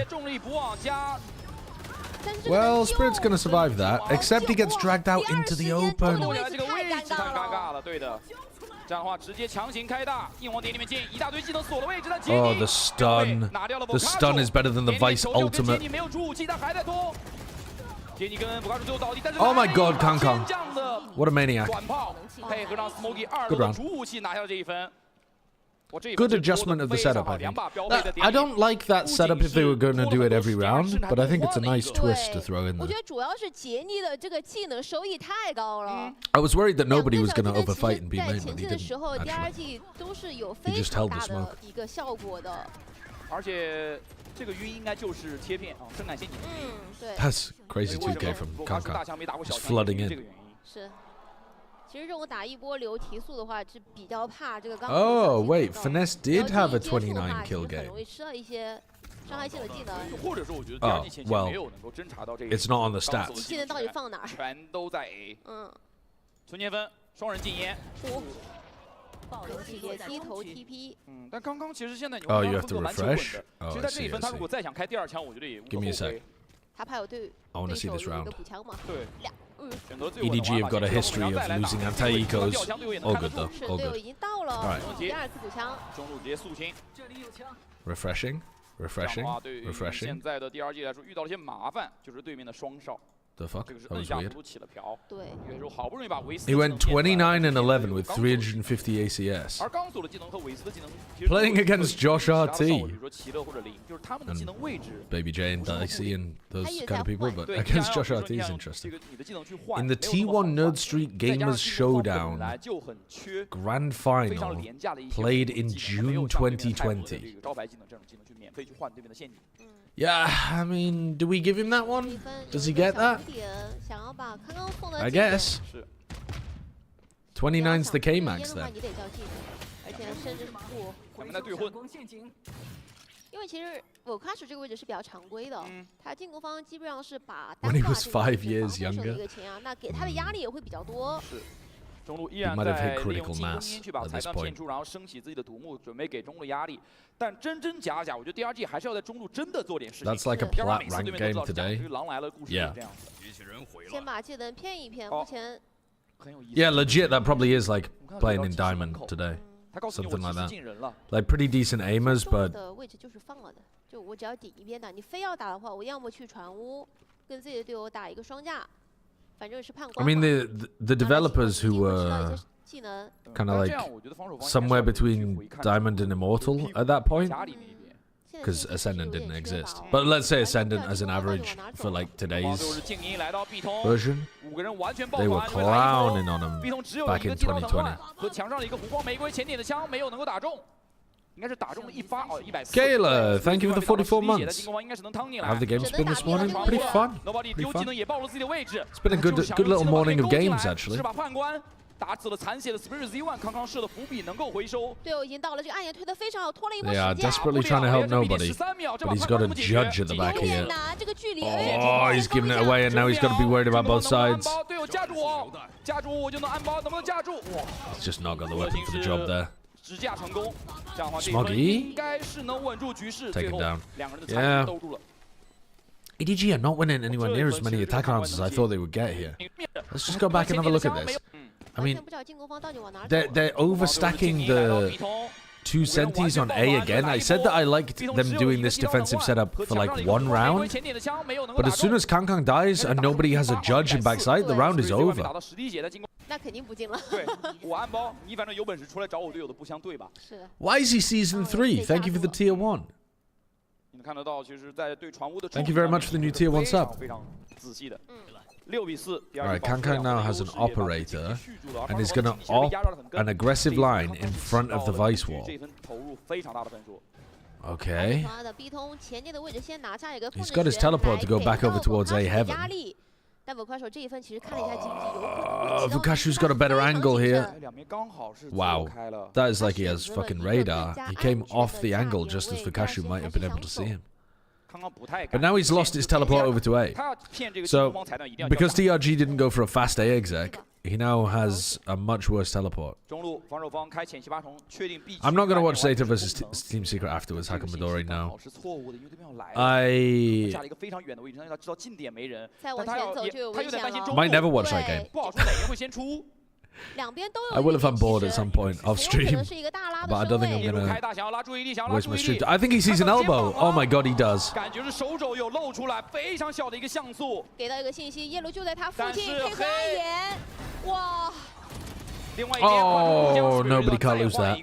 S4: Well, Spirit's gonna survive that, except he gets dragged out into the open.
S13: 这样的话，直接强行开大，硬往点里面进，一大堆技能锁了位置，但杰尼
S4: Oh, the stun. The stun is better than the Vice ultimate.
S13: 杰尼没有出武器，但还在拖。杰尼跟博卡叔最后倒地，但是
S4: Oh my God, Kangkang. What a maniac.
S13: 短炮配合上 Smoky 2楼的主武器拿下了这一分。
S4: Good adjustment of the setup, I think. I don't like that setup if they were going to do it every round, but I think it's a nice twist to throw in
S14: 我
S4: there.
S14: 觉得主要是杰尼的这个技能收益太高了。
S4: I was worried that nobody was going to overfight and be
S14: 在
S4: main,
S14: 前
S4: but
S14: 期
S4: he
S14: 的时
S4: didn't
S14: 候，第2
S4: actually.
S14: 季都是有
S4: He
S14: 非
S4: just
S14: 常
S4: held the
S14: 大
S4: smoke.
S14: 的一个效果的。
S13: 而且这个晕应该就是切片啊，生感陷阱。
S14: 对。
S4: That's crazy 2K from Kangkang. Just flooding in.
S14: 是。 其实这种打一波流提速的话是比较怕这个刚。
S4: Oh wait, Finesse did have a 29 kill game.
S14: 很容易吃到一些伤害性的技能。
S13: 或者说，我觉得第2季前期没有能够侦查到这个。
S4: It's not on the stats.
S14: 技能到底放哪儿？
S13: 全都在 A。存钱分，双人禁烟。
S14: 爆能器也低头 TP。
S13: 但刚刚其实现在
S4: Oh, you have to refresh.
S13: 其实在这一分，他如果再想开第2枪，我觉得也无可厚非。
S4: I want to see this round.
S13: 对，选择最
S4: EDG have got a history of losing anti-ecos. All good though.
S14: 是
S4: All
S14: 队友
S4: good.
S14: 已经到了，
S4: Alright.
S14: 第2次补枪。
S13: 中路直接肃清。
S4: Refreshing.
S13: 这样
S4: Refreshing.
S13: 的话，对于
S4: Refreshing.
S13: 现在的 DRG 来说，遇到了一些麻烦，就是对面的双哨。
S4: The fuck?
S13: 这个是
S4: That
S13: 摁
S4: was
S13: 下
S4: weird.
S13: 图起了瓢。
S14: 对。
S13: 有的时候好不容易把维斯。
S4: He went 29 and 11 with 350 ACS.
S13: 而钢索的技能和维斯的技能
S4: Playing against Josh RT.
S13: 比如说奇乐或者林，就是他们的技能位置。
S4: Baby J and Dicey and those kind of people, but
S13: 对
S4: against Josh
S13: 这
S4: RT is
S13: 样
S4: interesting.
S13: 这个你的技能去换
S4: In the T1 Nerd Street Gamers Showdown
S13: 本来就很缺
S4: Grand
S13: 非常
S4: Final
S13: 廉价的一些
S4: played in
S13: 技能没有
S4: June
S13: 像对面的泰国的
S4: 2020.
S13: 这个招牌技能这种技能去免费去换对面的陷阱。
S4: Yeah, I mean, do we give him that one? Does he get that?
S14: 想要把康康送到
S4: I guess.
S13: 是。
S4: 29's the K-Max
S14: 的话
S4: then.
S14: 你得交技能，而且甚至不。
S13: 他们在对混。
S14: 因为其实我卡数这个位置是比较常规的，他进攻方基本上是把
S4: When
S14: 单
S4: he
S14: 挂
S4: was
S14: 这个
S4: 5
S14: 位置
S4: years
S14: 防守手的
S4: younger.
S14: 一个前腰，那给他的压力也会比较多。
S13: 是。中路依然
S4: He might have
S13: 在
S4: hit
S13: 利用
S4: critical
S13: 进攻
S4: mass
S13: 音去把
S4: at
S13: 裁
S4: this
S13: 断
S4: point.
S13: 骗出，然后升起自己的独木，准备给中路压力。但真真假假，我觉得 DRG 还是要在中路真的做点事情。
S4: That's like a
S13: 要不然
S4: plat
S13: 每次
S4: rank
S13: 对面都
S4: game
S13: 知道
S4: today.
S13: 这个狼来了故事是
S4: Yeah.
S13: 这样子。
S14: 先把技能骗一骗，目前
S4: Yeah, legit, that probably is like playing in Diamond today. Something like that. Like pretty decent aimers,
S14: 中路
S4: but
S14: 的位置就是放了的，就我只要顶一边的，你非要打的话，我要么去传屋，跟自己的队友打一个双架，反正是判
S4: I
S14: 官
S4: mean
S14: 嘛。
S4: the developers who were
S14: 技能
S4: kind of like somewhere between Diamond and Immortal at that point, because Ascendant didn't exist. But let's say Ascendant as an average for like today's version, they were clowning on him back in 2020.
S13: 和墙上的一个弧光玫瑰前点的枪没有能够打中。 应该是打中了一发哦，140。
S4: Kayla, thank you for the 44 months.
S13: 进攻方应该是能趟进来。
S4: How've the games been this morning? Pretty fun.
S13: Nobody
S4: Pretty
S13: 丢技
S4: fun.
S13: 能也暴露自己的位置。
S4: It's been a good little morning of games actually.
S13: 是把判官打死了残血的 Spirit Z1，康康设的伏笔能够回收。
S14: 队友已经到了，这个暗眼推得非常好，拖了一波
S4: They
S14: 时
S4: are
S14: 间。
S4: desperately trying to help nobody, but he's got a judge at the back
S14: 有点
S4: here.
S14: 难，这个距离。
S4: Oh, he's giving it away, and now he's got to be worried about both sides.
S13: 队友架住我，架住我就能安包，能不能架住？哇
S4: He's just not got the weapon for the job there.
S13: 支架成功，这样的话
S4: Smoggy
S13: 应该是能稳住局势。
S4: Take him down.
S13: 两个人的残局兜住了。
S4: EDG are not winning anywhere near as many attack rounds as I thought they would get here. Let's just go back and have a look at this. I mean, they're overstacking the two sentis on A again. I said that I liked them doing this defensive setup for like one round, but as soon as Kang dies and nobody has a judge in backside, the round is over.
S14: 那肯定不进了。
S13: 对，我安包，你反正有本事出来找我队友的不相对吧？
S14: 是。
S4: Why is he season 3? Thank you for the tier 1.
S13: 你能看得到，其实，在对船坞的
S4: Thank you very much for the new tier 1 sub.
S13: 非常仔细的。6比4。
S4: Alright, Kang now has an operator and is going to op an aggressive line in front of the vice wall.
S13: 这分投入非常大的分数。
S4: Okay.
S14: 他的逼通前进的位置先拿下一个。
S4: He's got his teleport to go back over towards A heaven.
S14: 但我快手这一分其实看了一下经济，有可能
S4: Vukashu's got a better angle here.
S13: 两边刚好是
S4: Wow, that is like he has fucking radar. He came off the angle just as Vukashu might have been able to see him. But now he's lost his teleport over to A. So, because DRG didn't go for a fast A exec, he now has a much worse teleport.
S13: 中路防守方开前期8重，确定 B。
S4: I'm not going to watch Zeta versus Team Secret afterwards, Hakamadori now.
S13: 是错误的，因为对面要来。
S4: I
S13: 下了一个非常远的位置，让他知道近点没人。
S14: 再往前走就有危险了。
S4: might never watch that game.
S13: 不好说哪边会先出。
S4: I will if I'm bored at some point off stream, but I don't think I'm gonna waste my stream. I think he sees an elbow. Oh my god, he does.
S13: 感觉是手肘有露出来，非常小的一个像素。
S14: 给到一个信息，耶鲁就在他附近，配合暗眼，哇！
S4: Oh, nobody can't lose that.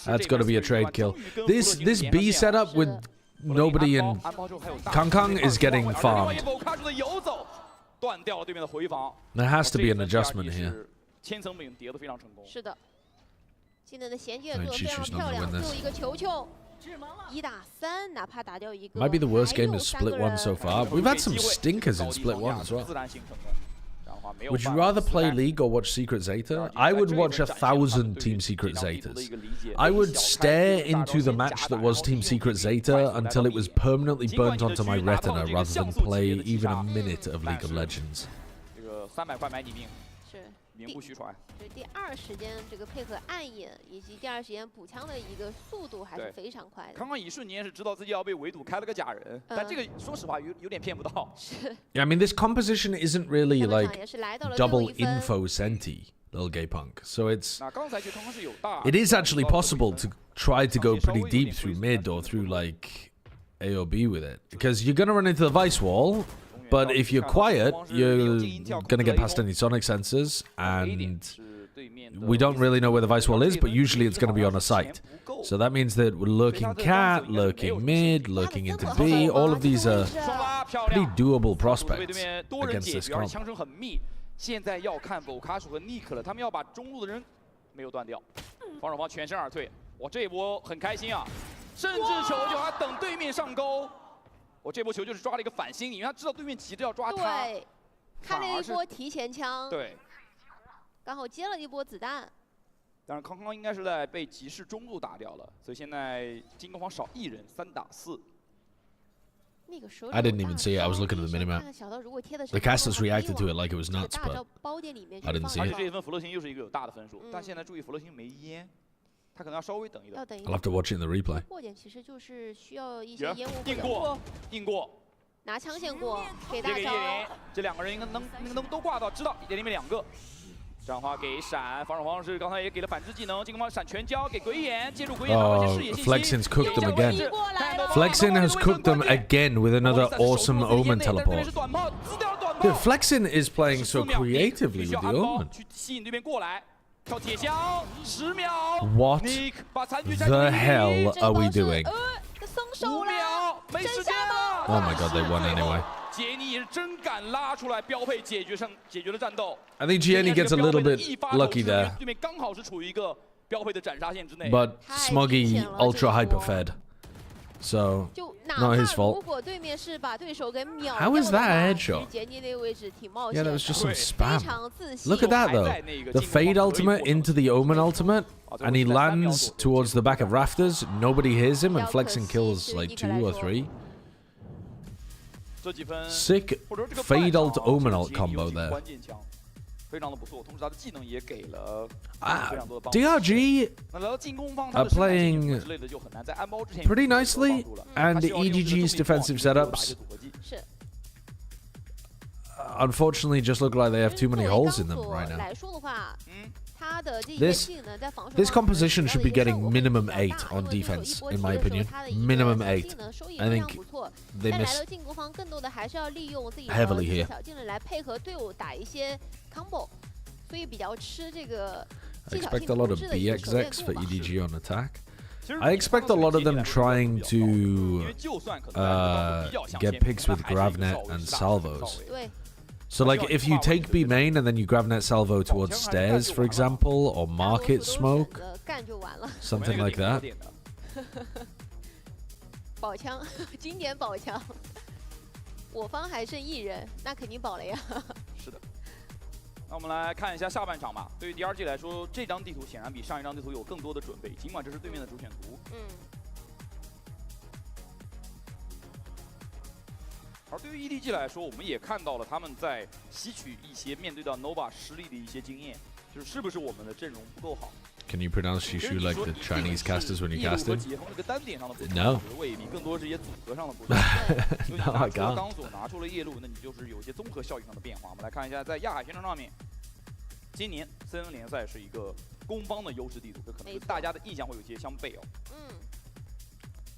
S4: That's got to be a trade kill. This B setup with nobody and Kang is getting farmed.
S13: 断掉了对面的回防。
S4: There has to be an adjustment here.
S13: 千层饼叠得非常成功。
S14: 是的，技能的衔接做得非常漂亮，最后一个球球，1打3，哪怕打掉一个。
S4: Might be the worst game of Split 1 so far. We've had some stinkers in Split 1 as well. Would you rather play League or watch Secret Zeta? I would watch 1,000 Team Secret Zetas. I would stare into the match that was Team Secret Zeta until it was permanently burnt onto my retina rather than play even a minute of League of Legends.
S13: 名不虚传。
S14: 对，第二时间这个配合暗引以及第二时间补枪的一个速度还是非常快的。
S13: 刚刚一瞬间是知道自己要被围堵，开了个假人，但这个说实话有点骗不到。
S14: 是。
S4: Yeah, I mean this composition isn't really like double info senti. Little gay punk. So it is actually possible to try to go pretty deep through mid or through like A or B with it. Because you're going to run into the Vice wall, but if you're quiet, you're going to get past any sonic sensors, and we don't really know where the Vice wall is, but usually it's going to be on a site. So that means that we're lurking cat, lurking mid, lurking into B. All of these are pretty doable prospects against this comp.
S13: 现在要看否卡鼠和 Nick 了，他们要把中路的人没有断掉，防守方全身而退。哇，这一波很开心啊，甚至球就还等对面上钩。我这波球就是抓了一个反心理，因为他知道对面急着要抓他。
S14: 对，开了一波提前枪。
S13: 对，
S14: 刚好接了一波子弹。
S13: 但是康康应该是在被骑士中路打掉了，所以现在进攻方少1人，3打4。
S4: I didn't even see it. I was looking at the minimap. The casters reacted to it like it was nuts, but I didn't see it.
S13: 这一分弗洛星又是一个有大的分数，但现在注意弗洛星没烟，他可能要稍微等一等。
S4: I'll have to watch it in the replay.
S14: 过点其实就是需要一些烟雾。
S13: 硬过，
S14: 拿枪先过，给大招。
S13: 这两个人应该能都挂到，知道1点里面2个。 这样的话给闪，防守方是刚才也给了反制技能，进攻方闪全交给鬼眼，接住鬼眼，拿回视野信息。
S4: Flexin's cooked them again. Flexin has cooked them again with another awesome Omen teleport. Dude, Flexin is playing so creatively with the Omen.
S13: 去吸引对面过来，跳铁箱，10秒。
S4: What the hell are we doing?
S13: 5秒，没时间了。
S4: Oh my god, they won anyway.
S13: 杰尼也是真敢拉出来，标配解决了战斗。
S4: I think Gianni gets a little bit lucky there.
S13: 对面刚好是处于一个标配的斩杀线之内。
S4: But Smoggy ultra hyper fed, so not his fault.
S14: 如果对面是把对手给秒
S4: How is that headshot?
S14: 杰尼那个位置挺冒险
S4: Yeah, that was just some spam.
S14: 非常自信。
S4: Look at that though. The fade ultimate into the Omen ultimate, and he lands towards the back of rafters. Nobody hears him, and Flexin kills like 2 or 3. Sick fade ult Omen ult combo there. DRG are playing pretty nicely, and EDG's defensive setups unfortunately just look like they have too many holes in them right now. This composition should be getting minimum 8 on defense, in my opinion. Minimum 8. I think they miss heavily here. I expect a lot of BXX for EDG on attack. I expect a lot of them trying to get picks with Gravnet and Salvos. So like if you take B main and then you Gravnet Salvo towards stairs, for example, or Market Smoke, something like that.
S14: 宝枪，经典宝枪。我方还剩1人，那肯定保了呀。
S13: 是的。那我们来看一下下半场吧。对于 DRG 来说，这张地图显然比上一张地图有更多的准备，尽管这是对面的主选图。而对于 EDG 来说，我们也看到了他们在吸取一些面对到 Nova 失利的一些经验，就是是不是我们的阵容不够好。
S4: Can you pronounce Shishu like the Chinese casters when you cast him? No. No, I can't.
S13: 当所拿出了夜路，那你就是有一些综合效应上的变化。我们来看一下，在亚海宣传上面，今年CN联赛是一个攻方的优势地图，这可能大家的印象会有些相悖哦。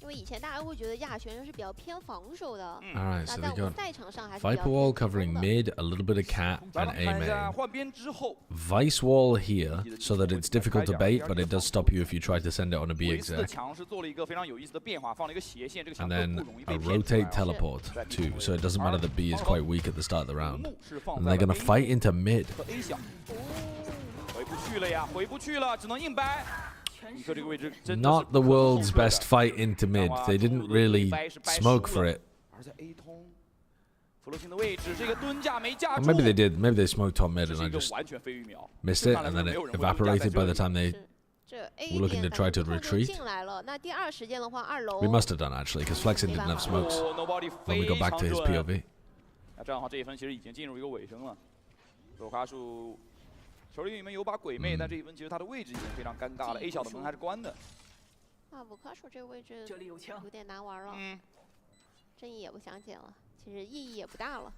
S14: 因为以前大家会觉得亚旋是比较偏防守的。
S4: Alright, so we got Viper Wall covering mid, a little bit of Cat, and A main. Vice Wall here, so that it's difficult to bait, but it does stop you if you try to send it on a B exec. And then a rotate teleport too, so it doesn't matter that B is quite weak at the start of the round. And they're gonna fight into mid. Not the world's best fight into mid. They didn't really smoke for it. Or maybe they did. Maybe they smoked on mid and I just missed it, and then it evaporated by the time they were looking to try to retreat. We must have done actually, because Flexin didn't have smokes when we got back to his POV.
S13: 手里面有把鬼魅，但这一分其实他的位置已经非常尴尬了。A 小的门还是关的。
S14: 啊，五棵树这个位置有点难玩了。正义也不想捡了，其实意义也不大了。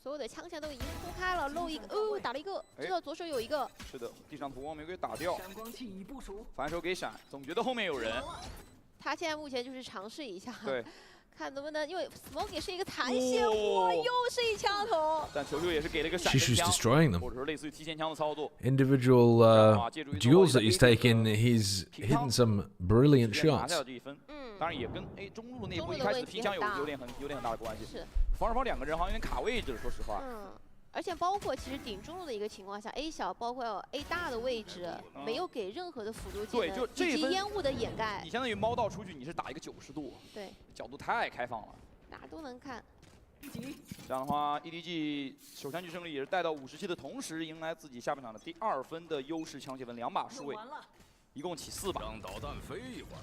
S14: 所有的枪线都已经铺开了，漏一个，打了一个，知道左手有一个。
S13: 是的，地上图光没给打掉。反手给闪，总觉得后面有人。
S14: 他现在目前就是尝试一下。
S13: 对。
S14: 看能不能，因为 smoke 也是一个残血，哇，又是一枪头。
S13: 但球球也是给了一个闪
S4: She's destroying them.
S13: 或者说类似于提前枪的操作。
S4: Individual duels that he's taken, he's hitting some brilliant shots.
S13: 当然也跟中路内部一开始拼枪有点很大的关系。是。防守方两个人好像有点卡位置了，说实话。
S14: 而且包括其实顶中路的一个情况下 ，A 小包括 A 大的位置没有给任何的辅助技能，
S13: 对，就这
S14: 以及烟雾的掩盖。
S13: 你相当于猫道出去，你是打一个90度，
S14: 对，
S13: 角度太开放了，
S14: 哪都能看。
S13: 这样的话 ，EDG 首枪局胜利也是带到57的同时，迎来自己下半场的第2分的优势枪械分2把数位，一共起4把。让导弹飞一会儿。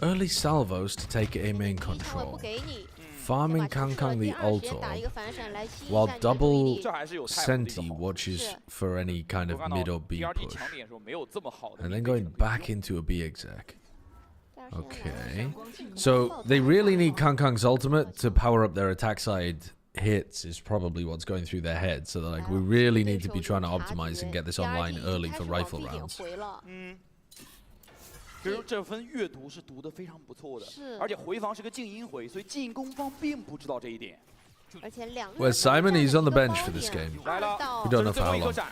S4: Early salvos to take A main control. Farming Kangkang the Altor, while double Senti watches for any kind of mid or B push, and then going back into a B exec. Okay, so they really need Kangkang's ultimate to power up their attack side hits is probably what's going through their head, so they're like, we really need to be trying to optimize and get this online early for rifle rounds.
S13: 就是这分阅读是读得非常不错的，而且回防是个静音回，所以进攻方并不知道这一点。
S4: Where's Simon? He's on the bench for this game.
S13: 来了，
S4: We don't know
S13: 最
S4: for
S13: 后
S4: how
S13: 一颗
S4: long.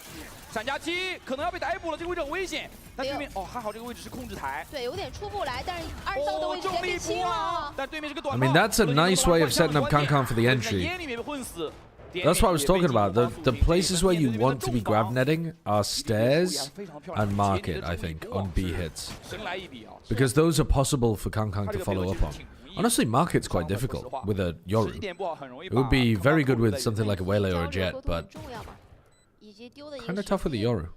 S13: 闪加7，可能要被逮捕了，这个位置很危险。但对面还好这个位置是控制台，
S14: 对，有点出不来，但是2道的位置也被清了。
S13: 但对面是个
S4: I
S13: 短炮。
S4: mean, that's a nice way of setting up Kangkang for the entry.
S13: 烟里面混死。
S4: That's what I was talking about. The places where you want to be grab netting are stairs and market, I think, on B hits. Because those are possible for Kangkang to follow up on. Honestly, market's quite difficult with a Yoru. It would be very good with something like a Waylay or a Jet, but kind of tough with the Yoru.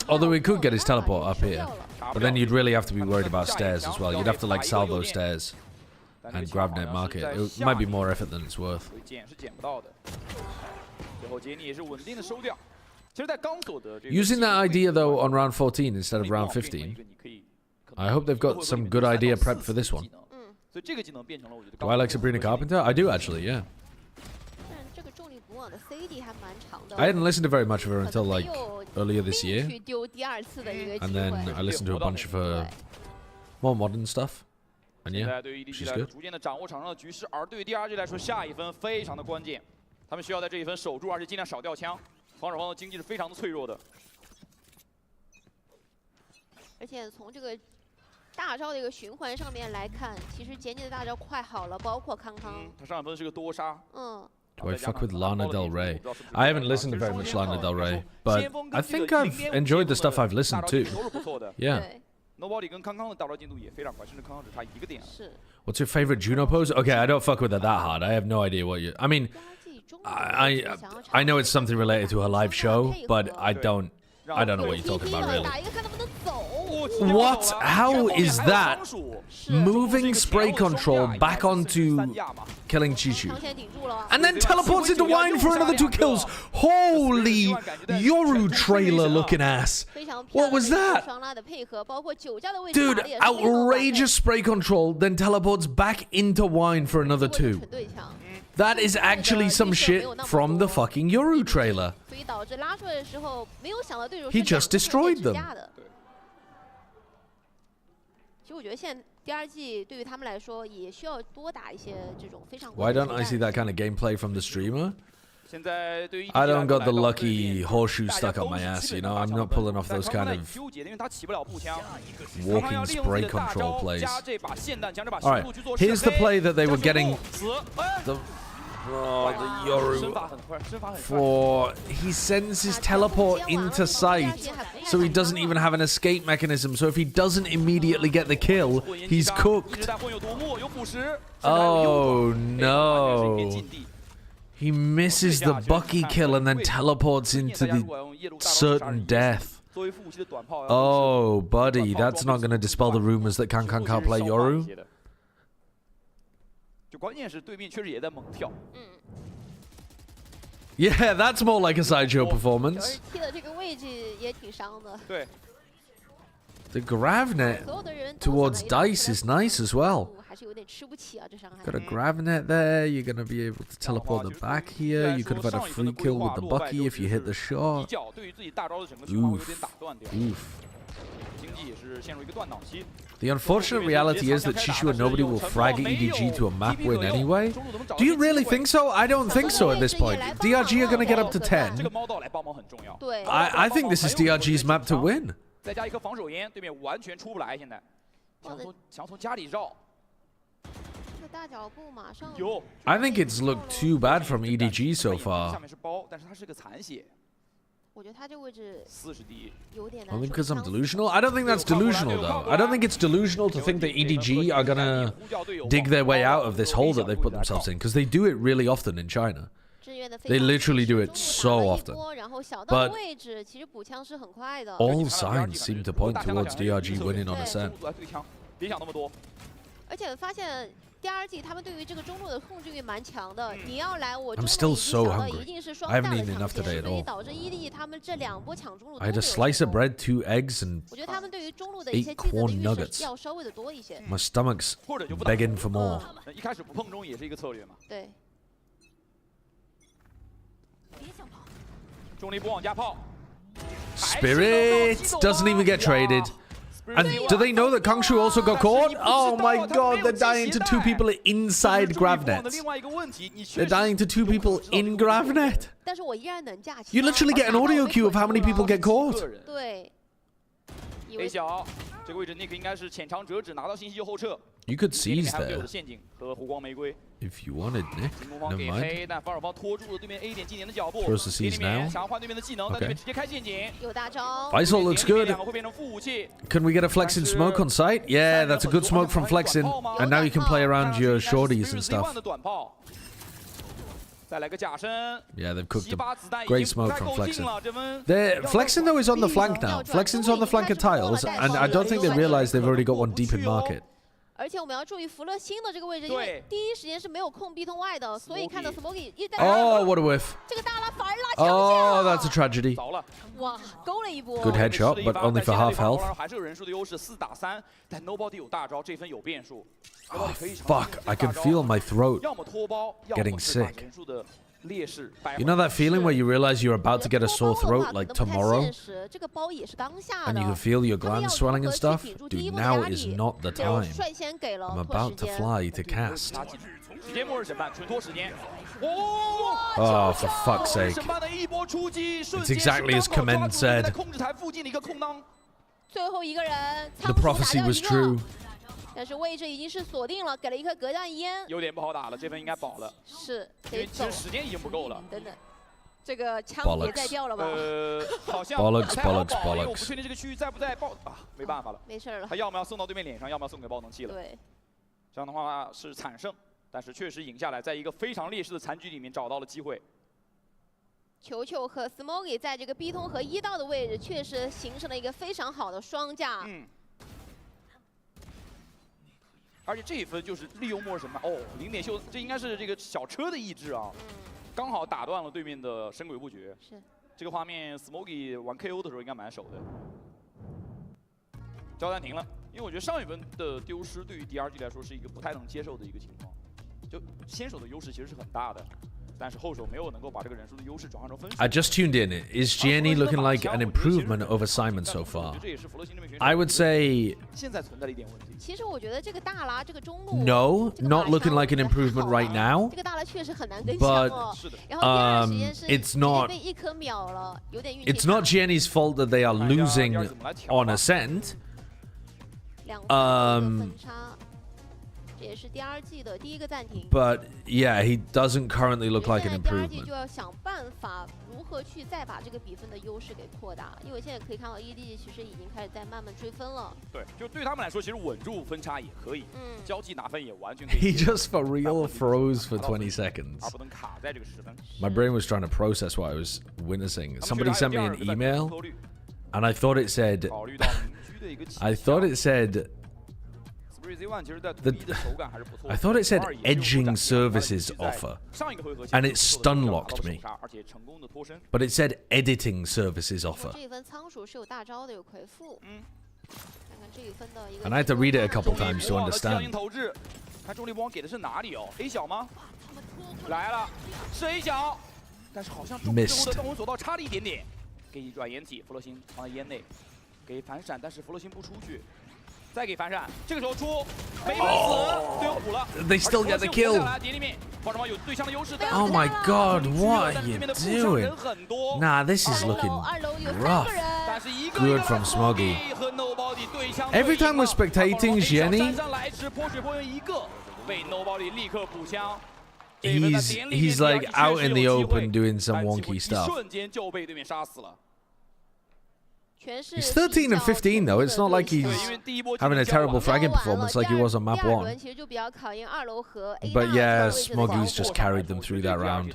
S4: Although he could get his teleport up here, but then you'd really have to be worried about stairs as well. You'd have to like salvo stairs and grab net market. It might be more effort than it's worth. Using that idea though on round 14 instead of round 15, I hope they've got some good idea prepped for this one. Do I like Sabrina Carpenter? I do actually, yeah. I hadn't listened to very much of her until like earlier this year, and then I listened to a bunch of her more modern stuff. And yeah, she's good.
S13: 逐渐的掌握场上的局势，而对于 DRG 来说，下一分非常的关键，他们需要在这一分守住，而且尽量少掉枪。防守方的经济是非常的脆弱的。
S14: 而且从这个大招的一个循环上面来看，其实简简的大招快好了，包括康康。
S13: 他上一分是个多杀。
S4: Do I fuck with Lana Del Rey? I haven't listened to very much Lana Del Rey, but I think I've enjoyed the stuff I've listened to. Yeah.
S13: Nobody 跟康康的大招进度也非常快，甚至康康只差1个点。
S4: What's your favorite Juno pose? Okay, I don't fuck with her that hard. I have no idea what you. I mean, I know it's something related to her live show, but I don't know what you're talking about really. What? How is that? Moving spray control back onto killing Chichu. And then teleports into wine for another 2 kills. Holy Yoru trailer looking ass. What was that? Dude, outrageous spray control, then teleports back into wine for another 2. That is actually some shit from the fucking Yoru trailer. He just destroyed them. Why don't I see that kind of gameplay from the streamer? I don't got the lucky horseshoe stuck up my ass, you know? I'm not pulling off those kind of walking spray control plays. Alright, here's the play that they were getting the Yoru for. He sends his teleport into sight, so he doesn't even have an escape mechanism. So if he doesn't immediately get the kill, he's cooked. Oh no. He misses the Bucky kill and then teleports into the certain death. Oh, buddy, that's not going to dispel the rumors that Kangkang can't play Yoru.
S13: 就关键是对面确实也在猛跳。
S4: Yeah, that's more like a sideshow performance.
S14: 踢的这个位置也挺伤的。
S13: 对。
S4: The Gravnet towards Dice is nice as well.
S14: 还是有点吃不起啊，这伤害。
S4: Got a Gravnet there. You're gonna be able to teleport them back here. You could have had a free kill with the Bucky if you hit the shot.
S13: 对于自己大招的整个循环会有点打断掉。
S4: Oof.
S13: 经济也是陷入一个断档期。
S4: The unfortunate reality is that Chishu and nobody will frag EDG to a map win anyway. Do you really think so? I don't think so at this point. DRG are gonna get up to 10.
S13: 这个猫道来帮忙很重要。
S14: 对。
S4: I think this is DRG's map to win.
S13: 再加一颗防守烟，对面完全出不来。现在想从家里绕。
S14: 大脚步马上。
S4: I think it's looked too bad from EDG so far.
S13: 下面是包，但是它是个残血。
S14: 我觉得他这位置有点
S4: Only because I'm delusional? I don't think that's delusional, though. I don't think it's delusional to think that EDG are gonna dig their way out of this hole that they've put themselves in, because they do it really often in China. They literally do it so often. But all signs seem to point towards DRG winning on Ascent.
S13: 别想那么多。
S14: 而且发现。 DRG 他们对于这个中路的控制欲蛮强的，你要来我
S4: I'm still so hungry. I haven't eaten enough today at all.
S14: 导致ED 他们这两波抢中路。
S4: I had a slice of bread, 2 eggs, and
S14: 我觉得他们对于中路的一些
S4: 8 corn nuggets.
S14: 要稍微的多一些。
S4: My stomach's begging for more.
S13: 一开始不碰中也是一个策略嘛。
S14: 对。
S16: 别想跑。
S13: 中立不往家炮。
S4: Spirit doesn't even get traded. And do they know that Kangshu also got caught? Oh my god, they're dying to 2 people inside Gravnet. They're dying to 2 people in Gravnet. You literally get an audio cue of how many people get caught.
S13: A 小，这个位置 Nick 应该是浅尝辄止，拿到信息就后撤。
S4: You could seize
S13: 还有
S4: there
S13: 的陷阱和湖光玫瑰。
S4: if you wanted, Nick.
S13: 进攻方
S4: Never
S13: 给
S4: mind.
S13: 黑，但防守方拖住了对面 A 点技能的脚步。
S4: Throws the seize now.
S13: 想要换对面的技能，但对面直接开陷阱。
S14: 有大招。
S4: Faisal looks good.
S13: 两个会变成副武器。
S4: Can we get a Flexin smoke on site? Yeah, that's a good smoke from Flexin. And now you can play around your shorties and stuff.
S13: 再来个假身。
S4: Yeah, they've cooked a great smoke from Flexin. Flexin though is on the flank now. Flexin's on the flank of tiles, and I don't think they realize they've already got one deep in market.
S14: 而且我们要注意福乐星的这个位置，因为第一时间是没有控 B 通外的，所以看到 Smoky 一旦
S4: Oh, what a whiff!
S14: 这个大拉反而拉强
S4: Oh, that's a tragedy.
S14: 哇，勾了一波。
S4: Good headshot, but only for half health.
S13: 还是有人数的优势，4打3，但 Nobody 有大招，这分有变数。
S4: Oh, fuck! I can feel my throat
S13: 要么拖包，要
S4: getting
S13: 么是把
S4: sick.
S13: 人数的劣势。
S4: You know that feeling where you realize you're about to get a sore throat like tomorrow?
S14: 这个包也是当下
S4: And
S14: 的。
S4: you can feel your glands swelling and stuff? Dude, now is not the time.
S14: 率先给了
S4: I'm about to fly to cast.
S13: 直接末日审判，纯拖时间。
S4: Oh, for fuck's sake. It's exactly as Command said.
S13: 控制台附近的一个空当。
S14: 最后一个人，
S4: The prophecy was true.
S14: 但是位置已经是锁定了，给了一颗隔弹烟。
S13: 有点不好打了，这分应该保了。
S14: 是，
S13: 因为其实时间已经不够了。
S14: 等等，这个枪别再掉了吧？
S13: 好像
S4: Bollocks,
S13: 不太好
S4: bollocks,
S13: 保，因为我
S4: bollocks.
S13: 不确定这个区域在不在爆啊，没办法了。
S14: 没事了。
S13: 他要么要送到对面脸上，要么要送给爆能器了。
S14: 对。
S13: 这样的话是惨胜，但是确实赢下来，在一个非常劣势的残局里面找到了机会。
S14: 球球和 Smoky 在这个 B 通和1道的位置，确实形成了一个非常好的双架。
S13: 嗯。而且这一分就是利用末日审判哦，0点秀，这应该是这个小车的意志啊，刚好打断了对面的神鬼不绝。
S14: 是。
S13: 这个画面 Smoky 玩 KO 的时候应该蛮熟的。交暂停了，因为我觉得上一分的丢失对于 DRG 来说是一个不太能接受的一个情况，就先手的优势其实是很大的。 但是后手没有能够把这个人数的优势转换成分数。
S4: I just tuned in. Is Gianni looking like an improvement over Simon so far? I would say
S13: 现在存在了一点问题。
S14: 其实我觉得这个大拉这个中路
S4: no, not looking like an improvement right now.
S14: 这个大拉确实很难跟上哦。然后第二时间是
S4: it's not
S14: 被1颗秒了，有点运气。
S4: It's not Gianni's fault that they are losing on Ascent.
S14: 这也是第二季的第一个暂停。
S4: But yeah, he doesn't currently look like an
S14: 第二季
S4: improvement.
S14: 就要想办法如何去再把这个比分的优势给扩大，因为现在可以看到 ED 其实已经开始在慢慢追分了。
S13: 对，就对他们来说，其实稳住分差也可以，交际拿分也完全可以。
S4: He just for real froze for 20 seconds.
S13: 而不能卡在这个10分。
S4: My brain was trying to process what I was witnessing. Somebody sent me an email, and I thought it said I thought it said edging services offer, and it stun locked me. But it said editing services offer. And I had to read it a couple times to understand.
S13: 看重力光给的是哪里哦 ？A 小吗？来了，是 A 小，但是好像中路的动物索道差了一点点。给软掩体，弗洛辛藏在烟内，给反闪，但是弗洛辛不出去，再给反闪，这个时候出，没死，队友补了。
S4: They still get the kill.
S13: 碟里面，方程方有对象的优势。
S4: Oh my god, what are you doing? Nah, this is looking rough. Good from Smoggy. Every time we're spectating Jenny, he's like out in the open doing some wonky stuff. He's 13 and 15 though. It's not like he's having a terrible fragging performance like he was on map 1. But yeah, Smoggy's just carried them through that round.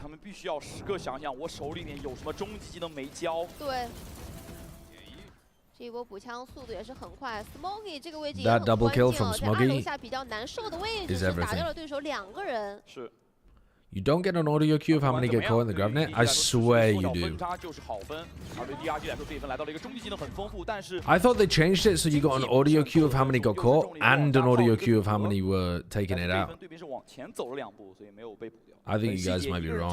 S4: That double kill from Smoggy is everything. You don't get an audio cue of how many get caught in the grab net? I swear you do. I thought they changed it so you got an audio cue of how many got caught and an audio cue of how many were taking it out. I think you guys might be wrong.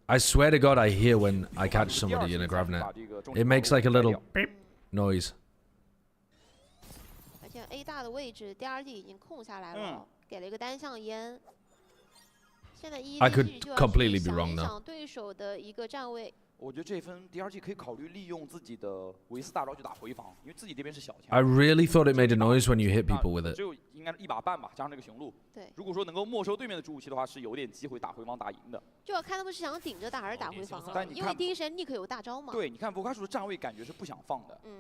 S4: I swear to God I hear when I catch somebody in a grab net. It makes like a little beep noise. I could completely be wrong though.
S13: 我觉得这分第二季可以考虑利用自己的维斯大招去打回防，因为自己这边是小强。
S4: I really thought it made a noise when you hit people with it.
S13: 只有应该是1把半吧，加上这个雄鹿。对。如果说能够没收对面的主武器的话，是有点机会打回防打赢的。
S14: 就要看他们是想顶着打还是打回防了，因为第一时间尼克有大招嘛。
S13: 对，你看博卡鼠的站位感觉是不想放的。嗯。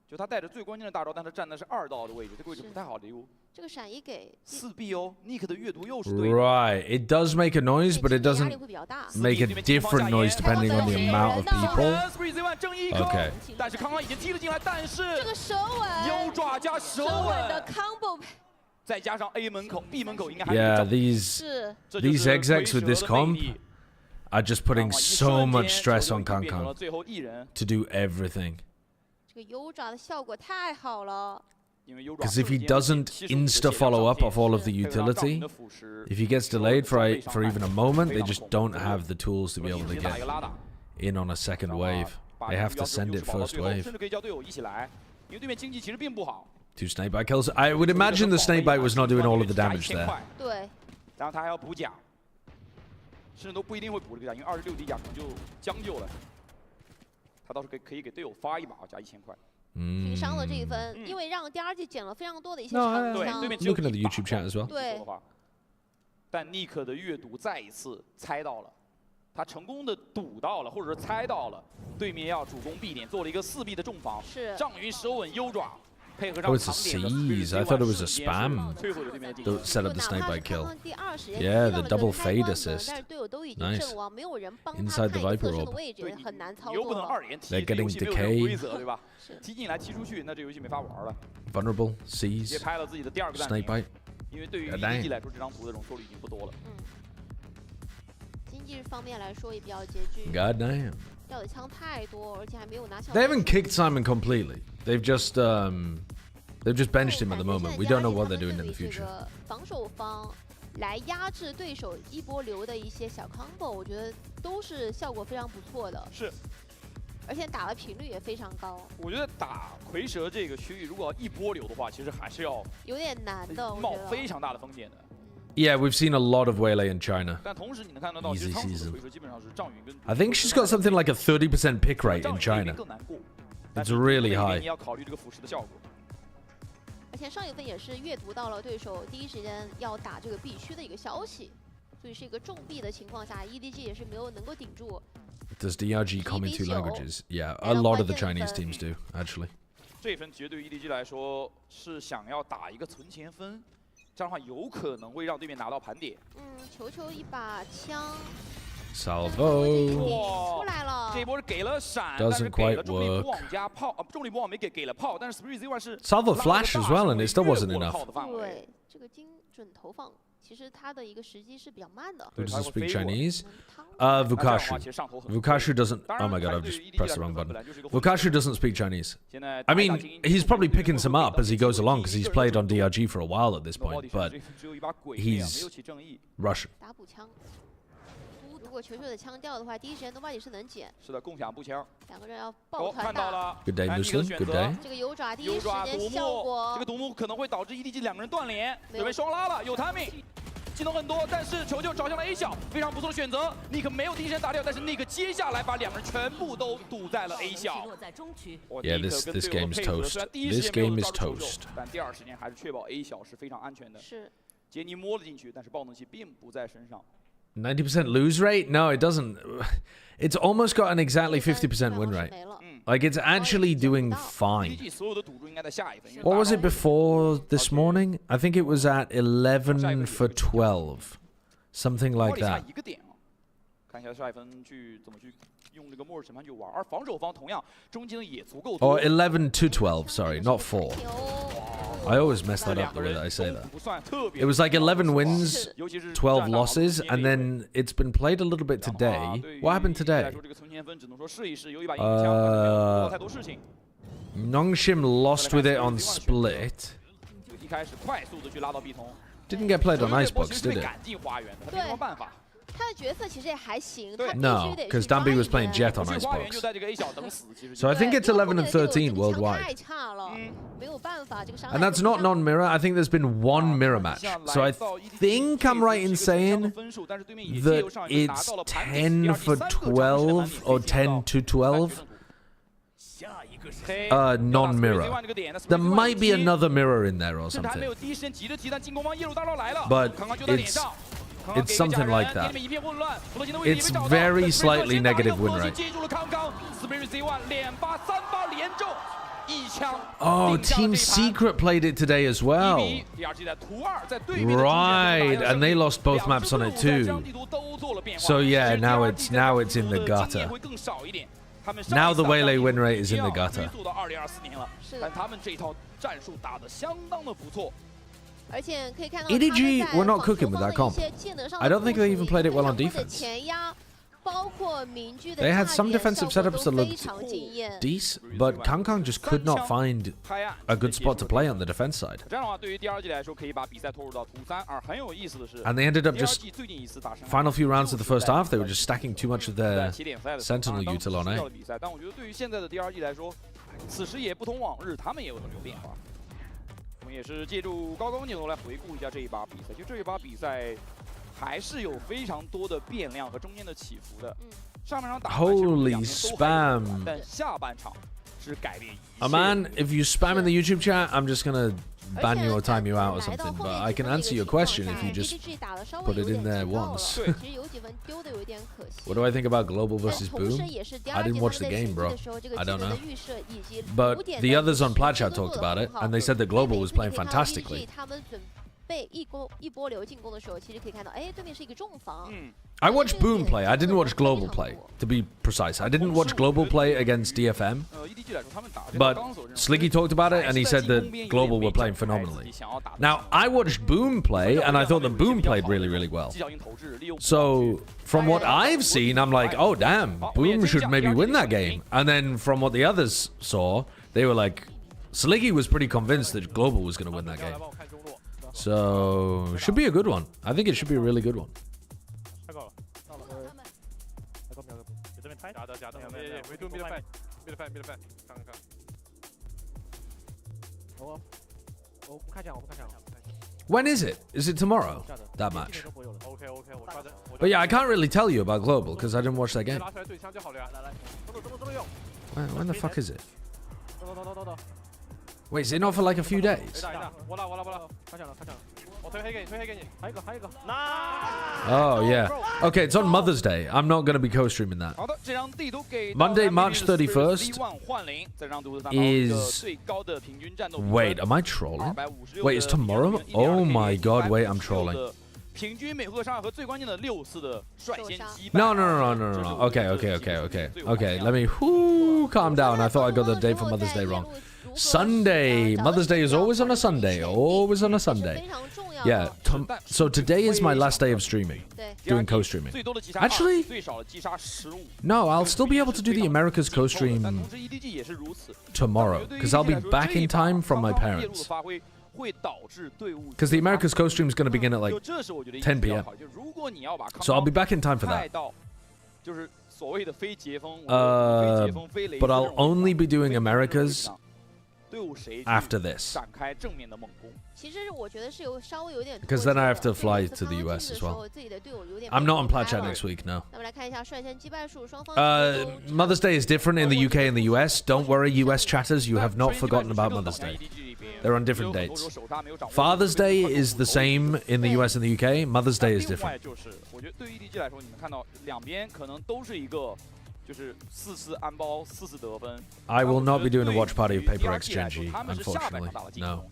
S13: 就他带着最关键的大招，但他站的是2道的位置，这个位置不太好溜。
S14: 这个闪一给
S13: 4B哦，尼克的阅读又是对的。
S4: Right, it does make a noise, but it doesn't make a different noise depending on the amount of people. Okay.
S13: 但是康康已经踢了进来，但是
S14: 这个手稳，
S13: 优爪加手稳
S14: 的 combo，
S13: 再加上 A 门口、B 门口应该还
S4: Yeah, these execs with this comp are just putting so much stress on Kankan to do everything.
S14: 这个优爪的效果太好了。
S4: Because if he doesn't insta follow up off all of the utility, if he gets delayed for even a moment, they just don't have the tools to be able to get in on a second wave. They have to send it first wave. 2 snakebite kills. I would imagine the snakebite was not doing all of the damage there.
S14: 对。
S13: 然后他还要补甲，甚至都不一定会补这个甲，因为26底甲可能就将就了。他倒是可以给队友发一把，加1000块。
S14: 平伤了这一分，因为让第二季减了非常多的一些长枪。
S13: 对面
S4: Looking at the YouTube chat as well.
S14: 对。
S13: 但尼克的阅读再一次猜到了，他成功的赌到了，或者说猜到了对面要主攻 B 点，做了一个4B 的重防。
S14: 是。
S13: 张云手稳优爪。
S4: Oh, it's a seize. I thought it was a spam to set up the snakebite kill. Yeah, the double fade assist. Nice. Inside the Viper orb. They're getting decay. Vulnerable, seize, snakebite. God damn. They haven't kicked Simon completely. They've just benched him at the moment. We don't know what they're doing in the future.
S14: 防守方来压制对手一波流的一些小 combo， 我觉得都是效果非常不错的。
S13: 是。
S14: 而且打的频率也非常高。
S13: 我觉得打蝰蛇这个区域，如果要一波流的话，其实还是要
S14: 有点难的，
S13: 冒非常大的风险的。
S4: Yeah, we've seen a lot of Waylay in China.
S13: Easy
S4: season. I think she's got something like a 30% pick rate in China. It's really high.
S14: 而且上一分也是阅读到了对手第一时间要打这个 B 区的一个消息，所以是一个重 B 的情况下 ，EDG 也是没有能够顶住。
S4: Does DRG come in 2 languages? Yeah, a lot of the Chinese teams do, actually.
S13: 这分绝对 EDG 来说是想要打一个存钱分。 这样的话有可能会让对面拿到盘点。
S14: 球球一把枪，
S4: Salvo.
S14: 出来了。
S13: 这一波是给了闪，
S4: Doesn't
S13: 但是给了
S4: quite
S13: 重力不
S4: work.
S13: 往加炮，重力不往没给了炮，但是 Spirit Z1 是
S4: Salvo flash as well, and it still wasn't enough.
S14: 对，这个精准投放，其实它的一个时机是比较慢的。
S4: Who doesn't speak Chinese? Vukashu. Vukashu doesn't. Oh my god, I've just pressed the wrong button. Vukashu doesn't speak Chinese. I mean, he's probably picking some up as he goes along because he's played on DRG for a while at this point, but he's Russian.
S14: 打补枪，如果球球的枪掉的话，第一时间 Nobody 是能捡。
S13: 是的，共享步枪。
S14: 两个人要抱团打。
S13: 看到了。
S4: Good day, Muslim. Good day.
S14: 这个油爪第一时间效果。
S13: 这个独木可能会导致 EDG 两个人断连，准备双拉了，有 timing。 技能很多，但是球球找向了 A 小，非常不错的选择。尼克没有第一时间打掉，但是尼克接下来把两人全部都堵在了 A 小。
S4: Yeah, this game is toast. This game is toast.
S13: 但第二时间还是确保 A 小是非常安全的。
S14: 是。
S13: 杰尼摸了进去，但是爆能器并不在身上。
S4: 90% lose rate? No, it doesn't. It's almost got an exactly 50% win rate. Like, it's actually doing fine. What was it before this morning? I think it was at 11 for 12. Something like that.
S13: 看一下下一分去怎么去用这个末日审判去玩，而防守方同样中间也足够多。
S4: Or 11 to 12, sorry, not 4. I always mess that up the way that I say that. It was like 11 wins, 12 losses, and then it's been played a little bit today. What happened today? Nongshim lost with it on split. Didn't get played on Icebox, did it?
S14: 对，他的角色其实也还行。
S4: No, because Danby was playing Jet on Icebox. So I think it's 11 and 13 worldwide.
S14: 太差了，没有办法，这个伤害。
S4: And that's not non-mirror. I think there's been one mirror match. So I think I'm right in saying that it's 10 for 12 or 10 to 12. Non-mirror. There might be another mirror in there or something. But it's something like that. It's very slightly negative win rate. Oh, Team Secret played it today as well. Right, and they lost both maps on it too. So yeah, now it's in the gutter. Now the Waylay win rate is in the gutter. EDG were not cooking with that comp. I don't think they even played it well on defense. They had some defensive setups that looked decent, but Kangkang just could not find a good spot to play on the defense side. And they ended up just, final few rounds of the first half, they were just stacking too much of their Sentinel util on A.
S13: 我们也是借助高高镜头来回顾一下这一把比赛，就这一把比赛还是有非常多的变量和中间的起伏的。上半场打
S4: Holy spam!
S13: 但下半场是改变一切。
S4: man, if you spam in the YouTube chat, I'm just gonna ban you or time you out or something. But I can answer your question if you just put it in there once. What do I think about Global versus Boom? I didn't watch the game, bro. I don't know. But the others on Plat Chat talked about it, and they said that Global was playing fantastically. I watched Boom play. I didn't watch Global play, to be precise. I didn't watch Global play against DFM. But Sliggy talked about it, and he said that Global were playing phenomenally. Now, I watched Boom play, and I thought that Boom played really, really well. So, from what I've seen, I'm like, oh, damn, Boom should maybe win that game. And then from what the others saw, they were like, Sliggy was pretty convinced that Global was going to win that game. So, should be a good one. I think it should be a really good one. When is it? Is it tomorrow? That match. But yeah, I can't really tell you about Global because I didn't watch that game. When the fuck is it? Wait, is it not for like a few days? Oh, yeah. Okay, it's on Mother's Day. I'm not going to be co-streaming that. Monday, March 31st is... Wait, am I trolling? Wait, it's tomorrow? Oh my god, wait, I'm trolling.
S13: 平均每回合伤害和最关键的6次的率先击败。
S4: No. Okay. Let me calm down. I thought I got the date for Mother's Day wrong. Sunday. Mother's Day is always on a Sunday. Always on a Sunday. Yeah. So today is my last day of streaming. Doing co-streaming. Actually, no, I'll still be able to do the Americas co-stream tomorrow because I'll be back in time from my parents. Because the Americas co-stream is going to begin at like 10 p.m. So I'll be back in time for that. But I'll only be doing Americas after this. Because then I have to fly to the US as well. I'm not on Plat Chat next week, no. Mother's Day is different in the UK and the US. Don't worry, US chatters, you have not forgotten about Mother's Day. They're on different dates. Father's Day is the same in the US and the UK. Mother's Day is different. I will not be doing a watch party of Paper Exchange, unfortunately. No.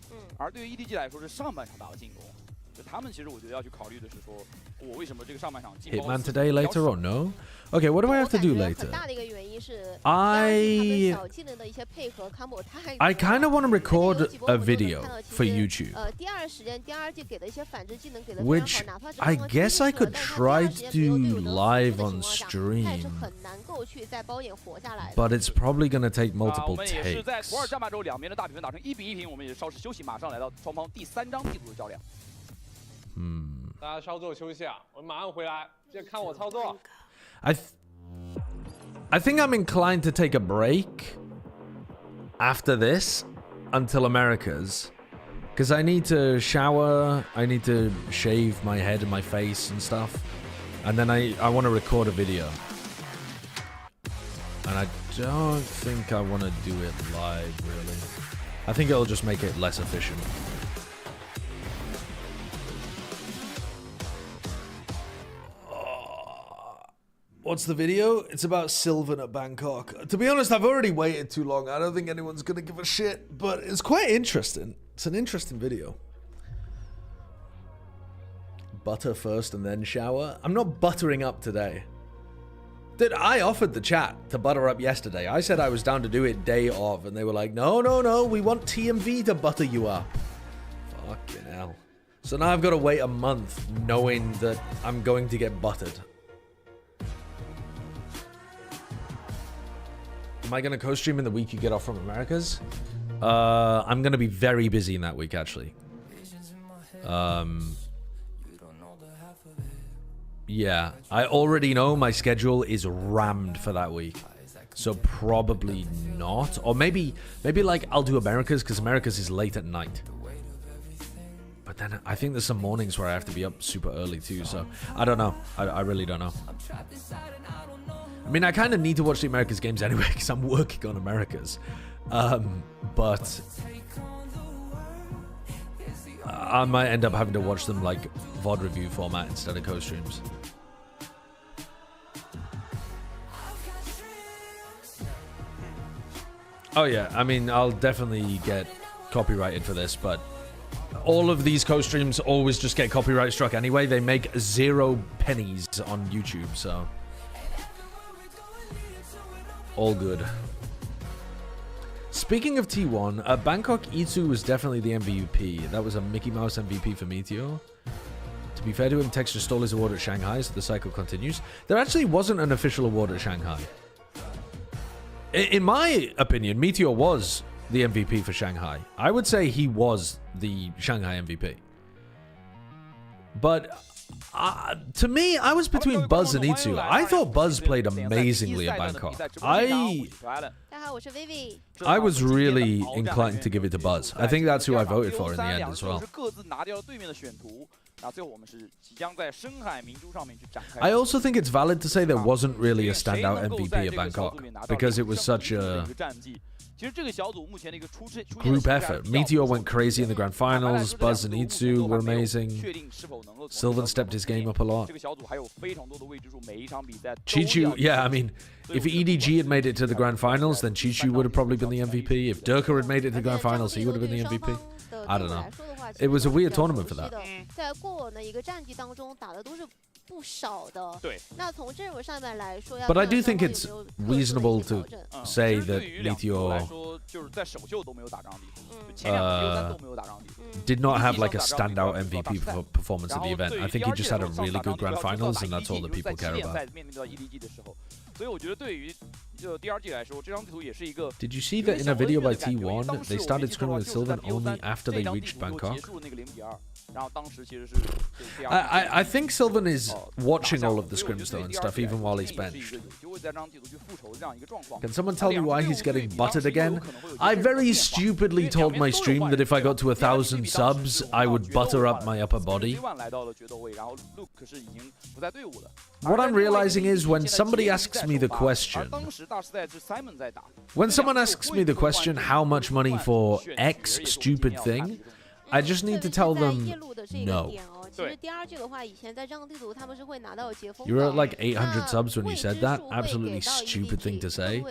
S4: Hitman today, later, or no? Okay, what do I have to do later? I kind of want to record a video for YouTube, which I guess I could try to do live on stream, but it's probably going to take multiple takes. I think I'm inclined to take a break after this until Americas, because I need to shower, I need to shave my head and my face and stuff, and then I want to record a video. And I don't think I want to do it live, really. I think it'll just make it less efficient. What's the video? It's about Sylvan at Bangkok. To be honest, I've already waited too long. I don't think anyone's going to give a shit, but it's quite interesting. It's an interesting video. Butter first and then shower. I'm not buttering up today. Dude, I offered the chat to butter up yesterday. I said I was down to do it day of, and they were like, no, we want TMV to butter you up. Fucking hell. So now I've got to wait a month knowing that I'm going to get buttered. Am I going to co-stream in the week you get off from Americas? I'm going to be very busy in that week, actually. Yeah, I already know my schedule is rammed for that week. So probably not. Or maybe like I'll do Americas, because Americas is late at night. But then I think there's some mornings where I have to be up super early too. So I don't know. I really don't know. I mean, I kind of need to watch the Americas games anyway because I'm working on Americas. But I might end up having to watch them like VOD review format instead of co-streams. Oh yeah, I mean, I'll definitely get copyrighted for this, but all of these co-streams always just get copyright struck anyway. They make 0 pennies on YouTube, so... all good. Speaking of T1, Bangkok Itsu was definitely the MVP. That was a Mickey Mouse MVP for Meteor. To be fair to him, Texture stole his award at Shanghai, so the cycle continues. There actually wasn't an official award at Shanghai. In my opinion, Meteor was the MVP for Shanghai. I would say he was the Shanghai MVP. But... to me, I was between Buzz and Itsu. I thought Buzz played amazingly at Bangkok. I was really inclined to give it to Buzz. I think that's who I voted for in the end as well. I also think it's valid to say there wasn't really a standout MVP at Bangkok because it was such a group effort. Meteor went crazy in the grand finals. Buzz and Itsu were amazing. Sylvan stepped his game up a lot. Chichu, yeah, I mean, if EDG had made it to the grand finals, then Chichu would have probably been the MVP. If Durka had made it to the grand finals, he would have been the MVP. I don't know.
S14: 话，
S4: It was a weird tournament for that.
S14: 在过往的一个战绩当中打的都是不少的。
S13: 对。
S14: 那从阵容上面来说，
S4: But I do think it's reasonable to say that Meteor
S13: 就是在首秀都没有打这样地图，前两个 U3 都没有打这样地图。
S4: did not have like a standout MVP performance at the event. I think he just had a really good grand finals, and that's all that people care about.
S13: 面对到 EDG 的时候，所以我觉得对于DRG 来说，这张地图也是一一个。
S4: Did you see that in a video by T1, they started scrimming with Sylvan only after they reached Bangkok? I think Sylvan is watching all of the scrims though and stuff, even while he's benched. Can someone tell me why he's getting buttered again? I very stupidly told my stream that if I got to 1,000 subs, I would butter up my upper body. What I'm realizing is when somebody asks me the question, how much money for X stupid thing, I just need to tell them no. You were at like 800 subs when you said that. Absolutely stupid thing to say.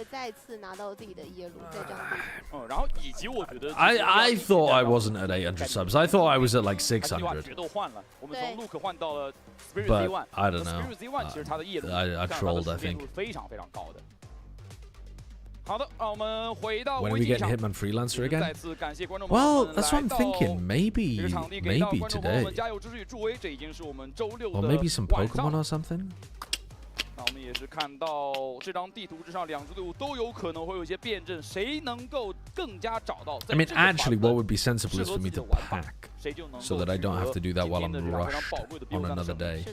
S4: I thought I wasn't at 800 subs. I thought I was at like 600. But I don't know. I trolled, I think. When are we getting Hitman Freelancer again? Well, that's what I'm thinking. Maybe today. Or maybe some Pokemon or something? I mean, actually, what would be sensible is for me to pack, so that I don't have to do that while I'm rushed on another day.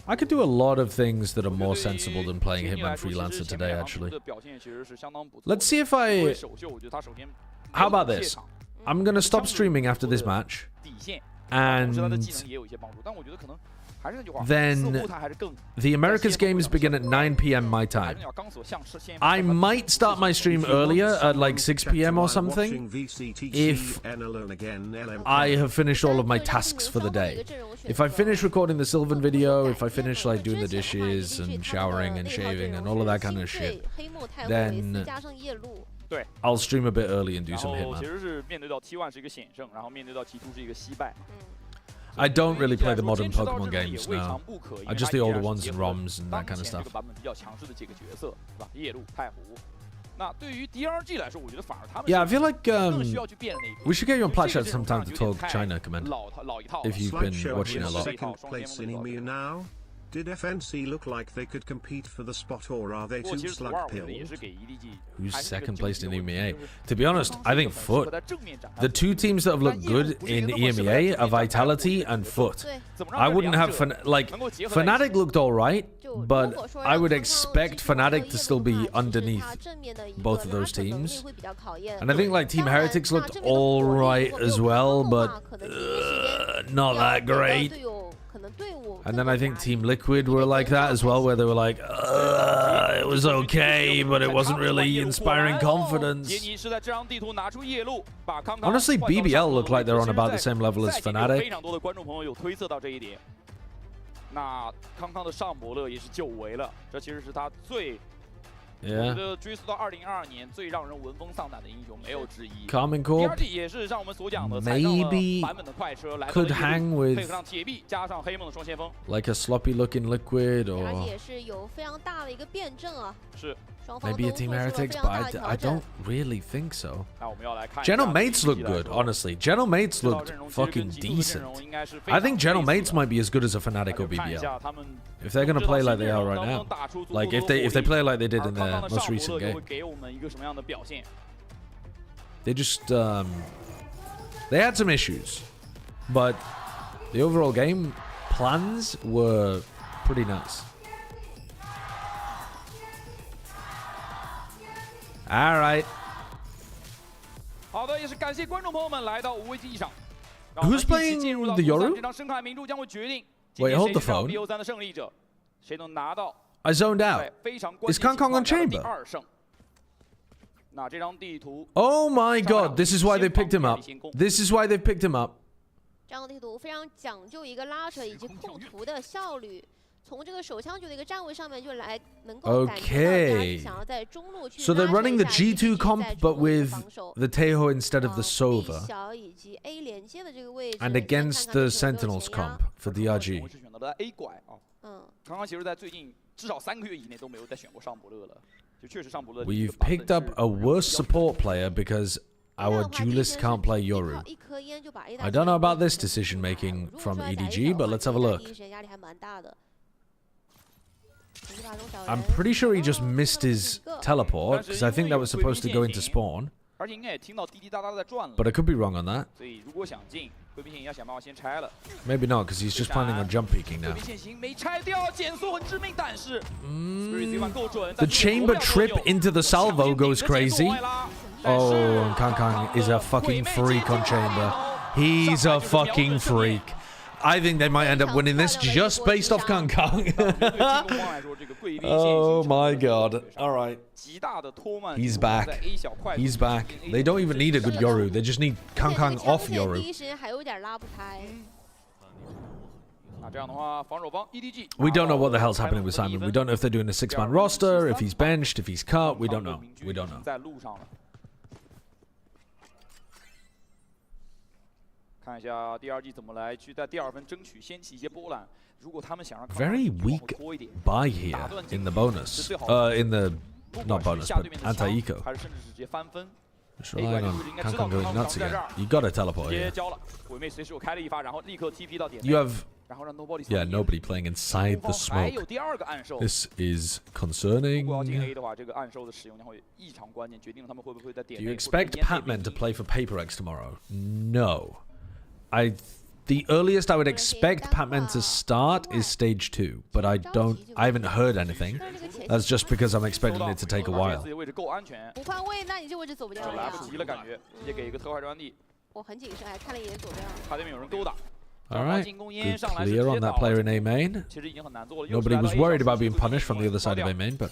S4: I could do a lot of things that are more sensible than playing Hitman Freelancer today, actually. Let's see if I... How about this? I'm going to stop streaming after this match. And then the Americas games begin at 9 p.m. my time. I might start my stream earlier at like 6 p.m. or something if I have finished all of my tasks for the day. If I finish recording the Sylvan video, if I finish like doing the dishes and showering and shaving and all of that kind of shit, then I'll stream a bit early and do some Hitman. I don't really play the modern Pokemon games now. I just the older ones and ROMs and that kind of stuff. Yeah, I feel like we should get you on Plat Chat sometime to talk China, Command. If you've been watching a lot.
S8: Second place in EMEA now. Did FNC look like they could compete for the spot, or are they too slug-pilled?
S4: Who's second place in EMEA? To be honest, I think Foot. The two teams that have looked good in EMEA are Vitality and Foot. I wouldn't have... Fnatic looked alright, but I would expect Fnatic to still be underneath both of those teams. And I think like Team Heretics looked alright as well, but not that great. And then I think Team Liquid were like that as well, where they were like, it was okay, but it wasn't really inspiring confidence. Honestly, BBL look like they're on about the same level as Fnatic. Yeah. Carmine Corp maybe could hang with like a sloppy looking Liquid or maybe a Team Heretics, but I don't really think so. General Mates look good, honestly. General Mates looked fucking decent. I think General Mates might be as good as a Fnatic or BBL. If they're gonna play like they are right now. Like if they play like they did in their most recent game. They just they had some issues. But the overall game plans were pretty nice. All right. Who's playing the Yoru? Wait, hold the phone. I zoned out. Is Kong on Chamber? Oh my god, this is why they picked him up. This is why they picked him up.
S14: 从这个手枪局的一个站位上面就来能够感觉到
S4: Okay.
S14: 想要在中路去
S4: So they're running the G2 comp, but with the Teho instead of the Sova.
S14: 小以及 A 连接的这个位置
S4: And against the Sentinels comp for DRG.
S13: 是选择了 A 拐啊。刚刚其实在最近至少3个月以内都没有再选过上伯乐了，就确实上伯乐。
S4: We've picked up a worse support player because our duelist can't play Yoru. I don't know about this decision making from EDG, but let's have a look. I'm pretty sure he just missed his teleport, because I think that was supposed to go into spawn.
S13: 而且应该也听到滴滴答答的在转了。
S4: But I could be wrong on that.
S13: 所以如果想进，回避线也要想办法先拆了。
S4: Maybe not, because he's just planning on jump peeking now.
S13: 回避线行没拆掉，减速很致命，但是
S4: The chamber trip into the salvo goes crazy. Oh, and Kang is a fucking freak on chamber. He's a fucking freak. I think they might end up winning this just based off Kang. Oh my god. Alright. He's back. He's back. They don't even need a good Yoru. They just need Kang off Yoru. We don't know what the hell's happening with Simon. We don't know if they're doing a 6-man roster, if he's benched, if he's cut. We don't know. We don't know.
S13: 看一下第二季怎么来去在第2分争取掀起一些波澜。如果他们想让
S4: Very weak buy here in the bonus. In the not bonus, but anti-eco.
S13: 还是甚至直接翻分。
S4: Just relying on Kang going nuts again. You gotta teleport here. You have nobody playing inside the smoke. This is concerning. Do you expect Patman to play for PaperX tomorrow? No. The earliest I would expect Patman to start is stage 2, but I haven't heard anything. That's just because I'm expecting it to take a while.
S14: 不换位，那你这位置走不掉了呀。
S13: 来不及了，感觉直接给一个特快专递。
S14: 我很谨慎，还看了一眼左边。
S13: 他对面有人勾打。
S4: Alright, good clear on that player in A main. Nobody was worried about being punished from the other side of A main, but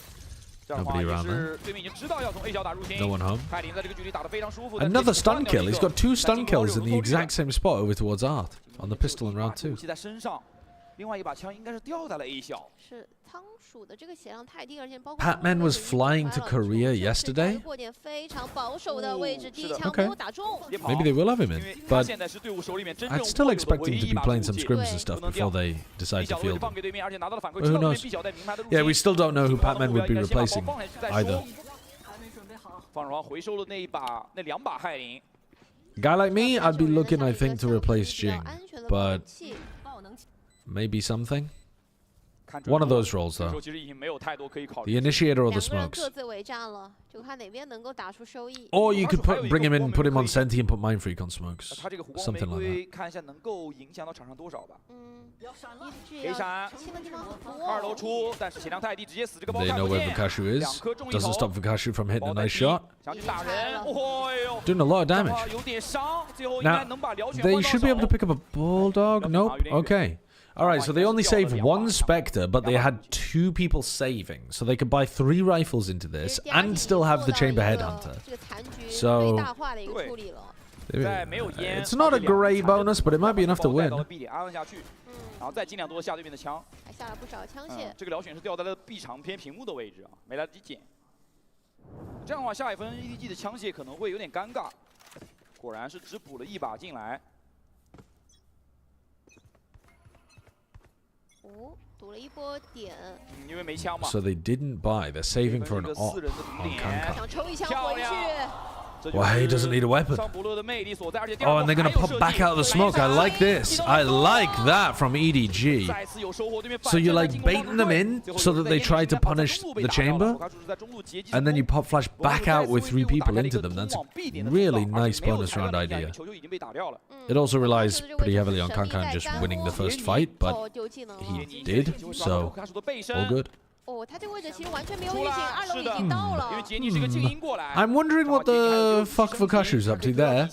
S4: nobody around there. No one home. Another stun kill. He's got 2 stun kills in the exact same spot over towards Art on the pistol in round 2.
S13: 另外一把枪应该是掉在了 A 小。
S14: 是仓鼠的这个血量太低，而且包括
S4: Patman was flying to Korea yesterday.
S14: 过点非常保守的位置，第一枪没有打中。
S4: Maybe they will have him in, but I'd still expect him to be playing some scrims and stuff before they decide to field him. But who knows? Yeah, we still don't know who Patman would be replacing either.
S13: 方守方回收了那2把害灵。
S4: A guy like me, I'd be looking, I think, to replace Jing, but maybe something. One of those roles, though. The initiator or the smokes. Or you could bring him in and put him on Senti and put Mind Freak on smokes. Something like that.
S13: 看一下能够影响到场上多少吧。黑闪，2楼出，但是血量太低，直接死这个包
S4: They know where Vakashu is. Doesn't stop Vakashu from hitting a nice shot. Doing a lot of damage. Now, they should be able to pick up a Bulldog. Nope. Okay. Alright, so they only saved 1 Spectre, but they had 2 people saving. So they could buy 3 rifles into this and still have the Chamber Headhunter. So it's not a great bonus, but it might be enough to win.
S13: 然后再尽量多下对面的枪，
S14: 还下了不少枪械。
S13: 这个辽选是掉在了 B 场偏屏幕的位置啊，没来得及捡。这样的话，下一分 EDG 的枪械可能会有点尴尬。果然是只补了1把进来。
S14: 赌了一波点，
S13: 因为没枪嘛。
S4: So they didn't buy. They're saving for an op on Kanka.
S14: 想抽一枪回去。
S4: Well, he doesn't need a weapon. Oh, and they're going to pop back out of the smoke. I like this. I like that from EDG. So you're like baiting them in so that they try to punish the chamber, and then you pop flash back out with 3 people into them. That's a really nice bonus round idea. It also relies pretty heavily on Kankan just winning the first fight, but he did, so all good.
S14: 哦，他这个位置其实完全没有预警，2楼已经到了。
S4: I'm wondering what the fuck Vakashu's up to there.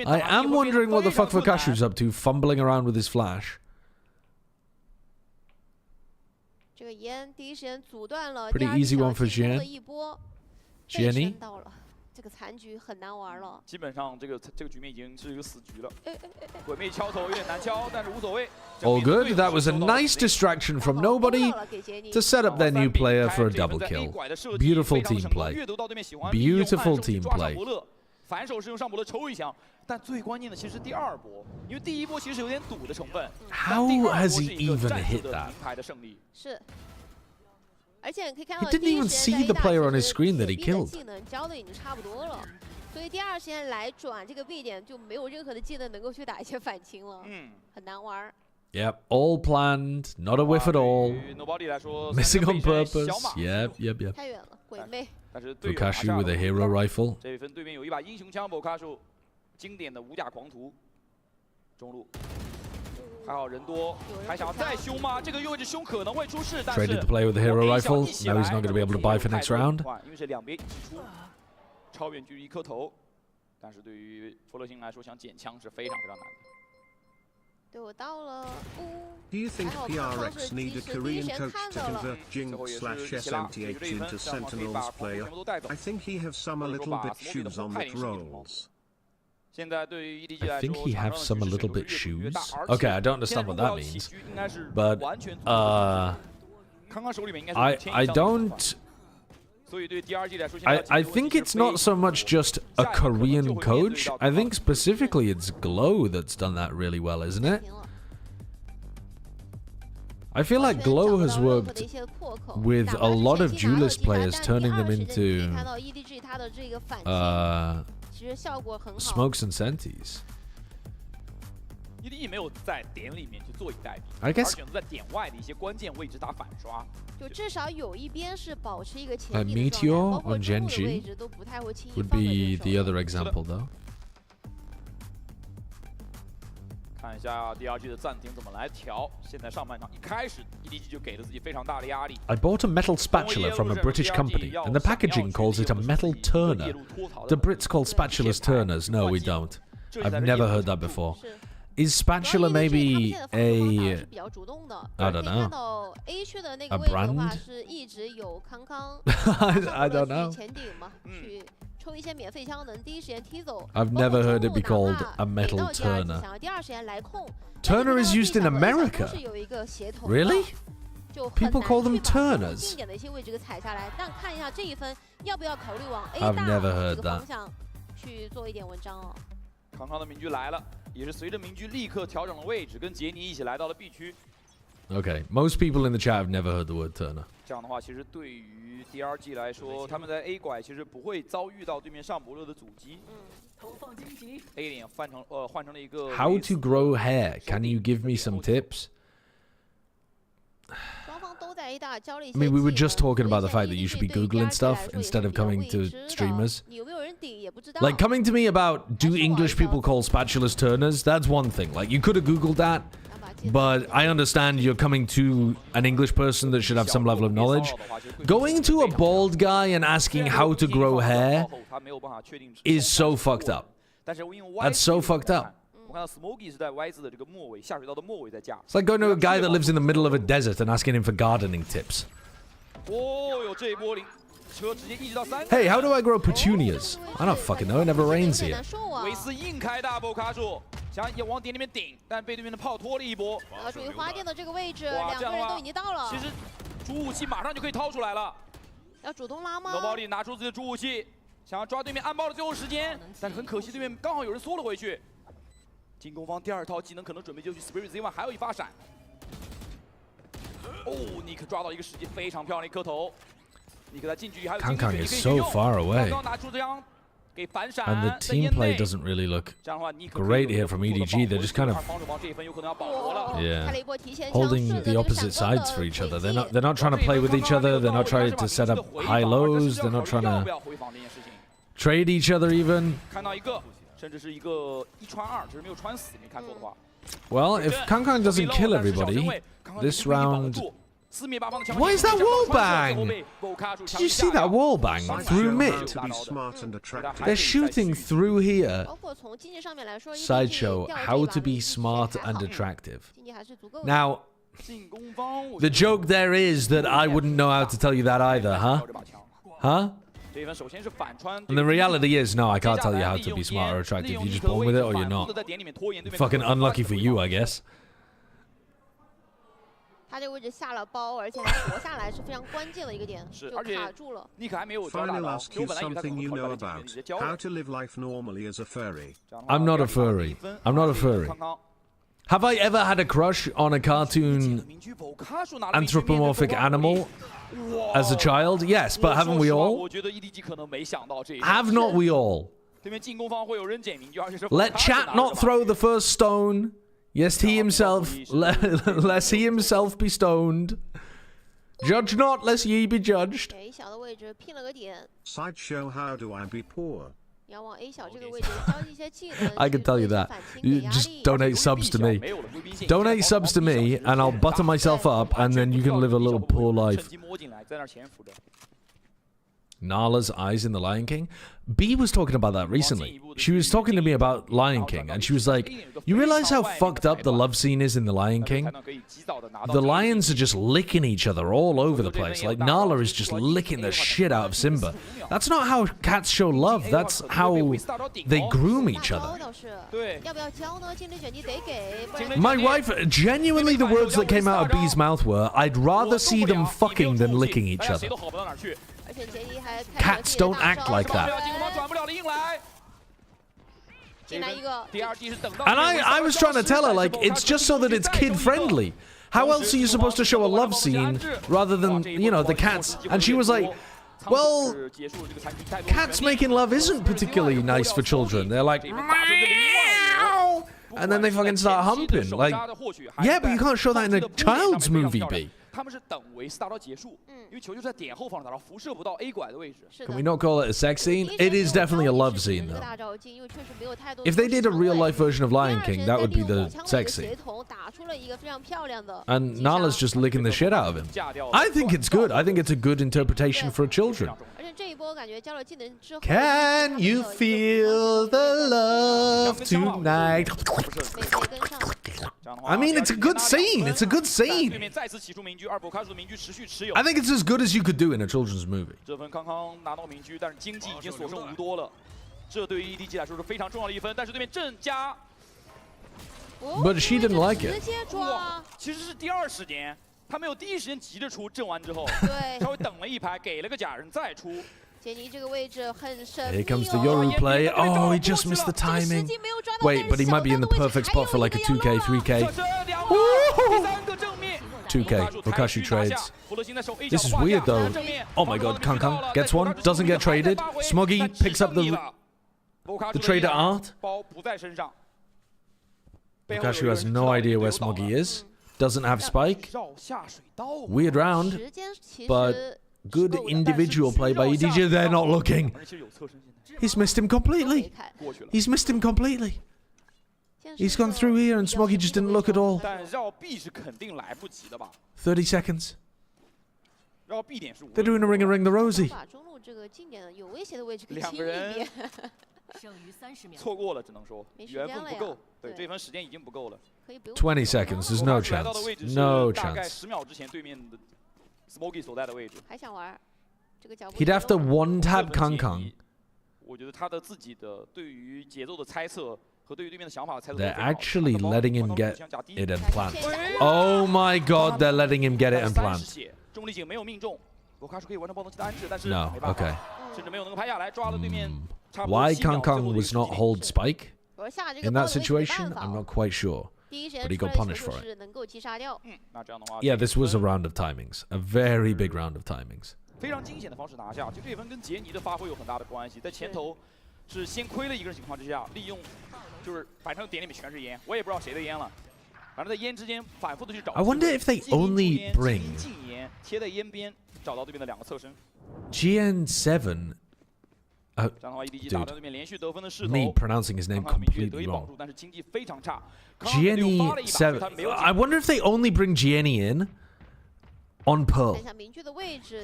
S4: I am wondering what the fuck Vakashu's up to, fumbling around with his flash.
S14: 这个烟第一时间阻断了
S4: Pretty easy one for Jian. Jenny.
S14: 到了，这个残局很难玩了。
S13: 基本上这个局面已经是一个死局了。鬼魅敲头有点难敲，但是无所谓。
S4: All good. That was a nice distraction from nobody to set up their new player for a double kill. Beautiful team play. Beautiful team play.
S13: 反手是用上波的抽一枪，但最关键的其实第二波，因为第一波其实有点赌的成分。
S4: How has he even hit that?
S14: 是。 而且你可以看到，
S4: He didn't even see the player on his screen that he killed.
S14: 技能教的已经差不多了，所以第二时间来转这个 B 点就没有任何的技能能够去打一些反清了，很难玩。
S4: Yep, all planned, not a whiff at all. Missing on purpose. Yep.
S14: 太远了，鬼魅。
S4: Bokashu with a hero rifle.
S13: 这一分对面有一把英雄枪 ，Bokashu 经典的无价狂徒，中路。 还好人多，还想要再凶吗？这个意味着凶可能会出事，但是
S4: Traded the play with the hero rifle. Now he's not going to be able to buy for next round.
S13: 因为是两边一起出，超远距离一颗头，但是对于弗洛星来说，想捡枪是非常非常难的。
S14: 对我到了。
S8: Do you think PRX need a Korean coach to convert Jinx/SMTH into Sentinel's player? I think he have some a little bit shoes on the roles.
S4: I think he have some a little bit shoes. Okay, I don't understand what that means. But, I don't... I think it's not so much just a Korean coach. I think specifically it's Glow that's done that really well, isn't it? I feel like Glow has worked with a lot of duelist players, turning them into smokes and senties.
S13: EDG 没有在点里面去做一代比，
S4: I guess
S13: 而选择在点外的一些关键位置打反刷。
S14: 就至少有一边是保持一个前地的
S4: Meteor
S14: 包括
S4: on
S14: 中路的
S4: Genji
S14: 位置都不太会轻易
S4: would
S14: 放在
S4: be
S14: 人手
S4: the other example, though.
S13: 看一下第二局的暂停怎么来调。现在上半场一开始 ，EDG 就给了自己非常大的压力。
S4: I bought a metal spatula from a British company, and the packaging calls it a metal turner. The Brits call spatulas turners. No, we don't. I've never heard that before. Is spatula maybe a... I don't know. A brand? I don't know. I've never heard it be called a metal turner. Turner is used in America? Really? People call them turners? I've never heard that.
S13: 康康的名局来了，也是随着名局立刻调整了位置，跟杰尼一起来到了 B 区。
S4: Okay, most people in the chat have never heard the word turner.
S13: 这样的话，其实对于 DRG 来说，他们在 A 拐其实不会遭遇到对面上博勒的阻击。A 点换成了一个
S4: How to grow hair? Can you give me some tips? I mean, we were just talking about the fact that you should be Googling stuff instead of coming to streamers. Like, coming to me about, do English people call spatulas turners? That's one thing. Like, you could have Googled that, but I understand you're coming to an English person that should have some level of knowledge. Going to a bald guy and asking how to grow hair is so fucked up. That's so fucked up. It's like going to a guy that lives in the middle of a desert and asking him for gardening tips. Hey, how do I grow petunias? I don't fucking know, it never rains here.
S13: 想往点里面顶，但被对面的炮拖了一波。
S14: 注意花店的这个位置，两个人都已经到了。
S13: 其实主武器马上就可以掏出来了。
S14: 要主动拉吗
S13: ？Nobody 拿出自己的主武器，想要抓对面暗爆的最后时间，但是很可惜对面刚好有人缩了回去。进攻方第二套技能可能准备就绪 ，Spirit Z1 还有一发闪。哦，尼克抓到一个时机非常漂亮的一颗头。尼克在近距离还有近距离可以
S4: so far away.
S13: 刚拿出这张。
S4: And the team play doesn't really look great here from EDG. They're just kind of holding the opposite sides for each other. They're not trying to play with each other. They're not trying to set up high lows. They're not trying to trade each other even. Well, if Kangkang doesn't kill everybody, this round. Why is that wall bang? Did you see that wall bang through mid? They're shooting through here. Sideshow, how to be smart and attractive. Now, the joke there is that I wouldn't know how to tell you that either, huh? Huh? And the reality is, no, I can't tell you how to be smart or attractive. You're just born with it or you're not. Fucking unlucky for you, I guess.
S14: 他这个位置下了包，而且还活下来是非常关键的一个点，就卡住了。
S8: Final ask you something you know about how to live life normally as a furry.
S4: I'm not a furry. I'm not a furry. Have I ever had a crush on a cartoon anthropomorphic animal as a child? Yes, but haven't we all? Have not we all? Let chat not throw the first stone. Yes, he himself, lest he himself be stoned. Judge not, lest ye be judged.
S14: A 小的位置拼了个点，
S8: Sideshow how do I be poor?
S14: 你要往 A 小这个位置交一些技能。
S4: I can tell you that. You just donate subs to me. Donate subs to me, and I'll butter myself up, and then you can live a little poor life. Nala's eyes in The Lion King? B was talking about that recently. She was talking to me about Lion King, and she was like, you realize how fucked up the love scene is in The Lion King? The lions are just licking each other all over the place. Like, Nala is just licking the shit out of Simba. That's not how cats show love. That's how they groom each other. My wife, genuinely the words that came out of B's mouth were, I'd rather see them fucking than licking each other. Cats don't act like that. And I was trying to tell her, like, it's just so that it's kid-friendly. How else are you supposed to show a love scene rather than, you know, the cats? And she was like, well, cats making love isn't particularly nice for children. They're like, meow, and then they fucking start humping. Like, yeah, but you can't show that in a child's movie, B.
S13: 他们是等为 start 到结束，因为球就在点后方打到辐射不到 A 拐的位置。
S4: Can we not call it a sex scene? It is definitely a love scene, though. If they did a real-life version of Lion King, that would be the sex scene. And Nala's just licking the shit out of him. I think it's good. I think it's a good interpretation for children. Can you feel the love tonight? I mean, it's a good scene. It's a good scene. I think it's as good as you could do in a children's movie.
S13: 这分康康拿到名局，但是经济已经所剩无多了。这对于 EDG 来说是非常重要的一分，但是对面郑家。
S4: But she didn't like it.
S13: 哇，其实是第二时间，他没有第一时间急着出，震完之后，稍微等了一排，给了个假人再出。
S4: Here comes the Yoru play. Oh, he just missed the timing. Wait, but he might be in the perfect spot for like a 2K, 3K. 2K, Bokashi trades. This is weird though. Oh my god, Kang Kang gets one, doesn't get traded. Smoggy picks up the trader art. Bokashi has no idea where Smoggy is. Doesn't have spike. Weird round, but good individual play by EDG. They're not looking. He's missed him completely. He's missed him completely. He's gone through here and Smoggy just didn't look at all. 30 seconds. They're doing a ring the Rosie.
S13: 两个人错过了，只能说缘分不够。对，这分时间已经不够了。
S4: 20 seconds. There's no chance. No
S13: 大概
S4: chance.
S13: 10秒之前对面的 Smoggy 所在的位置。
S4: He'd have to one-tap Kang Kang.
S13: 我觉得他的自己的对于节奏的猜测和对于对面的想法的猜测。
S4: They're actually letting him get it and plant. Oh my god, they're letting him get it and plant.
S13: 重力井没有命中，博卡是可以完成暴动机的安置，但是
S4: No,
S13: 没办法
S4: okay.
S13: 甚至没有能够拍下来，抓了对面差不多
S4: Why
S13: 7秒
S4: Kang
S13: 最后
S4: Kang
S13: 的一个
S4: was not
S13: 时间
S4: hold spike in that situation? I'm not quite sure. But he got punished for it.
S13: 那这样的话
S4: Yeah, this was a round of timings. A very big round of timings.
S13: 非常惊险的方式拿下，就这分跟杰尼的发挥有很大的关系。在前头是先亏了一个人情况之下，利用就是反正点里面全是烟，我也不知道谁的烟了，反正在烟之间反复的去找。
S4: I wonder if they only bring
S13: 禁烟贴在烟边，找到对面的两个侧身。
S4: GN7.
S13: 这样的话 ，EDG 打断对面连续得分的势头。
S4: Me pronouncing his name
S13: 刚刚名局得
S4: completely
S13: 以保
S4: wrong.
S13: 住，但是经济非常差。
S4: GNE7. I wonder if they only bring GNE in on Pearl.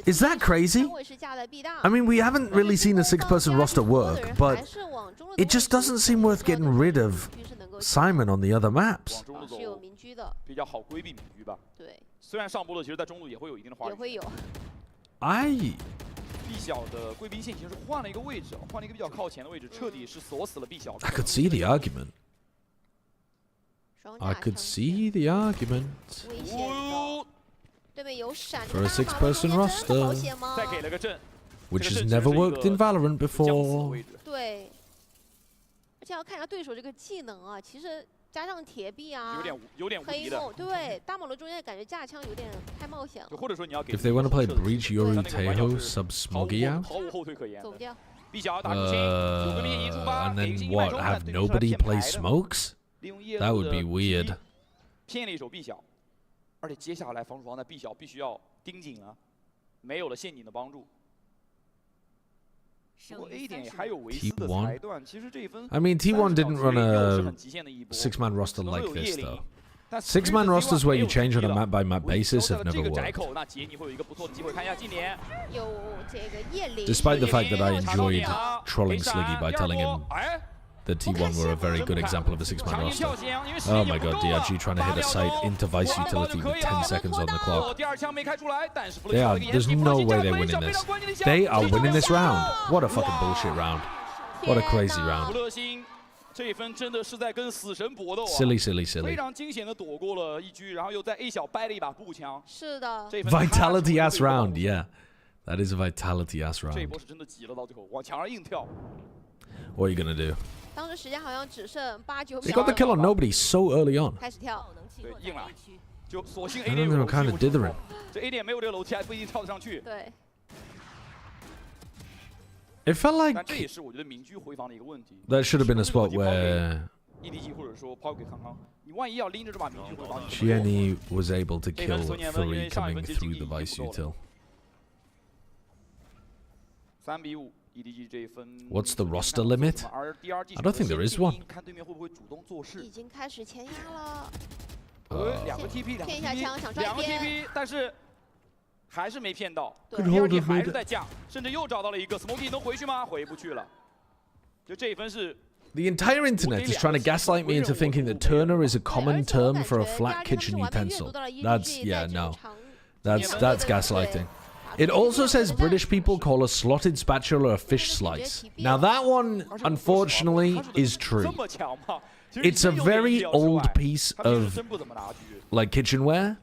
S4: Is that crazy? I mean, we haven't really seen a 6-person roster work, but it just doesn't seem worth getting rid of Simon on the other maps.
S13: 往中路走比较好规避名局吧。对，虽然上波路其实在中路也会有一定的话语。也会有。B 小的贵宾线其实是换了一个位置，换了一个比较靠前的位置，彻底是锁死了 B 小。
S4: I could see the argument. I could see the argument. For a 6-person roster,
S13: 再给了个阵
S4: which has never worked in Valorant before.
S14: 对，而且要看一下对手这个技能啊，其实加上铁臂啊，
S13: 有点无敌的。
S14: 对，大马路中间感觉架枪有点太冒险了。
S13: 或者说你要给
S4: If they want to play Breach Yoru Teho sub Smoggy out,
S13: 毫无后退可言。
S14: 走不掉。
S13: B 小打入侵，有个面一出发，
S4: and then what? Have nobody play smokes? That would be weird.
S13: 骗了一手 B 小，而且接下来防守方在 B 小必须要盯紧啊，没有了陷阱的帮助。不过 A 点还有维斯的裁断，其实这一分
S4: I mean, T1 didn't run a 6-man roster like this, though. 6-man rosters where you change on a map-by-map basis have never worked. Despite the fact that I enjoyed trolling Sliggy by telling him that T1 were a very good example of a 6-man roster. Oh my god, DRG trying to hit a site into Vice utility with 10 seconds on the clock. There's no way they're winning this. They are winning this round. What a fucking bullshit round. What a crazy round. Silly, silly, silly. Vitality ass round, yeah. That is a vitality ass round. What are you gonna do? They got the kill on nobody so early on. I don't know, kind of dithering. It felt like that should have been a spot where Gianni was able to kill Fury coming through the Vice util. What's the roster limit? I don't think there is one. Good hold of mid. The entire internet is trying to gaslight me into thinking that Turner is a common term for a flat kitchen utensil. That's, yeah, no. That's gaslighting. It also says British people call a slotted spatula a fish slice. Now that one, unfortunately, is true. It's a very old piece of, like, kitchenware,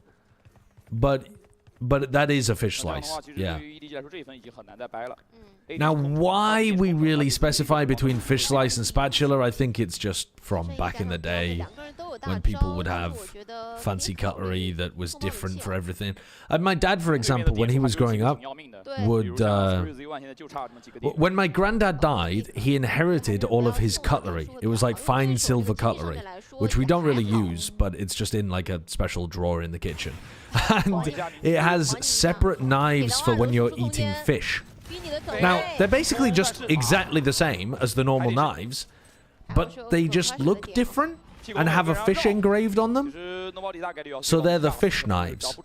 S4: but that is a fish slice, yeah. Now, why we really specify between fish slice and spatula, I think it's just from back in the day when people would have fancy cutlery that was different for everything. And my dad, for example, when he was growing up, would... when my granddad died, he inherited all of his cutlery. It was like fine silver cutlery, which we don't really use, but it's just in like a special drawer in the kitchen. And it has separate knives for when you're eating fish. Now, they're basically just exactly the same as the normal knives, but they just look different and have a fish engraved on them. So they're the fish knives.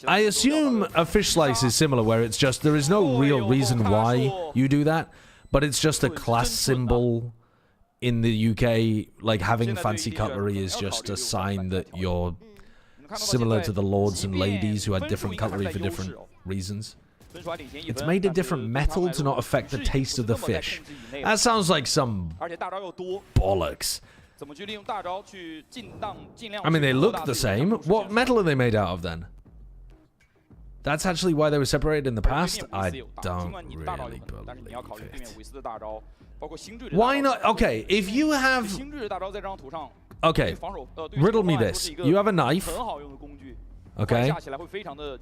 S4: I assume a fish slice is similar, where it's just there is no real reason why you do that, but it's just a class symbol in the UK. Like having fancy cutlery is just a sign that you're similar to the lords and ladies who had different cutlery for different reasons. It's made of different metal to not affect the taste of the fish. That sounds like some bollocks. I mean, they look the same. What metal are they made out of then? That's actually why they were separated in the past? I don't really believe it. Why not? Okay, if you have... Okay, riddle me this. You have a knife. Okay,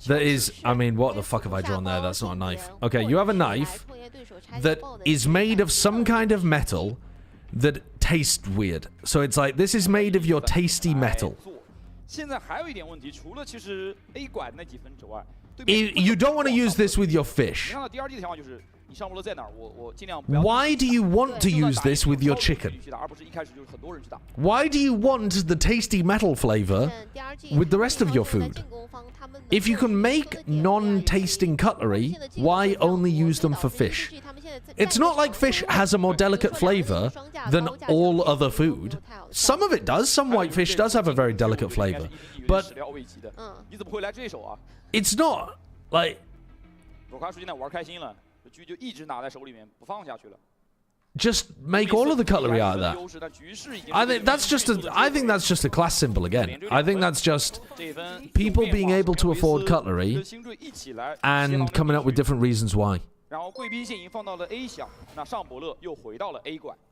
S4: that is, I mean, what the fuck have I drawn there? That's not a knife. Okay, you have a knife that is made of some kind of metal that tastes weird. So it's like, this is made of your tasty metal. You don't want to use this with your fish. Why do you want to use this with your chicken? Why do you want the tasty metal flavor with the rest of your food? If you can make non-tasting cutlery, why only use them for fish? It's not like fish has a more delicate flavor than all other food. Some of it does. Some white fish does have a very delicate flavor. But it's not like... Just make all of the cutlery out of that. I think that's just a class symbol again. I think that's just people being able to afford cutlery and coming up with different reasons why.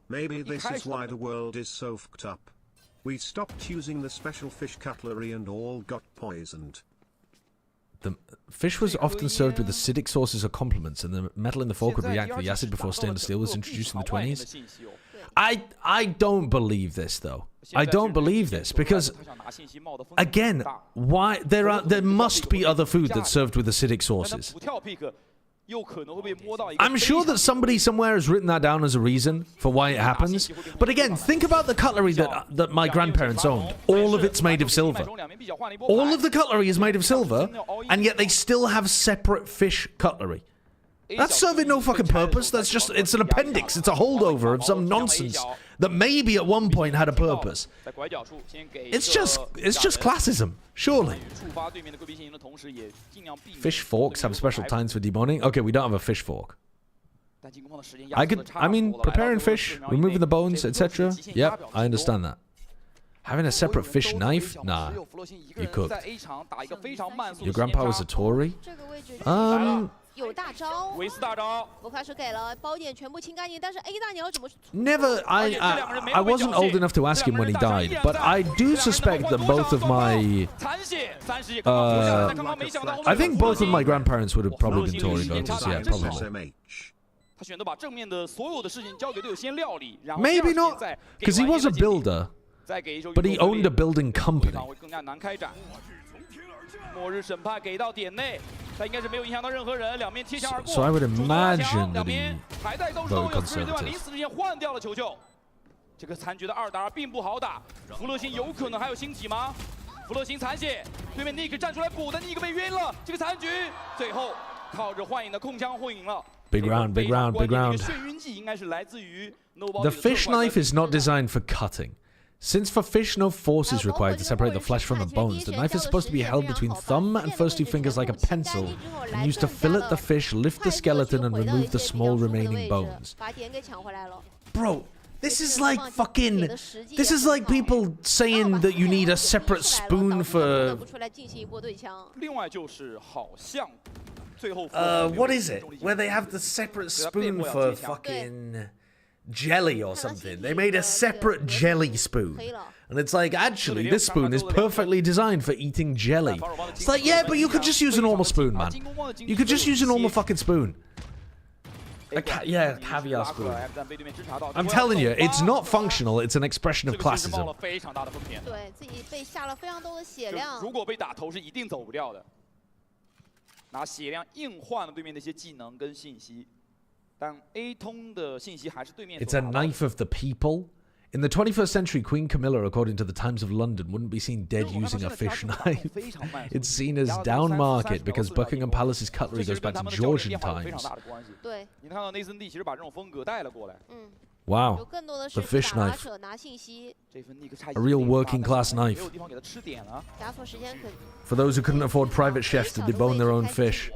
S8: Maybe this is why the world is so fucked up. We stopped using the special fish cutlery and all got poisoned.
S4: The fish was often served with acidic sauces or complements, and the metal in the fork would react to the acid before stainless steel was introduced in the 20s. I don't believe this though. I don't believe this because, again, why there must be other food that's served with acidic sauces. I'm sure that somebody somewhere has written that down as a reason for why it happens. But again, think about the cutlery that my grandparents owned. All of it's made of silver. All of the cutlery is made of silver, and yet they still have separate fish cutlery. That's serving no fucking purpose. That's just, it's an appendix. It's a holdover of some nonsense that maybe at one point had a purpose. It's just classism, surely. Fish forks have special tines for deboning. Okay, we don't have a fish fork. I mean, preparing fish, removing the bones, etc. Yep, I understand that. Having a separate fish knife? Nah, you cooked. Your grandpa was a Tory?
S14: 有大招，我快说给了，包点全部清干净，但是 A 大你要怎么
S4: ？Never, I wasn't old enough to ask him when he died, but I do suspect that both of my, I think both of my grandparents would have probably been Tory voters. Yeah, probably. Maybe not, because he was a builder, but he owned a building company. So I would imagine that he voted Conservative.
S13: 这个残局的2打2并不好打，福乐星有可能还有新起吗？福乐星残血，对面 Nick 站出来补的 Nick 被晕了，这个残局最后靠着幻影的控枪混赢了。
S4: Big round, big round, big round.
S13: 眩晕剂应该是来自于
S4: The fish knife is not designed for cutting. Since for fish no force is required to separate the flesh from the bones, the knife is supposed to be held between thumb and first 2 fingers like a pencil, and used to fillet the fish, lift the skeleton, and remove the small remaining bones. Bro, this is like fucking... This is like people saying that you need a separate spoon for... what is it? Where they have the separate spoon for fucking... jelly or something. They made a separate jelly spoon. And it's like, actually, this spoon is perfectly designed for eating jelly. It's like, yeah, but you could just use a normal spoon, man. You could just use a normal fucking spoon. A caviar spoon. I'm telling you, it's not functional, it's an expression of classism.
S14: 对自己被下了非常多的血量。
S13: 如果被打头是一定走不掉的，拿血量硬换了对面的一些技能跟信息。
S4: It's a knife of the people. In the 21st century, Queen Camilla, according to the Times of London, wouldn't be seen dead using a fish knife. It's seen as down market because Buckingham Palace's cutlery goes back to Georgian times. Wow, the fish knife. A real working class knife. For those who couldn't afford private chefs to debone their own fish.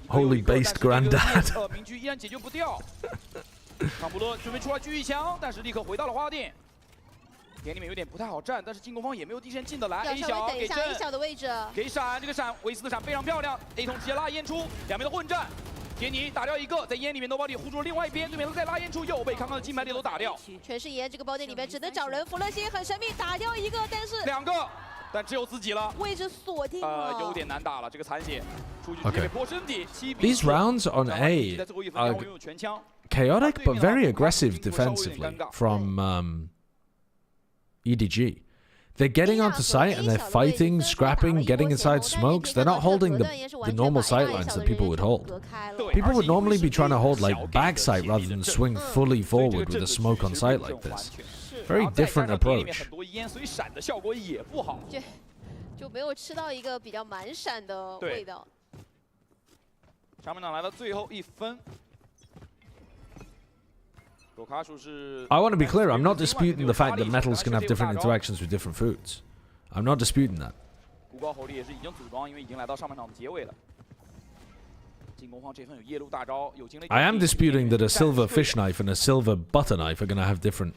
S4: Holy based granddad.
S13: 明局依然解决不掉，康普勒准备出来狙一枪，但是立刻回到了花店。店里面有点不太好站，但是进攻方也没有第一时间进得来。A 小给阵
S14: A 小的位置，
S13: 给闪，这个闪，维斯的闪非常漂亮。A 通直接拉烟出，两边的混战。铁尼打掉一个，在烟里面都把你护住了另外一边，对面再拉烟出，又被康康的金牌猎头打掉。
S14: 全是烟，这个包店里面只能找人。福乐星很神秘，打掉一个，但是
S13: 2个。 但只有自己了，
S14: 位置锁定了，
S13: 有点难打了。这个残血，出去直接被破身体。
S4: These rounds on A are chaotic but very aggressive defensively from EDG. They're getting onto site and they're fighting, scrapping, getting inside smokes. They're not holding the normal sight lines that people would hold. People would normally be trying to hold like backside rather than swing fully forward with a smoke on sight like this. Very different approach.
S14: 就没有吃到一个比较蛮闪的味道。
S13: 上半场来到最后1分。
S4: I want to be clear, I'm not disputing the fact that metals can have different interactions with different foods. I'm not disputing that. I am disputing that a silver fish knife and a silver butter knife are going to have different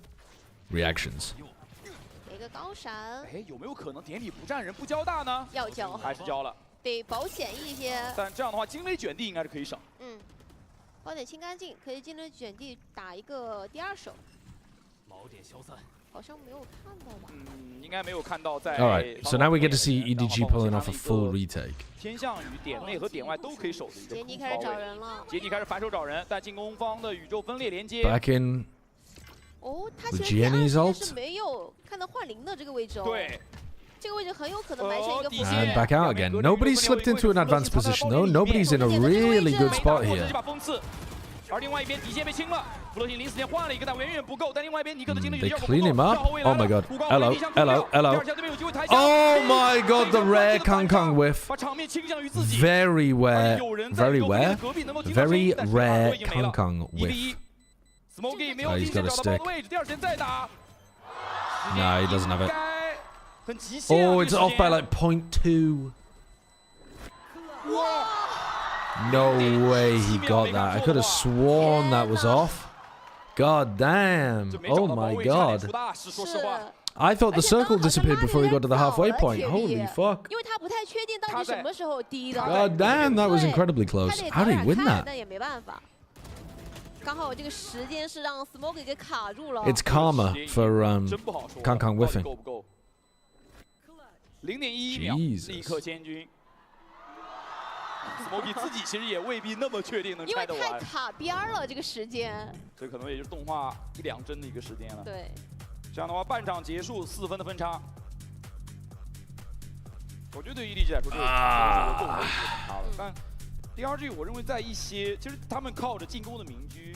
S4: reactions.
S14: 一个高闪，
S13: 哎，有没有可能点里不站人不交大呢？
S14: 要交，
S13: 还是交了，
S14: 得保险一些。
S13: 但这样的话，惊雷卷地应该是可以省。
S14: 嗯，包点清干净，可以惊雷卷地打一个第二手。
S18: 锚点消散。
S14: 好像没有看到吧？
S13: 嗯，应该没有看到在。
S4: Alright, so now we get to see EDG pulling off a full retake.
S13: 偏向于点内和点外都可以守的一个。
S14: 杰尼开始找人了。
S13: 杰尼开始反手找人，但进攻方的宇宙分裂连接。
S4: Back in.
S14: 哦，他
S4: with
S14: 其实
S4: Jenny's ult
S14: 是没有看到幻灵的这个位置哦。
S13: 对。
S14: 这个位置很有可能埋下一个。
S4: And back out again. Nobody's slipped into an advanced position though. Nobody's in a really good spot here.
S13: 而另外一边底线被清了，弗洛辛临死前换了一个，但远远不够。但另外一边尼克的精灵
S4: They clean him up. Oh my god. Hello, hello, hello. Oh my god, the rare Kang Kang whiff. Very rare, very rare, very rare Kang Kang whiff. Oh, he's got a stick. Nah, he doesn't have it. Oh, it's off by like 0.2. No way he got that. I could have sworn that was off. God damn. Oh my god. I thought the circle disappeared before he got to the halfway point. Holy fuck. God damn, that was incredibly close. How did he win that? It's karma for Kang Kang whiffing. Jesus.
S13: Smoky 自己其实也未必那么确定能拆得完，
S14: 因为太卡边了这个时间，
S13: 所以可能也就是动画1、2帧的一个时间了。
S14: 对，
S13: 这样的话半场结束4分的分差，我觉得对于 EDG 来说这个够能差了。但第二局我认为在一些其实他们靠着进攻的明居，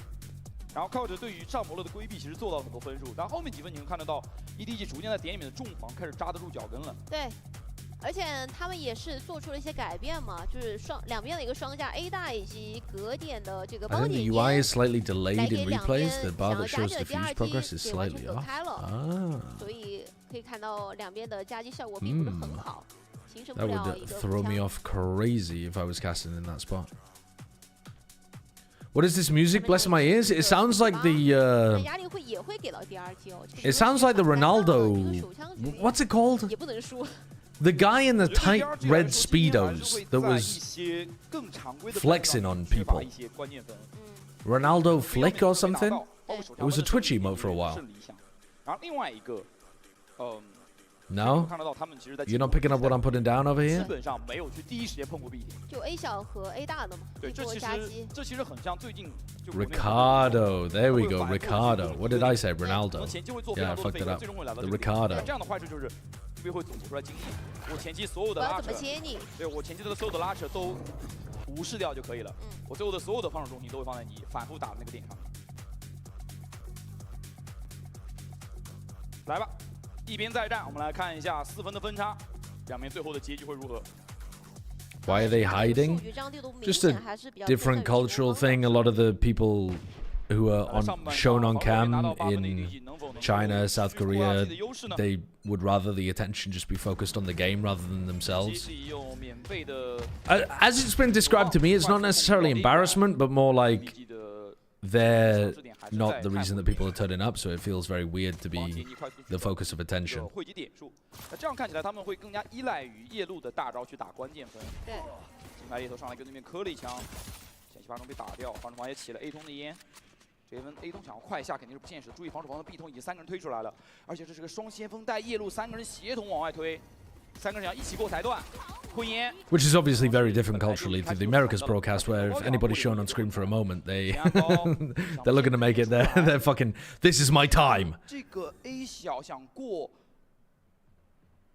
S13: 然后靠着对于上魔了的规避，其实做到了很多分数。但后面几分你能看得到 EDG 逐渐在点里面的重防开始扎得住脚跟了。
S14: 对。 而且他们也是做出了一些改变嘛，就是两边的一个双架 A 大以及隔点的这个包
S4: I
S14: 点
S4: think the UI is slightly delayed in replays. The bar that shows the fuse progress is slightly off.
S14: 所以可以看到两边的夹击效果并不是很好，形成不
S4: That
S14: 了
S4: would
S14: 一个
S4: throw me off crazy if I was casting in that spot. What is this music? Bless my ears. It sounds like the.
S14: 压力会也会给到第二季哦。
S4: It sounds like the Ronaldo. What's it called?
S14: 也不能输。
S4: The guy in the tight red speedos that was flexing on people. Ronaldo Flick or something? It was a Twitch emote for a while. No? You're not picking up what I'm putting down over here?
S14: 就 A 小和 A 大的嘛，
S13: 对，这其实很像最近
S4: Ricardo, there we go, Ricardo. What did I say? Ronaldo. Yeah, I fucked it up. The Ricardo.
S13: 这样的坏处就是特别会总结出来经验。我前期所有的拉扯，对我前期的所有的拉扯都无视掉就可以了。我最后的所有的防守重心都会放在你反复打的那个点上。来吧。 一边再战，我们来看一下4分的分差，两边最后的结局会如何
S4: ？Why are they hiding? Just a different cultural thing. A lot of the people who are shown on cam in China, South Korea, they would rather the attention just be focused on the game rather than themselves. As it's been described to me, it's not necessarily embarrassment, but more like they're not the reason that people are turning up, so it feels very weird to be the focus of attention.
S13: 汇集点数，那这样看起来他们会更加依赖于夜路的大招去打关键分。
S14: 对，
S13: 金牌猎头上来跟对面磕了一枪，前期发中被打掉，防守方也起了 A 通的烟。这一分 A 通想要快下肯定是不现实，注意防守方的 B 通已经3个人推出来了，而且这是个双先锋带夜路3个人协同往外推，3个人要一起过才断。
S4: Which is obviously very different culturally to the Americas broadcast, where if anybody's shown on screen for a moment, they're looking to make it. They're fucking. This is my time.
S13: 这个 A 小想过，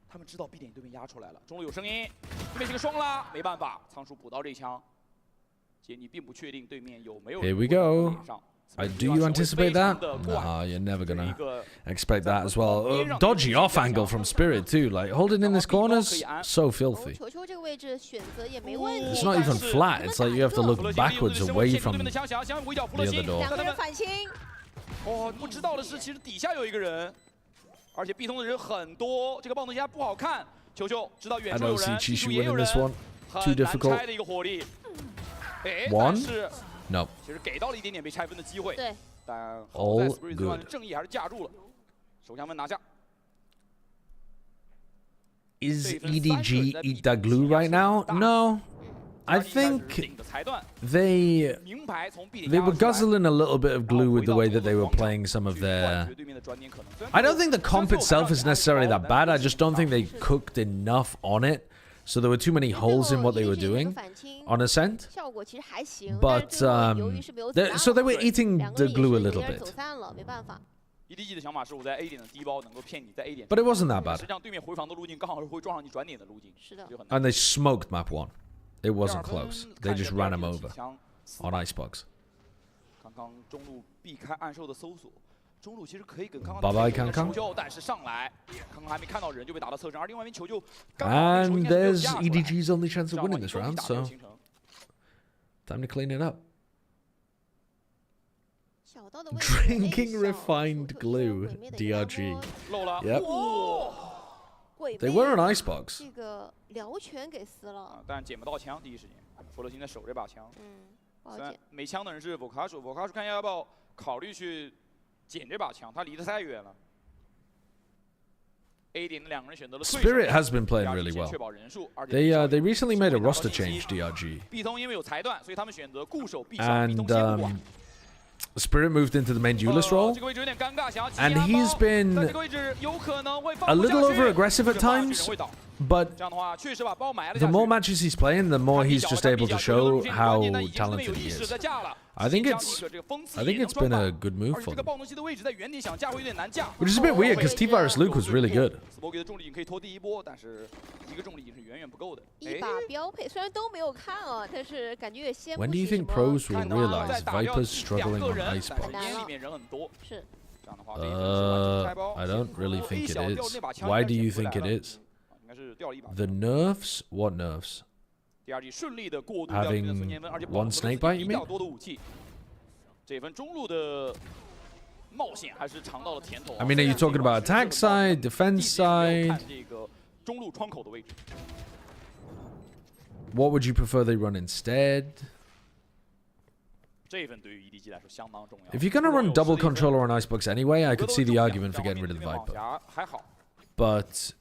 S13: 他们知道 B 点对面压出来了，中路有声音，对面是个双拉，没办法，仓鼠补到这一枪。杰尼并不确定对面有没有。
S4: Here we go. Do you anticipate that? Nah, you're never gonna expect that as well. Dodgy off angle from Spirit too. Like holding in this corner's so filthy. It's not even flat. It's like you have to look backwards away from the other door.
S13: 哦，不知道的是，其实底下有一个人，而且 B 通的人很多，这个棒头虾不好看。球球知道远处有人，近处也有人，很难拆的一个火力。
S4: One? No.
S13: 其实给到了一点点被拆分的机会。
S14: 对。
S13: 但好在
S4: All
S13: Spirit
S4: good.
S13: 的正义还是架住了，手枪门拿下。
S4: Is EDG eat that glue right now? No. I think they were guzzling a little bit of glue with the way that they were playing some of their... I don't think the comp itself is necessarily that bad. I just don't think they cooked enough on it. So there were too many holes in what they were doing on Ascent. But, so they were eating the glue a little bit.
S13: EDG 的想法是我在 A 点的低包能够骗你在 A 点，
S4: But it wasn't that bad.
S13: 实际上对面回防的路径刚好是会撞上你转点的路径。是的。
S4: And they smoked map 1. It wasn't close. They just ran him over on Icebox.
S13: 刚刚中路避开暗兽的搜索，中路其实可以跟刚刚
S4: Bye bye 康康。
S13: 求救，但是上来刚刚还没看到人就被打到侧身，而另外一边求救。
S4: And there's EDG's only chance of winning this round, so time to clean it up. Drinking refined glue, DRG. Yep. They were an icebox.
S14: 这个辽拳给撕了。
S13: 但捡不到枪，第一时间。弗洛辛在守这把枪。
S14: 不好捡。
S13: 没枪的人是 Vokasu，Vokasu 看一下要不要考虑去捡这把枪，他离得太远了。A 点的两个人选择了。
S4: Spirit has been playing really well. They recently made a roster change, DRG.
S13: 碧通因为有裁断，所以他们选择固守 B 上。
S4: And Spirit moved into the main duelist role, and he's been a little over aggressive at times, but the more matches he's playing, the more he's just able to show how talented he is. I think it's been a good move for them. Which is a bit weird because T-Virus Luke was really good.
S14: 一把标配，虽然都没有看啊，但是感觉也羡慕。
S4: When do you think pros will realize Viper's struggling on Icebox?
S14: 是。
S4: I don't really think it is. Why do you think it is? The nerfs? What nerfs? Having one snake bite, you mean? I mean, are you talking about attack side, defense side? What would you prefer they run instead? If you're gonna run double controller on Icebox anyway, I could see the argument for getting rid of the Viper. But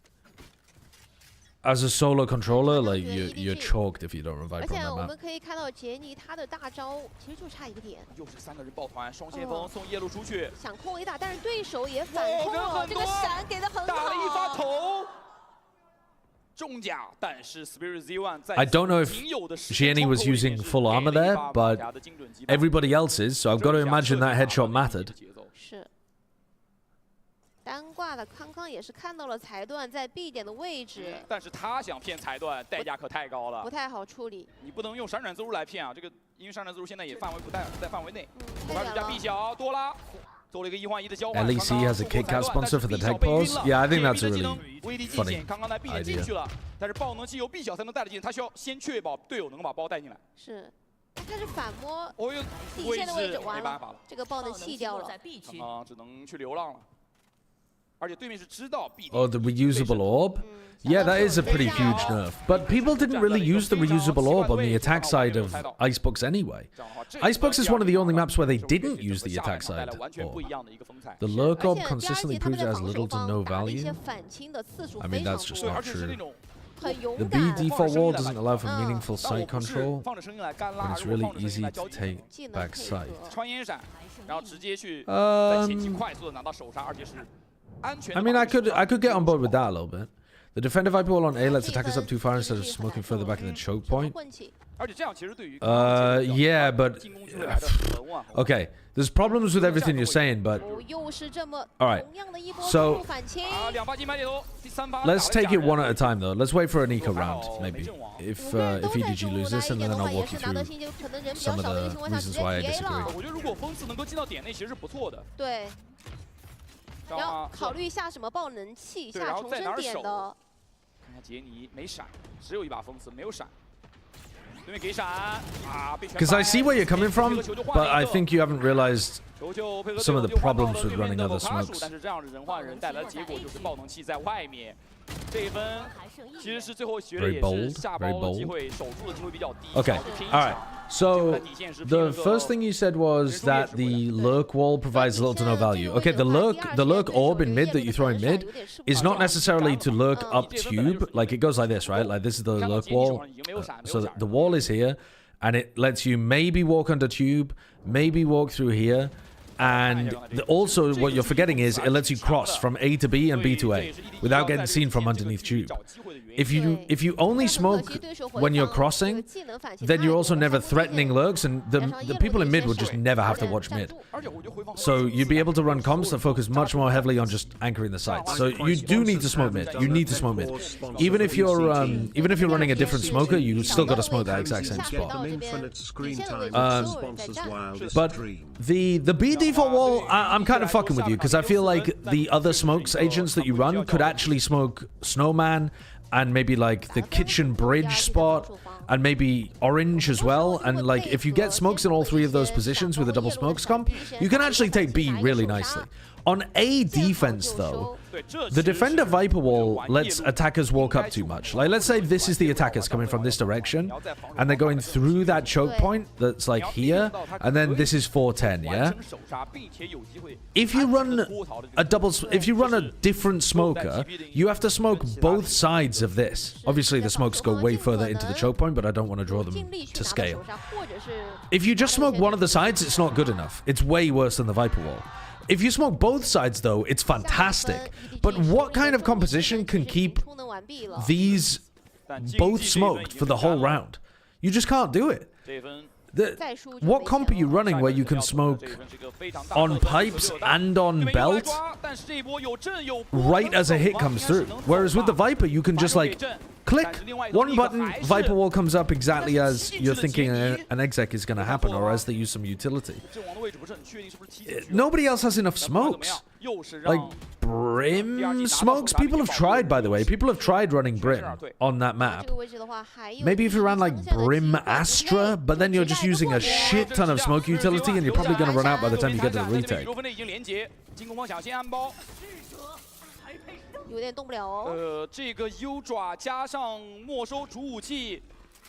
S4: as a solo controller, like you're chalked if you don't run Viper on that map.
S14: 而且我们可以看到杰尼他的大招其实就差一个点。
S13: 又是3个人抱团，双先锋送夜路出去，
S14: 想控一打，但是对手也反控了，这个闪给的很好。
S13: 打了一发头。 中甲，但是 Spirit Z1 在
S4: I don't know if Gianni was using full armor there, but everybody else is, so I've got to imagine that headshot mattered.
S14: 是。单挂的康康也是看到了裁断在 B 点的位置，
S13: 但是他想骗裁断，代价可太高了，
S14: 不太好处理。
S13: 你不能用闪转自如来骗啊！这个因为闪转自如现在也不在范围内。开始加 B 小多拉。
S4: LEC has a Kit Kat sponsor for the tech pause. Yeah, I think that's a really funny idea.
S13: 但是爆能器由 B 小才能带得进，他需要先确保队友能够把包带进来。
S14: 是，他开始反摸底线的位置，完了，这个爆能弃掉了。
S13: 只能去流浪了。而且对面是知道 B。Oh,
S4: the reusable orb. Yeah, that is a pretty huge nerf. But people didn't really use the reusable orb on the attack side of Icebox anyway. Icebox is one of the only maps where they didn't use the attack side orb. The lurk orb consistently proves it has little to no value. I mean, that's just not true. The B default wall doesn't allow for meaningful sight control, and it's really easy to take back sight. I mean, I could get on board with that a little bit. The defender Viper wall on A lets attackers up too far instead of smoking further back in the choke point. Yeah, but okay. There's problems with everything you're saying, but all right. So let's take it one at a time, though. Let's wait for an eco round, maybe. If EDG loses, and then I'll walk you through some of the reasons why I disagree.
S14: 你要考虑一下什么爆能器，下重生点的。
S13: 看看杰尼没闪，只有一把封刺，没有闪。对面给闪啊！
S4: Because I see where you're coming from, but I think you haven't realized some of the problems with running other smokes.
S13: 但是这样的人换人带来的结果就是爆能器在外面，
S4: Very bold, very bold. Okay, alright. So, the first thing you said was that the lurk wall provides little to no value. Okay, the lurk orb in mid that you throw in mid is not necessarily to lurk up tube. Like, it goes like this, right? Like, this is the lurk wall. So, the wall is here, and it lets you maybe walk under tube, maybe walk through here. And also, what you're forgetting is it lets you cross from A to B and B to A without getting seen from underneath tube. If you only smoke when you're crossing, then you're also never threatening lurks, and the people in mid would just never have to watch mid. So you'd be able to run comps that focus much more heavily on just anchoring the sites. So you do need to smoke mid. You need to smoke mid. Even if you're running a different smoker, you still got to smoke that exact same spot. But the B default wall, I'm kind of fucking with you, because I feel like the other smokes agents that you run could actually smoke Snowman and maybe like the kitchen bridge spot and maybe orange as well. And like if you get smokes in all three of those positions with a double smokes comp, you can actually take B really nicely. On A defense though, the defender Viper wall lets attackers walk up too much. Like let's say this is the attackers coming from this direction and they're going through that choke point that's like here, and then this is 410, yeah? If you run a different smoker, you have to smoke both sides of this. Obviously the smokes go way further into the choke point, but I don't want to draw them to scale. If you just smoke one of the sides, it's not good enough. It's way worse than the Viper wall. If you smoke both sides, though, it's fantastic. But what kind of composition can keep these both smoked for the whole round? You just can't do it. What comp are you running where you can smoke on pipes and on belt right as a hit comes through? Whereas with the Viper, you can just like click one button, Viper wall comes up exactly as you're thinking an exec is going to happen, or as they use some utility. Nobody else has enough smokes. Like Brim smokes, people have tried, by the way. People have tried running Brim on that map. Maybe if you ran like Brim Astra, but then you're just using a shit ton of smoke utility and you're probably going to run out by the time you get to the retake.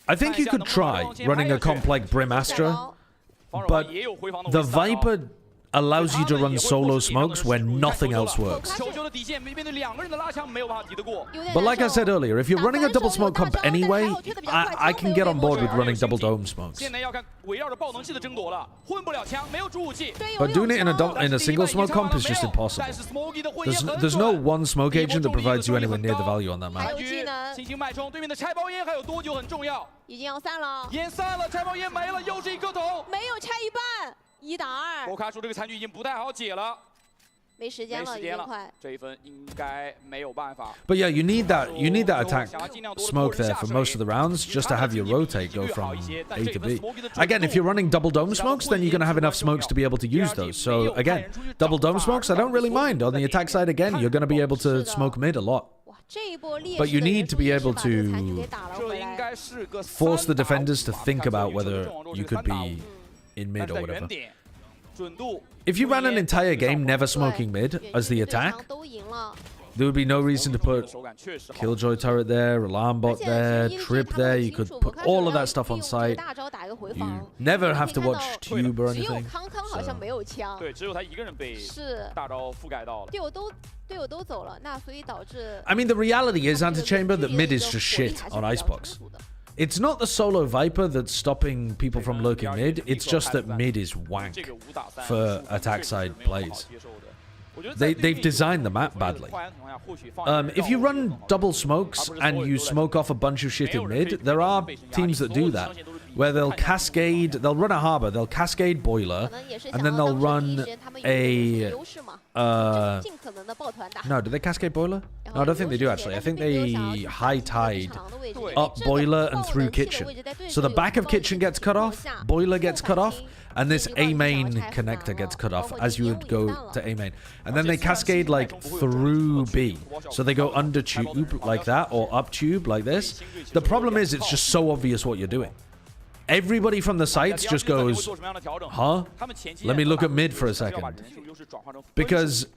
S4: I think you could try running a comp like Brim Astra, but the Viper allows you to run solo smokes when nothing else works. But like I said earlier, if you're running a double smoke comp anyway, I can get on board with running double dome smokes. But doing it in a single smoke comp is just impossible. There's no one smoke agent that provides you anywhere near the value on that map. But yeah, you need that attack smoke there for most of the rounds just to have your rotate go from A to B. Again, if you're running double dome smokes, then you're going to have enough smokes to be able to use those. So again, double dome smokes, I don't really mind. On the attack side, again, you're going to be able to smoke mid a lot. But you need to be able to force the defenders to think about whether you could be in mid or whatever. If you ran an entire game never smoking mid as the attack, there would be no reason to put Killjoy turret there, alarm bot there, trip there. You could put all of that stuff on site. You never have to watch tube or anything. I mean, the reality is, Antichamber, that mid is just shit on Icebox. It's not the solo Viper that's stopping people from lurking mid, it's just that mid is wank for attack side plays. They've designed the map badly. If you run double smokes and you smoke off a bunch of shit in mid, there are teams that do that, where they'll run a harbor, they'll cascade boiler, and then they'll run a... no, do they cascade boiler? No, I don't think they do actually. I think they high tide up boiler and through kitchen. So the back of kitchen gets cut off, boiler gets cut off, and this A main connector gets cut off as you would go to A main. And then they cascade like through B. So they go under tube like that or up tube like this. The problem is it's just so obvious what you're doing. Everybody from the sites just goes, huh? Let me look at mid for a second. Because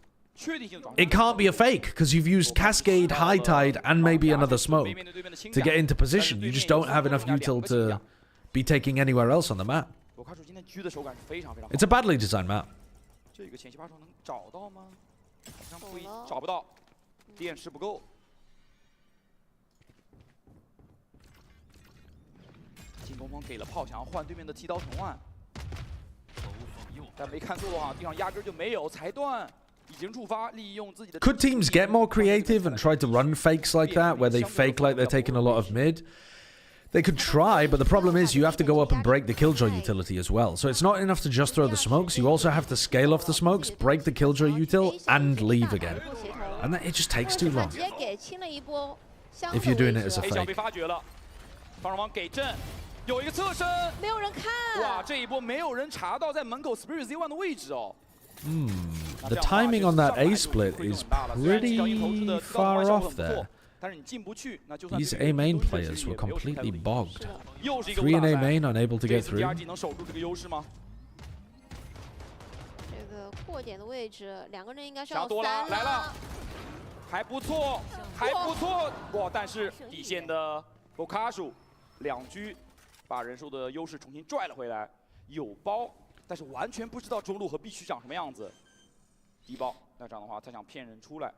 S4: it can't be a fake because you've used Cascade, High Tide, and maybe another smoke to get into position. You just don't have enough util to be taking anywhere else on the map. It's a badly designed map.
S13: 这个前期8重能找到吗？好像找不到，电池不够。进攻方给了炮，想要换对面的剃刀藤蔓，但没看错的话，地上压根就没有裁断。
S4: Could teams get more creative and try to run fakes like that, where they fake like they're taking a lot of mid? They could try, but the problem is you have to go up and break the Killjoy utility as well. So it's not enough to just throw the smokes, you also have to scale off the smokes, break the Killjoy util, and leave again. And it just takes too long if you're doing it as a fake.
S13: 有一个侧身，没有人看。哇，这一波没有人查到在门口 Spirit Z1 的位置哦。
S4: The timing on that A split is pretty far off there. These A main players were completely bogged. 3 in A main, unable to get through.
S14: 这个扩点的位置，2个人应该是要
S13: 多了，来了，还不错，还不错。哇，但是底线的 Bokasu 2狙把人数的优势重新拽了回来，有包。 但是完全不知道中路和 B 区长什么样子。低包，那这样的话，他想骗人出来。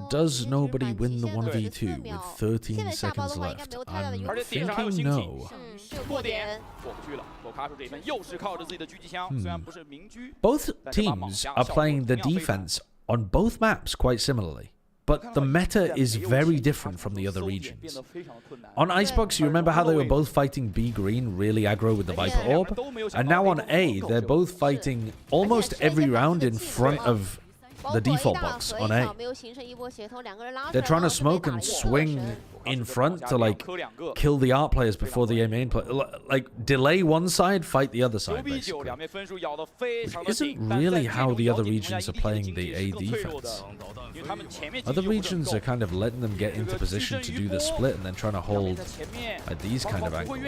S4: Does nobody win the 1v2 with 13 seconds left? I'm thinking no.
S13: 过点过不去了。我卡出这一分又是靠着自己的狙击枪，虽然不是明狙。
S4: Both teams are playing the defense on both maps quite similarly. But the meta is very different from the other regions. On Icebox, you remember how they were both fighting B green really aggro with the Viper Orb? And now on A, they're both fighting almost every round in front of the default box on A. They're trying to smoke and swing in front to like kill the art players before the A main play, like delay one side, fight the other side, basically. Which isn't really how the other regions are playing the A defense. Other regions are kind of letting them get into position to do the split and then trying to hold at these kind of angles.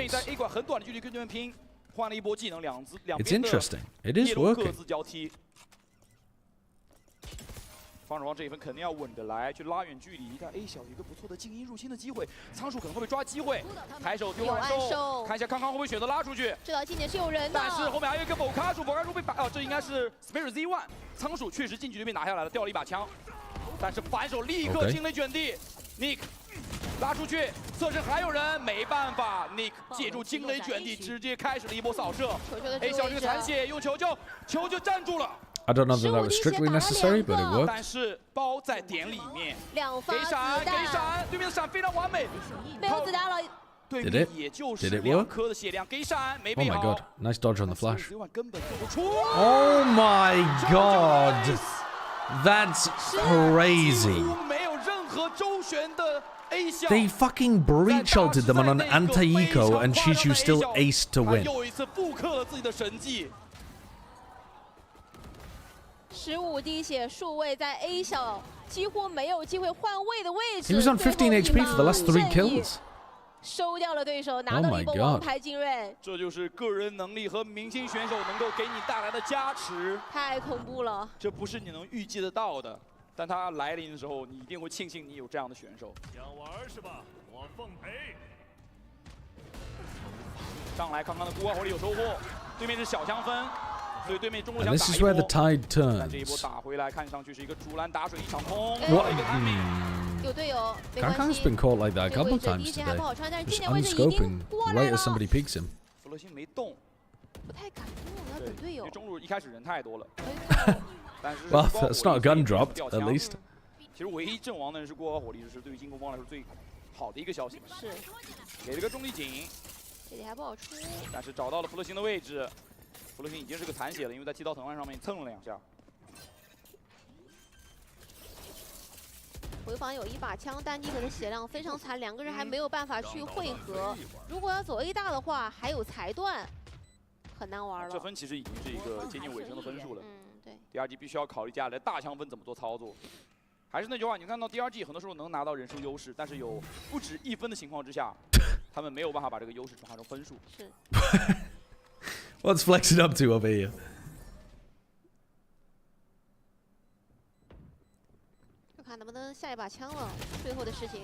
S4: It's interesting. It is working.
S13: 防守方这一分肯定要稳着来，去拉远距离。但 A 小有一个不错的静音入侵的机会，仓鼠可能会被抓机会。抬手丢暗兽，看一下康康会不会选择拉出去。
S14: 这道近点是有人的，
S13: 但是后面还有一个某卡鼠，某卡鼠被打，哦，这应该是 Spirit Z1。仓鼠确实近距离被拿下来了，掉了一把枪。但是反手立刻惊雷卷地 ，Nick 拉出去，侧身还有人，没办法 ，Nick 借助惊雷卷地，直接开始了一波扫射。A 小这个残血用球就站住了。
S4: I don't know that that was strictly necessary, but it worked.
S13: 但是包在点里面，给闪，对面的闪非常完美，
S14: 没有子弹了。
S13: 对面也就是2颗的血量，给闪没备好。
S4: Oh my god, nice dodge on the flash.
S13: 根本做不出。
S4: Oh my god, that's crazy.
S13: 没有任何周旋的 A 小。
S4: They fucking breach ulted them on an anti-eco, and Chishu still aced to win.
S13: 又一次复刻了自己的神迹。
S14: 15滴血，数位在 A 小几乎没有机会换位的位置。
S4: He was on 15 HP for the last 3 kills.
S14: 收掉了对手，拿到了一波王牌精锐。
S13: 这就是个人能力和明星选手能够给你带来的加持。
S14: 太恐怖了，
S13: 这不是你能预计得到的。但它来临的时候，你一定会庆幸你有这样的选手。
S19: 想玩是吧？我奉陪。
S13: 上来，康康的孤花火力有收获，对面是小香分。 所以对面中路
S4: And
S13: 想
S4: this
S13: 打
S4: is
S13: 一波
S4: where the tide
S13: 但这一
S4: turns.
S13: 波打回来，看上去是一个竹篮打水一场空。
S14: 有队友，没关
S4: Kangkang's
S14: 系。
S4: been caught like that a
S14: 这
S4: couple
S14: 位置
S4: times
S14: 第一鞋还
S4: today.
S14: 不好穿，但是
S4: Just
S14: 近点位置已经
S4: unscoping
S14: 过来
S4: right
S14: 了
S4: as。somebody peeks him.
S13: 弗洛星没动，
S14: 不太敢动，要等队友。
S13: 因为中路一开始人太多了。但是
S4: Well, that's not a gun drop, at least.
S13: 其实唯一阵亡的人是过河火力，这是对于进攻方来说最好的一个消息。
S14: 是。
S13: 给了个重力井，
S14: 这里还不好出。
S13: 但是找到了弗洛星的位置。 弗洛星已经是个残血了，因为在剃刀藤蔓上面蹭了2下。
S14: 回防有一把枪，但尼克的血量非常残，2个人还没有办法去汇合。如果要走 A 大的话，还有裁断，很难玩了。
S13: 这分其实已经是一个接近尾声的分数了。
S14: 对。
S13: 第2季必须要考虑接下来的大枪分怎么做操作。还是那句话，你看到第2季很多时候能拿到人数优势，但是有不止1分的情况之下，他们没有办法把这个优势转化成分数。
S14: 是。
S4: What's flexing up to over here?
S14: 枪了，最后的事情。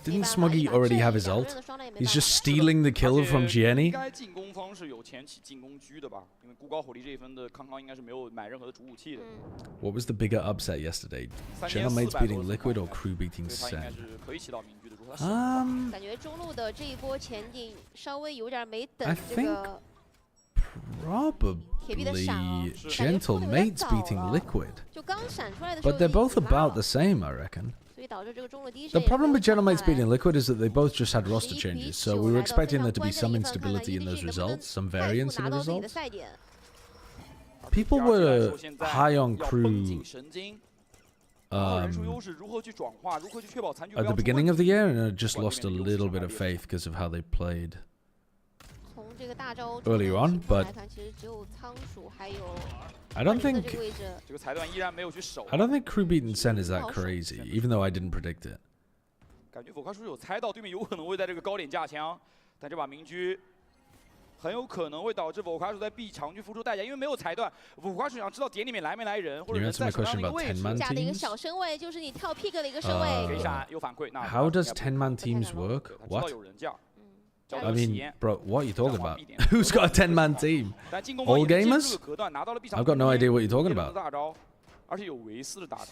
S4: Didn't Smoggy already have his ult? He's just stealing the kill from Gianni.
S13: 应该进攻方是有前期进攻狙的吧？因为孤高火力这一分的康康应该是没有买任何的主武器的。
S4: What was the bigger upset yesterday? Gentlemates beating Liquid or Crew beating Sen?
S14: 感觉中路的这一波前顶稍微有点没等
S4: I
S14: 这
S4: think
S14: 个
S4: probably Gentlemates beating Liquid.
S14: 就刚闪出来的时候
S4: But they're both about the same, I reckon.
S14: 所以导致这个中路第一时
S4: The
S14: 间也
S4: problem
S14: 没
S4: with
S14: 有
S4: Gentlemates
S14: 上来
S4: beating Liquid is that they both just had roster changes, so we were expecting there to be some instability in those results, some variance in the
S14: 拿到自己的
S4: results.
S14: 赛点。
S4: People were high on Crew
S13: 人数优势如何去转化，如何去确保残局不
S4: at
S13: 要
S4: the
S13: 出
S4: beginning of the year, and just lost a little bit of faith because of how they played
S14: 从这个大招
S4: earlier on, but
S14: 来看，其实只有仓鼠还有
S4: I don't
S14: 这
S4: think
S14: 个位置。
S13: 这个裁断依然没有去守。
S4: I don't think Crew beating Sen is that crazy, even though I didn't predict it.
S13: 感觉否开叔有猜到对面有可能会在这个高点架枪，但这把明狙很有可能会导致否开叔在 B 场去付出代价，因为没有裁断。否开叔想知道点里面来没来人，或者人在什么样的一个位置。
S14: 架的一个小身位，就是你跳 pick 的一个身位。
S13: 给闪有反馈。那
S4: How does 10-man teams work?
S13: 知道
S4: What?
S13: 有人架。
S4: I mean, bro, what are you talking about? Who's got a 10-man team?
S13: 但进攻方
S4: All
S13: 也是进入
S4: gamers?
S13: 这个隔断，拿到了 B 场。
S4: I've got no idea what you're talking about.
S13: 大招，而且有维斯的大招。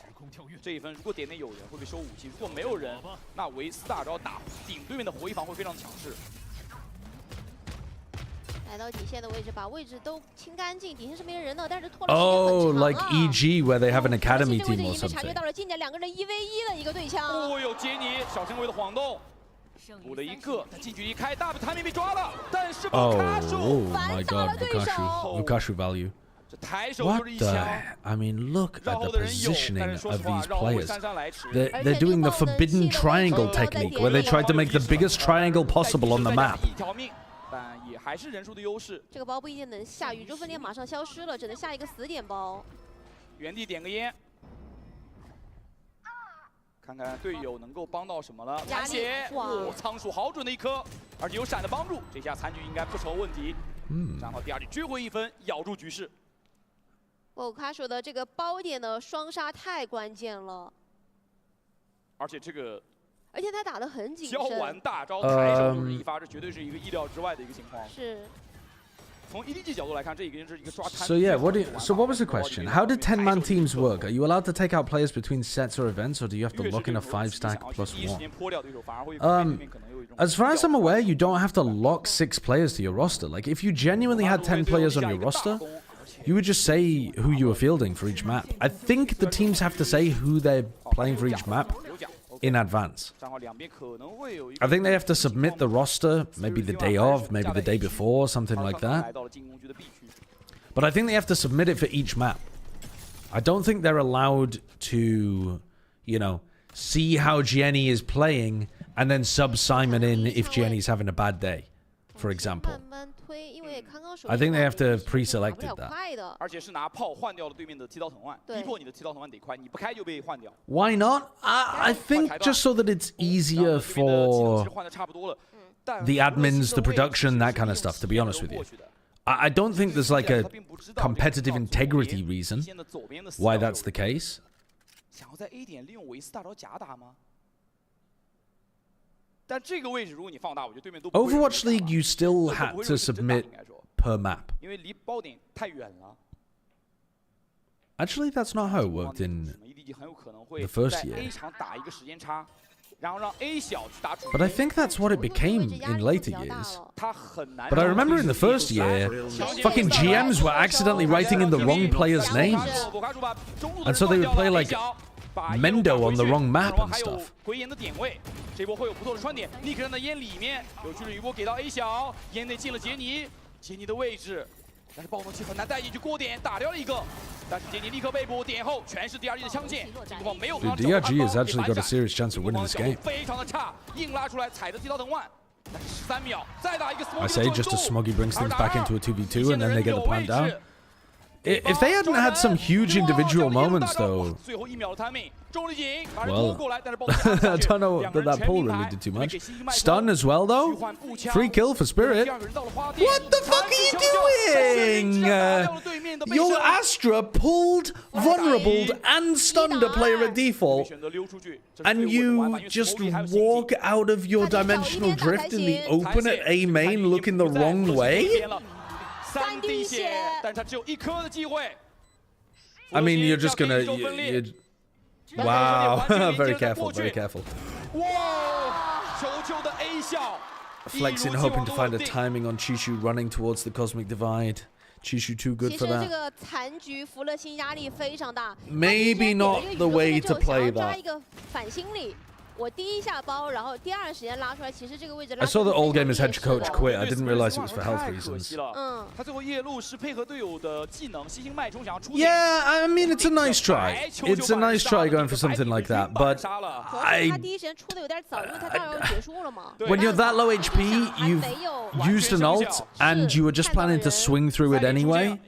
S13: 这一分如果点内有人会被收武器，如果没有人，那维斯大招打顶对面的火翼防会非常强势。
S14: 来到底线的位置，把位置都清干净，底线是没人的，但是拖了时间
S4: Oh,
S14: 很长
S4: like EG, where they have an academy
S14: 这个位置
S4: team
S14: 已
S4: or
S14: 经被察觉
S4: something.
S14: 到了近点，两个人1v1的一个对枪。
S13: 哦哟，杰尼小身位的晃动，补了一个，他近距离开大，他没被抓了，但是
S4: Oh,
S13: 卡数
S4: my god, Vukashu value.
S13: 这抬手
S4: What
S13: 就是一
S4: the?
S13: 枪。
S4: I mean, look at
S13: 绕后
S4: the
S13: 的人有，但
S4: positioning
S13: 是说
S4: of
S13: 实话，
S4: these
S13: 绕后会
S4: players.
S13: 姗姗来迟。
S4: They're doing the forbidden triangle technique, where they tried to make the biggest triangle possible on the map.
S13: 一条命，但也还是人数的优势。
S14: 这个包不一定能下，宇宙分裂马上消失了，只能下一个死点包。
S13: 原地点个烟，看看队友能够帮到什么了。残血，哇，仓鼠好准的一颗，而且有闪的帮助，这下残局应该不成问题。然后第二局追回一分，咬住局势。
S14: 我卡说的这个包点的双杀太关键了，
S13: 而且这个。
S14: 而且他打得很谨慎。
S13: 交完大招抬手就是一发，这绝对是一个意料之外的一个情况。
S14: 是。
S13: 从 EDG 角度来看，这已经是一个抓摊。
S4: So yeah, what was the question? How did 10-man teams work? Are you allowed to take out players between sets or events, or do you have to lock in a 5-stack +1? As far as I'm aware, you don't have to lock 6 players to your roster. Like, if you genuinely had 10 players on your roster, you would just say who you were fielding for each map. I think the teams have to say who they're playing for each map in advance. I think they have to submit the roster maybe the day of, maybe the day before, something like that. But I think they have to submit it for each map. I don't think they're allowed to, you know, see how Gianni is playing and then sub Simon in if Gianni's having a bad day, for example. I think they have to have pre-selected that. Why not? I think just so that it's easier for the admins, the production, that kind of stuff, to be honest with you. I don't think there's like a competitive integrity reason why that's the case. Overwatch League, you still had to submit per map. Actually, that's not how it worked in the first year. But I think that's what it became in later years. But I remember in the first year, fucking GMs were accidentally writing in the wrong players' names. And so they would play like Mendo on the wrong map and stuff.
S13: 这波会有不错的穿点，立刻让他烟里面有巨人余波给到 A 小，烟内进了杰尼，杰尼的位置，但是爆动器很难带进去，过点打掉了一个，但是杰尼立刻被捕，点后全是 DRG 的枪线，进攻方没有。
S4: Dude, DRG has actually got a serious chance of winning this game.
S13: 非常的差，硬拉出来踩着地道等万，但是13秒再打一个 Smoggy。
S4: I say just as Smoggy brings things back into a 2v2 and then they get the plant down. If they hadn't had some huge individual moments, though, well, I don't know that pull really did too much. Stun as well, though. Free kill for Spirit. What the fuck are you doing? Your Astra pulled, vulnerable, and stunned a player at default, and you just walk out of your dimensional drift in the open at A main looking the wrong way? I mean, you're just gonna... Wow, very careful, very careful. Flexing, hoping to find a timing on Chishu running towards the Cosmic Divide. Chishu too good for that. Maybe not the way to play that. I saw that All Gamers head coach quit. I didn't realize it was for health reasons. Yeah, I mean, it's a nice try. It's a nice try going for something like that, but when you're that low HP, you've used an ult, and you were just planning to swing through it anyway.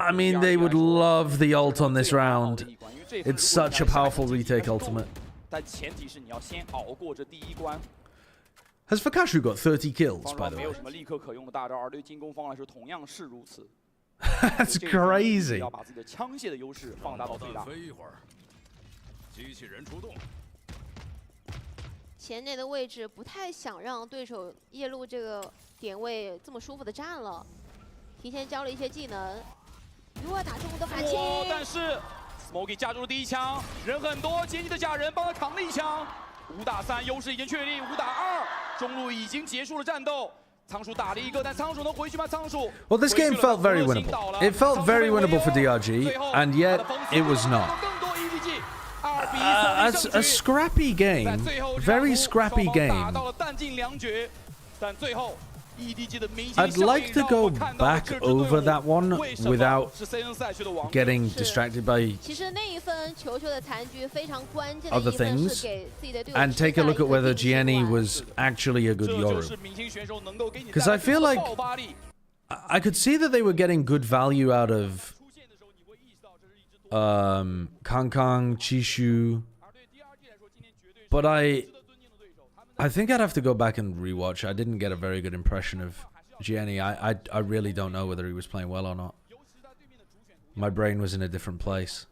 S4: I mean, they would love the ult on this round. It's such a powerful retake ultimate. Has Vakashu got 30 kills, by the way? That's crazy.
S14: 前内的位置不太想让对手夜路这个点位这么舒服的站了，提前教了一些技能，如何打中的反击。但是 Smoky 架住了第一枪，人很多，杰尼的假人帮他扛了一枪，5打3，优势已经确立，5打2，中路已经结束了战斗。 仓鼠打了一个，但仓鼠能回去吗？仓鼠。
S4: Well, this game felt very winnable. It felt very winnable for DRG, and yet it was not. A scrappy game, very scrappy game. I'd like to go back over that one without getting distracted by other things and take a look at whether Gianni was actually a good Yoru. Because I feel like I could see that they were getting good value out of Kangkang, Chishu, but I think I'd have to go back and rewatch. I didn't get a very good impression of Gianni. I really don't know whether he was playing well or not. My brain was in a different place.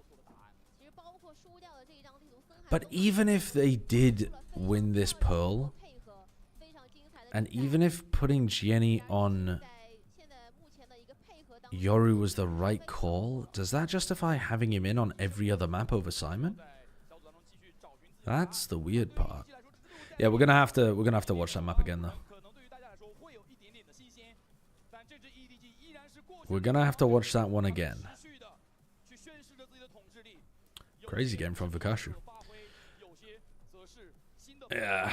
S4: But even if they did win this Pearl, and even if putting Gianni on Yoru was the right call, does that justify having him in on every other map over Simon? That's the weird part. Yeah, we're gonna have to watch that map again though. We're gonna have to watch that one again. Crazy game from Vakashu. Yeah.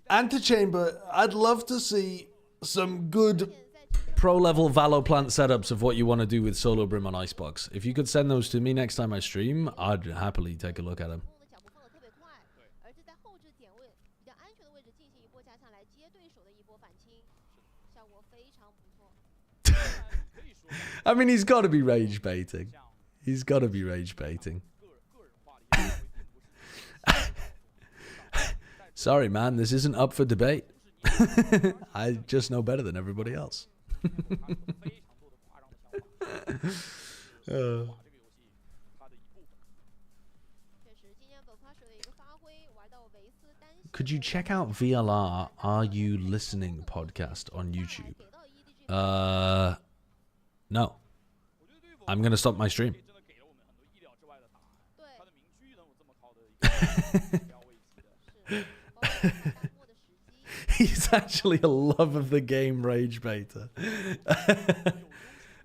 S4: Antechamber, I'd love to see some good pro-level Valorant setups of what you want to do with Solo Brim on Icebox. If you could send those to me next time I stream, I'd happily take a look at them. I mean, he's got to be rage baiting. He's got to be rage baiting. Sorry, man, this isn't up for debate. I just know better than everybody else. Could you check out VLR Are You Listening podcast on YouTube? No. I'm going to stop my stream. He's actually a love of the game rage baiter.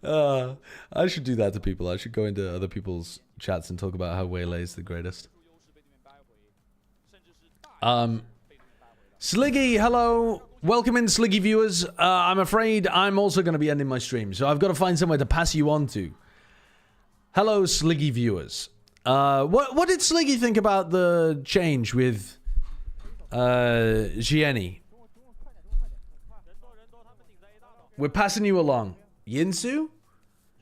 S4: I should do that to people. I should go into other people's chats and talk about how Waylay is the greatest. Sliggy, hello. Welcome in, Sliggy viewers. I'm afraid I'm also going to be ending my stream, so I've got to find somewhere to pass you on to. Hello, Sliggy viewers. What did Sliggy think about the change with Gianni? We're passing you along. Yinsu?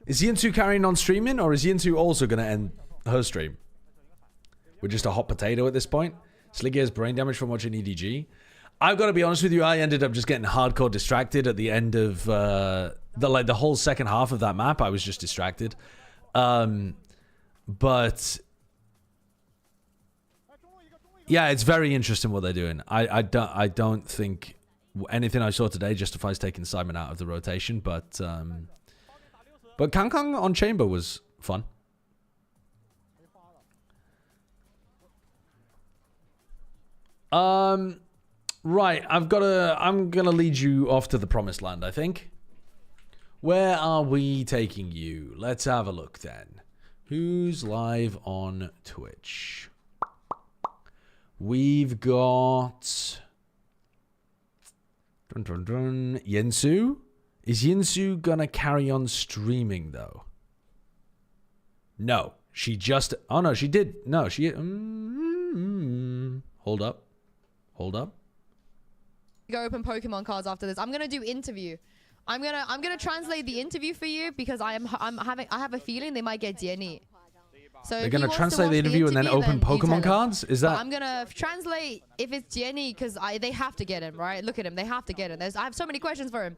S4: Is Yinsu carrying on streaming, or is Yinsu also going to end her stream? We're just a hot potato at this point. Sliggy has brain damage from watching EDG. I've got to be honest with you, I ended up just getting hardcore distracted at the end of the whole second half of that map. I was just distracted. But yeah, it's very interesting what they're doing. I don't think anything I saw today justifies taking Simon out of the rotation, but Kang Kang on Chamber was fun. Right, I'm gonna lead you off to the promised land, I think. Where are we taking you? Let's have a look then. Who's live on Twitch? We've got Yinsu. Is Yinsu gonna carry on streaming though? No, she just. Oh no, she did. No, she. Hold up. Hold up.
S20: Go open Pokemon cards after this. I'm gonna do interview. I'm gonna translate the interview for you because I have a feeling they might get Jenny. So
S4: they're gonna translate the interview and then open Pokemon cards. Is that?
S20: But I'm gonna translate if it's Jenny because they have to get him right. Look at him. They have to get him. I have so many questions for him.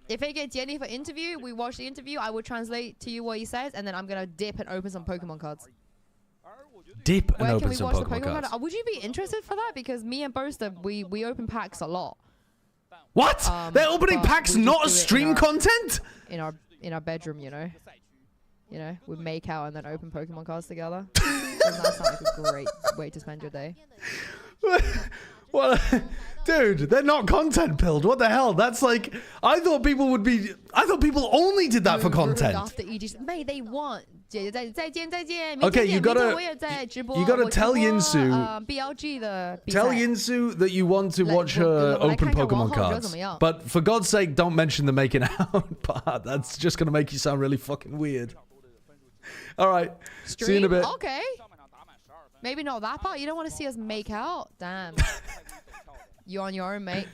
S20: If they get Jenny for interview, we watch the interview. I will translate to you what he says, and then I'm gonna dip and open some Pokemon cards.
S4: Dip and
S20: Where
S4: open
S20: can we
S4: some
S20: watch
S4: Pokemon
S20: the Pokemon
S4: cards.
S20: cards? Would you be interested for that? Because me and Boaster, we open packs a lot.
S4: What? They're opening
S20: but
S4: packs,
S20: we just
S4: not
S20: do
S4: as
S20: it
S4: stream content?
S20: In our bedroom, you know. You know, we make out and then open Pokemon cards together. Doesn't that sound like a great way to spend your day?
S4: What? Dude, they're not content pilled. What the hell? That's like, I thought people only did that for content.
S20: After EG, mate, they want.
S4: Okay, you gotta tell Yinsu. Tell Yinsu that you want to watch her open Pokemon cards. But for God's sake, don't mention the making out part. That's just gonna make you sound really fucking weird. All right, see you in a bit.
S20: Okay. Maybe not that part. You don't want to see us make out? Damn. You on your own, mate.